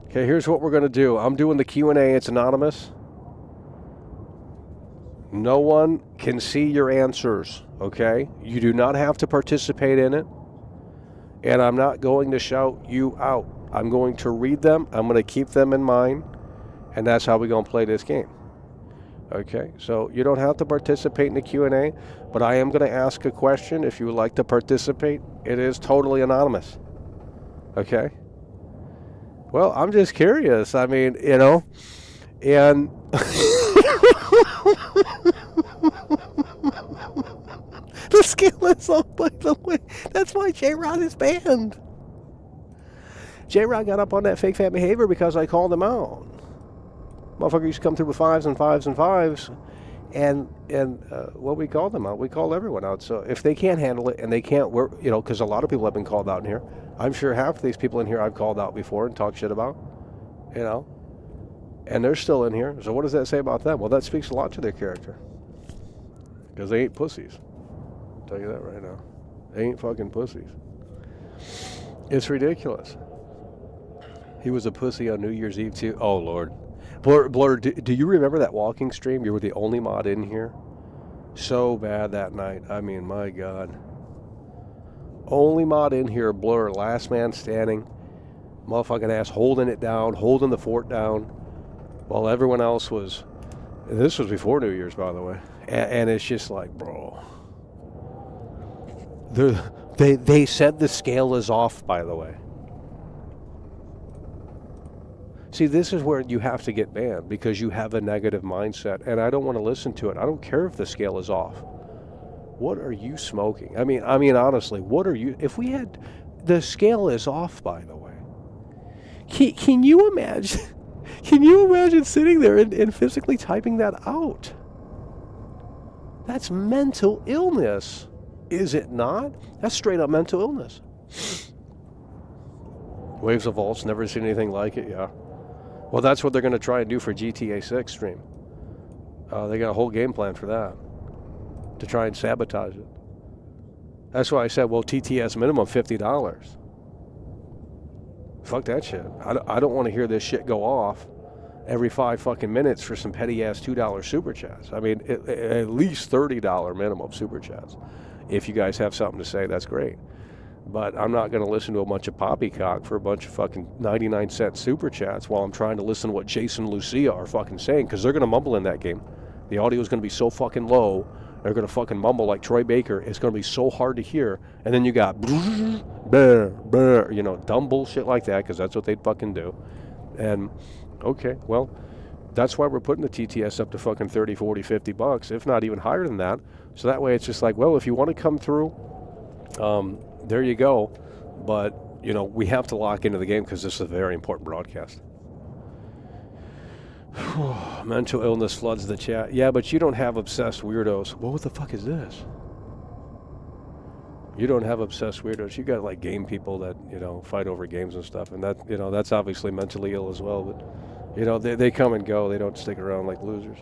Okay, here's what we're going to do. I'm doing the Q&A. It's anonymous. No one can see your answers, okay? You do not have to participate in it, and I'm not going to shout you out. I'm going to read them. I'm going to keep them in mind, and that's how we're going to play this game. Okay, so you don't have to participate in the Q&A, but I am going to ask a question. If you would like to participate, it is totally anonymous. Okay? Well, I'm just curious. I mean, you know, and... The scale is off, by the way. That's why J-Rod is banned. J-Rod got up on that fake fan behavior because I called him out. Motherfucker used to come through with 5s and 5s and 5s, and well, we called them out. We called everyone out. So if they can't handle it and they can't work, you know, because a lot of people have been called out in here. I'm sure half of these people in here I've called out before and talked shit about, you know, and they're still in here. So what does that say about them? Well, that speaks a lot to their character, because they ain't pussies. I'll tell you that right now. They ain't fucking pussies. It's ridiculous. He was a pussy on New Year's Eve too. Oh Lord. Blur, do you remember that walking stream? You were the only mod in here. So bad that night. I mean, my God. Only mod in here, Blur, last man standing. Motherfucking ass holding it down, holding the fort down. While everyone else was... This was before New Year's, by the way. And it's just like, bro. They said the scale is off, by the way. See, this is where you have to get banned, because you have a negative mindset, and I don't want to listen to it. I don't care if the scale is off. What are you smoking? I mean, honestly, what are you... If we had... The scale is off, by the way. Can you imagine... Can you imagine sitting there and physically typing that out? That's mental illness. Is it not? That's straight up mental illness. Waves of Vaults, never seen anything like it, yeah. Well, that's what they're going to try and do for GTA 6 stream. They got a whole game plan for that, to try and sabotage it. That's why I said, well, TTS minimum $50. Fuck that shit. I don't want to hear this shit go off every 5 fucking minutes for some petty-ass $2 super chats. I mean, at least $30 minimum super chats. If you guys have something to say, that's great. But I'm not going to listen to a bunch of poppycock for a bunch of fucking 99-cent super chats while I'm trying to listen to what Jason and Lucia are fucking saying, because they're going to mumble in that game. The audio is going to be so fucking low. They're going to fucking mumble like Troy Baker. It's going to be so hard to hear. And then you got you know, dumb bullshit like that, because that's what they'd fucking do. And, okay, well, that's why we're putting the TTS up to fucking 30, 40, 50 bucks, if not even higher than that. So that way it's just like, well, if you want to come through, there you go. But, you know, we have to lock into the game because this is a very important broadcast. Mental illness floods the chat. Yeah, but you don't have obsessed weirdos. Well, what the fuck is this? You don't have obsessed weirdos. You got, like, game people that, you know, fight over games and stuff. And that, you know, that's obviously mentally ill as well. But, you know, they come and go. They don't stick around like losers.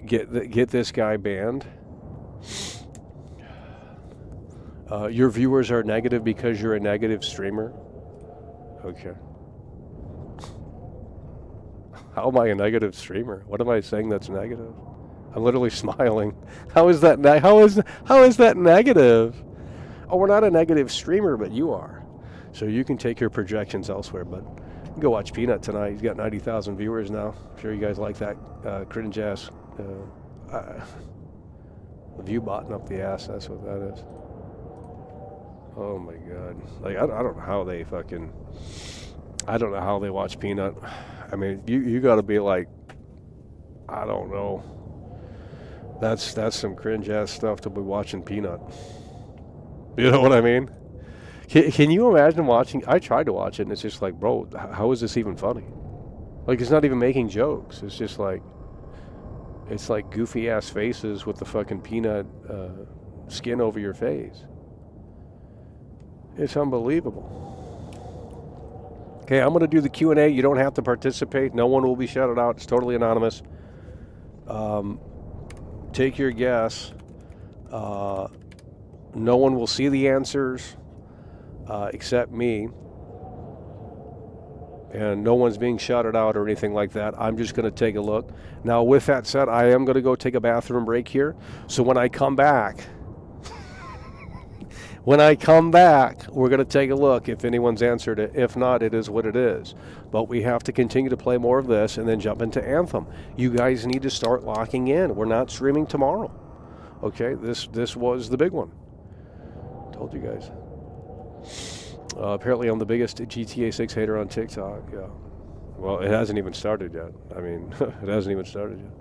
Get this guy banned. Your viewers are negative because you're a negative streamer. Okay. How am I a negative streamer? What am I saying that's negative? I'm literally smiling. How is that negative? Oh, we're not a negative streamer, but you are. So you can take your projections elsewhere, but you can go watch Peanut tonight. He's got 90,000 viewers now. I'm sure you guys like that cringe ass view botting up the ass. That's what that is. Oh my God. Like, I don't know how they fucking... I don't know how they watch Peanut. I mean, you got to be like, I don't know. That's some cringe ass stuff to be watching Peanut. You know what I mean? Can you imagine watching? I tried to watch it, and it's just like, bro, how is this even funny? Like, it's not even making jokes. It's just like, it's like goofy ass faces with the fucking peanut skin over your face. It's unbelievable. Okay, I'm going to do the Q&A. You don't have to participate. No one will be shouted out. It's totally anonymous. Take your guess. No one will see the answers except me. And no one's being shouted out or anything like that. I'm just going to take a look. Now, with that said, I am going to go take a bathroom break here. So when I come back... When I come back, we're going to take a look if anyone's answered it. If not, it is what it is. But we have to continue to play more of this and then jump into Anthem. You guys need to start locking in. We're not streaming tomorrow. Okay, this was the big one. Told you guys. Apparently, I'm the biggest GTA 6 hater on TikTok. Yeah. Well, it hasn't even started yet. I mean, it hasn't even started yet.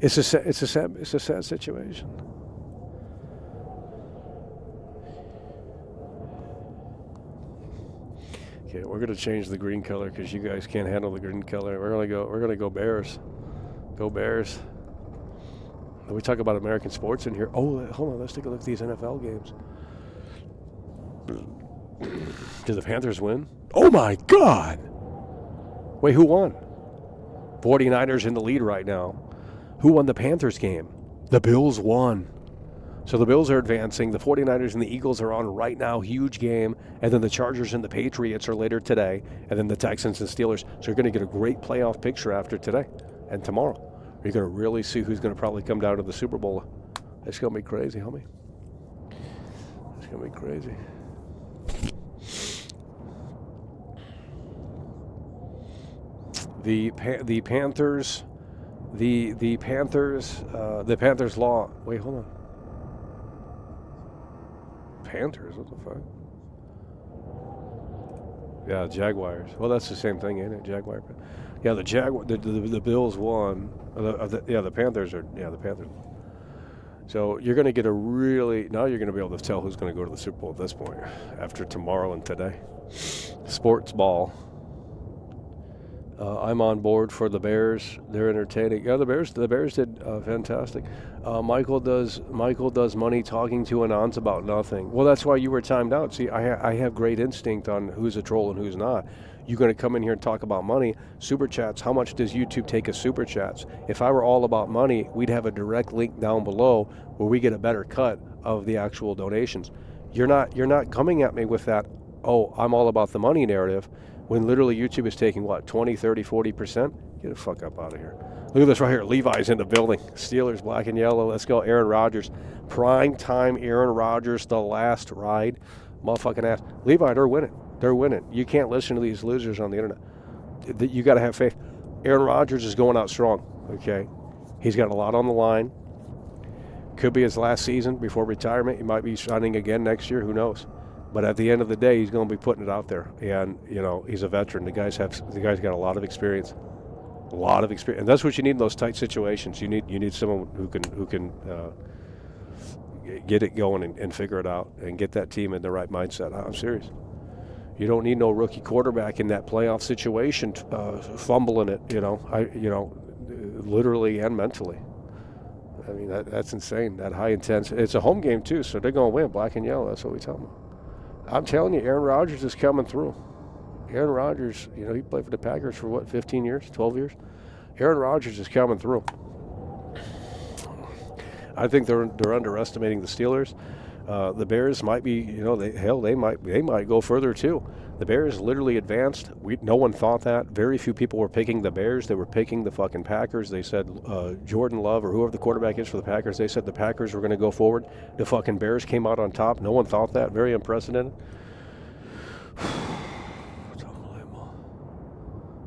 It's a sad situation. Okay, we're gonna change the green color because you guys can't handle the green color. We're gonna go Bears. Go Bears. And we talk about American sports in here. Oh, hold on. Let's take a look at these NFL games. Did the Panthers win? Oh my God! Wait, who won? 49ers in the lead right now. Who won the Panthers game? The Bills won. So the Bills are advancing. The 49ers and the Eagles are on right now. Huge game. And then the Chargers and the Patriots are later today. And then the Texans and Steelers. So you're going to get a great playoff picture after today and tomorrow. You're going to really see who's going to probably come down to the Super Bowl. It's going to be crazy, homie. It's going to be crazy. The Panthers law. Wait, hold on. Panthers, what the fuck? Yeah, Jaguars. Well, that's the same thing, ain't it? Jaguar. Yeah, the Bills won. The Panthers are. Yeah, the Panthers. So you're going to get now you're going to be able to tell who's going to go to the Super Bowl at this point after tomorrow and today. Sports ball. I'm on board for the Bears. They're entertaining. Yeah, the Bears did fantastic. Michael does money talking to Anons about nothing. Well, that's why you were timed out. See, I have great instinct on who's a troll and who's not. You're going to come in here and talk about money. Super chats, how much does YouTube take as super chats? If I were all about money, we'd have a direct link down below where we get a better cut of the actual donations. You're not coming at me with that, oh, I'm all about the money narrative, when literally YouTube is taking, what, 20, 30, 40%? Get the fuck up out of here. Look at this right here. Levi's in the building. Steelers, black and yellow. Let's go. Aaron Rodgers. Prime time Aaron Rodgers, the last ride. Motherfucking ass. Levi, they're winning. They're winning. You can't listen to these losers on the internet. You got to have faith. Aaron Rodgers is going out strong, okay? He's got a lot on the line. Could be his last season before retirement. He might be signing again next year. Who knows? But at the end of the day, he's going to be putting it out there. And, he's a veteran. The guy's got a lot of experience. A lot of experience. And that's what you need in those tight situations. You need someone who can get it going and figure it out and get that team in the right mindset. I'm serious. You don't need no rookie quarterback in that playoff situation fumbling it, literally and mentally. I mean, that's insane. That high intense. It's a home game too, so they're going to win. Black and yellow. That's what we tell them. I'm telling you, Aaron Rodgers is coming through. Aaron Rodgers, he played for the Packers for what, 15 years, 12 years? Aaron Rodgers is coming through. I think they're underestimating the Steelers. The Bears might be, they might go further too. The Bears literally advanced. No one thought that. Very few people were picking the Bears. They were picking the fucking Packers. They said Jordan Love or whoever the quarterback is for the Packers, they said the Packers were going to go forward. The fucking Bears came out on top. No one thought that. Very unprecedented. It's unbelievable.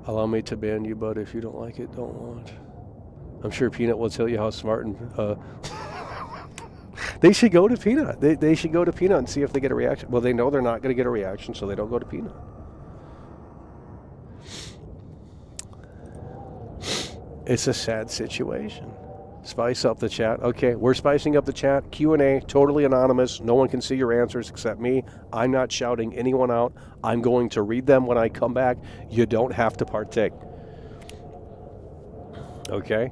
Allow me to ban you, but if you don't like it, don't watch. I'm sure Peanut will tell you how smart and... They should go to Peanut. They should go to Peanut and see if they get a reaction. Well, they know they're not going to get a reaction, so they don't go to Peanut. It's a sad situation. Spice up the chat. Okay, we're spicing up the chat. Q&A, totally anonymous. No one can see your answers except me. I'm not shouting anyone out. I'm going to read them when I come back. You don't have to partake. Okay?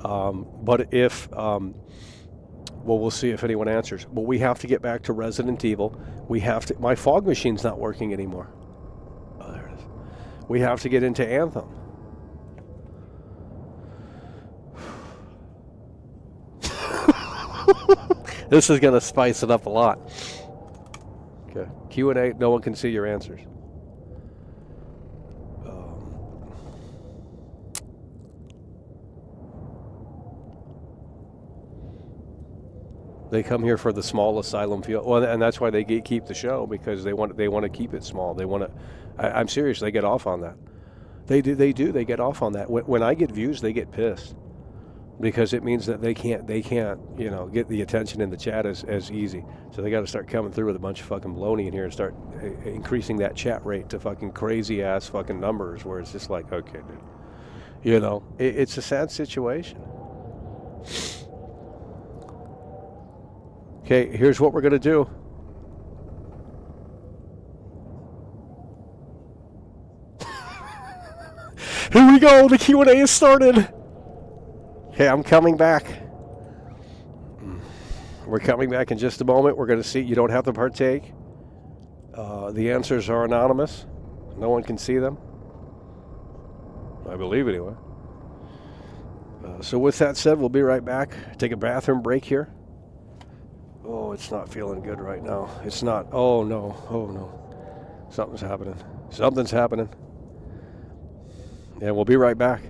But if... well, we'll see if anyone answers. But we have to get back to Resident Evil. We have to... My fog machine's not working anymore. Oh, there it is. We have to get into Anthem. This is going to spice it up a lot. Okay. Q&A, no one can see your answers. They come here for the small asylum feel. Well, and that's why they keep the show, because they want to keep it small. They want to. I'm serious. They get off on that. They do. They get off on that. When I get views, they get pissed, because it means that they can't get the attention in the chat as easy. So they got to start coming through with a bunch of fucking baloney in here and start increasing that chat rate to fucking crazy ass fucking numbers, where it's just like, okay, dude, it's a sad situation. Okay, here's what we're gonna do. Here we go. The Q&A is started. Okay, I'm coming back. We're coming back in just a moment. We're going to see. You don't have to partake. The answers are anonymous. No one can see them. I believe anyway. So with that said, we'll be right back. Take a bathroom break here. Oh, it's not feeling good right now. It's not. Oh, no. Oh, no. Something's happening. Something's happening. And we'll be right back.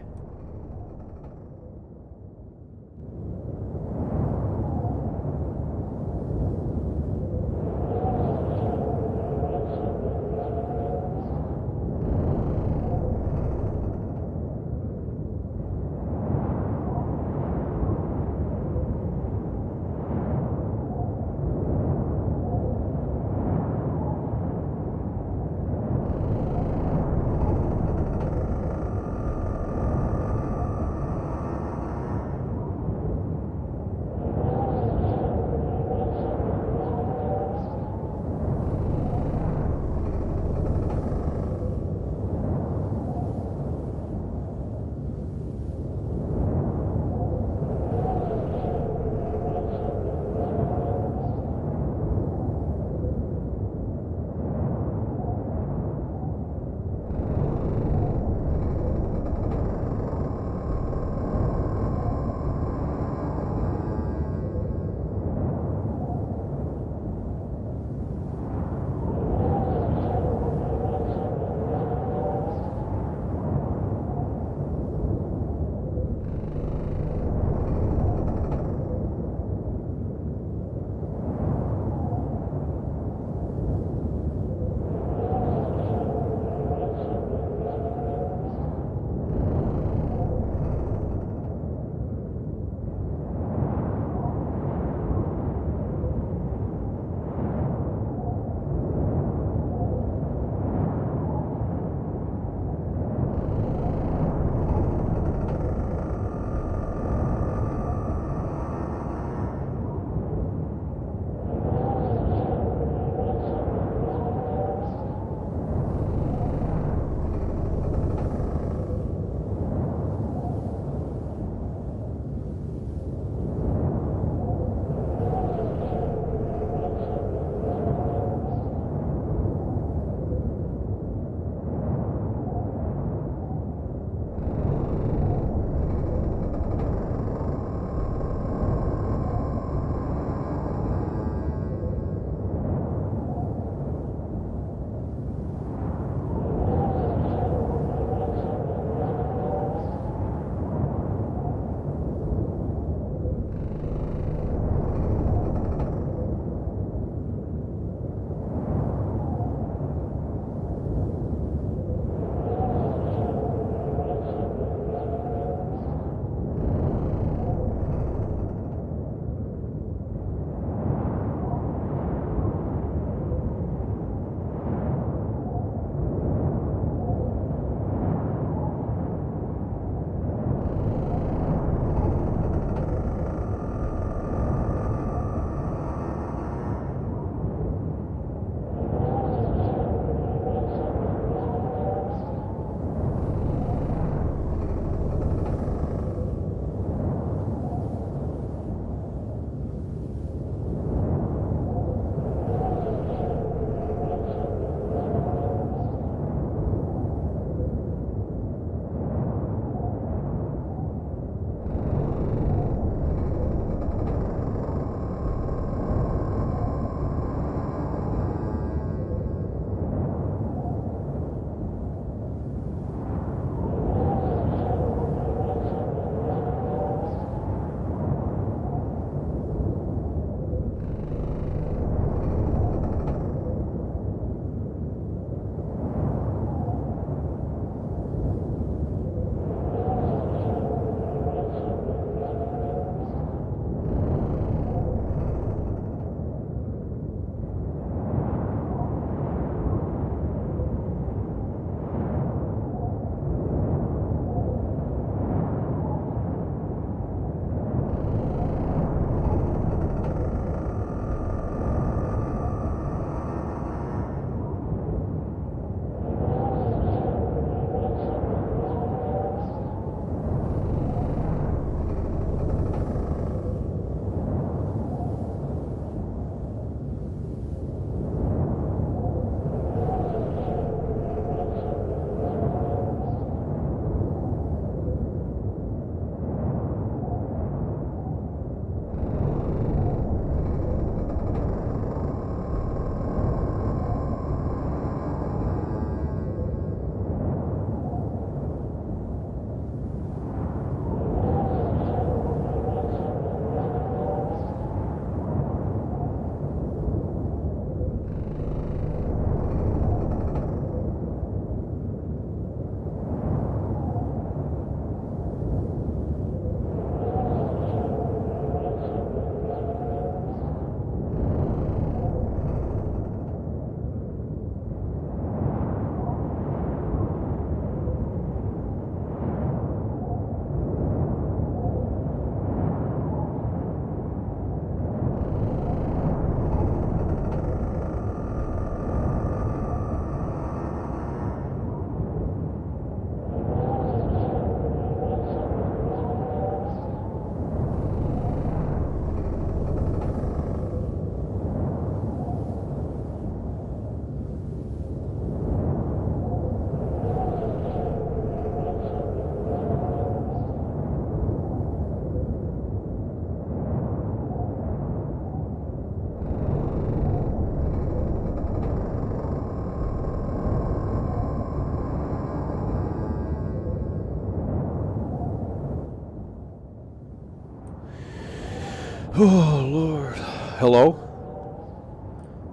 Oh, Lord. Hello?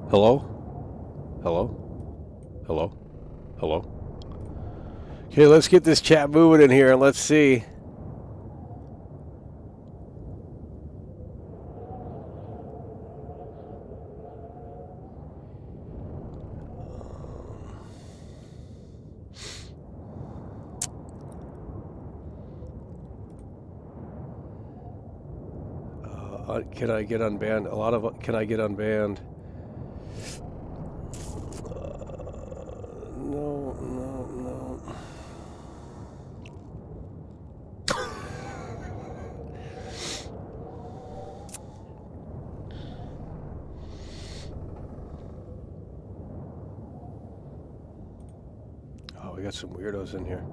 Hello? Hello? Hello? Hello? Okay, let's get this chat moving in here and let's see. Can I get unbanned? Can I get unbanned? No. Oh, we got some weirdos in here.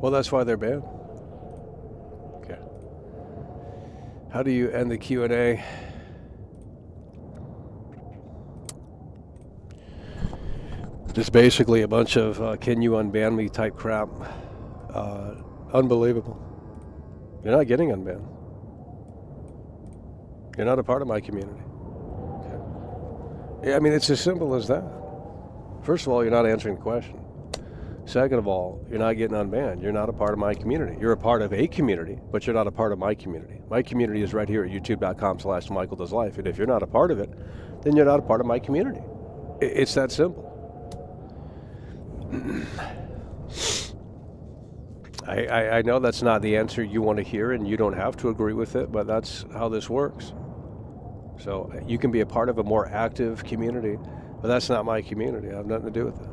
Well, that's why they're banned. Okay. How do you end the Q&A? It's basically a bunch of can you unban me type crap. Unbelievable. You're not getting unbanned. You're not a part of my community. Okay. Yeah, I mean, it's as simple as that. First of all, you're not answering the question. Second of all, you're not getting unbanned. You're not a part of my community. You're a part of a community, but you're not a part of my community. My community is right here at youtube.com/MichaelDoesLife. And if you're not a part of it, then you're not a part of my community. It's that simple. I know that's not the answer you want to hear, and you don't have to agree with it, but that's how this works. So you can be a part of a more active community, but that's not my community. I have nothing to do with it.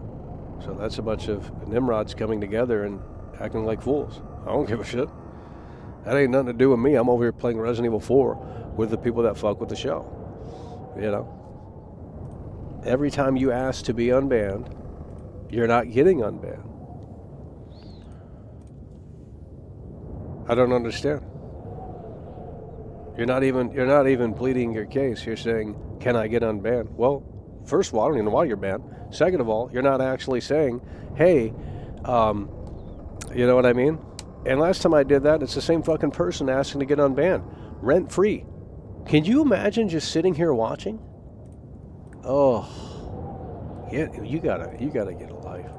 So that's a bunch of Nimrods coming together and acting like fools. I don't give a shit. That ain't nothing to do with me. I'm over here playing Resident Evil 4 with the people that fuck with the show. You know? Every time you ask to be unbanned, you're not getting unbanned. I don't understand. You're not even pleading your case. You're saying, can I get unbanned? Well, first of all, I don't even know why you're banned. Second of all, you're not actually saying, hey, you know what I mean? And last time I did that, it's the same fucking person asking to get unbanned. Rent free. Can you imagine just sitting here watching? Oh, yeah, you gotta get a life.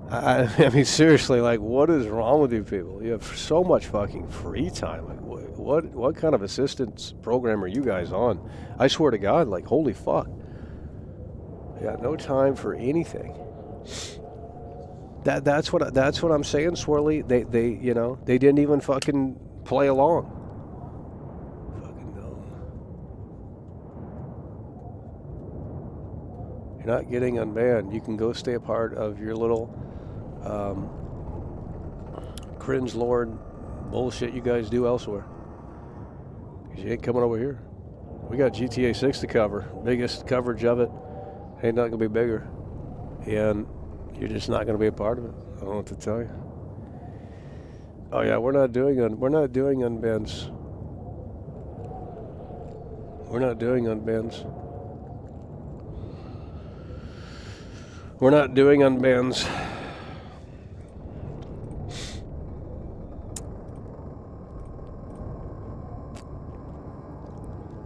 I mean, seriously, like, what is wrong with you people? You have so much fucking free time. Like, what kind of assistance program are you guys on? I swear to God, like, holy fuck. Yeah, no time for anything. That's what I'm saying, Swirly. They you know, they didn't even fucking play along. Fucking dumb. You're not getting unbanned. You can go stay a part of your little cringe lord bullshit you guys do elsewhere. 'Cause you ain't coming over here. We got GTA 6 to cover. Biggest coverage of it. Ain't not gonna be bigger. And you're just not gonna be a part of it. I don't know what to tell you. Oh yeah, we're not doing unbans. We're not doing unbans. We're not doing unbans.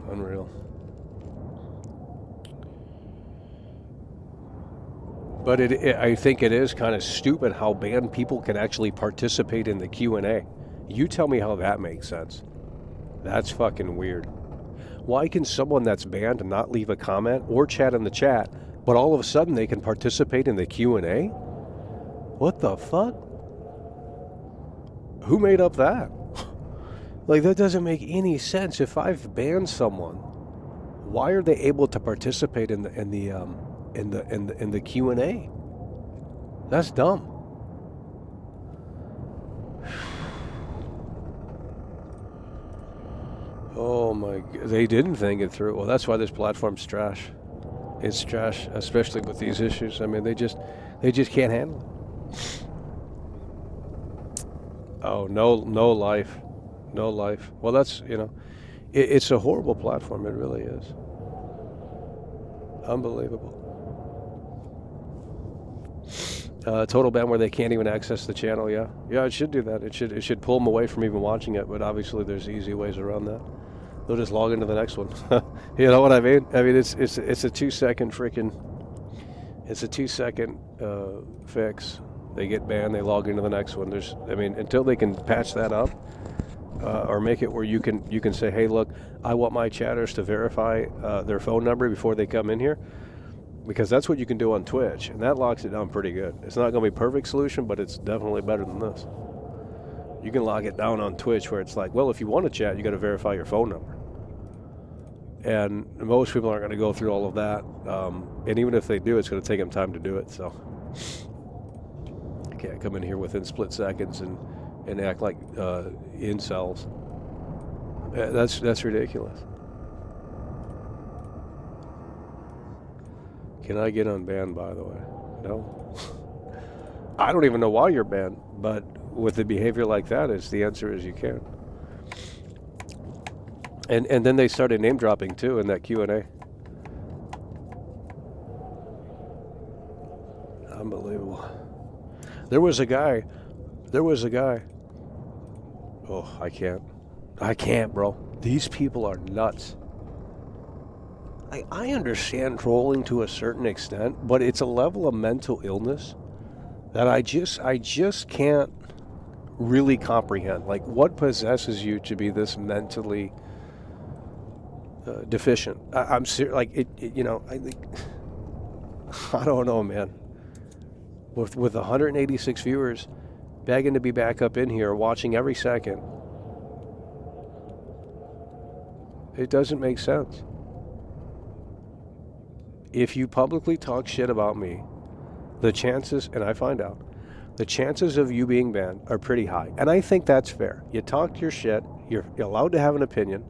Unreal. But I think it is kind of stupid how banned people can actually participate in the Q&A. You tell me how that makes sense. That's fucking weird. Why can someone that's banned not leave a comment or chat in the chat, but all of a sudden they can participate in the Q&A? What the fuck? Who made up that? Like, that doesn't make any sense. If I've banned someone, why are they able to participate in the Q&A? That's dumb. Oh my God, they didn't think it through. Well, that's why this platform's trash. It's trash, especially with these issues. I mean, they just can't handle it. Oh, no life. No life. Well, that's, you know, it's a horrible platform. It really is. Unbelievable. Total ban where they can't even access the channel. Yeah, it should do that. It should pull them away from even watching it. But obviously, there's easy ways around that. They'll just log into the next one. You know what I mean? I mean, it's a 2 second freaking, it's a 2 second fix. They get banned, they log into the next one. I mean, until they can patch that up or make it where you can say, hey, look, I want my chatters to verify their phone number before they come in here, because that's what you can do on Twitch, and that locks it down pretty good. It's not going to be a perfect solution, but it's definitely better than this. You can lock it down on Twitch where it's like, well, if you want to chat, you got to verify your phone number. And most people aren't going to go through all of that. And even if they do, it's going to take them time to do it. So you can't come in here within split seconds and act like incels. That's ridiculous. Can I get unbanned, by the way? No. I don't even know why you're banned, but with a behavior like that, the answer is you can. And then they started name dropping too in that Q&A. Unbelievable. There was a guy. Oh, I can't, bro. These people are nuts. I understand trolling to a certain extent, but it's a level of mental illness that I just can't really comprehend. Like, what possesses you to be this mentally deficient? I'm serious. Like, you know, I don't know, man. With 186 viewers, begging to be back up in here, watching every second, it doesn't make sense. If you publicly talk shit about me, the chances, and I find out, the chances of you being banned are pretty high. And I think that's fair. You talk your shit, you're allowed to have an opinion.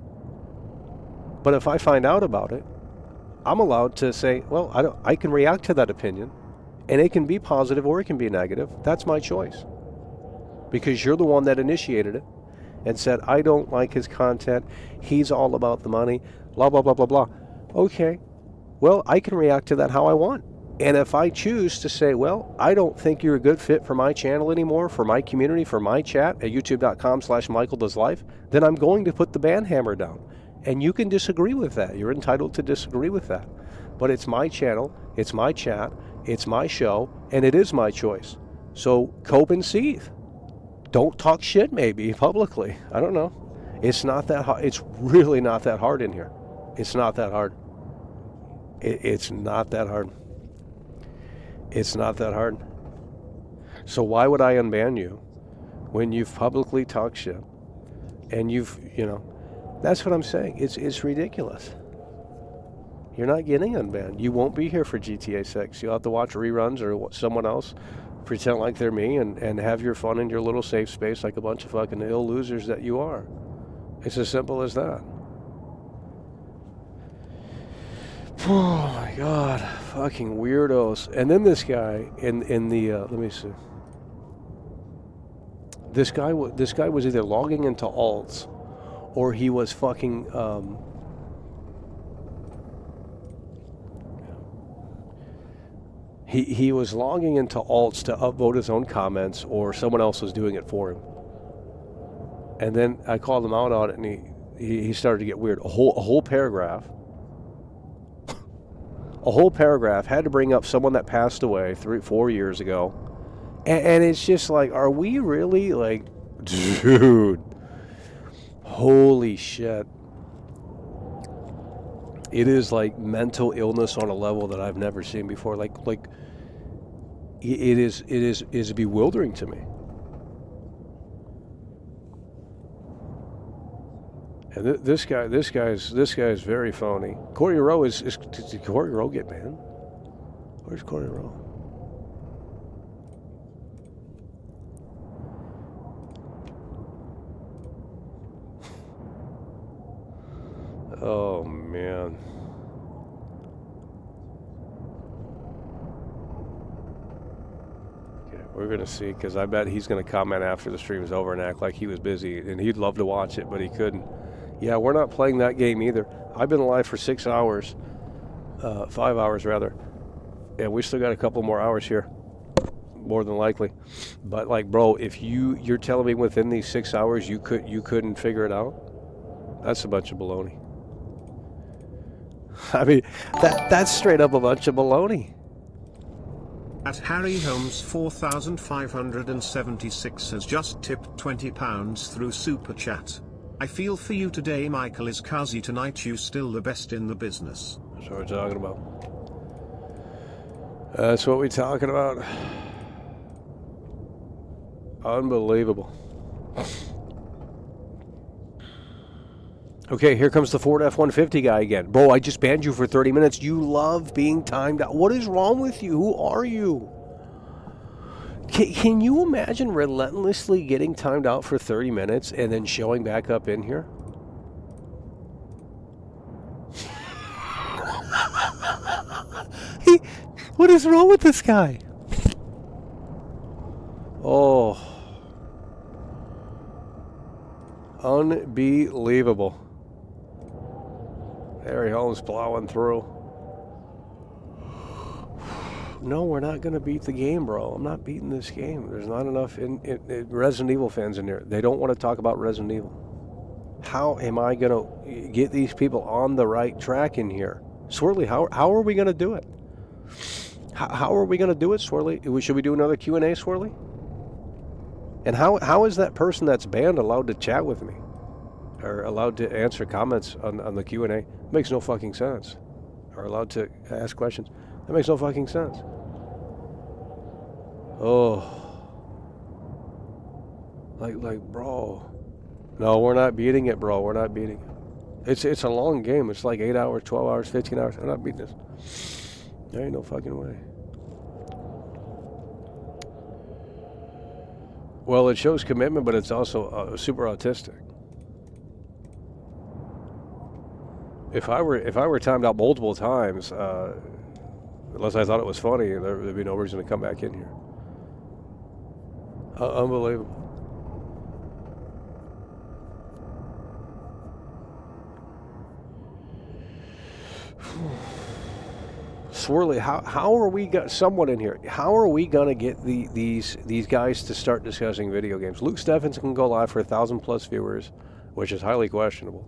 But if I find out about it, I'm allowed to say, well, I can react to that opinion, and it can be positive or it can be negative. That's my choice. Because you're the one that initiated it and said, I don't like his content, he's all about the money, blah, blah, blah, blah, blah. Okay, well, I can react to that how I want. And if I choose to say, well, I don't think you're a good fit for my channel anymore, for my community, for my chat at youtube.com/MichaelDoesLife, then I'm going to put the ban hammer down. And you can disagree with that. You're entitled to disagree with that. But it's my channel, it's my chat, it's my show, and it is my choice. So cope and seethe. Don't talk shit maybe publicly. I don't know. It's not that hard. It's really not that hard in here. It's not that hard. It's not that hard. It's not that hard. So why would I unban you when you've publicly talked shit and you've, you know, that's what I'm saying. It's ridiculous. You're not getting unbanned. You won't be here for GTA 6. You'll have to watch reruns or someone else pretend like they're me and have your fun in your little safe space like a bunch of fucking ill losers that you are. It's as simple as that. Oh my God, fucking weirdos. And then this guy in the let me see. This guy was either logging into alts, or he was fucking he was logging into alts to upvote his own comments, or someone else was doing it for him. And then I called him out on it, and he started to get weird. A whole paragraph. A whole paragraph had to bring up someone that passed away 3-4 years ago. And it's just like, are we really like, dude, holy shit. It is like mental illness on a level that I've never seen before. Like it is bewildering to me. And this guy is very phony. Corey Rowe did Corey Rowe get banned? Where's Corey Rowe? Oh man. Okay, we're gonna see, because I bet he's gonna comment after the stream is over and act like he was busy, and he'd love to watch it, but he couldn't. Yeah, we're not playing that game either. I've been alive for 6 hours, 5 hours rather, and we still got a couple more hours here, more than likely. But like, bro, if you're telling me within these 6 hours you couldn't figure it out, That's a bunch of baloney. I mean, that's straight up a bunch of baloney. At Harry Holmes 4576 has just tipped £20 through Super Chat. I feel for you today, Michael. Is Kazi tonight you still the best in the business? That's what we're talking about. That's what we're talking about. Unbelievable. Okay, here comes the Ford F-150 guy again. Bro, I just banned you for 30 minutes. You love being timed out. What is wrong with you? Who are you? Can you imagine relentlessly getting timed out for 30 minutes and then showing back up in here? What is wrong with this guy? Oh. Unbelievable. Harry Holmes plowing through. No, we're not going to beat the game, bro. I'm not beating this game. There's not enough Resident Evil fans in there. They don't want to talk about Resident Evil. How am I going to get these people on the right track in here? Swirly, how are we going to do it? How are we going to do it, Swirly? Should we do another Q&A, Swirly? And how is that person that's banned allowed to chat with me? Or allowed to answer comments on the Q&A? Makes no fucking sense. Or allowed to ask questions. That makes no fucking sense. Oh. Like, bro. No, we're not beating it, bro. We're not beating it. It's a long game. It's like 8 hours, 12 hours, 15 hours. I'm not beating this. There ain't no fucking way. Well, it shows commitment, but it's also super autistic. If I were timed out multiple times, unless I thought it was funny, there'd be no reason to come back in here. Unbelievable. Swirly, how are we got someone in here? How are we gonna get these guys to start discussing video games? Luke Steffens can go live for 1,000+ viewers, which is highly questionable.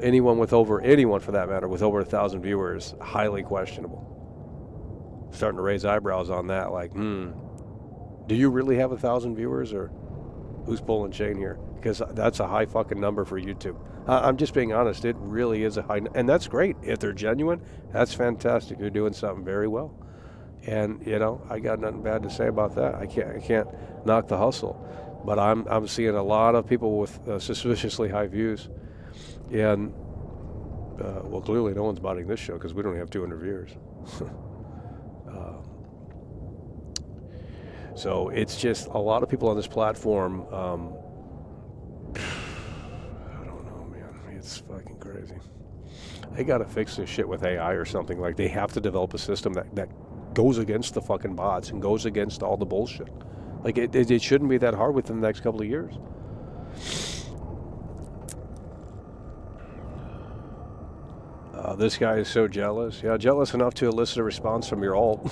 Anyone for that matter, with over 1,000 viewers, highly questionable. Starting to raise eyebrows on that, like, do you really have 1,000 viewers, or who's pulling chain here? Because that's a high fucking number for YouTube. I'm just being honest. It really is a high, and that's great. If they're genuine, that's fantastic. They're doing something very well. And, you know, I got nothing bad to say about that. I can't knock the hustle. But I'm seeing a lot of people with suspiciously high views. And, well, clearly no one's botting this show because we don't have 200 viewers. So it's just a lot of people on this platform. I don't know, man. It's fucking crazy. They got to fix this shit with AI or something. Like, they have to develop a system that goes against the fucking bots and goes against all the bullshit. Like, it shouldn't be that hard within the next couple of years. This guy is so jealous. Yeah, jealous enough to elicit a response from your alt.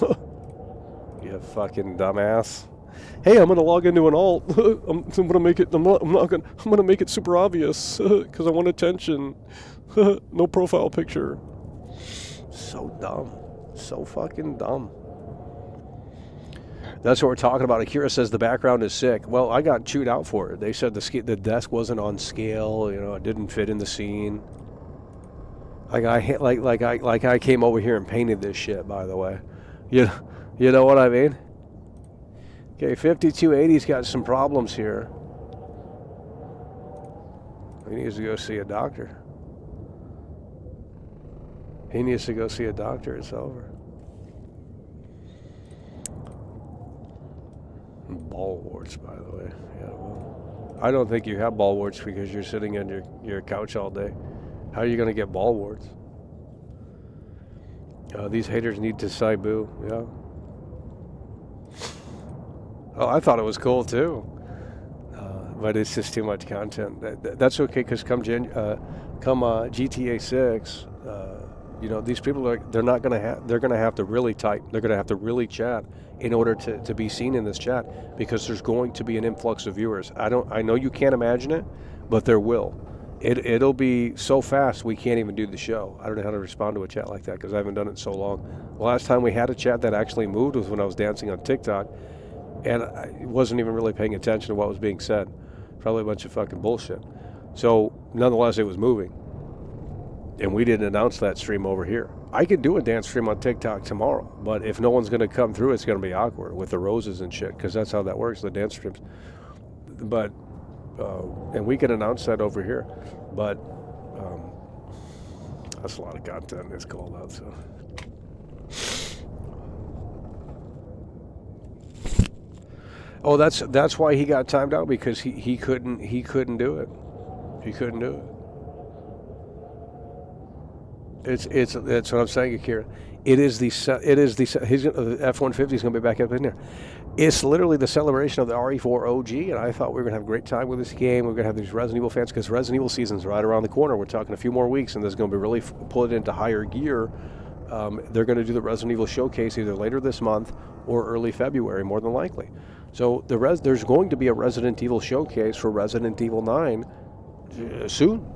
You fucking dumbass. Hey, I'm gonna log into an alt. I'm gonna make it. I'm gonna make it super obvious because I want attention. No profile picture. So dumb. So fucking dumb. That's what we're talking about. Akira says the background is sick. Well, I got chewed out for it. They said the desk wasn't on scale. You know, it didn't fit in the scene. Like I came over here and painted this shit. By the way, you know what I mean? Okay, 5280's got some problems here. He needs to go see a doctor. It's over. Ball warts, by the way. Yeah, well, I don't think you have ball warts because you're sitting on your couch all day. How are you going to get ball warts? These haters need to Saibu, yeah. Oh, I thought it was cool too, but it's just too much content. That's okay, because come GTA 6, you know, these people they're gonna have to really type. They're gonna have to really chat in order to be seen in this chat, because there's going to be an influx of viewers. I know you can't imagine it, but there will. It'll be so fast we can't even do the show. I don't know how to respond to a chat like that because I haven't done it in so long. The last time we had a chat that actually moved was when I was dancing on TikTok, and I wasn't even really paying attention to what was being said. Probably a bunch of fucking bullshit. So nonetheless, it was moving, and we didn't announce that stream over here. I could do a dance stream on TikTok tomorrow, but if no one's going to come through, it's going to be awkward with the roses and shit because that's how that works, the dance streams. But and we can announce that over here, but that's a lot of content. It's called out, so. Oh, that's why he got timed out, because he couldn't do it. He couldn't do it. It's what I'm saying, Akira. The F-150 is going to be back up in there. It's literally the celebration of the RE4 OG, and I thought we were going to have a great time with this game. We're going to have these Resident Evil fans, because Resident Evil season's right around the corner. We're talking a few more weeks, and this is going to be really pull it into higher gear. They're going to do the Resident Evil showcase either later this month or early February, more than likely. So there's going to be a Resident Evil showcase for Resident Evil 9 soon.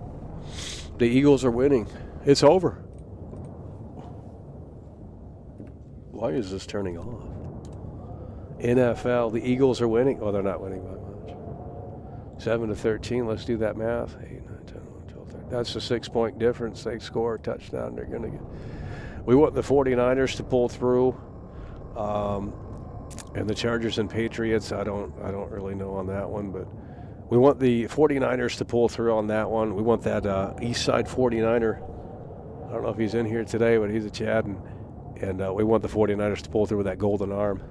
The Eagles are winning. It's over. Why is this turning off? NFL, the Eagles are winning. Oh, they're not winning by much. 7-13. Let's do that math. 8, 9, 10, 11, 12, 13. That's a 6-point difference. They score a touchdown. They're going to get. We want the 49ers to pull through, and the Chargers and Patriots. I don't really know on that one, but we want the 49ers to pull through on that one. We want that East Side 49er. I don't know if he's in here today, but he's a Chad, and we want the 49ers to pull through with that golden arm.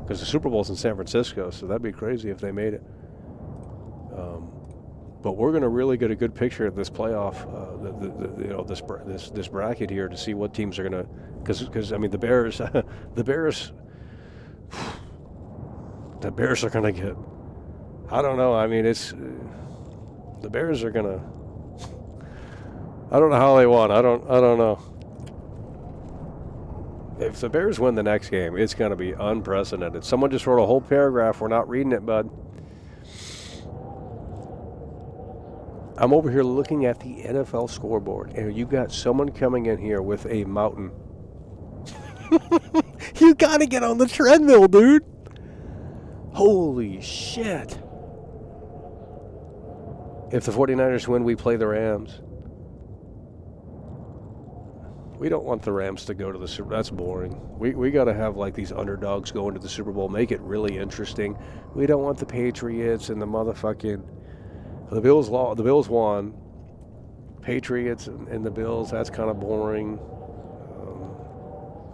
Because the Super Bowl's in San Francisco, so that'd be crazy if they made it. But we're going to really get a good picture of this playoff, this bracket here, to see what teams are going to. Because I mean, the Bears, the Bears are going to get. I don't know. I mean, the Bears are going to. I don't know how they won. I don't know. If the Bears win the next game, it's going to be unprecedented. Someone just wrote a whole paragraph. We're not reading it, bud. I'm over here looking at the NFL scoreboard, and you got someone coming in here with a mountain. You got to get on the treadmill, dude. Holy shit. If the 49ers win, we play the Rams. We don't want the Rams to go to the Super Bowl. That's boring. We got to have like these underdogs going to the Super Bowl. Make it really interesting. We don't want the Patriots and the motherfucking... The Bills won. Patriots and the Bills, that's kind of boring.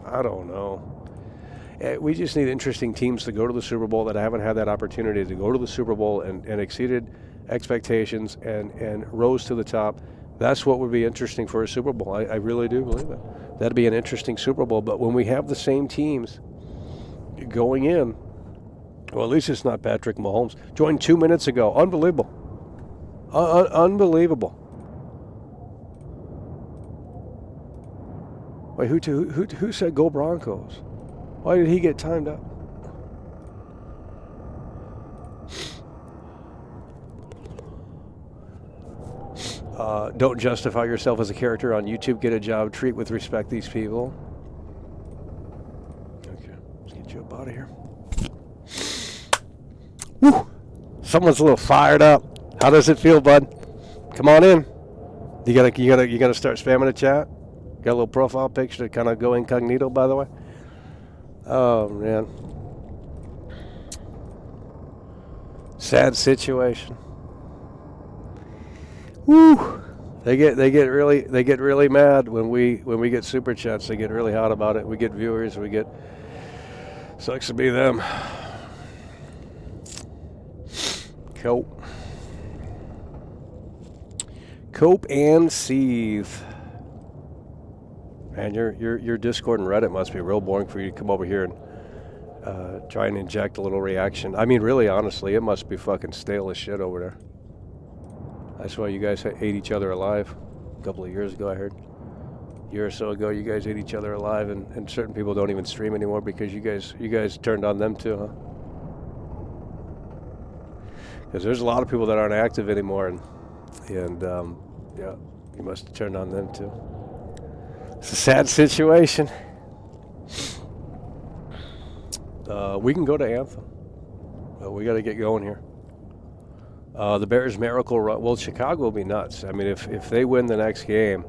I don't know. We just need interesting teams to go to the Super Bowl that haven't had that opportunity to go to the Super Bowl and exceeded expectations and rose to the top. That's what would be interesting for a Super Bowl. I really do believe it. That'd be an interesting Super Bowl. But when we have the same teams going in, well, at least it's not Patrick Mahomes. Joined 2 minutes ago. Unbelievable. Unbelievable. Wait, who said go Broncos? Why did he get timed up? Don't justify yourself as a character on YouTube. Get a job. Treat with respect these people. Okay, let's get you up out of here. Woo! Someone's a little fired up. How does it feel, bud? Come on in. You gotta start spamming the chat. Got a little profile picture to kind of go incognito, by the way. Oh man, sad situation. Woo! They get really mad when we get super chats. They get really hot about it. We get viewers. We get sucks to be them. Cope and seethe. Man, your Discord and Reddit must be real boring for you to come over here and try and inject a little reaction. I mean, really, honestly, it must be fucking stale as shit over there. That's why you guys ate each other alive a couple of years ago, I heard. A year or so ago, you guys ate each other alive, and certain people don't even stream anymore because you guys turned on them too, huh? Because there's a lot of people that aren't active anymore, and And, yeah, you must have turned on them too. It's a sad situation. We can go to Anthem. We got to get going here. The Bears' miracle run. Well, Chicago will be nuts. I mean, if they win the next game,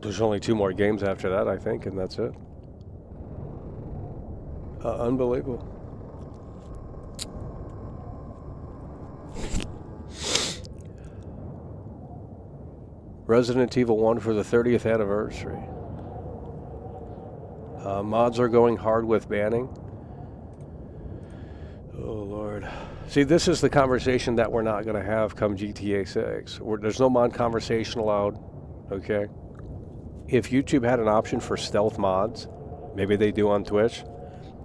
there's only 2 more games after that, I think, and that's it. Unbelievable. Resident Evil 1 for the 30th anniversary. Mods are going hard with banning. Oh, Lord. See, this is the conversation that we're not going to have come GTA 6. There's no mod conversation allowed, okay? If YouTube had an option for stealth mods, maybe they do on Twitch.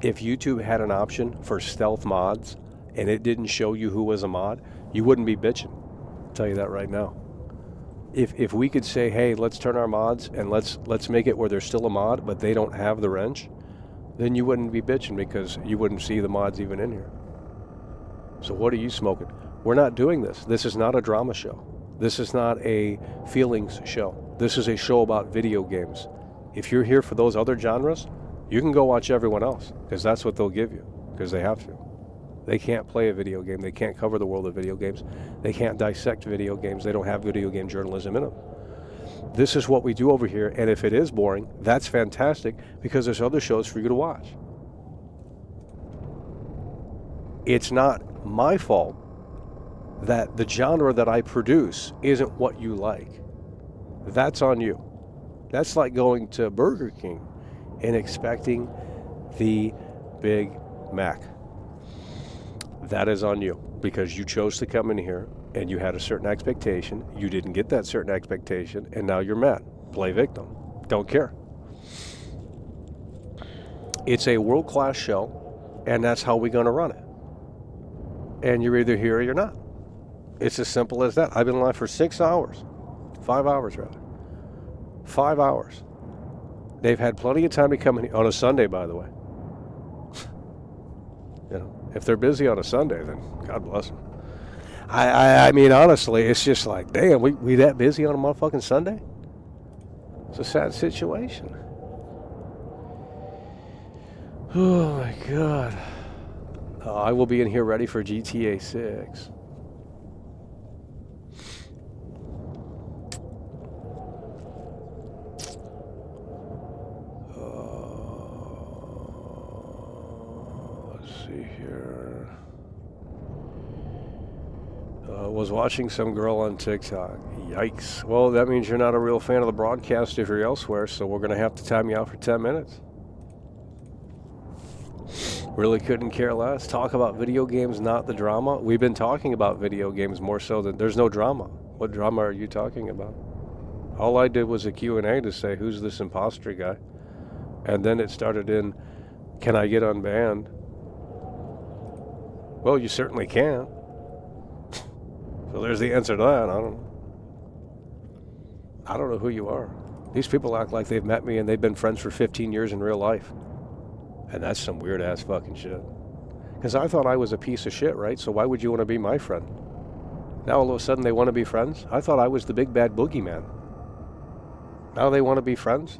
If YouTube had an option for stealth mods and it didn't show you who was a mod, you wouldn't be bitching. I'll tell you that right now. If we could say, hey, let's turn our mods and let's make it where there's still a mod, but they don't have the wrench, then you wouldn't be bitching because you wouldn't see the mods even in here. So what are you smoking? We're not doing this. This is not a drama show. This is not a feelings show. This is a show about video games. If you're here for those other genres, you can go watch everyone else because that's what they'll give you because they have to. They can't play a video game. They can't cover the world of video games. They can't dissect video games. They don't have video game journalism in them. This is what we do over here, and if it is boring, that's fantastic because there's other shows for you to watch. It's not my fault that the genre that I produce isn't what you like. That's on you. That's like going to Burger King and expecting the Big Mac. That is on you because you chose to come in here and you had a certain expectation. You didn't get that certain expectation and now you're mad. Play victim. Don't care. It's a world-class show and that's how we're going to run it. And you're either here or you're not. It's as simple as that. I've been live for 6 hours. 5 hours, rather. 5 hours. They've had plenty of time to come in on a Sunday, by the way. You know, if they're busy on a Sunday, then God bless them. I mean, honestly, it's just like, damn, we that busy on a motherfucking Sunday? It's a sad situation. Oh, my God. I will be in here ready for GTA 6. Was watching some girl on TikTok. Yikes. Well, that means you're not a real fan of the broadcast if you're elsewhere, so we're going to have to time you out for 10 minutes. Really couldn't care less. Talk about video games, not the drama. We've been talking about video games more so than... There's no drama. What drama are you talking about? All I did was a Q&A to say, who's this imposter guy? And then it started in, can I get unbanned? Well, you certainly can. So there's the answer to that. I don't know who you are. These people act like they've met me and they've been friends for 15 years in real life. And that's some weird ass fucking shit. Because I thought I was a piece of shit, right? So why would you want to be my friend? Now all of a sudden they want to be friends? I thought I was the big bad boogeyman. Now they want to be friends?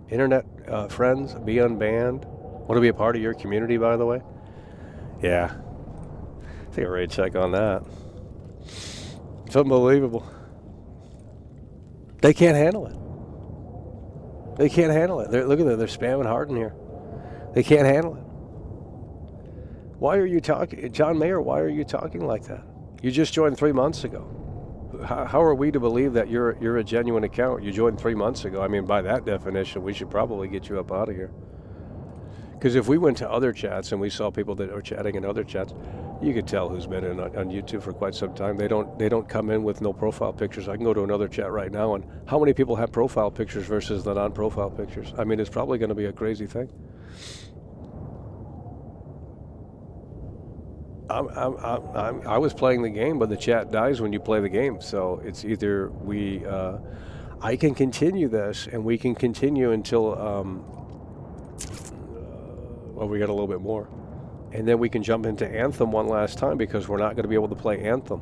Internet friends, be unbanned. Want to be a part of your community, by the way? Yeah. I think I'm ready to check on that. It's unbelievable. They can't handle it. They can't handle it. Look at that. They're spamming hard in here. They can't handle it. Why are you talking? John Mayer, why are you talking like that? You just joined 3 months ago. How are we to believe that you're a genuine account? You joined 3 months ago. I mean, by that definition, we should probably get you up out of here. Because if we went to other chats and we saw people that are chatting in other chats, you could tell who's been in on YouTube for quite some time. They don't come in with no profile pictures. I can go to another chat right now, and how many people have profile pictures versus the non-profile pictures? I mean, it's probably going to be a crazy thing. I was playing the game, but the chat dies when you play the game. So it's either I can continue this, and we can continue until, well, we got a little bit more. And then we can jump into Anthem one last time because we're not going to be able to play Anthem.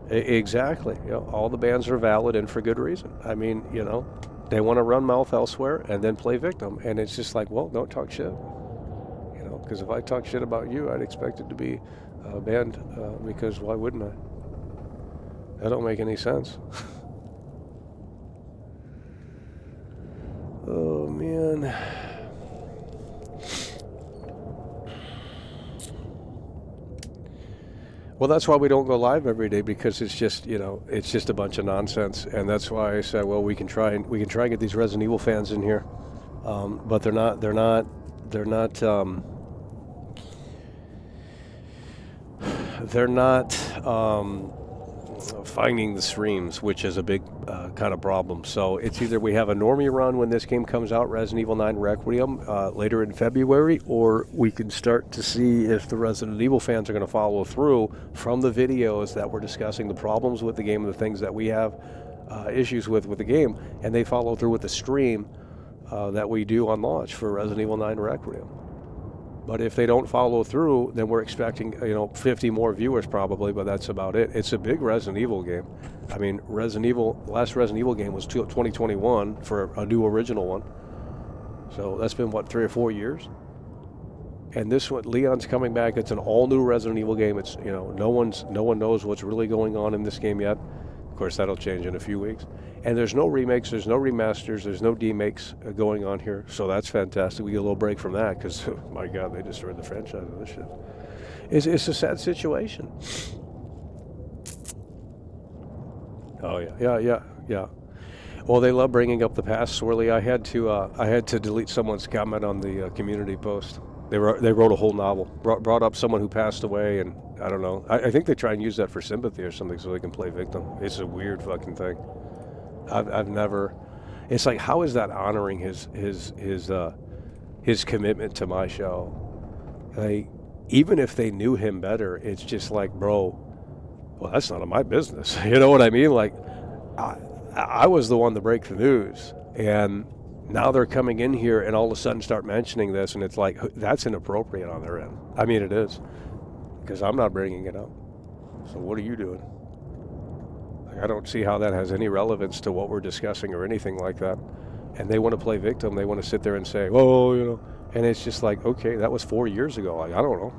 Exactly. You know, all the bans are valid and for good reason. I mean, you know, they want to run mouth elsewhere and then play victim. And it's just like, well, don't talk shit. You know, because if I talk shit about you, I'd expect it to be banned because why wouldn't I? That don't make any sense. Oh, man. Well, that's why we don't go live every day, because it's just, you know, it's just a bunch of nonsense, and that's why I said, well, we can try and get these Resident Evil fans in here, but they're not finding the streams, which is a big kind of problem. So it's either we have a normie run when this game comes out, Resident Evil 9 Requiem, later in February, or we can start to see if the Resident Evil fans are going to follow through from the videos that we're discussing the problems with the game and the things that we have issues with the game, and they follow through with the stream that we do on launch for Resident Evil 9 Requiem. But if they don't follow through, then we're expecting, you know, 50 more viewers probably, but that's about it. It's a big Resident Evil game. I mean, last Resident Evil game was 2021 for a new original one. So that's been, what, 3 or 4 years? And this one, Leon's coming back. It's an all-new Resident Evil game. It's, you know, no one knows what's really going on in this game yet. Of course, that'll change in a few weeks. And there's no remakes, there's no remasters, there's no demakes going on here. So that's fantastic. We get a little break from that because, my God, they destroyed the franchise of this shit. It's a sad situation. Oh, yeah. Well, they love bringing up the past, Swirly. I had to delete someone's comment on the community post. They wrote a whole novel, brought up someone who passed away, and I don't know. I think they try and use that for sympathy or something so they can play victim. It's a weird fucking thing. I've never. It's like, how is that honoring his commitment to my show? Like, even if they knew him better, it's just like, bro, well, that's none of my business. You know what I mean? Like, I was the one to break the news, and now they're coming in here and all of a sudden start mentioning this, and it's like, that's inappropriate on their end. I mean, it is, because I'm not bringing it up. So what are you doing? I don't see how that has any relevance to what we're discussing or anything like that. And they want to play victim. They want to sit there and say, "Oh, you know," and it's just like, okay, that was 4 years ago. Like, I don't know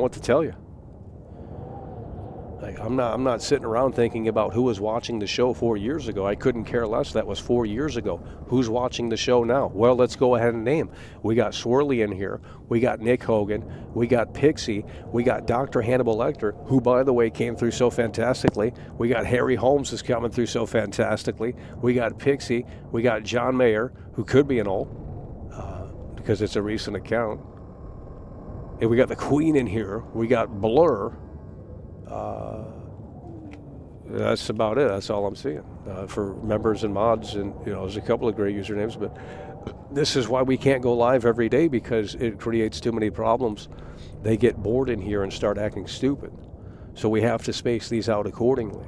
what to tell you. Like, I'm not sitting around thinking about who was watching the show 4 years ago. I couldn't care less. That was 4 years ago. Who's watching the show now? Well, let's go ahead and name. We got Swirly in here. We got Nick Hogan. We got Pixie. We got Dr. Hannibal Lecter, who, by the way, came through so fantastically. We got Harry Holmes is coming through so fantastically. We got Pixie. We got John Mayer, who could be an old, because it's a recent account. And we got the Queen in here. We got Blur. That's about it. That's all I'm seeing for members and mods, and you know, there's a couple of great usernames, but this is why we can't go live every day, because it creates too many problems. They get bored in here and start acting stupid, so we have to space these out accordingly.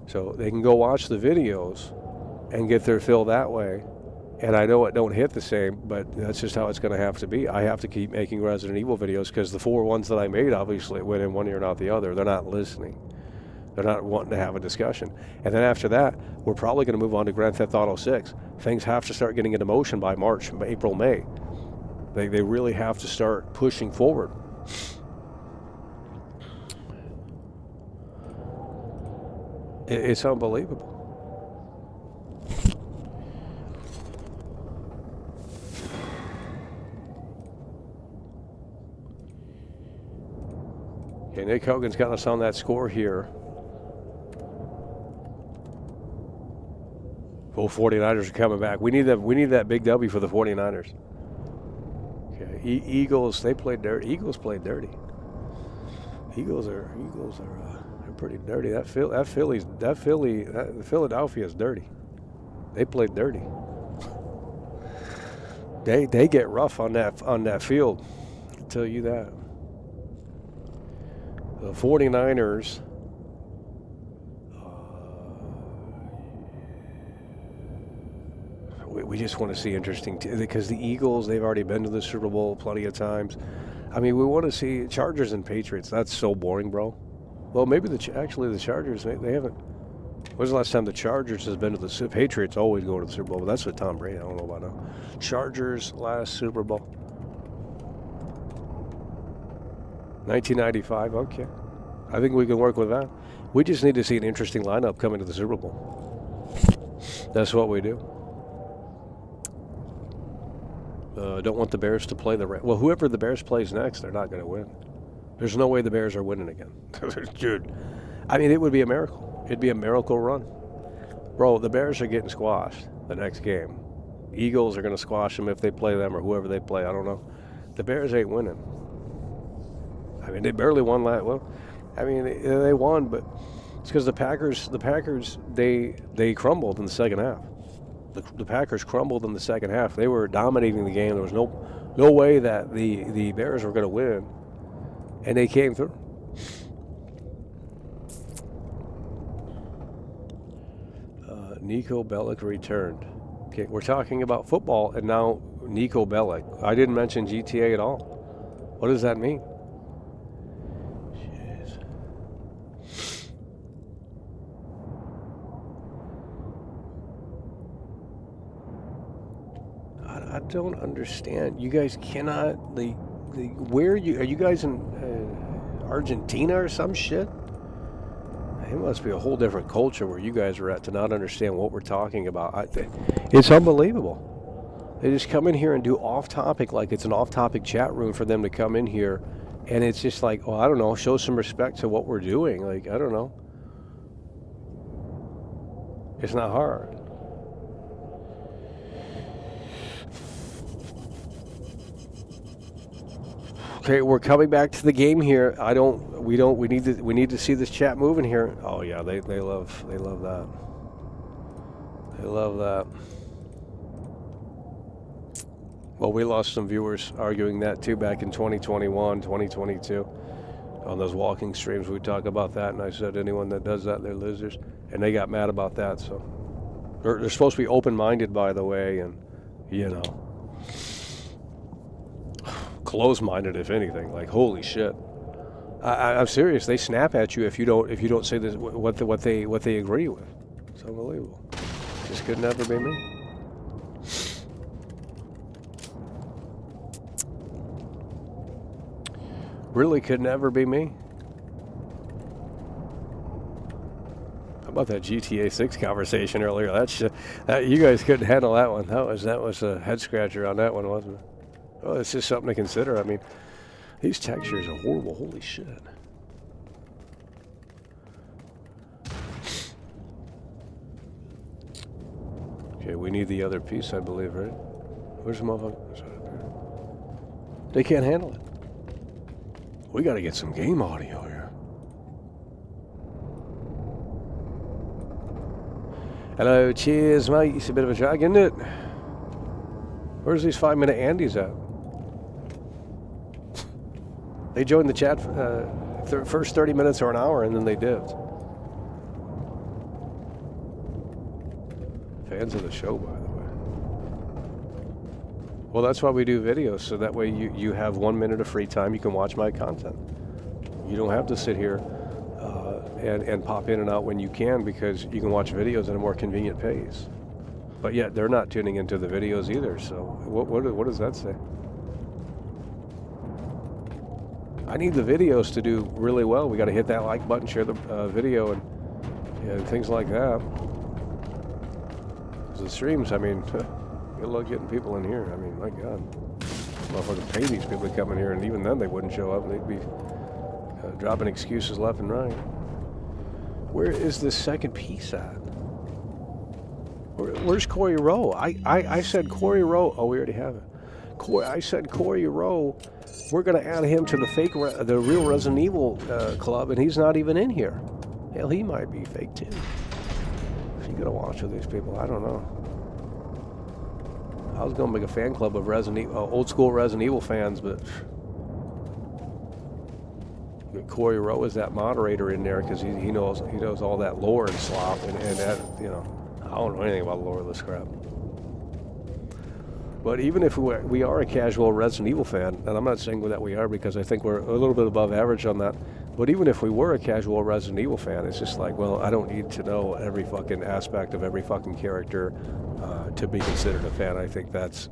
So they can go watch the videos and get their fill that way. And I know it don't hit the same, but that's just how it's going to have to be. I have to keep making Resident Evil videos because the 4 ones that I made, obviously, it went in one ear, not the other. They're not listening. They're not wanting to have a discussion. And then after that, we're probably going to move on to Grand Theft Auto 6. Things have to start getting into motion by March, April, May. They really have to start pushing forward. It's unbelievable. Okay, Nick Hogan's got us on that score here. Full 49ers are coming back. We need that big W for the 49ers. Okay, Eagles, they played dirty. Eagles played dirty. Eagles are they're pretty dirty. Philadelphia is dirty. They played dirty. They get rough on that field. I'll tell you that. The 49ers, We just want to see interesting, because the Eagles, they've already been to the Super Bowl plenty of times. I mean, we want to see Chargers and Patriots. That's so boring, bro. Well, maybe actually the Chargers, they haven't. When's the last time the Chargers has been to the Patriots? Always go to the Super Bowl, but that's with Tom Brady. I don't know about now. Chargers last Super Bowl, 1995. Okay, I think we can work with that. We just need to see an interesting lineup coming to the Super Bowl. That's what we do. Don't want the Bears to play the well. Whoever the Bears plays next, they're not going to win. There's no way the Bears are winning again. Dude, I mean, it would be a miracle. It'd be a miracle run. Bro, the Bears are getting squashed the next game. Eagles are going to squash them if they play them or whoever they play. I don't know. The Bears ain't winning. I mean, they barely won last. Well, I mean, they won, but it's because the Packers, they crumbled in the second half. The Packers crumbled in the second half. They were dominating the game. There was no way that the Bears were going to win, and they came through. Nico Bellic returned. Okay, we're talking about football, and now Nico Bellic. I didn't mention GTA at all. What does that mean? Jeez. I don't understand. You guys cannot. Where are you guys in Argentina or some shit? It must be a whole different culture where you guys are at to not understand what we're talking about. It's unbelievable. They just come in here and do off-topic, like it's an off-topic chat room for them to come in here, and it's just like, oh, I don't know, show some respect to what we're doing. Like, I don't know. It's not hard. Okay, we're coming back to the game here. We need to see this chat moving here. Oh yeah, they love that. They love that. Well, we lost some viewers arguing that too back in 2021, 2022. On those walking streams, we talk about that, and I said anyone that does that, they're losers. And they got mad about that, so. They're supposed to be open-minded, by the way, and, you know. Close-minded, if anything. Like, holy shit. I'm serious. They snap at you if you don't say this, what they agree with. It's unbelievable. This could never be me. Really could never be me. How about that GTA 6 conversation earlier? You guys couldn't handle that one. That was a head scratcher on that one, wasn't it? Oh, it's just something to consider. I mean, these textures are horrible. Holy shit. Okay, we need the other piece, I believe, right? Where's the motherfucker? They can't handle it. We got to get some game audio here. Hello, cheers, mate. It's a bit of a drag, isn't it? Where's these 5-minute Andys at? They joined the chat first 30 minutes or an hour, and then they dipped. Fans of the show, by the way. Well, that's why we do videos, so that way you have 1 minute of free time. You can watch my content. You don't have to sit here and pop in and out when you can, because you can watch videos at a more convenient pace. But yet, they're not tuning into the videos either, so what does that say? I need the videos to do really well. We got to hit that like button, share the video, and things like that. The streams, I mean, good luck getting people in here. I mean, my God. Motherfucker pay these people to come in here, and even then they wouldn't show up. They'd be dropping excuses left and right. Where is this second piece at? Where's Corey Rowe? I said Corey Rowe. Oh, we already have it. I said Corey Rowe. We're going to add him to the real Resident Evil club, and he's not even in here. Hell, he might be fake too. If you're going to watch with these people, I don't know. I was going to make a fan club of old school Resident Evil fans, but Corey Rowe is that moderator in there because he knows all that lore and slop, and that, you know, I don't know anything about lore of this crap. But even if we are a casual Resident Evil fan, and I'm not saying that we are because I think we're a little bit above average on that, but even if we were a casual Resident Evil fan, it's just like, well, I don't need to know every fucking aspect of every fucking character to be considered a fan. I think that's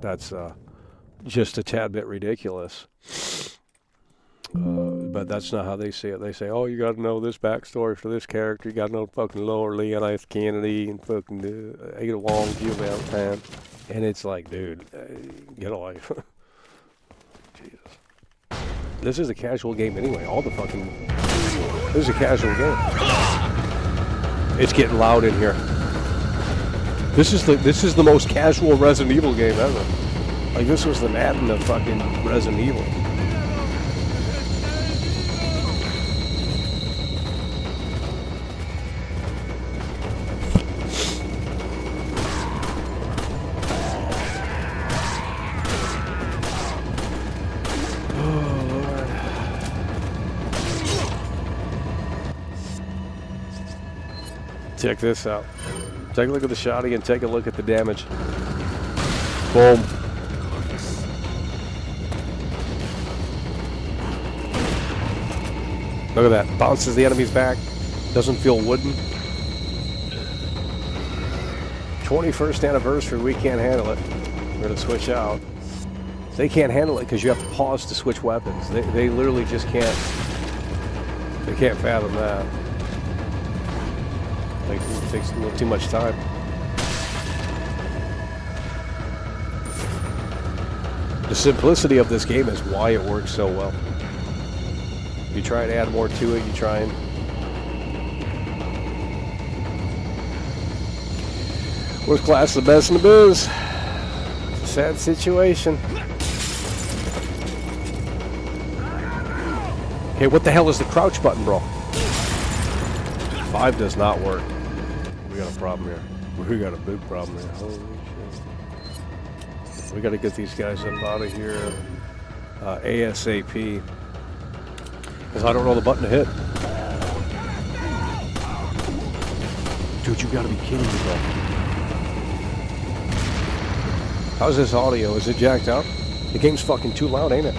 just a tad bit ridiculous. But that's not how they see it. They say, oh, you got to know this backstory for this character. You got to know fucking Lower Leon F. Kennedy and fucking Ada Wong, Jill Valentine. And it's like, dude, get a life. Jesus. This is a casual game anyway. All the fucking... This is a casual game. It's getting loud in here. This is the most casual Resident Evil game ever. Like, this was the Madden of fucking Resident Evil. Check this out. Take a look at the shotty and take a look at the damage. Boom. Look at that. Bounces the enemy's back. Doesn't feel wooden. 21st anniversary, we can't handle it. We're going to switch out. They can't handle it because you have to pause to switch weapons. They literally just can't. They can't fathom that. Like, it takes a little too much time. The simplicity of this game is why it works so well. You try and add more to it, you try and... Worst class, the best in the biz. It's a sad situation. Okay, what the hell is the crouch button, bro? 5 does not work. We got a problem here. We got a big problem here. Holy shit. We got to get these guys up out of here ASAP. Because I don't know the button to hit. Dude, you got to be kidding me, bro. How's this audio? Is it jacked out? The game's fucking too loud, ain't it?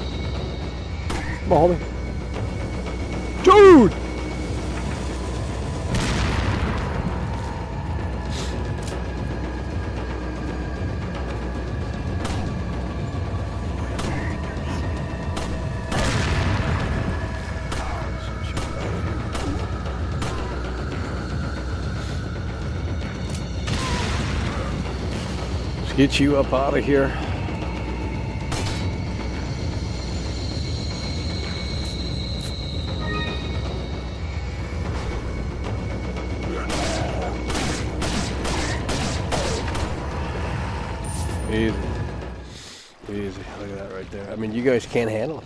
Come on, homie. Dude! Get you up out of here. Easy. Easy. Look at that right there. I mean, you guys can't handle it.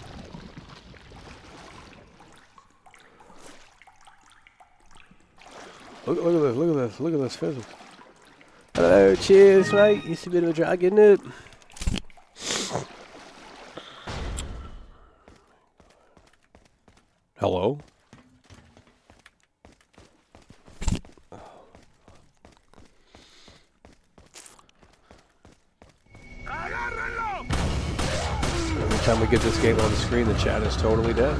Look at this. Look at this. Look at this physics. Hello, cheers, mate. It's a bit of a drag, isn't it? Hello? Every time we get this game on the screen, the chat is totally dead.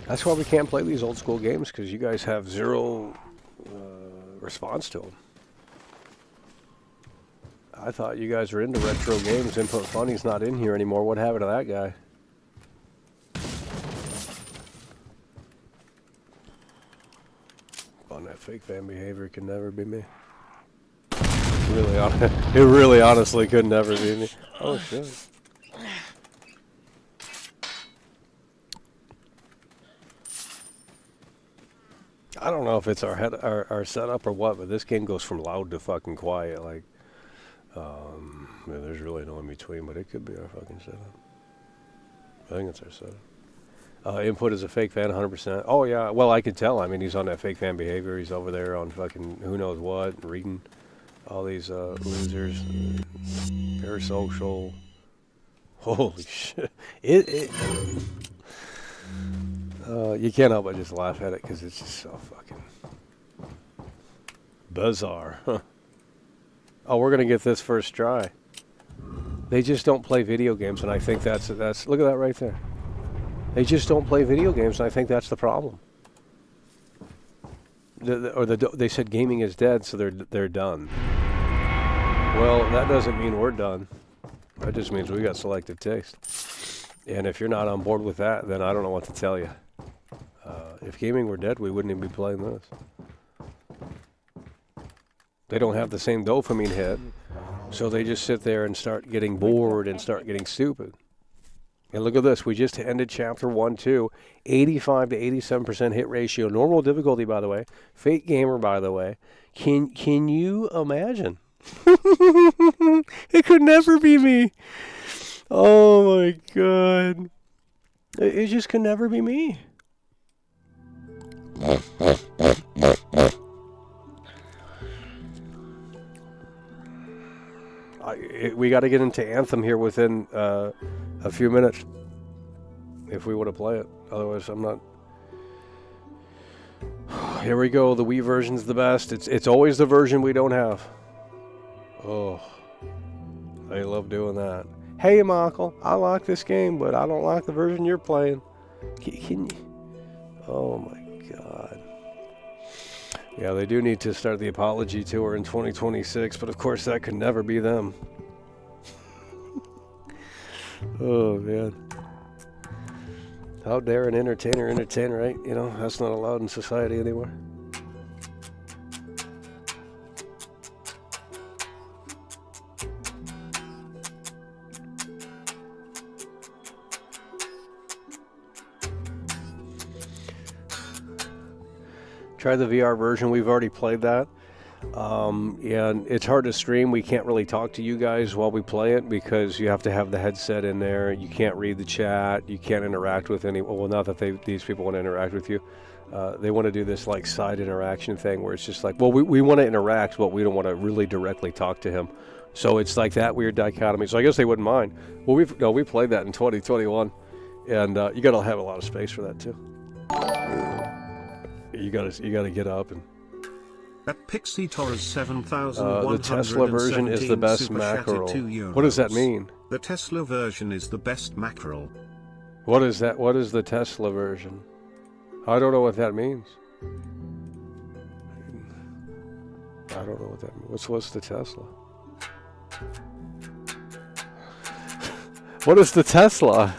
That's why we can't play these old school games, because you guys have zero response to them. I thought you guys were into retro games. Input Funny's not in here anymore. What happened to that guy? On that fake fan behavior can never be me. It really honestly could never be me. Oh shit. I don't know if it's our setup or what, but this game goes from loud to fucking quiet. Like, yeah, there's really no in between, but it could be our fucking setup. I think it's our setup. Input is a fake fan, 100%. Oh yeah, well I could tell. I mean, he's on that fake fan behavior. He's over there on fucking who knows what, reading all these losers, parasocial. Holy shit! You can't help but just laugh at it because it's just so fucking bizarre. Oh, we're gonna get this first try. They just don't play video games, and I think that's look at that right there. They just don't play video games, and I think that's the problem. They said gaming is dead, so they're done. Well, that doesn't mean we're done. That just means we got selective taste. And if you're not on board with that, then I don't know what to tell you. If gaming were dead, we wouldn't even be playing this. They don't have the same dopamine hit, so they just sit there and start getting bored and start getting stupid. And look at this. We just ended Chapter 1, 2. 85 to 87% hit ratio. Normal difficulty, by the way. Fake gamer, by the way. Can you imagine? It could never be me. Oh, my God. It just could never be me. We got to get into Anthem here within a few minutes if we want to play it. Otherwise, I'm not. Here we go. The Wii version's the best. It's always the version we don't have. Oh, I love doing that. Hey, Michael, I like this game, but I don't like the version you're playing. Can you? Oh my God. Yeah, they do need to start the apology tour in 2026, but of course that could never be them. Oh, man. How dare an entertainer entertain, right? You know, that's not allowed in society anymore. Try the VR version. We've already played that. And it's hard to stream. We can't really talk to you guys while we play it because you have to have the headset in there. You can't read the chat. You can't interact with anyone. Well, not that these people want to interact with you. They want to do this like side interaction thing where it's just like, well, we want to interact, but we don't want to really directly talk to him. So it's like that weird dichotomy. So I guess they wouldn't mind. Well, we played that in 2021, and you got to have a lot of space for that too. You got to get up and. At Pixie Torres 7,117 the Tesla version is the best mackerel. What does that mean? The Tesla version is the best mackerel. What is that? What is the Tesla version? I don't know what that means. I don't know what that means. What's the Tesla? What is the Tesla?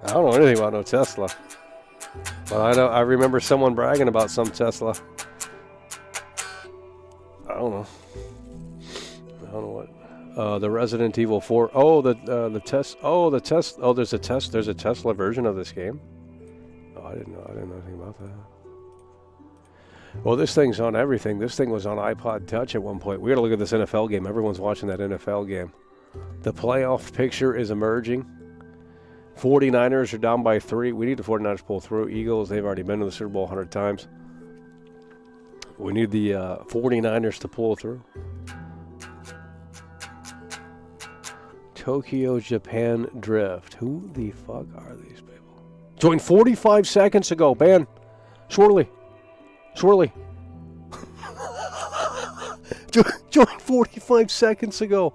I don't know anything about no Tesla. But I remember someone bragging about some Tesla. I don't know what. The Resident Evil 4. Oh, the test. Oh, the test. Oh, there's a Tesla version of this game. Oh, I didn't know anything about that. Well, this thing's on everything. This thing was on iPod Touch at one point. We got to look at this NFL game. Everyone's watching that NFL game. The playoff picture is emerging. 49ers are down by 3. We need the 49ers to pull through. Eagles, they've already been to the Super Bowl 100 times. We need the 49ers to pull through. Tokyo, Japan Drift. Who the fuck are these people? Joined 45 seconds ago. Ban. Swirly. Joined 45 seconds ago.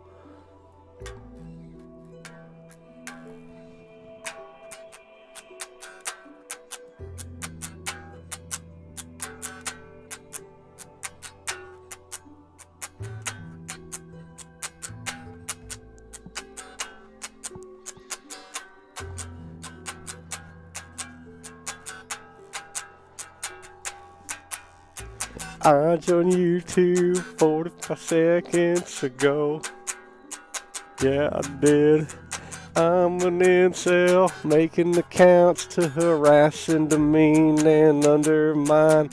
I joined YouTube 45 seconds ago. Yeah, I did. I'm an incel, making accounts to harass and demean and undermine.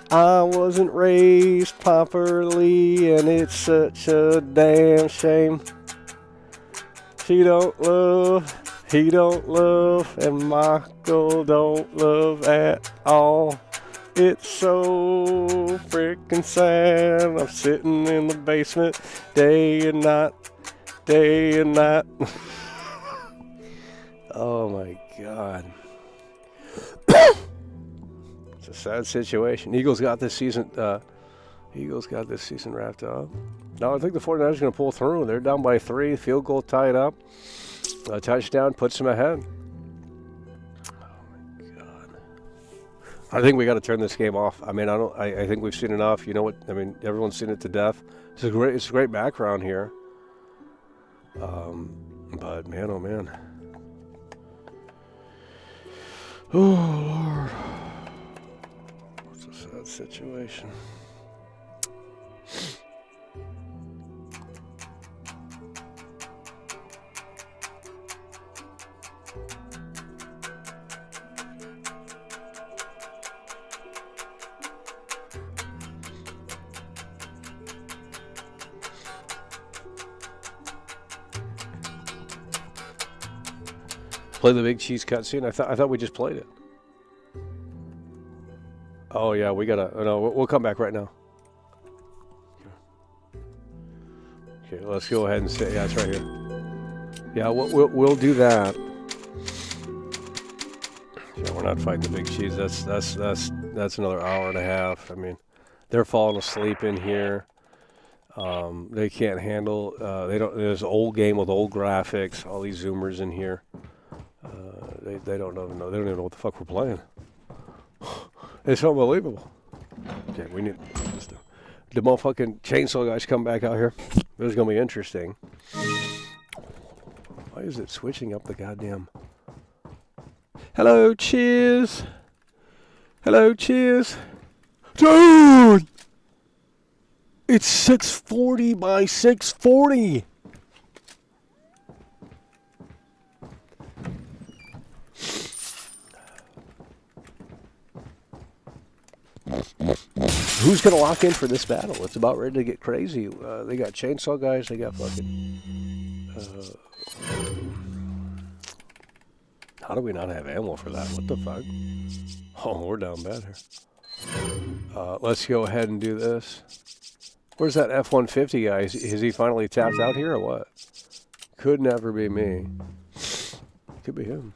I wasn't raised properly, and it's such a damn shame. She don't love, he don't love, and Michael don't love at all. It's so freaking sad. I'm sitting in the basement day and night. Oh my God. It's a sad situation. Eagles got this season. Wrapped up. No, I think the 49ers are going to pull through. They're down by 3. Field goal tied up. A touchdown puts them ahead. I think we got to turn this game off. I mean, I think we've seen enough. You know what? I mean, everyone's seen it to death. It's a great background here. But man, oh man. Oh Lord, what's a sad situation. Play the big cheese cutscene. I thought we just played it. Oh yeah, we gotta. No, we'll come back right now. Okay, let's go ahead and say. Yeah, it's right here. Yeah, we'll do that. Yeah, we're not fighting the big cheese. That's another hour and a half. I mean, they're falling asleep in here. They can't handle. They don't. There's an old game with old graphics. All these zoomers in here. They don't even know. They don't even know what the fuck we're playing. It's unbelievable. Okay, we need the motherfucking chainsaw guys come back out here. This is gonna be interesting. Why is it switching up the goddamn? Hello, cheers. Hello, cheers. Dude! It's 640 by 640. Who's going to lock in for this battle? It's about ready to get crazy. They got chainsaw guys. They got fucking... how do we not have ammo for that? What the fuck? Oh, we're down bad here. Let's go ahead and do this. Where's that F-150 guy? Is he finally tapped out here or what? Could never be me. Could be him.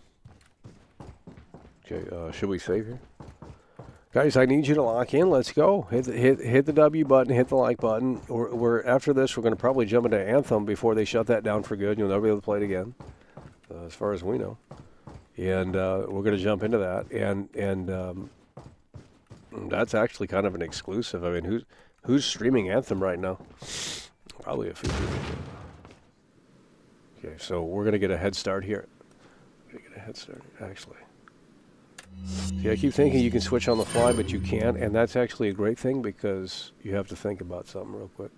Okay, should we save here? Guys, I need you to lock in. Let's go. Hit the W button. Hit the like button. We're after this, we're going to probably jump into Anthem before they shut that down for good. You'll never be able to play it again, as far as we know. And we're going to jump into that. And that's actually kind of an exclusive. I mean, who's streaming Anthem right now? Probably a few people. Okay, so we're going to get a head start here. We're going to get a head start, actually. See, I keep thinking you can switch on the fly, but you can't, and that's actually a great thing because you have to think about something real quick.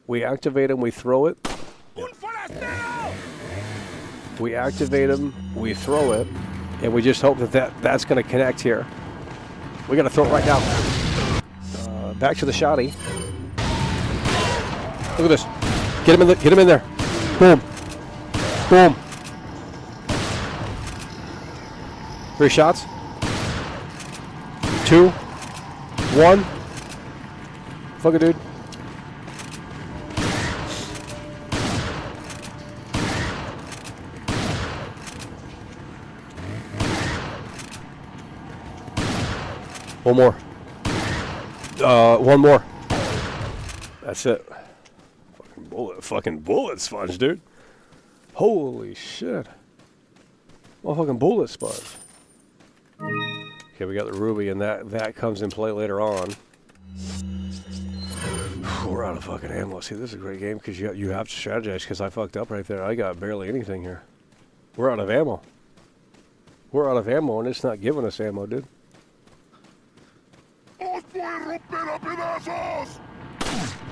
We activate them, we throw it. We activate them, we throw it, and we just hope that's going to connect here. We got to throw it right now. Back to the shotty. Look at this. Get him in there. Boom. Boom. 3 shots. 2. 1. Fuck it, dude. One more. One more. That's it. Fucking bullet sponge, dude. Holy shit. Motherfucking bullet sponge. Okay, we got the ruby, and that comes in play later on. We're out of fucking ammo. See, this is a great game because you have to strategize because I fucked up right there. I got barely anything here. We're out of ammo. We're out of ammo, and it's not giving us ammo, dude.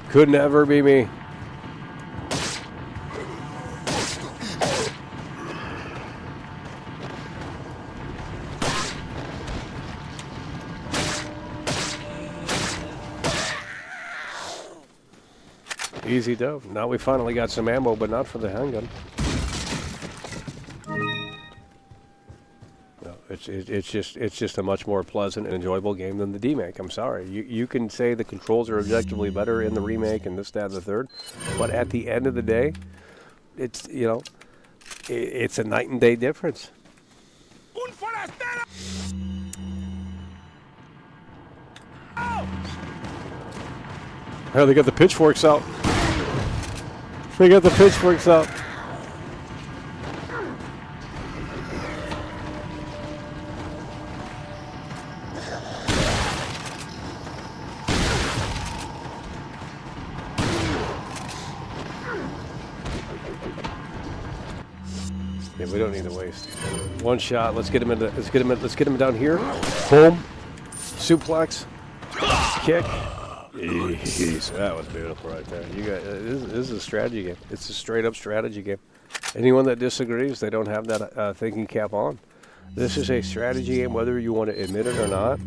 Could never be me. Easy dub. Now we finally got some ammo, but not for the handgun. No, it's just a much more pleasant and enjoyable game than the DEMAKE. I'm sorry. You can say the controls are objectively better in the remake and this, that, and the third, but at the end of the day, it's it's a night and day difference. Oh, they got the pitchforks out. They got the pitchforks out. Yeah, we don't need to waste. One shot. Let's get him into. Let's get him down here. Boom. Suplex. Kick. Jeez, that was beautiful right there. You got this is a strategy game. It's a straight up strategy game. Anyone that disagrees, they don't have that thinking cap on. This is a strategy game, whether you want to admit it or not.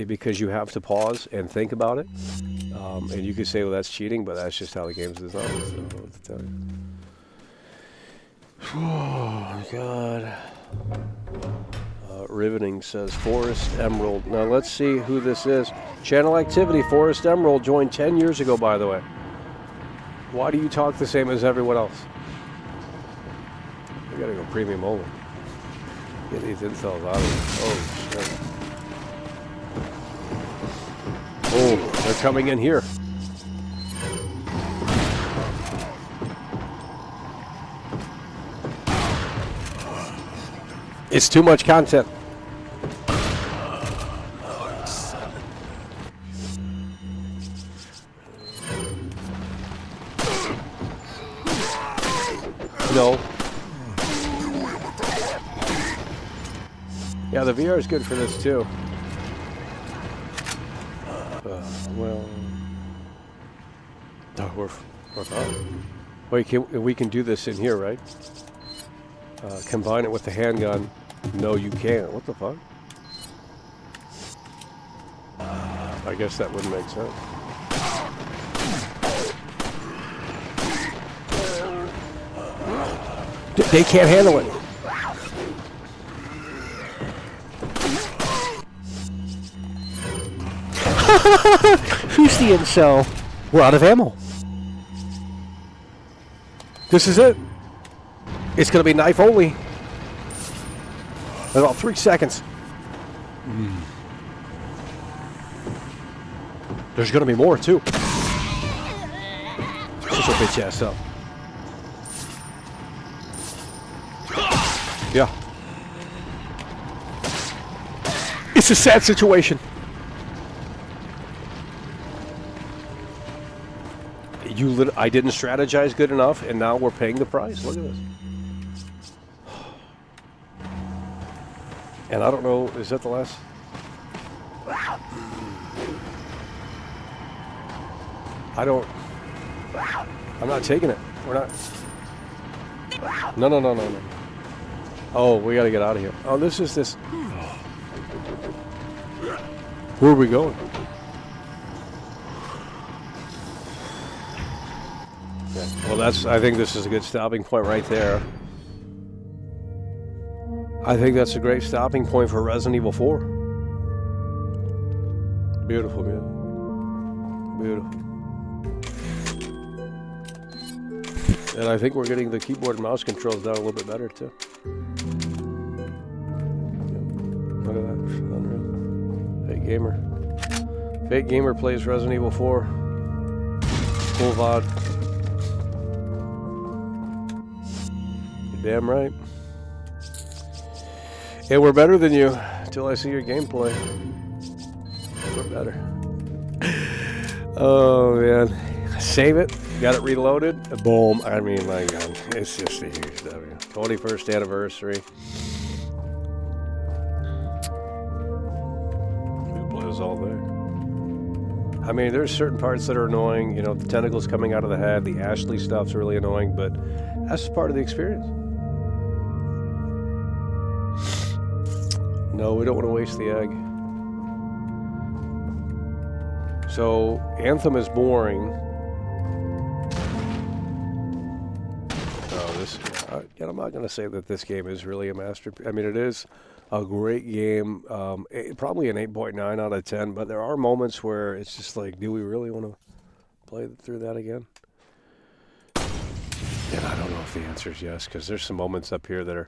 Because you have to pause and think about it. And you could say, well, that's cheating, but that's just how the game's designed. So, what to tell you. Oh, God. Riveting says Forest Emerald. Now, let's see who this is. Channel Activity, Forest Emerald, joined 10 years ago, by the way. Why do you talk the same as everyone else? We gotta go premium only. Get these incels out of here. Oh, shit. Oh, they're coming in here. It's too much content. No. Yeah, the VR is good for this too. Well, oh, we're fine. Wait, we can do this in here, right? Combine it with the handgun. No, you can't. What the fuck? I guess that wouldn't make sense. They can't handle it. Who's the incel? We're out of ammo. This is it. It's going to be knife only. In about 3 seconds. There's going to be more, too. Shut your bitch ass up. Yeah. It's a sad situation. I didn't strategize good enough, and now we're paying the price. Look at this. And I don't know, is that the last? I'm not taking it. We're not. No. Oh, we got to get out of here. Oh, this is this. Where are we going? Okay. Well, I think this is a good stopping point right there. I think that's a great stopping point for Resident Evil 4. Beautiful, man. Beautiful. And I think we're getting the keyboard and mouse controls down a little bit better, too. Look at that. Unreal. Fake Gamer. Fake Gamer plays Resident Evil 4. Full VOD. You're damn right. Yeah, we're better than you until I see your gameplay. We're better. Oh, man. Save it. Got it reloaded. Boom. I mean, my God. It's just a huge W. 21st anniversary. Replay is all there. I mean, there's certain parts that are annoying. You know, the tentacles coming out of the head. The Ashley stuff's really annoying, but that's part of the experience. No, we don't want to waste the egg. So, Anthem is boring. I'm not going to say that this game is really a masterpiece. I mean, it is a great game. Probably an 8.9 out of 10, but there are moments where it's just like, do we really want to play through that again? And I don't know if the answer is yes, because there's some moments up here that are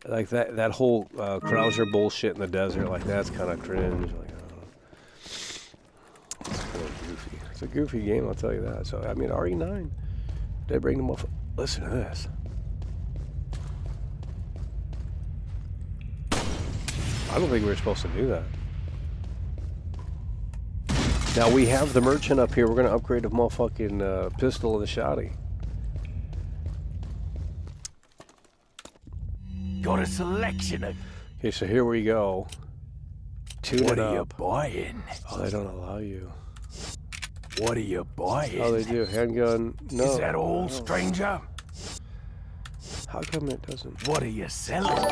like that whole Krauser bullshit in the desert. Like, that's kind of cringe. Like, I don't know. It's really goofy. It's a goofy game, I'll tell you that. So, I mean, RE9, they bring them off. Listen to this. I don't think we were supposed to do that. Now, we have the merchant up here. We're going to upgrade the motherfucking pistol and the shotty. Got a selection of... Okay, so here we go. Tune What it are you up. buying? Oh, they don't allow you. What are you buying? Oh, they do. Handgun. No. Is that all, no. stranger? How come it doesn't? What are you selling?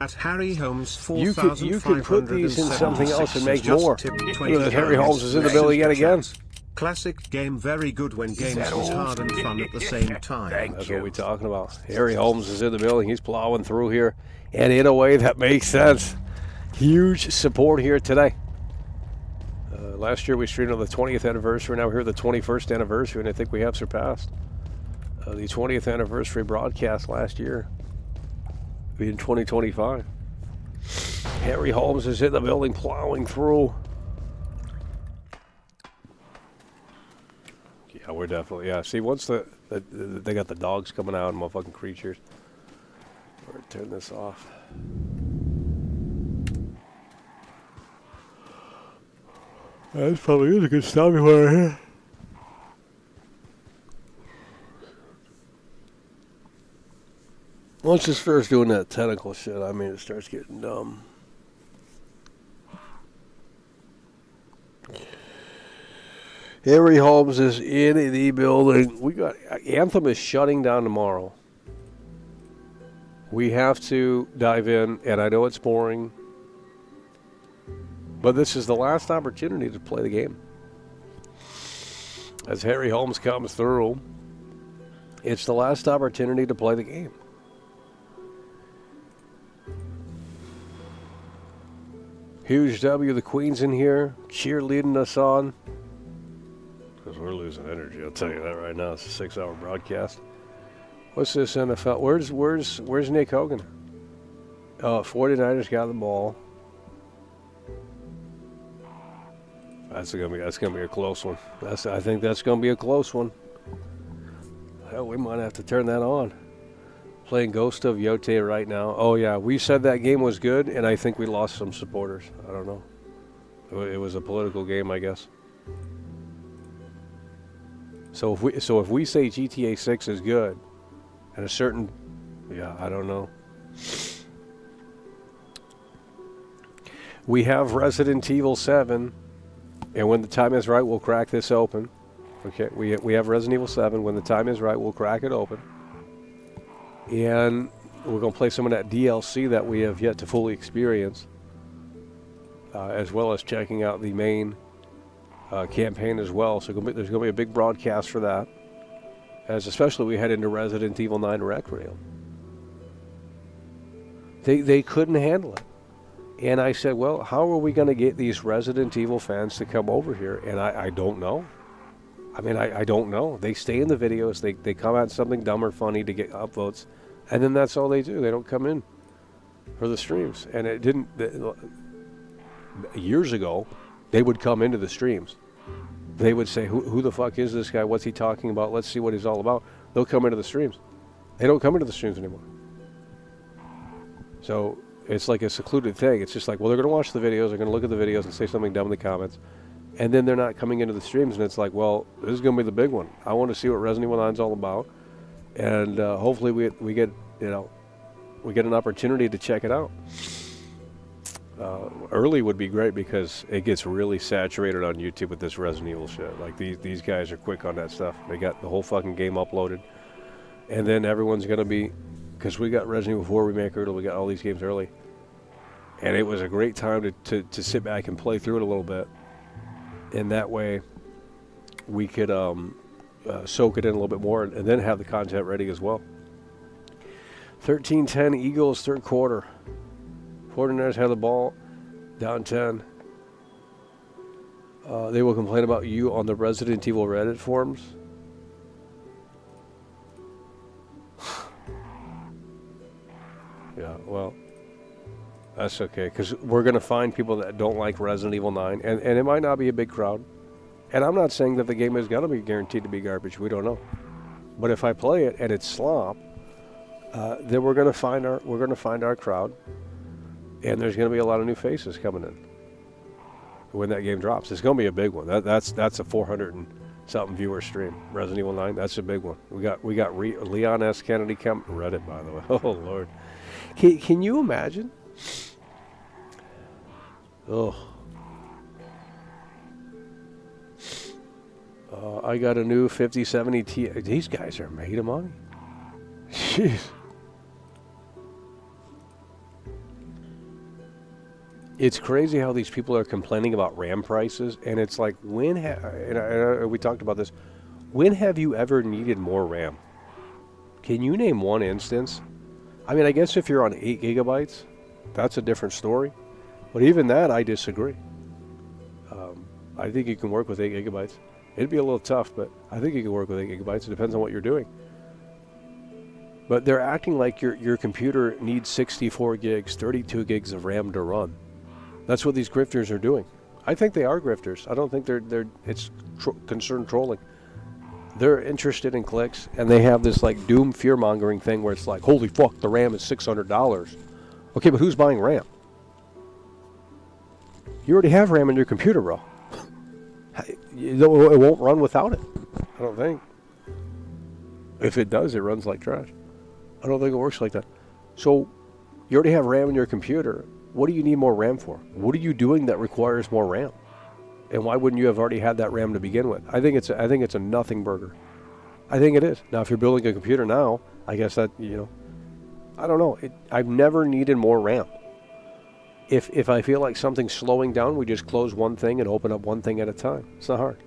At Harry Holmes You could put these in something else and make just more. tipped Look 20 at that, Harry Holmes is in the building yet again. Classic game, very good when games was hard and fun at the same time. That's what we're talking about. Harry Holmes is in the building. He's plowing through here, and in a way that makes sense. Huge support here today. Last year we streamed on the 20th anniversary. Now we're here at the 21st anniversary, and I think we have surpassed the 20th anniversary broadcast last year. In 2025. Harry Holmes is in the building plowing through. Yeah, we're definitely, yeah. See, once they got the dogs coming out and motherfucking creatures. We're gonna turn this off. That's probably is a good stopping point right here. Once it starts doing that tentacle shit, I mean, it starts getting dumb. Harry Holmes is in the building. We got Anthem is shutting down tomorrow. We have to dive in, and I know it's boring, but this is the last opportunity to play the game. As Harry Holmes comes through, it's the last opportunity to play the game. Huge W, the Queen's in here, cheerleading us on. Because we're losing energy, I'll tell you that right now. It's a 6-hour broadcast. What's this NFL? Where's Nick Hogan? 49ers got the ball. That's gonna be a close one. I think that's gonna be a close one. Hell, we might have to turn that on. Playing Ghost of Yote right now. Oh yeah, we said that game was good, and I think we lost some supporters. I don't know. It was a political game, I guess. So if we say GTA 6 is good, and a certain, yeah, I don't know. We have Resident Evil 7, and when the time is right, we'll crack this open. Okay, we have Resident Evil 7. When the time is right, we'll crack it open. And we're going to play some of that DLC that we have yet to fully experience, as well as checking out the main campaign as well. So there's going to be a big broadcast for that, as especially we head into Resident Evil 9 Requiem. They couldn't handle it. And I said, well, how are we going to get these Resident Evil fans to come over here? And I don't know. I mean, I don't know. They stay in the videos. They come out something dumb or funny to get upvotes. And then that's all they do. They don't come in for the streams. And it didn't... Years ago, they would come into the streams. They would say, who the fuck is this guy? What's he talking about? Let's see what he's all about. They'll come into the streams. They don't come into the streams anymore. So it's like a secluded thing. It's just like, well, they're going to watch the videos. They're going to look at the videos and say something dumb in the comments. And then they're not coming into the streams. And it's like, well, this is going to be the big one. I want to see what Resident Evil 9 is all about. And hopefully we get an opportunity to check it out. Early would be great because it gets really saturated on YouTube with this Resident Evil shit. Like these guys are quick on that stuff. They got the whole fucking game uploaded, and then everyone's gonna be, because we got Resident Evil 4 remake early, we got all these games early, and it was a great time to sit back and play through it a little bit. And that way, we could soak it in a little bit more, and then have the content ready as well. 13-10 Eagles, third quarter. 49ers have the ball, down 10. They will complain about you on the Resident Evil Reddit forums. Yeah, well, That's okay, because we're going to find people that don't like Resident Evil 9, and it might not be a big crowd. And I'm not saying that the game is going to be guaranteed to be garbage. We don't know. But if I play it and it's slop, then we're going to find our crowd, and there's going to be a lot of new faces coming in when that game drops. It's going to be a big one. That's a 400 and something viewer stream. Resident Evil 9. That's a big one. We got Leon S. Kennedy come. Reddit, by the way. Oh Lord, can you imagine? Oh. I got a new 5070 Ti. These guys are made of money. Jeez. It's crazy how these people are complaining about RAM prices, and it's like, we talked about this. When have you ever needed more RAM? Can you name one instance? I mean, I guess if you're on 8 gigabytes, that's a different story. But even that, I disagree. I think you can work with 8 gigabytes. It'd be a little tough, but I think you can work with 8 gigabytes. It depends on what you're doing. But they're acting like your computer needs 64 gigs, 32 gigs of RAM to run. That's what these grifters are doing. I think they are grifters. I don't think it's concerned trolling. They're interested in clicks, and they have this like doom fear-mongering thing where it's like, holy fuck, the RAM is $600. Okay, but who's buying RAM? You already have RAM in your computer, bro. It won't run without it. I don't think. If it does, it runs like trash. I don't think it works like that. So, you already have RAM in your computer. What do you need more RAM for? What are you doing that requires more RAM? And why wouldn't you have already had that RAM to begin with? I think it's a nothing burger. I think it is. Now, if you're building a computer now, I guess that, I don't know. I've never needed more RAM. If I feel like something's slowing down, we just close one thing and open up one thing at a time. It's not hard.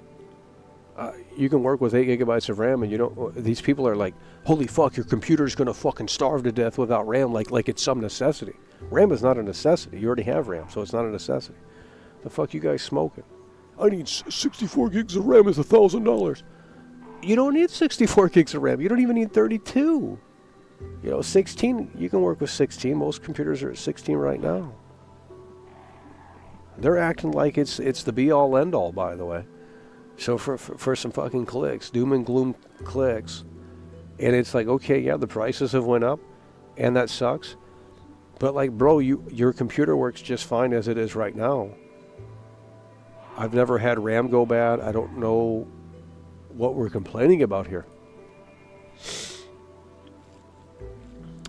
You can work with 8 gigabytes of RAM, and these people are like, holy fuck, your computer's going to fucking starve to death without RAM, like it's some necessity. RAM is not a necessity. You already have RAM, so it's not a necessity. The fuck you guys smoking? I need 64 gigs of RAM is $1,000. You don't need 64 gigs of RAM. You don't even need 32. 16, you can work with 16. Most computers are at 16 right now. They're acting like it's the be-all, end-all, by the way. So for some fucking clicks, doom and gloom clicks, and it's like, okay, yeah, the prices have went up, and that sucks. But like, bro, your computer works just fine as it is right now. I've never had RAM go bad. I don't know what we're complaining about here.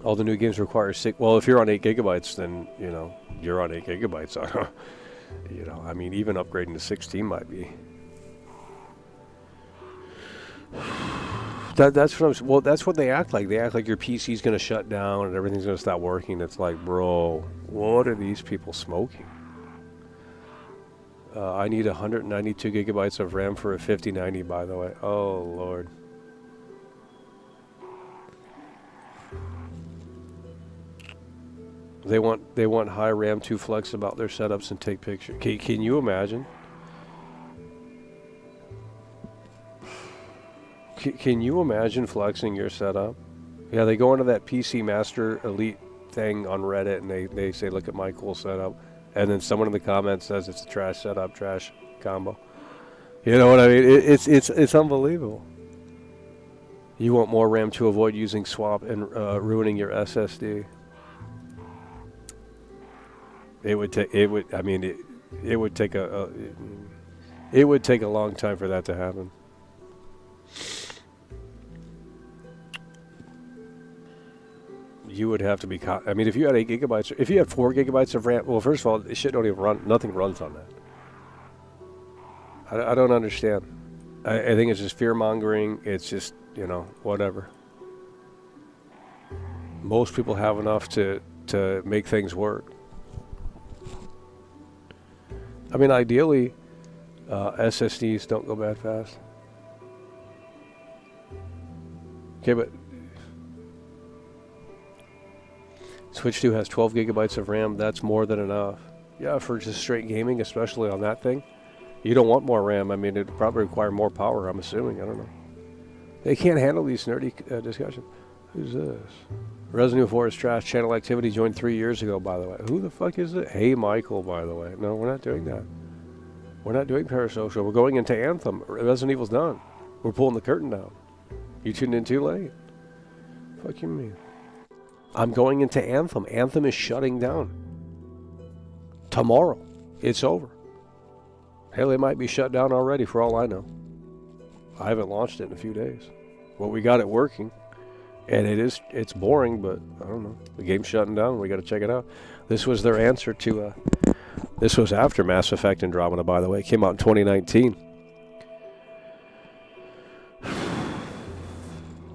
All the new games require 6. Well, if you're on 8 gigabytes, then you're on 8 gigabytes. I mean, even upgrading to 16 might be. That's what they act like. They act like your PC's going to shut down and everything's going to stop working. It's like, bro, what are these people smoking? I need 192 gigabytes of RAM for a 5090, by the way. Oh, Lord. They want high RAM to flex about their setups and take pictures. Can you imagine? Can you imagine flexing your setup? Yeah, they go into that PC Master Elite thing on Reddit and they say, look at my cool setup. And then someone in the comments says it's a trash setup, trash combo. You know what I mean? It's unbelievable. You want more RAM to avoid using swap and ruining your SSD. It would take a long time for that to happen. You would have to be. If you had 8 gigabytes, if you had 4 gigabytes of RAM, well, first of all, this shit don't even run. Nothing runs on that. I don't understand. I think it's just fear mongering. It's just whatever. Most people have enough to make things work. I mean, ideally, SSDs don't go bad fast. Okay, but Switch 2 has 12 gigabytes of RAM. That's more than enough. Yeah, for just straight gaming, especially on that thing. You don't want more RAM. I mean, it'd probably require more power, I'm assuming. I don't know. They can't handle these nerdy discussions. Who's this? Resident Evil 4 is trash. Channel activity joined 3 years ago, by the way. Who the fuck is it? Hey, Michael, by the way. No, we're not doing that. We're not doing Parasocial. We're going into Anthem. Resident Evil's done. We're pulling the curtain down. You tuned in too late. Fuck you mean? I'm going into Anthem. Anthem is shutting down. Tomorrow. It's over. Hell, it might be shut down already for all I know. I haven't launched it in a few days. Well, we got it working. And it's boring, but I don't know. The game's shutting down. We got to check it out. This was their answer to, this was after Mass Effect Andromeda, by the way. It came out in 2019.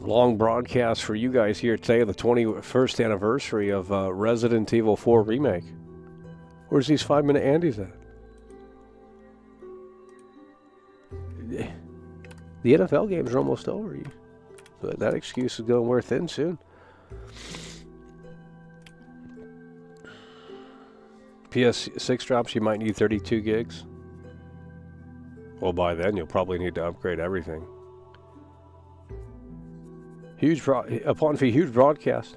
Long broadcast for you guys here today, the 21st anniversary of Resident Evil 4 Remake. Where's these 5-minute Andys at? The NFL games are almost over. But that excuse is going to wear thin soon. PS6 drops, you might need 32 gigs. Well, by then, you'll probably need to upgrade everything. Upon a huge broadcast.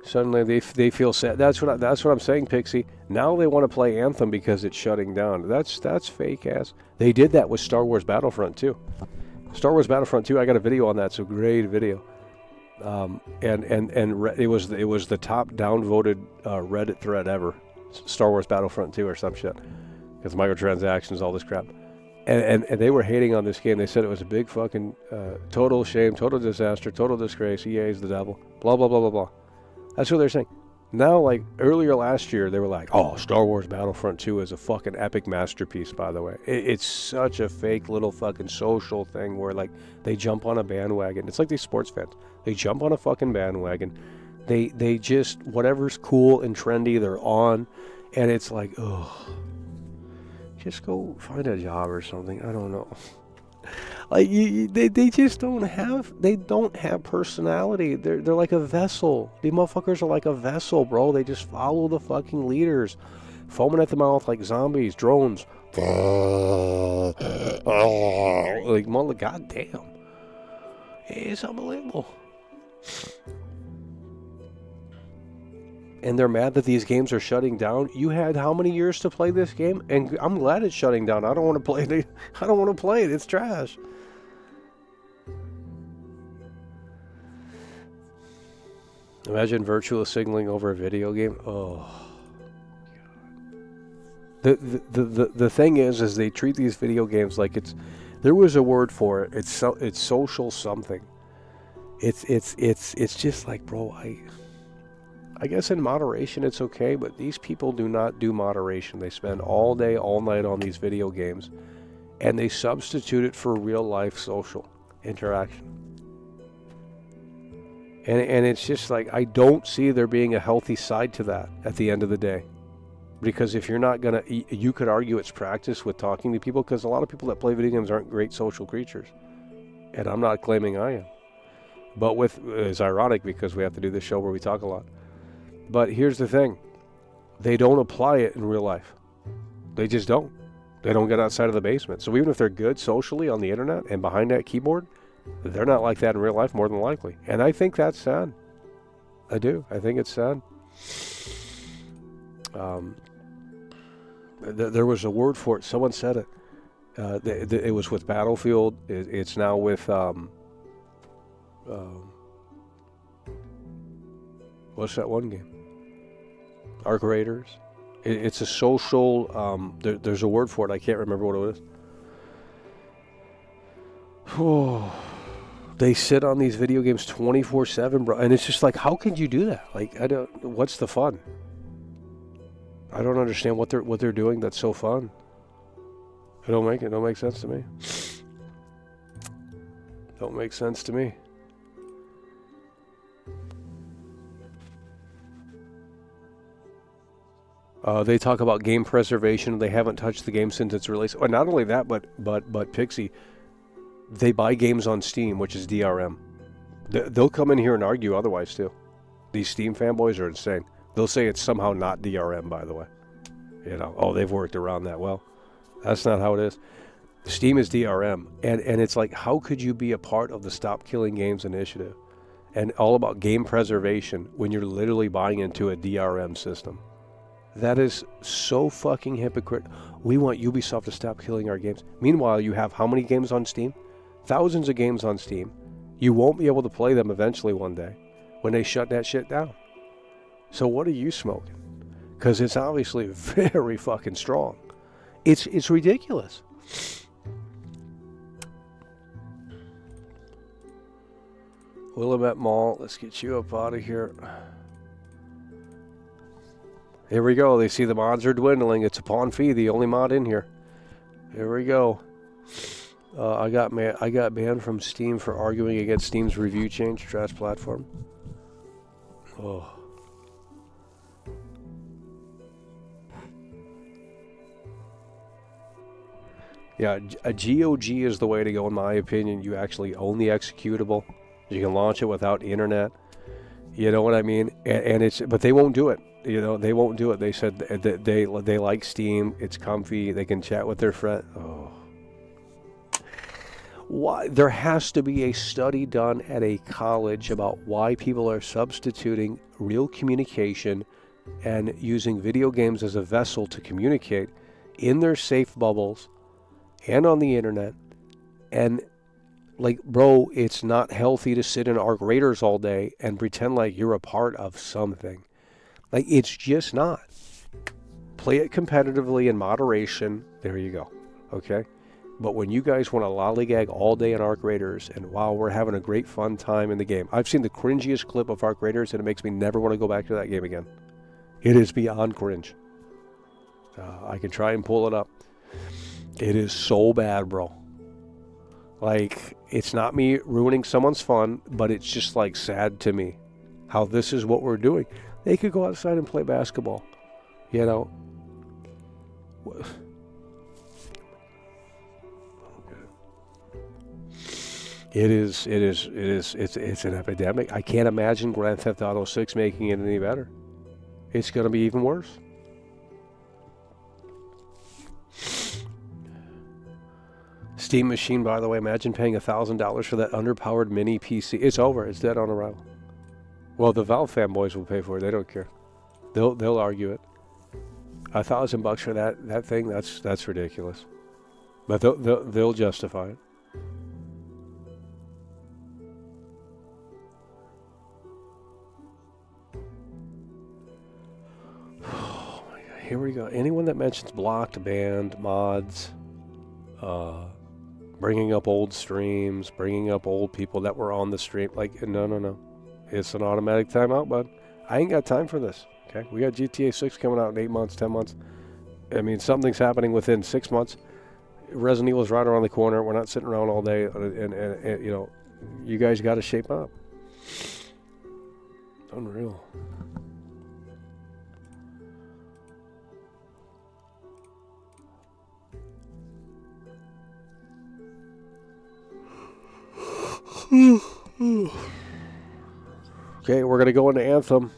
Suddenly, they feel sad. That's what I'm saying, Pixie. Now they want to play Anthem because it's shutting down. That's fake ass. They did that with Star Wars Battlefront 2. Star Wars Battlefront 2, I got a video on that. It's a great video. It was the top downvoted Reddit thread ever. Star Wars Battlefront 2 or some shit. Because microtransactions, all this crap. And they were hating on this game. They said it was a big fucking total shame, total disaster, total disgrace. EA is the devil. Blah, blah, blah, blah, blah. That's what they're saying. Now, like, earlier last year, they were like, oh, Star Wars Battlefront 2 is a fucking epic masterpiece, by the way. It's such a fake little fucking social thing where, like, they jump on a bandwagon. It's like these sports fans. They jump on a fucking bandwagon. They just, whatever's cool and trendy, they're on. And it's like, oh, just go find a job or something. I don't know. Like, they just don't have personality. They're like a vessel. These motherfuckers are like a vessel, bro. They just follow the fucking leaders. Foaming at the mouth like zombies, drones. Like, mother, goddamn. It's unbelievable. And they're mad that these games are shutting down. You had how many years to play this game? And I'm glad it's shutting down. I don't want to play it. I don't want to play it. It's trash. Imagine virtual signaling over a video game. Oh. The thing is they treat these video games like it's. There was a word for it. It's social something. It's just like, bro, I guess in moderation it's okay, but these people do not do moderation. They spend all day, all night on these video games, and they substitute it for real life social interaction. And it's just like, I don't see there being a healthy side to that at the end of the day. Because if you're not going to, you could argue it's practice with talking to people, because a lot of people that play video games aren't great social creatures. And I'm not claiming I am. But it's ironic because we have to do this show where we talk a lot. But here's the thing. They don't apply it in real life. They just don't. They don't get outside of the basement. So even if they're good socially on the internet and behind that keyboard, they're not like that in real life, more than likely. And I think that's sad. I do. I think it's sad. There was a word for it. Someone said it. It was with Battlefield. It's now with... what's that one game? Arc Raiders. It's a social... there's a word for it. I can't remember what it is. They sit on these video games 24/7, bro. And it's just like, how can you do that? Like, what's the fun? I don't understand what they're doing that's so fun. It don't make sense to me. Don't make sense to me. They talk about game preservation. They haven't touched the game since its release. Well, not only that, but Pixie, they buy games on Steam, which is DRM. They'll come in here and argue otherwise too. These Steam fanboys are insane. They'll say it's somehow not DRM, by the way. You know, oh, they've worked around that. Well, that's not how it is. Steam is DRM, and it's like, how could you be a part of the Stop Killing Games initiative and all about game preservation when you're literally buying into a DRM system. That is so fucking hypocrite. We want Ubisoft to stop killing our games. Meanwhile, you have how many games on Steam? Thousands of games on Steam. You won't be able to play them eventually one day when they shut that shit down. So what are you smoking? Because it's obviously very fucking strong. It's ridiculous. Willamette Mall, let's get you up out of here. Here we go. They see the mods are dwindling. It's upon fee, the only mod in here. Here we go. I got banned from Steam for arguing against Steam's review change, trash platform. Oh. Yeah, a GOG is the way to go in my opinion. You actually own the executable. You can launch it without internet. You know what I mean? But they won't do it. You know, they won't do it. They said that they like Steam. It's comfy. They can chat with their friend. Oh. Why? There has to be a study done at a college about why people are substituting real communication and using video games as a vessel to communicate in their safe bubbles and on the internet. And like, bro, it's not healthy to sit in Arc Raiders all day and pretend like you're a part of something. Like, it's just not. Play it competitively in moderation. There you go. Okay? But when you guys want to lollygag all day in Arc Raiders, and wow, we're having a great fun time in the game. I've seen the cringiest clip of Arc Raiders, and it makes me never want to go back to that game again. It is beyond cringe. I can try and pull it up. It is so bad, bro. Like, it's not me ruining someone's fun, but it's just, like, sad to me how this is what we're doing. They could go outside and play basketball, you know. It's an epidemic. I can't imagine Grand Theft Auto 6 making it any better. It's going to be even worse. Steam Machine, by the way, imagine paying $1,000 for that underpowered mini PC. It's over. It's dead on arrival. Well, the Valve fanboys will pay for it. They don't care. They'll argue it. $1,000 for that thing. That's ridiculous. But they'll justify it. Oh my God. Here we go. Anyone that mentions blocked, banned, mods, bringing up old streams, bringing up old people that were on the stream, like, no. It's an automatic timeout, bud. I ain't got time for this. Okay, we got GTA 6 coming out in 8 months, 10 months. I mean, something's happening within 6 months. Resident Evil's right around the corner. We're not sitting around all day, and you know, you guys got to shape up. Unreal. Okay, we're going to go into Anthem.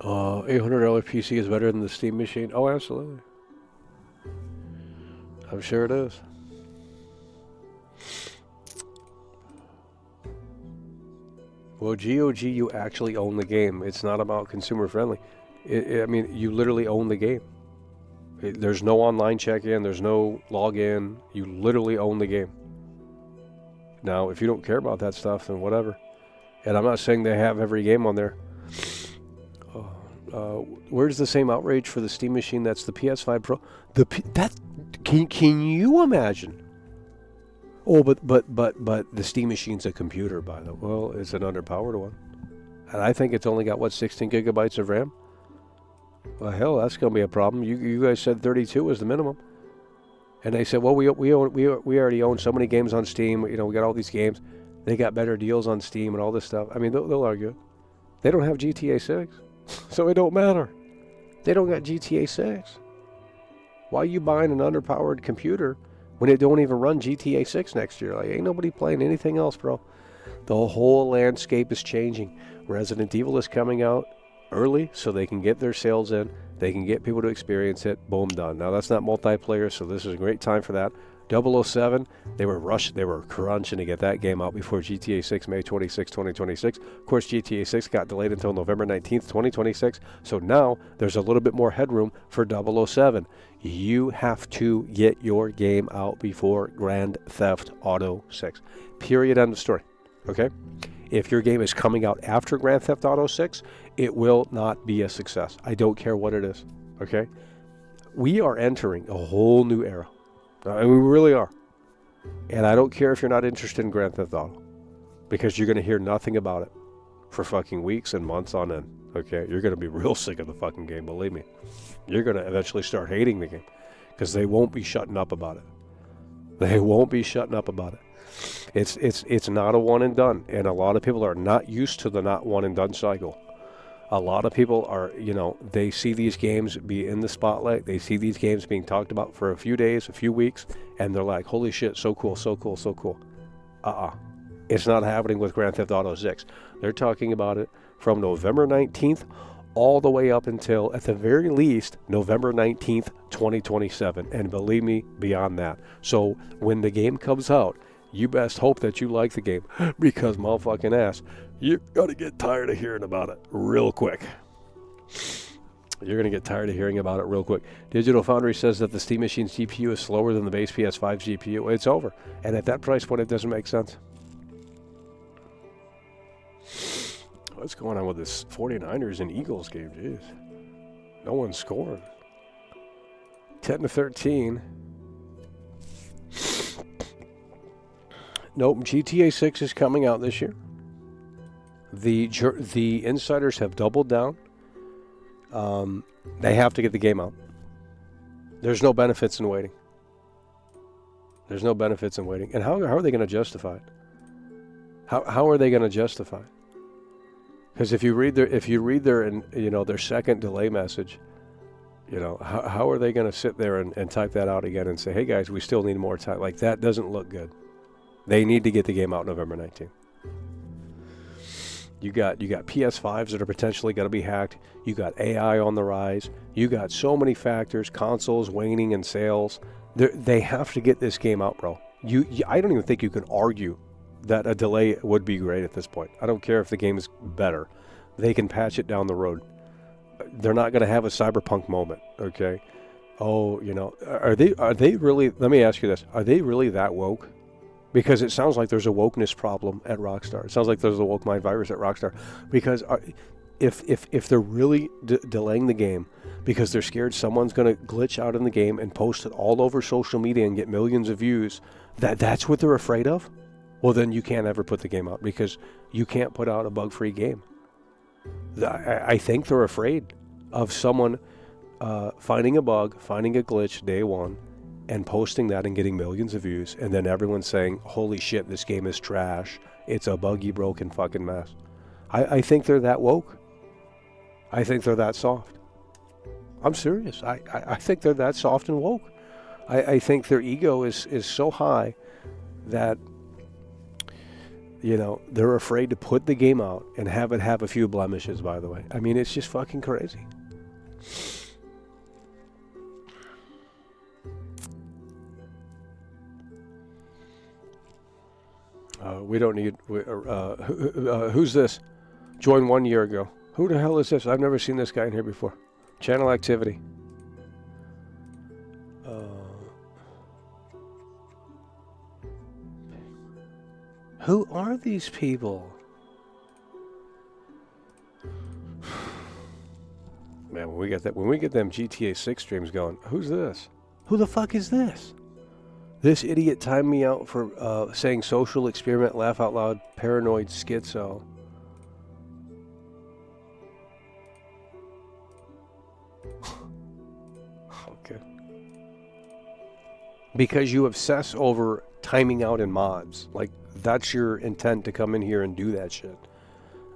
$800 PC is better than the Steam Machine. Oh, absolutely. I'm sure it is. Well, GOG, you actually own the game. It's not about consumer friendly. I mean, you literally own the game. There's no online check-in. There's no login. You literally own the game. Now, if you don't care about that stuff, then whatever. And I'm not saying they have every game on there. Where's the same outrage for the Steam Machine? That's the PS5 Pro. Can you imagine? Oh, but the Steam Machine's a computer, by the way. Well, it's an underpowered one, and I think it's only got 16 gigabytes of RAM. Well, hell, that's gonna be a problem. You guys said 32 was the minimum, and they said, well, we already own so many games on Steam. You know, we got all these games. They got better deals on Steam and all this stuff. I mean, they'll argue. They don't have GTA 6, so it don't matter. They don't got GTA 6. Why are you buying an underpowered computer when it don't even run GTA 6 next year? Like, ain't nobody playing anything else, bro. The whole landscape is changing. Resident Evil is coming out early so they can get their sales in. They can get people to experience it. Boom, done. Now, that's not multiplayer, so this is a great time for that. 007, they were crunching to get that game out before GTA 6, May 26, 2026. Of course, GTA 6 got delayed until November 19th, 2026. So now there's a little bit more headroom for 007. You have to get your game out before Grand Theft Auto 6. Period. End of story. Okay? If your game is coming out after Grand Theft Auto 6, it will not be a success. I don't care what it is. Okay? We are entering a whole new era. And we really are. And I don't care if you're not interested in Grand Theft Auto, because you're going to hear nothing about it for fucking weeks and months on end. Okay? You're going to be real sick of the fucking game, believe me. You're going to eventually start hating the game, because they won't be shutting up about it. They won't be shutting up about it. It's not a one and done, and a lot of people are not used to the not one and done cycle. A lot of people are, they see these games be in the spotlight. They see these games being talked about for a few days, a few weeks, and they're like, holy shit, so cool, so cool, so cool. It's not happening with Grand Theft Auto 6. They're talking about it from November 19th all the way up until, at the very least, November 19th, 2027. And believe me, beyond that. So when the game comes out, you best hope that you like the game, because motherfucking ass, you're going to get tired of hearing about it real quick. You're going to get tired of hearing about it real quick. Digital Foundry says that the Steam Machine's GPU is slower than the base PS5 GPU. It's over. And at that price point, it doesn't make sense. What's going on with this 49ers and Eagles game? Jeez. No one's scoring. 10-13. Nope, GTA 6 is coming out this year. The insiders have doubled down. They have to get the game out. There's no benefits in waiting. There's no benefits in waiting. And how are they going to justify it? How are they going to justify it? Because if you read their second delay message, how are they going to sit there and type that out again and say, hey guys, we still need more time? Like, that doesn't look good. They need to get the game out November 19th. You got PS5s that are potentially going to be hacked. You got AI on the rise. You got so many factors, consoles waning in sales. They have to get this game out, bro. I don't even think you can argue that a delay would be great at this point. I don't care if the game is better. They can patch it down the road. They're not going to have a cyberpunk moment, okay? Oh, are they really, let me ask you this, are they really that woke? Because it sounds like there's a wokeness problem at Rockstar. It sounds like there's a woke mind virus at Rockstar. Because if they're really delaying the game because they're scared someone's going to glitch out in the game and post it all over social media and get millions of views, that's what they're afraid of? Well, then you can't ever put the game out, because you can't put out a bug-free game. I think they're afraid of someone finding a bug, finding a glitch day one, and posting that and getting millions of views, and then everyone saying, holy shit, this game is trash. It's a buggy, broken fucking mess. I think they're that woke. I think they're that soft. I'm serious. I think they're that soft and woke. I think their ego is so high that, they're afraid to put the game out and have it have a few blemishes, by the way. I mean, it's just fucking crazy. We don't need... who's this? Joined 1 year ago. Who the hell is this? I've never seen this guy in here before. Channel activity. Who are these people? Man, when we get them GTA 6 streams going, who's this? Who the fuck is this? This idiot timed me out for saying social experiment, laugh out loud, paranoid schizo. Okay. Because you obsess over timing out in mods. Like, that's your intent to come in here and do that shit.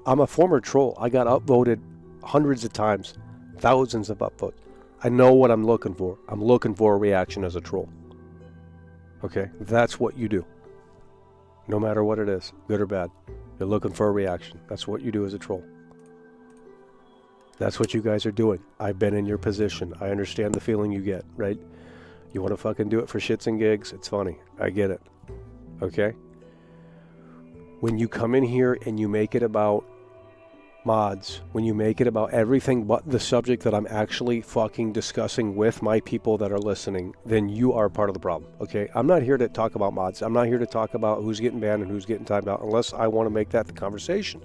I'm a former troll. I got upvoted hundreds of times, thousands of upvotes. I know what I'm looking for. I'm looking for a reaction as a troll. Okay, that's what you do. No matter what it is, good or bad. You're looking for a reaction. That's what you do as a troll. That's what you guys are doing. I've been in your position. I understand the feeling you get, right? You want to fucking do it for shits and gigs? It's funny. I get it. Okay? When you come in here and you make it about mods, when you make it about everything but the subject that I'm actually fucking discussing with my people that are listening, then you are part of the problem, okay? I'm not here to talk about mods. I'm not here to talk about who's getting banned and who's getting timed out unless I want to make that the conversation.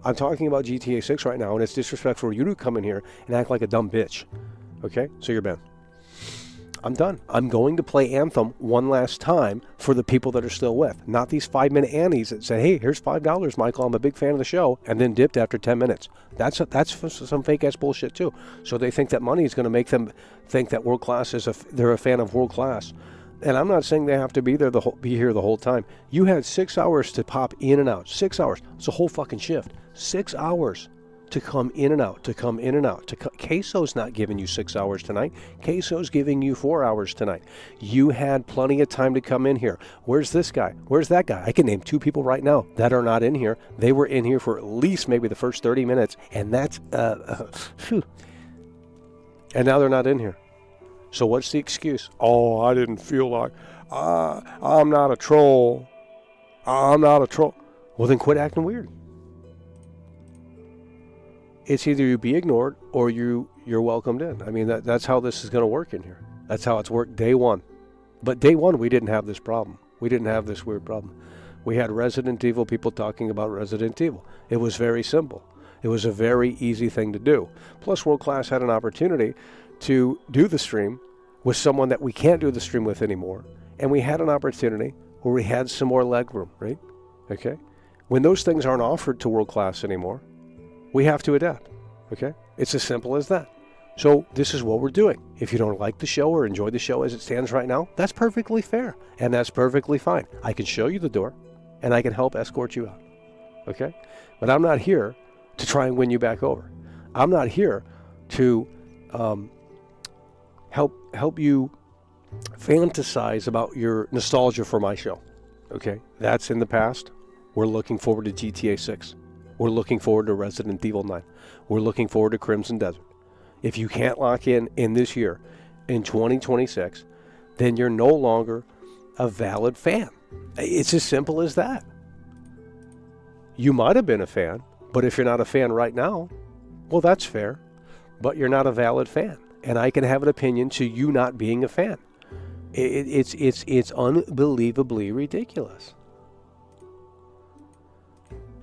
I'm talking about GTA 6 right now, and it's disrespectful for you to come in here and act like a dumb bitch, okay? So you're banned. I'm done. I'm going to play Anthem one last time for the people that are still with. Not these 5-minute Annies that say, hey, here's $5, Michael. I'm a big fan of the show, and then dipped after 10 minutes. That's some fake-ass bullshit, too. So they think that money is going to make them think that World Class they're a fan of World Class. And I'm not saying they have to be here the whole time. You had 6 hours to pop in and out. 6 hours. It's a whole fucking shift. 6 hours to come in and out, to come in and out. Queso's not giving you 6 hours tonight. Queso's giving you 4 hours tonight. You had plenty of time to come in here. Where's this guy? Where's that guy? I can name 2 people right now that are not in here. They were in here for at least maybe the first 30 minutes, and that's, and now they're not in here. So what's the excuse? Oh, I didn't feel like, I'm not a troll. I'm not a troll. Well, then quit acting weird. It's either you be ignored or you're welcomed in. I mean, that's how this is going to work in here. That's how it's worked day one. But day one, we didn't have this problem. We didn't have this weird problem. We had Resident Evil people talking about Resident Evil. It was very simple. It was a very easy thing to do. Plus, World Class had an opportunity to do the stream with someone that we can't do the stream with anymore. And we had an opportunity where we had some more leg room, right? Okay? When those things aren't offered to World Class anymore, we have to adapt, okay? It's as simple as that. So this is what we're doing. If you don't like the show or enjoy the show as it stands right now, that's perfectly fair, and that's perfectly fine. I can show you the door, and I can help escort you out, okay? But I'm not here to try and win you back over. I'm not here to help you fantasize about your nostalgia for my show, okay? That's in the past. We're looking forward to GTA 6. We're looking forward to Resident Evil 9. We're looking forward to Crimson Desert. If you can't lock in this year, in 2026, then you're no longer a valid fan. It's as simple as that. You might have been a fan, but if you're not a fan right now, well, that's fair. But you're not a valid fan. And I can have an opinion to you not being a fan. It's unbelievably ridiculous.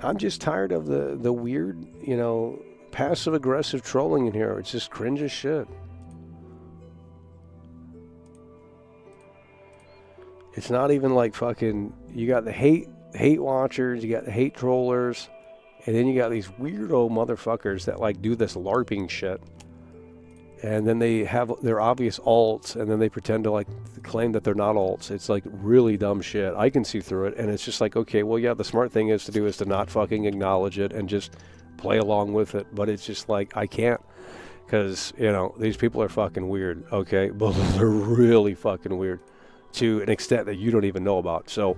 I'm just tired of the weird, passive-aggressive trolling in here. It's just cringe as shit. It's not even like fucking... You got the hate watchers, you got the hate trollers, and then you got these weirdo motherfuckers that, do this LARPing shit. And then they have their obvious alts, and then they pretend to, claim that they're not alts. It's, really dumb shit. I can see through it, and it's just okay, well, yeah, the smart thing is to not fucking acknowledge it and just play along with it. But it's just I can't, because, these people are fucking weird, okay? But they're really fucking weird to an extent that you don't even know about. So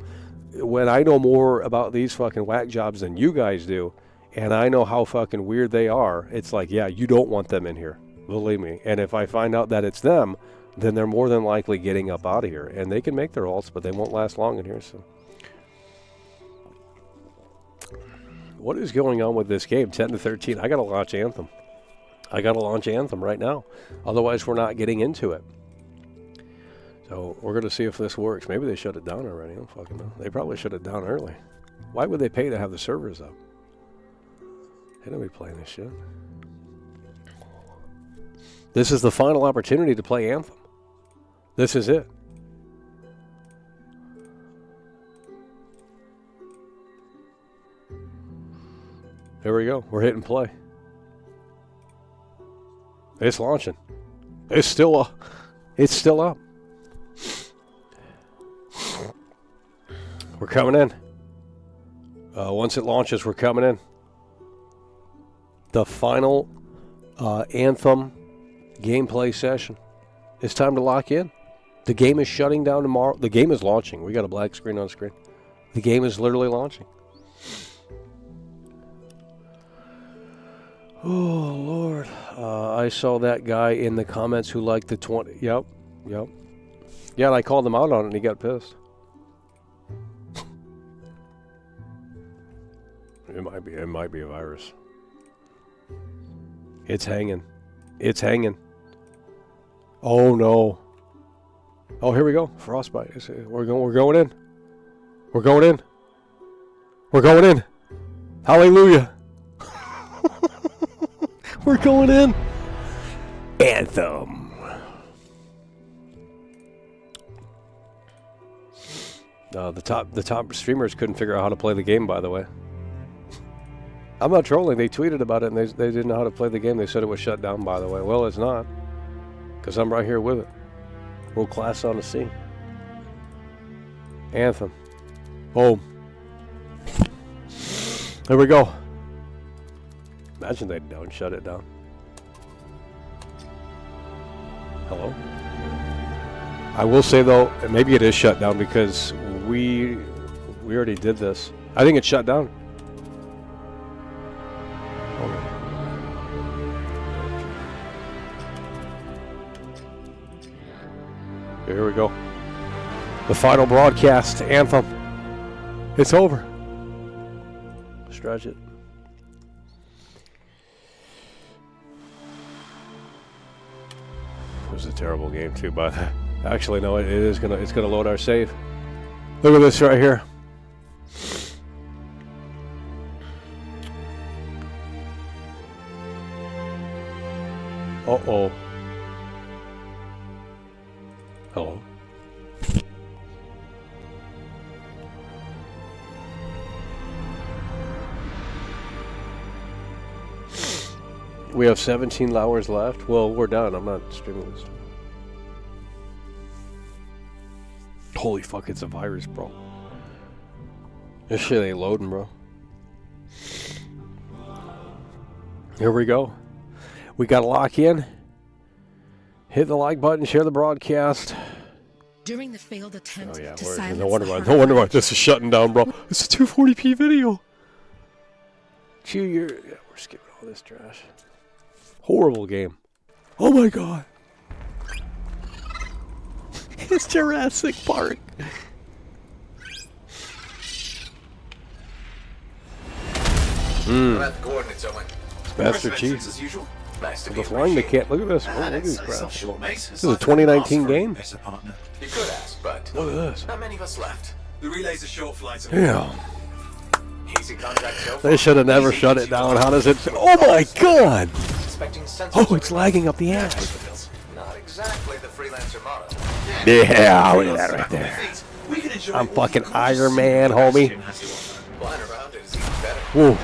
when I know more about these fucking whack jobs than you guys do, and I know how fucking weird they are, it's yeah, you don't want them in here. Believe me. And if I find out that it's them, then they're more than likely getting up out of here. And they can make their alts, but they won't last long in here. So, what is going on with this game? 10 to 13. I got to launch Anthem. I got to launch Anthem right now. Otherwise, we're not getting into it. So, we're going to see if this works. Maybe they shut it down already. I don't fucking know. They probably shut it down early. Why would they pay to have the servers up? They don't be playing this shit. This is the final opportunity to play Anthem. This is it. Here we go. We're hitting play. It's launching. It's still up. It's still up. We're coming in. Once it launches, we're coming in. The final Anthem gameplay session. It's time to lock in. The game is shutting down tomorrow. The game is launching. We got a black screen on screen. The game is literally launching. Oh, Lord. I saw that guy in the comments who liked the 20. Yep. Yeah, and I called him out on it and he got pissed. It might be a virus. It's hanging. It's hanging. Oh no. Oh, here we go. Frostbite. We're going in. We're going in. We're going in. Hallelujah. We're going in. Anthem. The top streamers couldn't figure out how to play the game, by the way. I'm not trolling. They tweeted about it and they didn't know how to play the game. They said it was shut down, by the way. Well, it's not. Because I'm right here with it. World class on the scene. Anthem. Boom. There we go. Imagine they don't shut it down. Hello? I will say though, maybe it is shut down because we already did this. I think it's shut down. Here we go. The final broadcast, Anthem. It's over. Stretch it. It was a terrible game too, but actually no, it's gonna load our save. Look at this right here. Uh-oh. Hello. We have 17 hours left. Well, we're done. I'm not streaming this. Holy fuck, it's a virus, bro. This shit ain't loading, bro. Here we go. We gotta lock in. Hit the like button, share the broadcast. During the failed attempt to no silence wonder why this is shutting down, bro. It's a 240p video. Yeah, we're skipping all this trash. Horrible game. Oh my god. It's Jurassic Park. About the coordinates, Owen. Master Chief. As usual. Nice to The flying mechanic. Look at this. Look at these crap. This is a 2019 game. You could ask, but Look at this. not many of us left. The relays are short flights. Yeah. Easy contact so They should have never shut it down. How does it? Oh my god! Expecting sensors Oh, it's lagging up the ass. Not exactly the freelancer model. Yeah, look at that right there. I'm fucking Iron Man, homie. Flying around is even better. Whoa.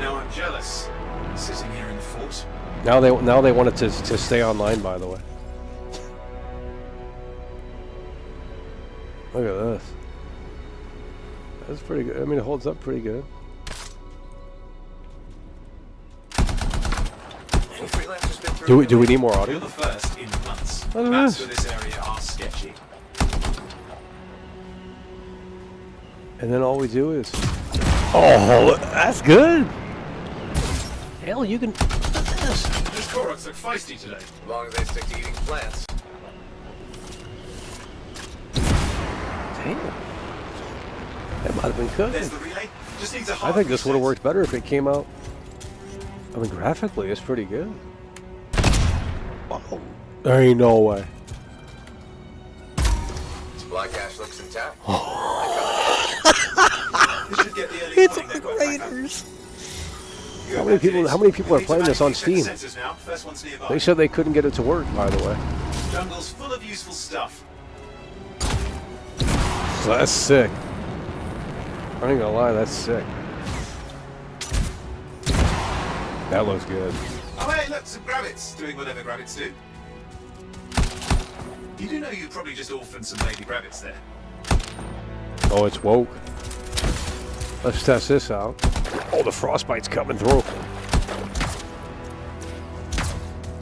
Now I'm jealous. Sitting here in the fort. Now they want it to stay online, by the way. Look at this. That's pretty good. I mean, it holds up pretty good. Do we need more audio? You're the first in months. Look at Maps this. for this area are sketchy. And then all we do is... Oh, that's good! Hell, you can... This Koroks look feisty today. As long as they stick to eating plants. Damn. That might have been There's cooking. the relay. Just needs a I think this would have worked better if it came out... I mean, graphically, it's pretty good. Wow. There ain't no way. This black ash looks intact. It's Raiders. How many people are playing this on Steam? They said they couldn't get it to work, by the way. Jungle's full of useful stuff. So that's sick. I ain't gonna lie, that's sick. That looks good. Oh hey, look, some grabbits doing whatever grabbits do. You do know you probably just orphaned some baby rabbits there. Oh, it's woke. Let's test this out. Oh, the frostbite's coming through.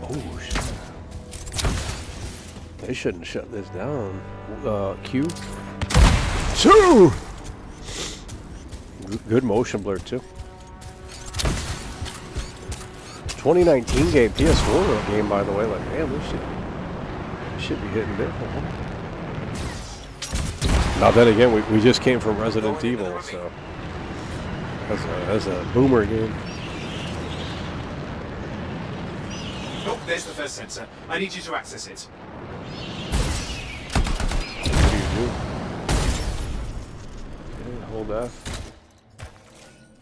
Oh, shit. They shouldn't shut this down. Q. 2! Good motion blur, too. 2019 game, PS4 game, by the way. Like, man, this should be hitting different. Huh? Now then again, we just came from Resident Evil, so that's a boomer game. Oh, there's the first sensor. I need you to access it. What do you do? Okay, hold that.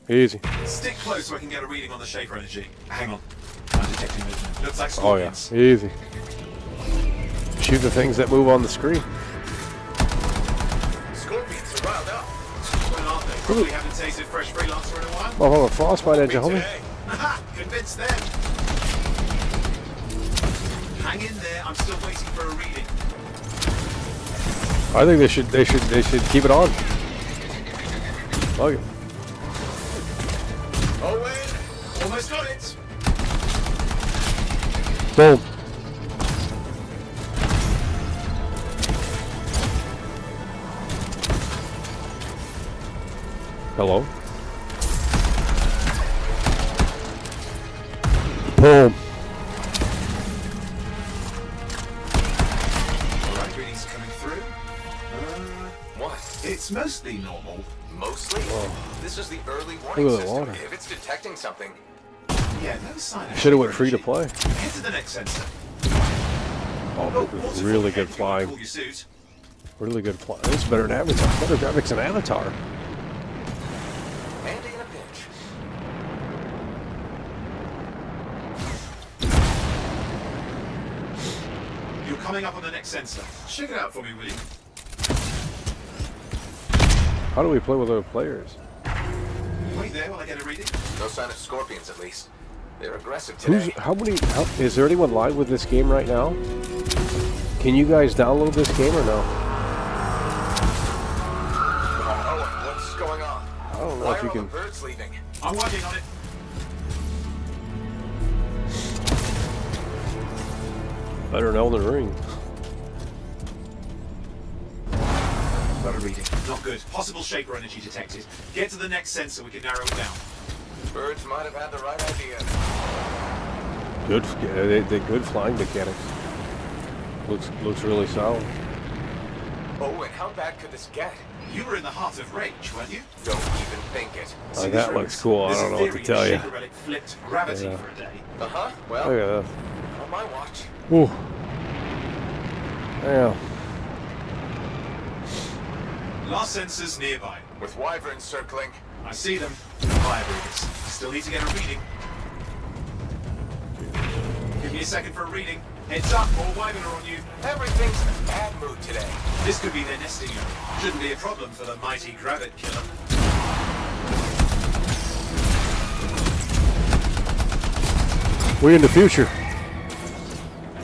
Easy. Stick close so I can get a reading on the Schaefer energy. Hang on. I'm detecting movement. Looks like Oh yeah, scorpions. easy. Shoot the things that move on the screen. Scorpions are riled up. Well, aren't they? Probably haven't tasted fresh freelancer in a while. Oh, hold on, frostbite edge, homie. Today. Haha, convinced them. Hang in there. I'm still waiting for a reading. I think they should keep it on. Okay. Owen, almost got it. Boom. Hello. Boom. Alright, readings coming through. What? It's mostly normal. Mostly? Whoa. This is the early warning Look at the system. water. If it's detecting something, Yeah, no sign of Should have went Schaefer free to energy. play. Head to the next sensor. Oh, waterfall really head, good you flying. pull your suit. Really good flying. It's better than Avatar. Better graphics than Avatar. Andy in a pinch. You're coming up on the next sensor. Check it out for me, will you? How do we play with other players? Wait there while I get a reading. No sign of scorpions, at least. They're aggressive today. Is there anyone live with this game right now? Can you guys download this game or no? Oh, what's going on? I don't know Why if are you all can. the birds leaving? I'm working on it. Better than Elden Ring. Got a reading. Not good. Possible Schaefer energy detected. Get to the next sensor, we can narrow it down. Birds might have had the right idea. Good, yeah, they good flying mechanics. Looks really solid. Oh, and how bad could this get? You were in the heart of rage, weren't you? Don't even think it. Oh, that looks cool. I don't know what to tell you. There's a theory the Schaefer relic flipped gravity Yeah. for a day. Uh-huh. Well, Look at on my watch. that. Ooh. Yeah. Last sensors nearby. With wyverns circling. I see them. Fire breathers. Still need to get a reading. Give me a second for a reading. Heads up, more wyvern are on you. Everything's in a bad mood today. This could be their nesting area. Shouldn't be a problem for the mighty Gravit Killer. We're in the future.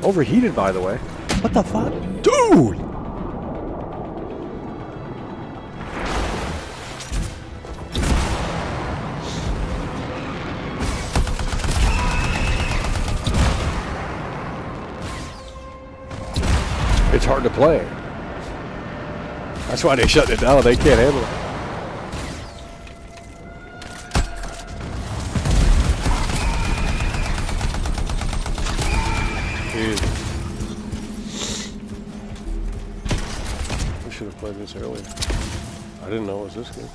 Overheated, by the way. What the fuck? Dude! It's hard to play. That's why they shut it down. They can't handle it. We should have played this earlier. I didn't know it was this good.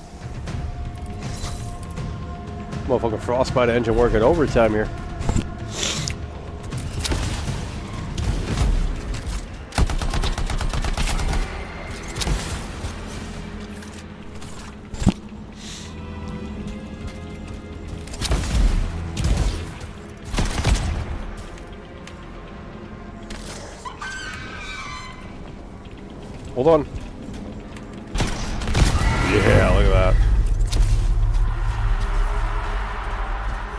Motherfucking Frostbite engine working overtime here. Hold on. Yeah, look at that.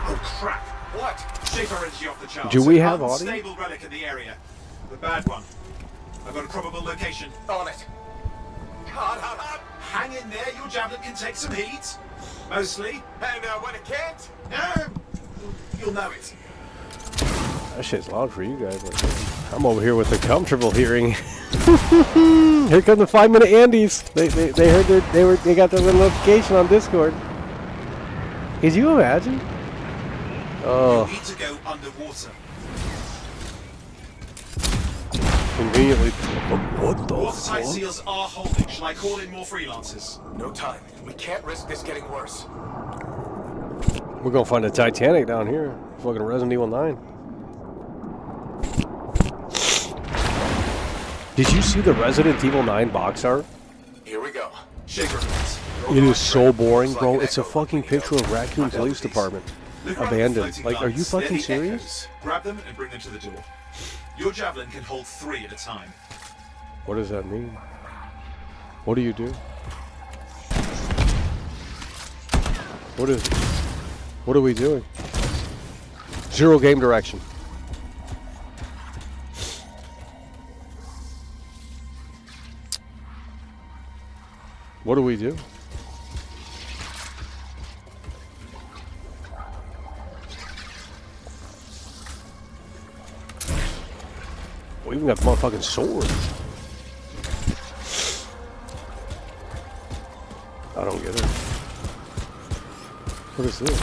Oh crap! What? Schaefer energy off the charts. Do we have audio? Unstable relic in the area. The bad one. I've got a probable location. On it. Hot, hot, hot. Hang in there, your javelin can take some heat. Mostly. And when it can't? You'll know it. That shit's loud for you guys. I'm over here with the comfortable hearing. Here come the 5-minute Andes. They heard they got their little notification on Discord. Could you imagine? You need to go underwater. Conveniently. What the Watertight fuck? seals are holding. Shall I call in more freelancers? No time. We can't risk this getting worse. We're gonna find a Titanic down here. Fucking Resident Evil 9. Did you see the Resident Evil 9 box art? Here we go. Shaker events. It is so boring, bro. It's a fucking picture of Raccoon Police Department. Abandoned. Like, are you fucking serious? Grab them and bring them to the door. Your javelin can hold 3 at a time. What does that mean? What do you do? What is it? What are we doing? Zero game direction. What do we do? We even got the motherfucking sword. I don't get it. What is this?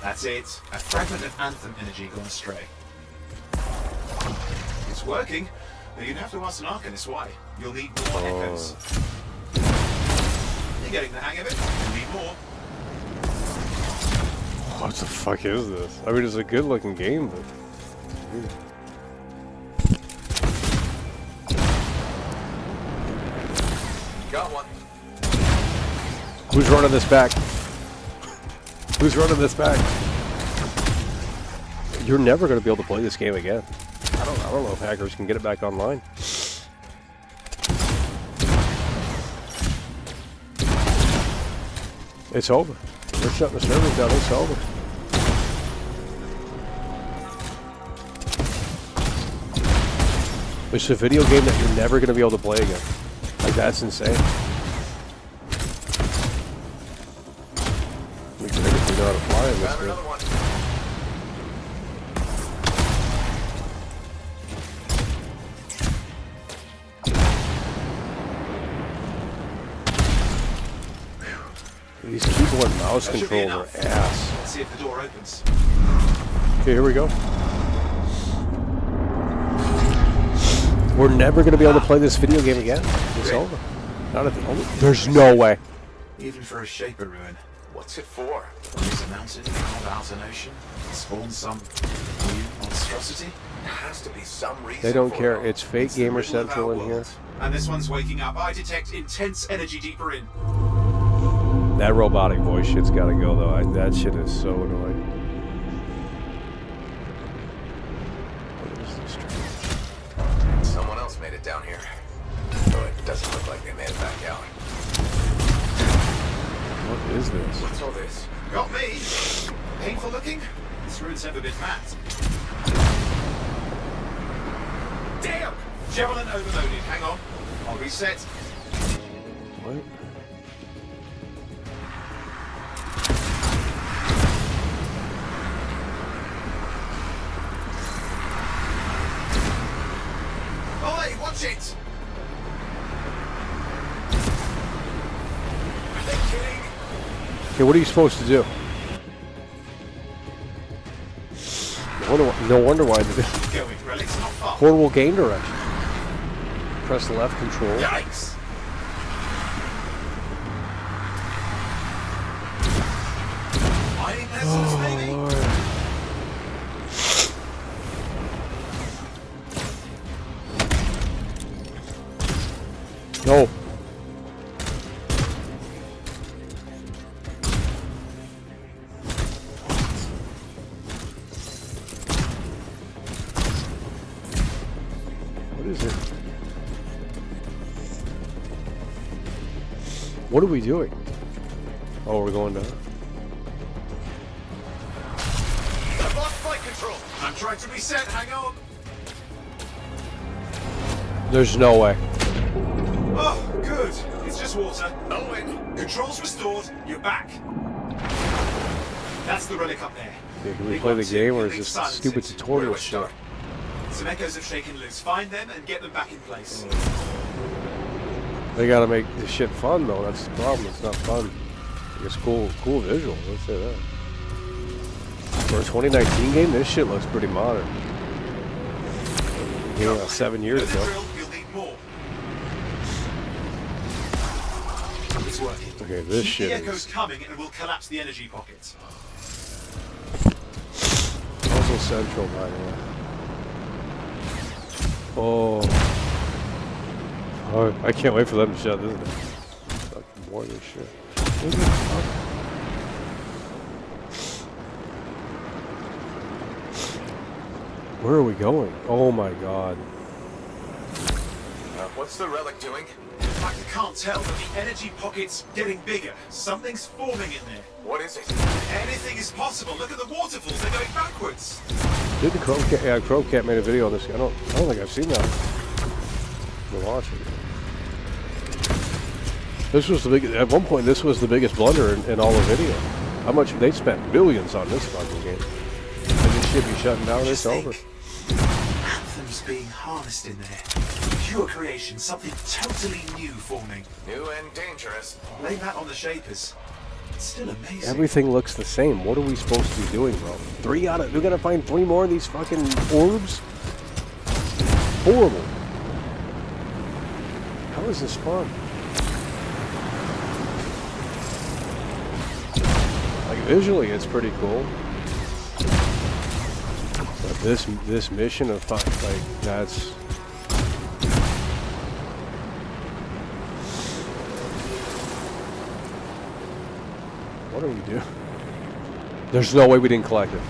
That's it. A fragment of Anthem energy gone astray. It's working, but you'd have to ask an Arcanist why. You'll need more echoes. You're getting the hang of it. You'll need more. What the fuck is this? I mean, it's a good looking game, but... Got one. Who's running this back? Who's running this back? You're never going to be able to play this game again. I don't know if hackers can get it back online. It's over. They're shutting the servers down. It's over. It's a video game that you're never going to be able to play again. Like, that's insane. We can figure out how to fly in this thing. These keyboard and mouse controls are ass. Let's see if the door opens. Okay, here we go. We're never going to be able to play this video game again. It's over. Not at the moment. There's no way. Even for a Shaper ruin. What's it for? Raise a mountain, carve out an ocean, spawn some new monstrosity. There has to be some reason. They don't for care. it all. It's Fake Gamer Central in here. And this one's waking up. I detect intense energy deeper in. That robotic voice shit's got to go, though. That shit is so annoying. Someone else made it down here. Though it doesn't look like they made it back out. What is this? What's all this? Got me. Painful looking? This ruin's never been mapped. Damn! Javelin overloaded. Hang on. I'll reset. What? Ollie, watch it! Are they kidding? Okay, what are you supposed to do? No wonder why they did. Going, relics not far. Portable game direction. Press left control. Yikes! Mining lessons, maybe? Lord. No. What is it? What are we doing? Oh, we're going down. I've lost flight control. I'm trying to reset. Hang on. There's no way. Oh, good. It's just water. Owen, controls restored. You're back. That's the relic up there. Yeah, can we play the game, or is this stupid tutorial shit? Some echoes have shaken loose. Find them and get them back in place. They gotta make this shit fun, though. That's the problem. It's not fun. It's cool visuals. Let's say that. For a 2019 game, this shit looks pretty modern. Yeah, 7 years ago. You'll need more. It's working. Okay, this Keep shit the echoes is coming and we'll collapse the energy pockets. also central, by the way. Oh, I can't wait for them to shut this down. Fucking more of this shit. Where are we going? Oh my god. What's the relic doing? I can't tell, but the energy pocket's getting bigger. Something's forming in there. What is it? Anything is possible. Look at the waterfalls. They're going backwards. Did the Crocat? Yeah, Crocat made a video on this. I don't think I've seen that. We'll watch it. This was the big. At one point, this was the biggest blunder in all the video. How much they spent? Billions on this fucking game. And this shit be shutting down. It's over. Anthem's being harnessed in there. Pure creation, something totally new forming. New and dangerous. Blame that on the Shapers. It's still amazing. Everything looks the same. What are we supposed to be doing, bro? We gotta find 3 more of these fucking orbs? Horrible. How is this fun? Like, visually, it's pretty cool. But this mission of fun, like, that's... What do we do? There's no way we didn't collect it.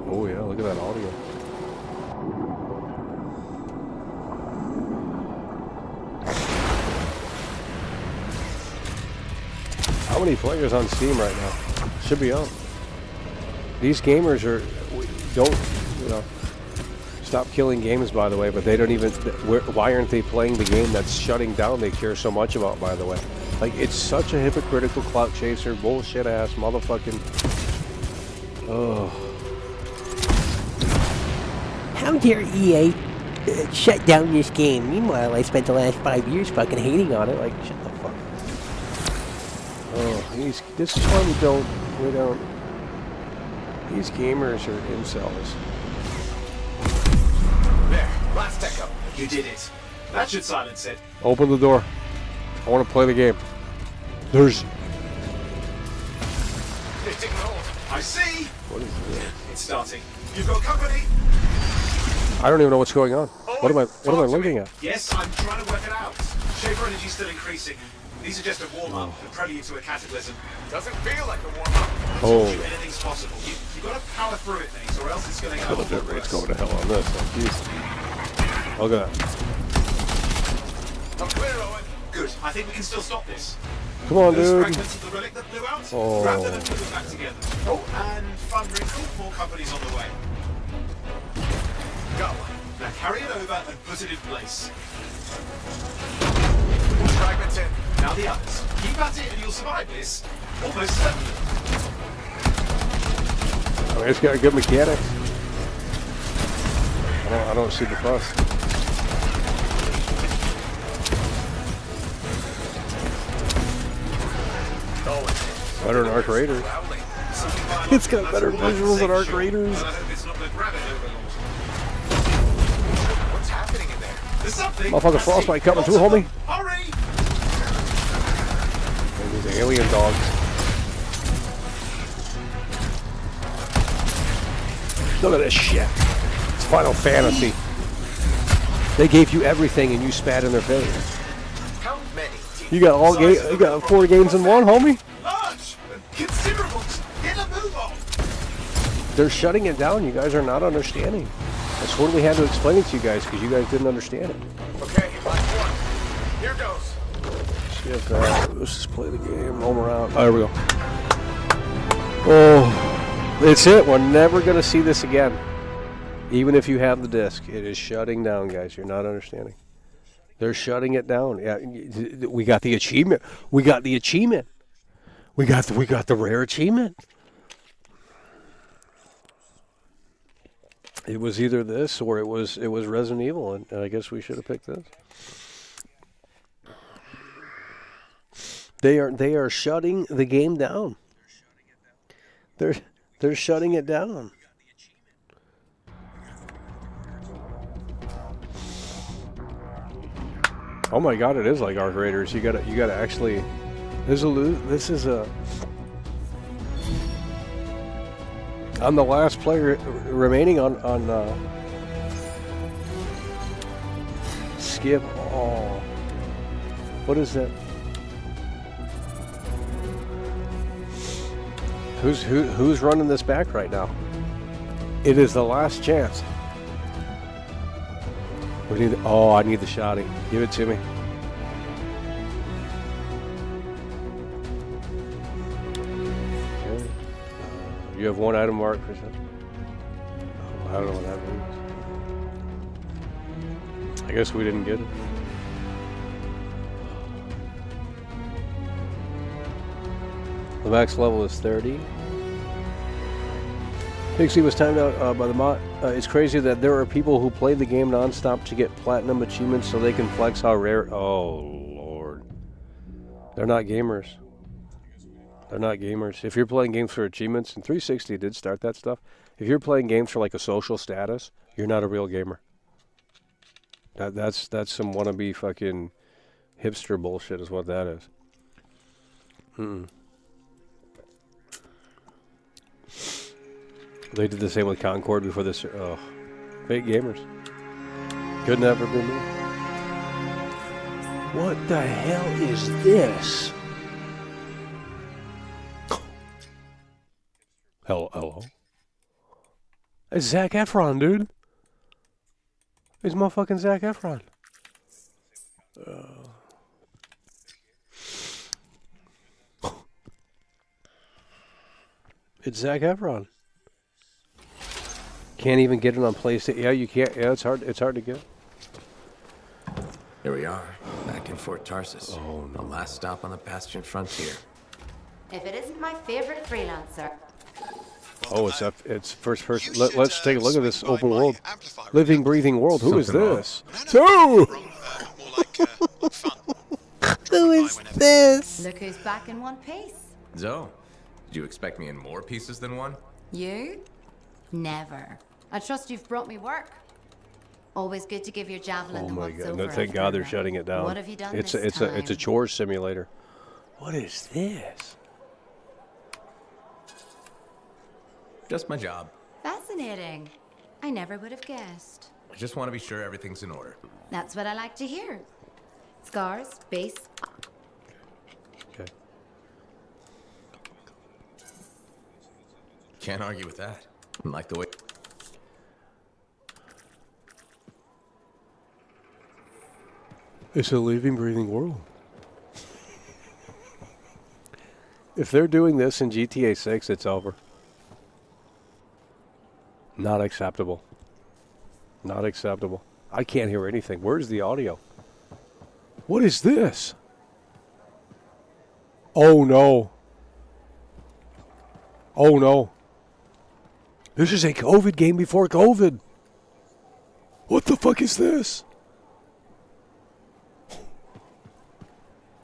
Oh yeah, look at that audio. How many players on Steam right now? Should be up. These gamers stop killing games, by the way, but they don't even, why aren't they playing the game that's shutting down they care so much about, by the way? Like, it's such a hypocritical clout chaser, bullshit ass motherfucking, oh. How dare EA shut down this game? Meanwhile, I spent the last 5 years fucking hating on it, like, shut the fuck. Oh, this is why we don't, these gamers are incels. There, last echo. You did it. That should silence it. Open the door. I want to play the game. There's... It didn't hold. I see. What is this? It's starting. You've got company. I don't even know what's going on. What am I looking at? Yes, I'm trying to work it out. Shaper energy's still increasing. These are just a warm-up, a prelude to a cataclysm. Doesn't feel like a warm-up. Oh. Anything's possible. You've got to power through it, mate, or else it's going to go. It's going to hell on this. Look at that. I'm clear, Owen. Good. I think we can still stop this. Come on, Those dude. fragments of the relic that blew out, Oh. grab them and put them back together. Oh, and fun wrinkle, more companies on the way. Go. Now carry it over and put it in place. Fragments in. Now the others. Keep at it and you'll survive this. Almost certainly. I mean, it's got good mechanics. I don't see the fuss. Better than Arc Raiders. It's got better visuals than Arc Raiders. What's happening in there? There's something. Motherfucker Frostbite coming through, homie. Hurry! And these alien dogs. Look at this shit. It's Final Fantasy. They gave you everything and you spat in their face. How many? You got you got 4 games in one, homie. Large, considerable. Get a move on. They're shutting it down. You guys are not understanding. I swear we had to explain it to you guys because you guys didn't understand it. Okay, line 1. Here goes. Shit, let's just play the game. Roam around. Oh, there we go. Oh, it's it. We're never going to see this again. Even if you have the disc, it is shutting down, guys. You're not understanding. They're shutting it down. Yeah, we got the achievement. We got the achievement. We got the rare achievement. It was either this or it was Resident Evil, and I guess we should have picked this. They are shutting the game down. They're shutting it down. Oh my God! It is like Arc Raiders. You gotta actually. This is a. I'm the last player remaining on skip. Oh, what is that? Who's running this back right now? It is the last chance. We need. I need the shotty. Give it to me. Okay. You have one item marked for something. I don't know what that means. I guess we didn't get it. The max level is 30. Pixie was timed out by the mod. It's crazy that there are people who play the game non-stop to get platinum achievements so they can flex how rare... Oh, Lord. They're not gamers. They're not gamers. If you're playing games for achievements, and 360 did start that stuff, if you're playing games for like a social status, you're not a real gamer. That's some wannabe fucking hipster bullshit is what that is. They did the same with Concord before this. Oh, fake gamers. Could never be me. What the hell is this? Hello? It's Zac Efron, dude. It's motherfucking Zac Efron. It's Zac Efron. Can't even get it on PlayStation. Yeah, you can't. Yeah, it's hard. It's hard to get. Here we are, back in Fort Tarsus. Oh, no. The last stop on the Bastion frontier. If it isn't my favorite freelancer. Oh, it's first person. Let's take a look at this open world, living, breathing world. Who is this? Who is this? Look who's back in one piece. Zoe, did you expect me in more pieces than one? You? Never. I trust you've brought me work. Always good to give your javelin the once over. No, thank God they're shutting it down. What have you done it's this a chores simulator. What is this? Just my job. Fascinating. I never would have guessed. I just want to be sure everything's in order. That's what I like to hear. Scars, base. Okay. Can't argue with that. I like the way... It's a living, breathing world. If they're doing this in GTA 6, it's over. Not acceptable. Not acceptable. I can't hear anything. Where's the audio? What is this? Oh, no. Oh, no. This is a COVID game before COVID. What the fuck is this?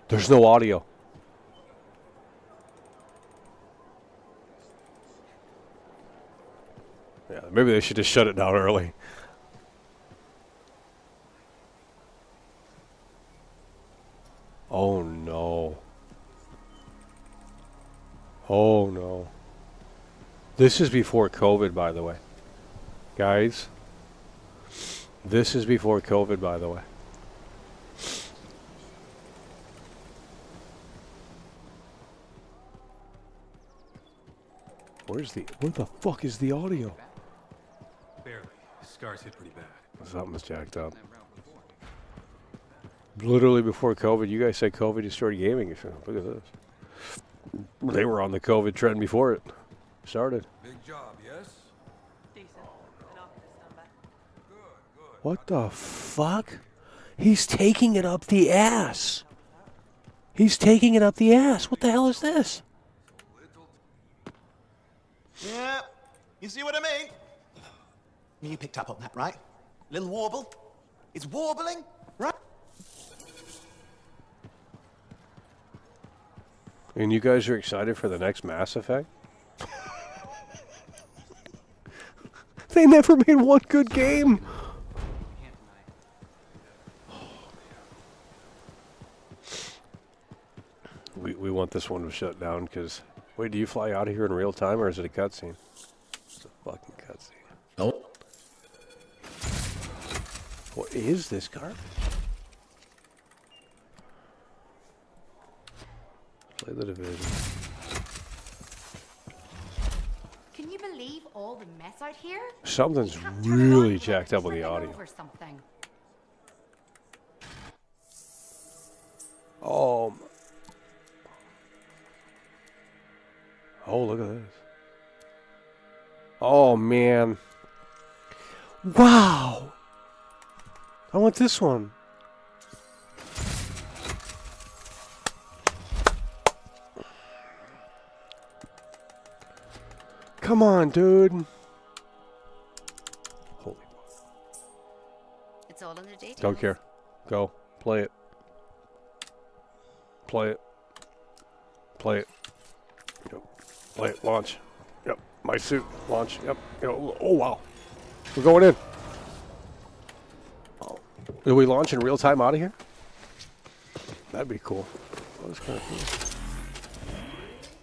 There's no audio. Yeah, maybe they should just shut it down early. Oh no. Oh no. This is before COVID, by the way. Guys. This is before COVID, by the way. Where the fuck is the audio? Barely. The scars hit pretty bad. Something's jacked up. Literally before COVID, you guys said COVID, you started gaming. Look at this. They were on the COVID trend before it started. Big job, yes? What the fuck? He's taking it up the ass. He's taking it up the ass. What the hell is this? Yeah, you see what I mean? You picked up on that, right? Little warble? It's warbling, right? And you guys are excited for the next Mass Effect? They never made one good game. We want this one to shut down because... Wait, do you fly out of here in real time or is it a cutscene? It's a fucking cutscene. Oh. What is this garbage? Play the Division. Can you believe all the mess out here? Something's really jacked up with the audio. Oh, look at this. Oh, man. Wow. I want this one. Come on, dude. Holy. It's all in the details. Don't care. Go. Play it. Play it. Play it. Yep. Play it. Launch. Yep. My suit. Launch. Yep. Oh, wow. We're going in. Oh. Do we launch in real time out of here? That'd be cool. That was kind of cool.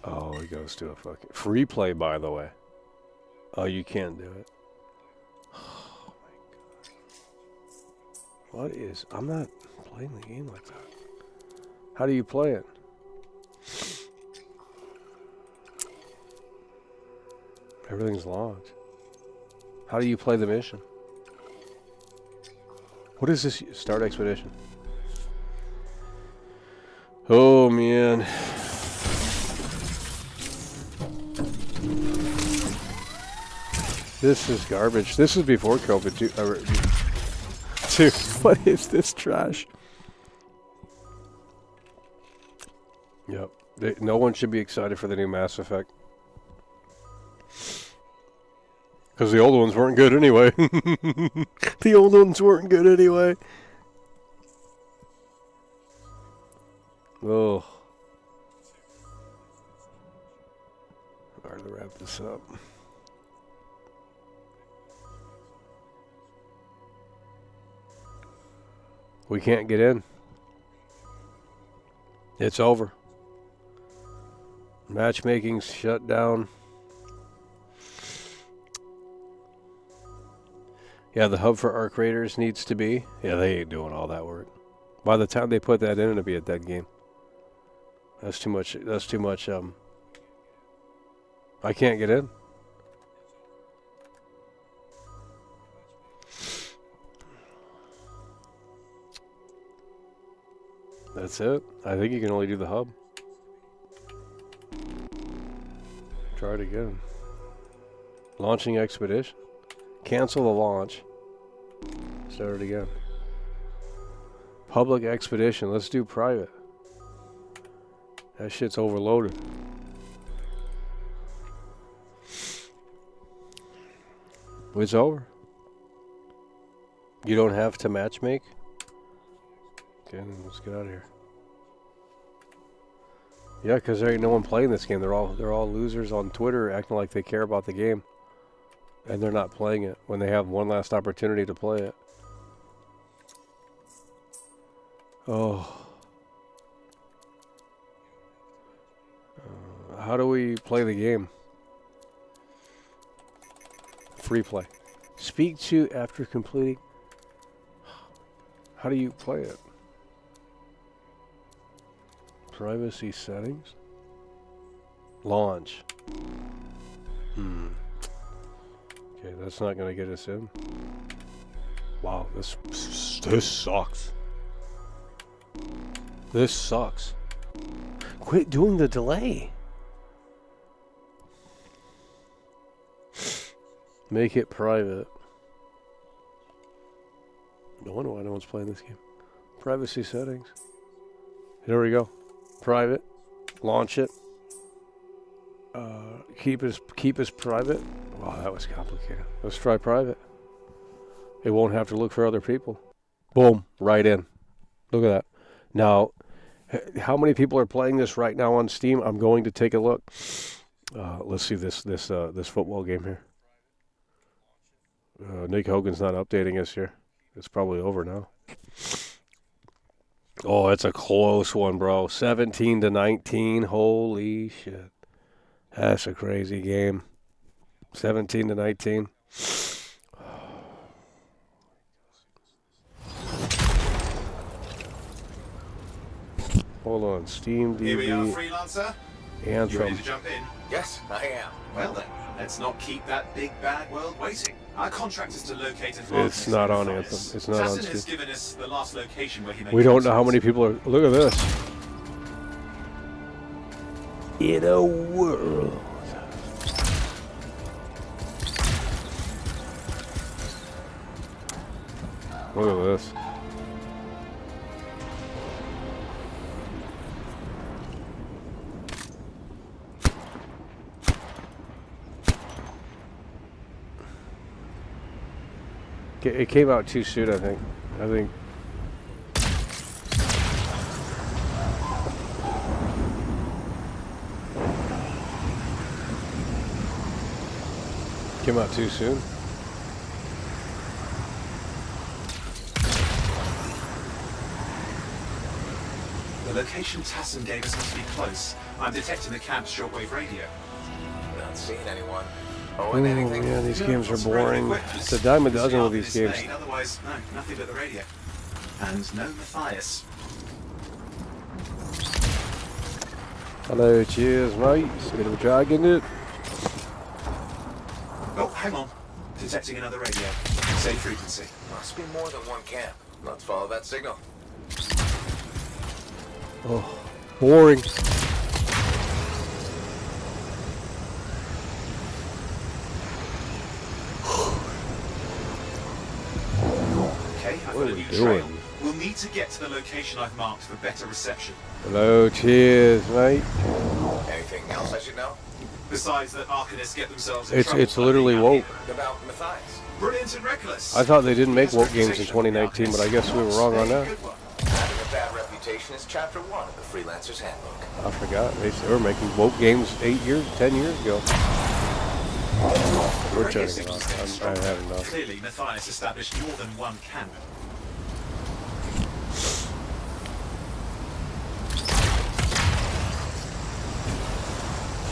Oh, he goes to a fucking... Free play, by the way. Oh, you can't do it. Oh, my God. What is... I'm not playing the game like that. How do you play it? Everything's locked. How do you play the mission? What is this? Start expedition. Oh, man. This is garbage. This is before COVID, too. Dude, what is this trash? Yep. No one should be excited for the new Mass Effect. Because the old ones weren't good anyway. The old ones weren't good anyway. Oh. Alright, to wrap this up. We can't get in. It's over. Matchmaking's shut down. Yeah, the hub for Arc Raiders needs to be. Yeah, they ain't doing all that work. By the time they put that in, it'll be a dead game. That's too much. That's too much. I can't get in. That's it. I think you can only do the hub. Try it again. Launching expedition. Cancel the launch. Start it again. Public expedition. Let's do private. That shit's overloaded. It's over. You don't have to matchmake? Okay, then let's get out of here. Yeah, because there ain't no one playing this game. They're all losers on Twitter acting like they care about the game. And they're not playing it when they have one last opportunity to play it. Oh. How do we play the game? Free play. Speak to after completing. How do you play it? Privacy settings. Launch. Okay, that's not going to get us in. Wow, this sucks. This sucks. Quit doing the delay. Make it private. No wonder why no one's playing this game. Privacy settings. Here we go. Private. Launch it. Keep as private. Wow, that was complicated. Let's try private. It won't have to look for other people. Boom, right in. Look at that. Now, How many people are playing this right now on Steam? I'm going to take a look. Let's see this football game here. Nick Hogan's not updating us here. It's probably over now. Oh, it's a close one, bro. 17-19. Holy shit. That's a crazy game. 17-19. Hold on. Steam DB. Here we are, freelancer. Anthem. You ready to jump in? Yes, I am. Well then, let's not keep that big bad world waiting. Our contract is to locate and It's not on Anthem. It's not on Tassin has Steam. given us the last location where he We don't know how many people are. Look at this. In a world. Look at this. It came out too soon, I think. Came out too soon. The location Tassin gave us must be close. I'm detecting the camp's shortwave radio. Not seeing anyone. Oh, yeah, these games are boring. It's a dime a dozen with these games. Otherwise, no, nothing but the radio. And no Matthias. Hello, cheers, mate. Bit of a dragging it. Oh, hang on. Detecting another radio. Same frequency. Must be more than one camp. Let's follow that signal. Oh, boring. What are we doing? We'll need to get to the location I've marked for better reception. Hello, cheers, mate. Anything else I should know? Besides that Arcanists get themselves in trouble. It's literally woke. About Matthias. Brilliant and reckless. I thought they didn't make woke games in 2019, but I guess we were wrong on that. Having a bad reputation is chapter 1 of the Freelancer's Handbook. I forgot. They were making woke games 10 years ago. We're turning it off. I haven't enough. Clearly, Matthias established more than one camp.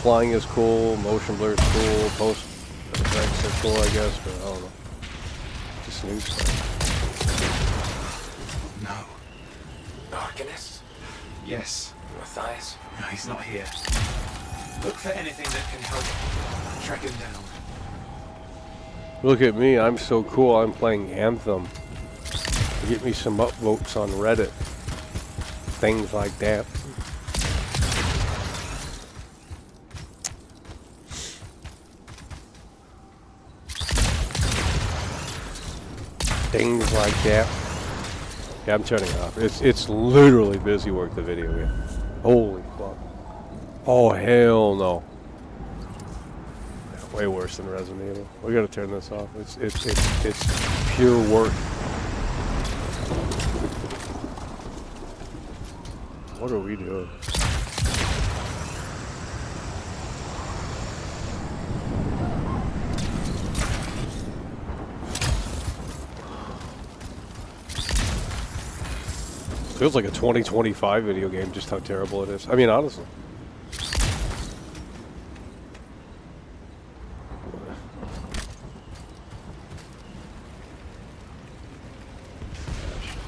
Flying is cool, motion blur is cool, post effects are cool, I guess, but I don't know. Just new stuff. No. Arcanist? Yes. Matthias? No, he's not here. Look for anything that can help track him down. Look at me, I'm so cool, I'm playing Anthem. Get me some upvotes on Reddit. Things like that. Things like that. Yeah, I'm turning it off. It's literally busy work, the video game. Holy fuck. Oh, hell no. Way worse than Resident Evil. We gotta turn this off. It's pure work. What are we doing? Feels like a 2025 video game, just how terrible it is. I mean, honestly.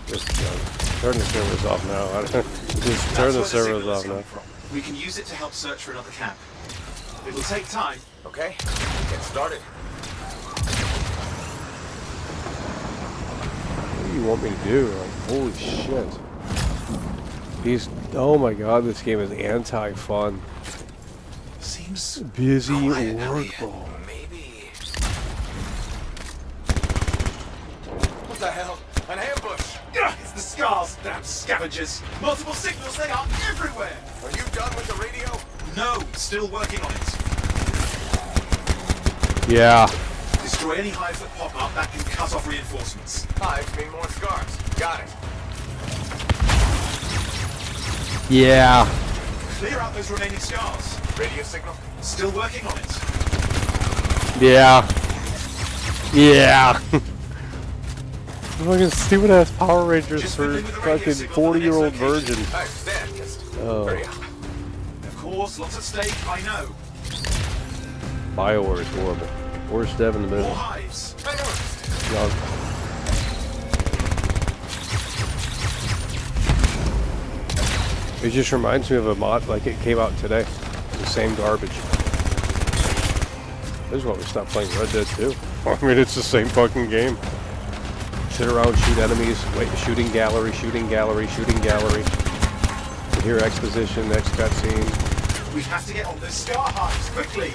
Just turn the servers off now. Just turn the servers off now. We can use it to help search for another camp. It'll take time. Okay, get started. What do you want me to do? Like, holy shit. Oh my god, this game is anti-fun. Seems busy workable. Maybe. What the hell? An ambush! It's the scars, damn scavengers! Multiple signals, they are everywhere! Are you done with the radio? No, still working on it. Yeah. Destroy any hives that pop up, that can cut off reinforcements. Hives mean more scars. Got it. Yeah. Clear out those remaining scars. Radio signal. Still working on it. Yeah. Yeah. Fucking stupid ass Power Rangers for fucking 40-year-old virgin. Oh. Of course, lots at stake, I know. BioWare is horrible. Worst dev in the middle. More hives. It just reminds me of a mod like it came out today. The same garbage. This is why we stopped playing Red Dead 2. I mean, it's the same fucking game. Sit around, shoot enemies, wait, shooting gallery, shooting gallery, shooting gallery. Here, exposition, next cutscene. We have to get on those scar hives quickly.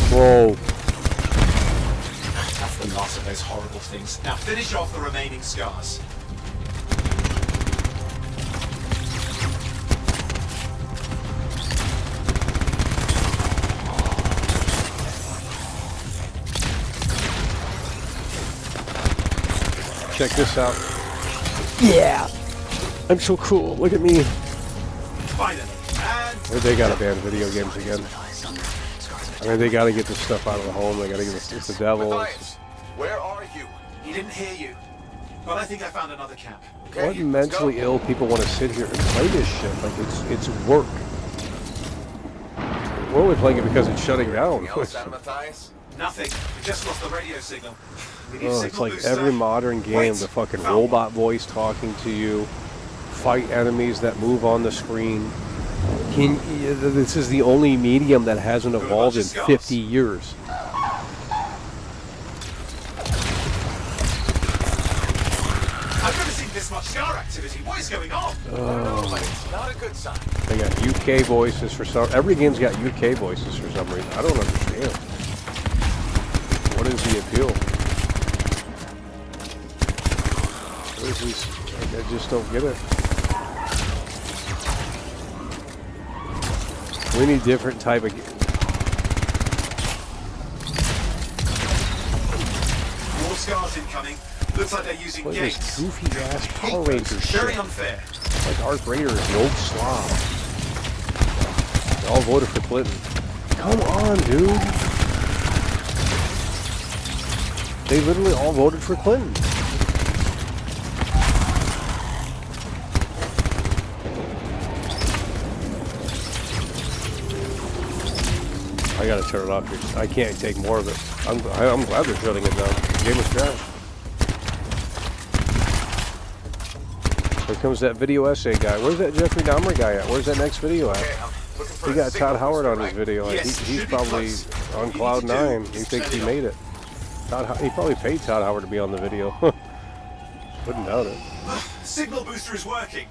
Whoa. That's the last of those horrible things. Now finish off the remaining scars. Check this out. Yeah. I'm so cool. Look at me. They gotta ban video games again. I mean, they gotta get this stuff out of the home. They gotta get this. It's the devil. Where are you? He didn't hear you. But I think I found another camp. What mentally ill people want to sit here and play this shit? Like it's work. We're only playing it because it's shutting down. Nothing. We just lost the radio signal. Oh, it's like every modern game, the fucking robot voice talking to you, fight enemies that move on the screen. This is the only medium that hasn't evolved in 50 years. I've never seen this much scar activity. What is going on? It's not a good sign. They got UK voices for some. Every game's got UK voices for some reason. I don't understand. What is the appeal? What is this? I just don't get it. We need different type of. More scars incoming. Looks like they're using What is gates. this goofy ass Power Ranger shit? Very unfair. Like Darth Vader is the old slob. They all voted for Clinton. Come on, dude. They literally all voted for Clinton. I gotta turn it off here. I can't take more of it. I'm glad they're shutting it down. The game is trash. Here comes that video essay guy. Where's that Jeffrey Dahmer guy at? Where's that next video at? He got Todd Howard on his video. Like, he's probably on cloud 9. He thinks he made it. He probably paid Todd Howard to be on the video. Wouldn't doubt it. Signal booster is working.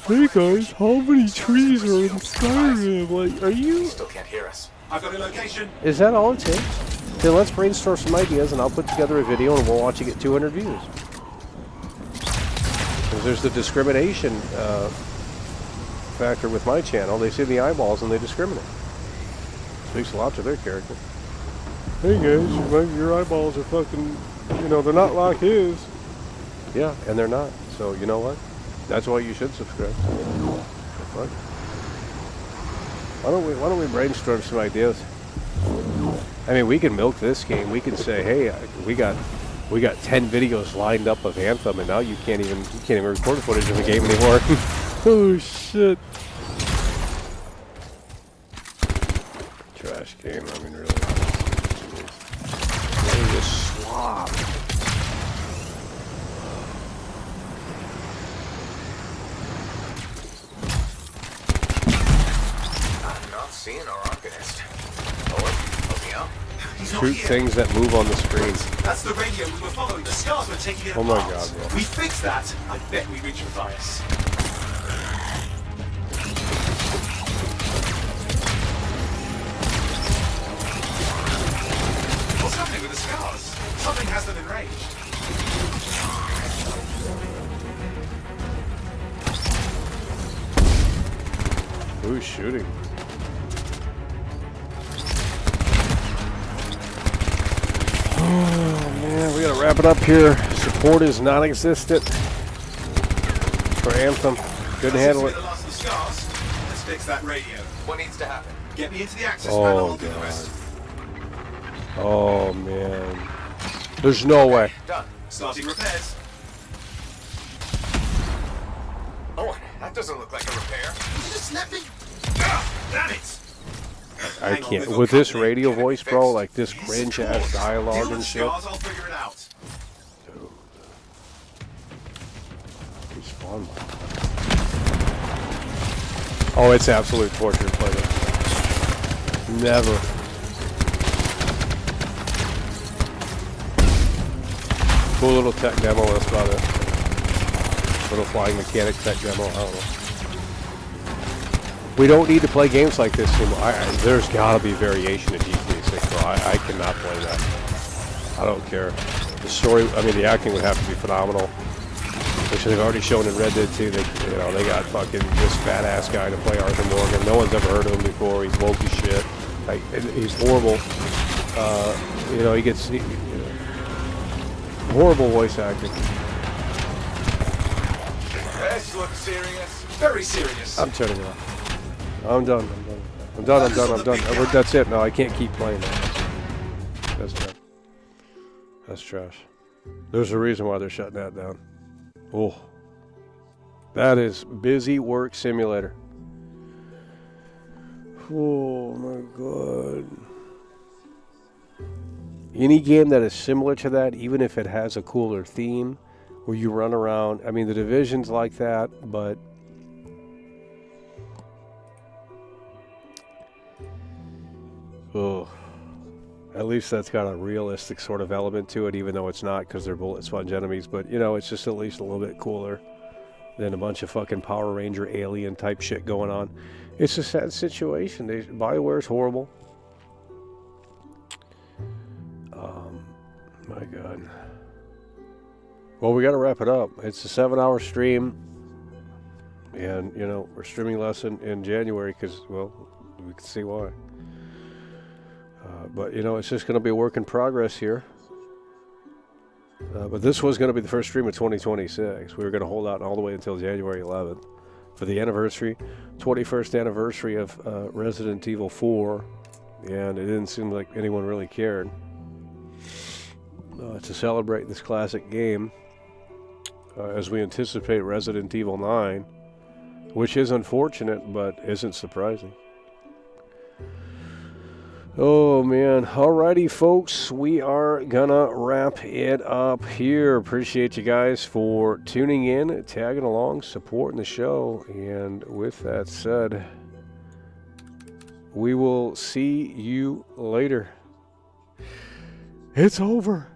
Hey guys, how many trees are in Skyrim? Like, are you? Still can't hear us. I've got a location. Is that all it takes? Then let's brainstorm some ideas, and I'll put together a video, and we'll watch it get 200 views. Because there's the discrimination factor with my channel. They see the eyeballs and they discriminate. Speaks a lot to their character. Hey guys, your eyeballs are fucking, they're not like his. Yeah, and they're not. So you know what? That's why you should subscribe. What? Why don't we brainstorm some ideas? I mean, we can milk this game. We can say, hey, we got 10 videos lined up of Anthem, and now you can't even record footage of the game anymore. Oh shit! Trash game. I mean, really. Really a slob. I'm not seeing our Arcanist. Help me out. Shoot things that move on the screen. That's the radio we were following. The scars were taking it Oh my apart. god, bro. We fixed that. I bet we reached Matthias. What's happening with the scars? Something has them enraged. Who's shooting? Oh man, we gotta wrap it up here. Support is non-existent. for Anthem. Couldn't handle it. The last of the scars. Let's fix that radio. What needs to happen? Get me into the access panel. Oh, I'll do the rest. God. Oh, man. There's no way. Done. Starting repairs. Oh, that doesn't look like a repair. Did you snap me? Ah, damn it! I can't. With this radio voice, bro, like this cringe-ass dialogue and shit. I'll figure it out. Respawn. Oh, it's absolute torture to play this. Never. Cool little tech demo, that's about it. Little flying mechanic tech demo, I don't know. We don't need to play games like this anymore. There's gotta be variation in GTA 6, bro. I cannot play that. I don't care. The story, I mean, the acting would have to be phenomenal. Which they've already shown in Red Dead 2. They got fucking this badass guy to play Arthur Morgan. No one's ever heard of him before. He's woke as shit. Like, he's horrible. He gets horrible voice acting. This looks serious. Very serious. I'm turning it off. I'm done. I'm done. That's it. No, I can't keep playing that. That's bad. That's trash. There's a reason why they're shutting that down. Oh. That is Busy Work Simulator. Oh my god. Any game that is similar to that, even if it has a cooler theme, where you run around. I mean, The Division's like that, but at least that's got a realistic sort of element to it, even though it's not, because they're bullet sponge enemies. But, it's just at least a little bit cooler than a bunch of fucking Power Ranger alien type shit going on. It's a sad situation. BioWare's horrible. My God. Well, we got to wrap it up. It's a 7-hour stream. And, we're streaming less in January because, well, we can see why. But, it's just going to be a work in progress here. But this was going to be the first stream of 2026. We were going to hold out all the way until January 11th for the 21st anniversary of Resident Evil 4. And it didn't seem like anyone really cared. To celebrate this classic game as we anticipate Resident Evil 9, which is unfortunate but isn't surprising. Oh man, alrighty folks, we are gonna wrap it up here. Appreciate you guys for tuning in, tagging along, supporting the show, and with that said, we will see you later. It's over.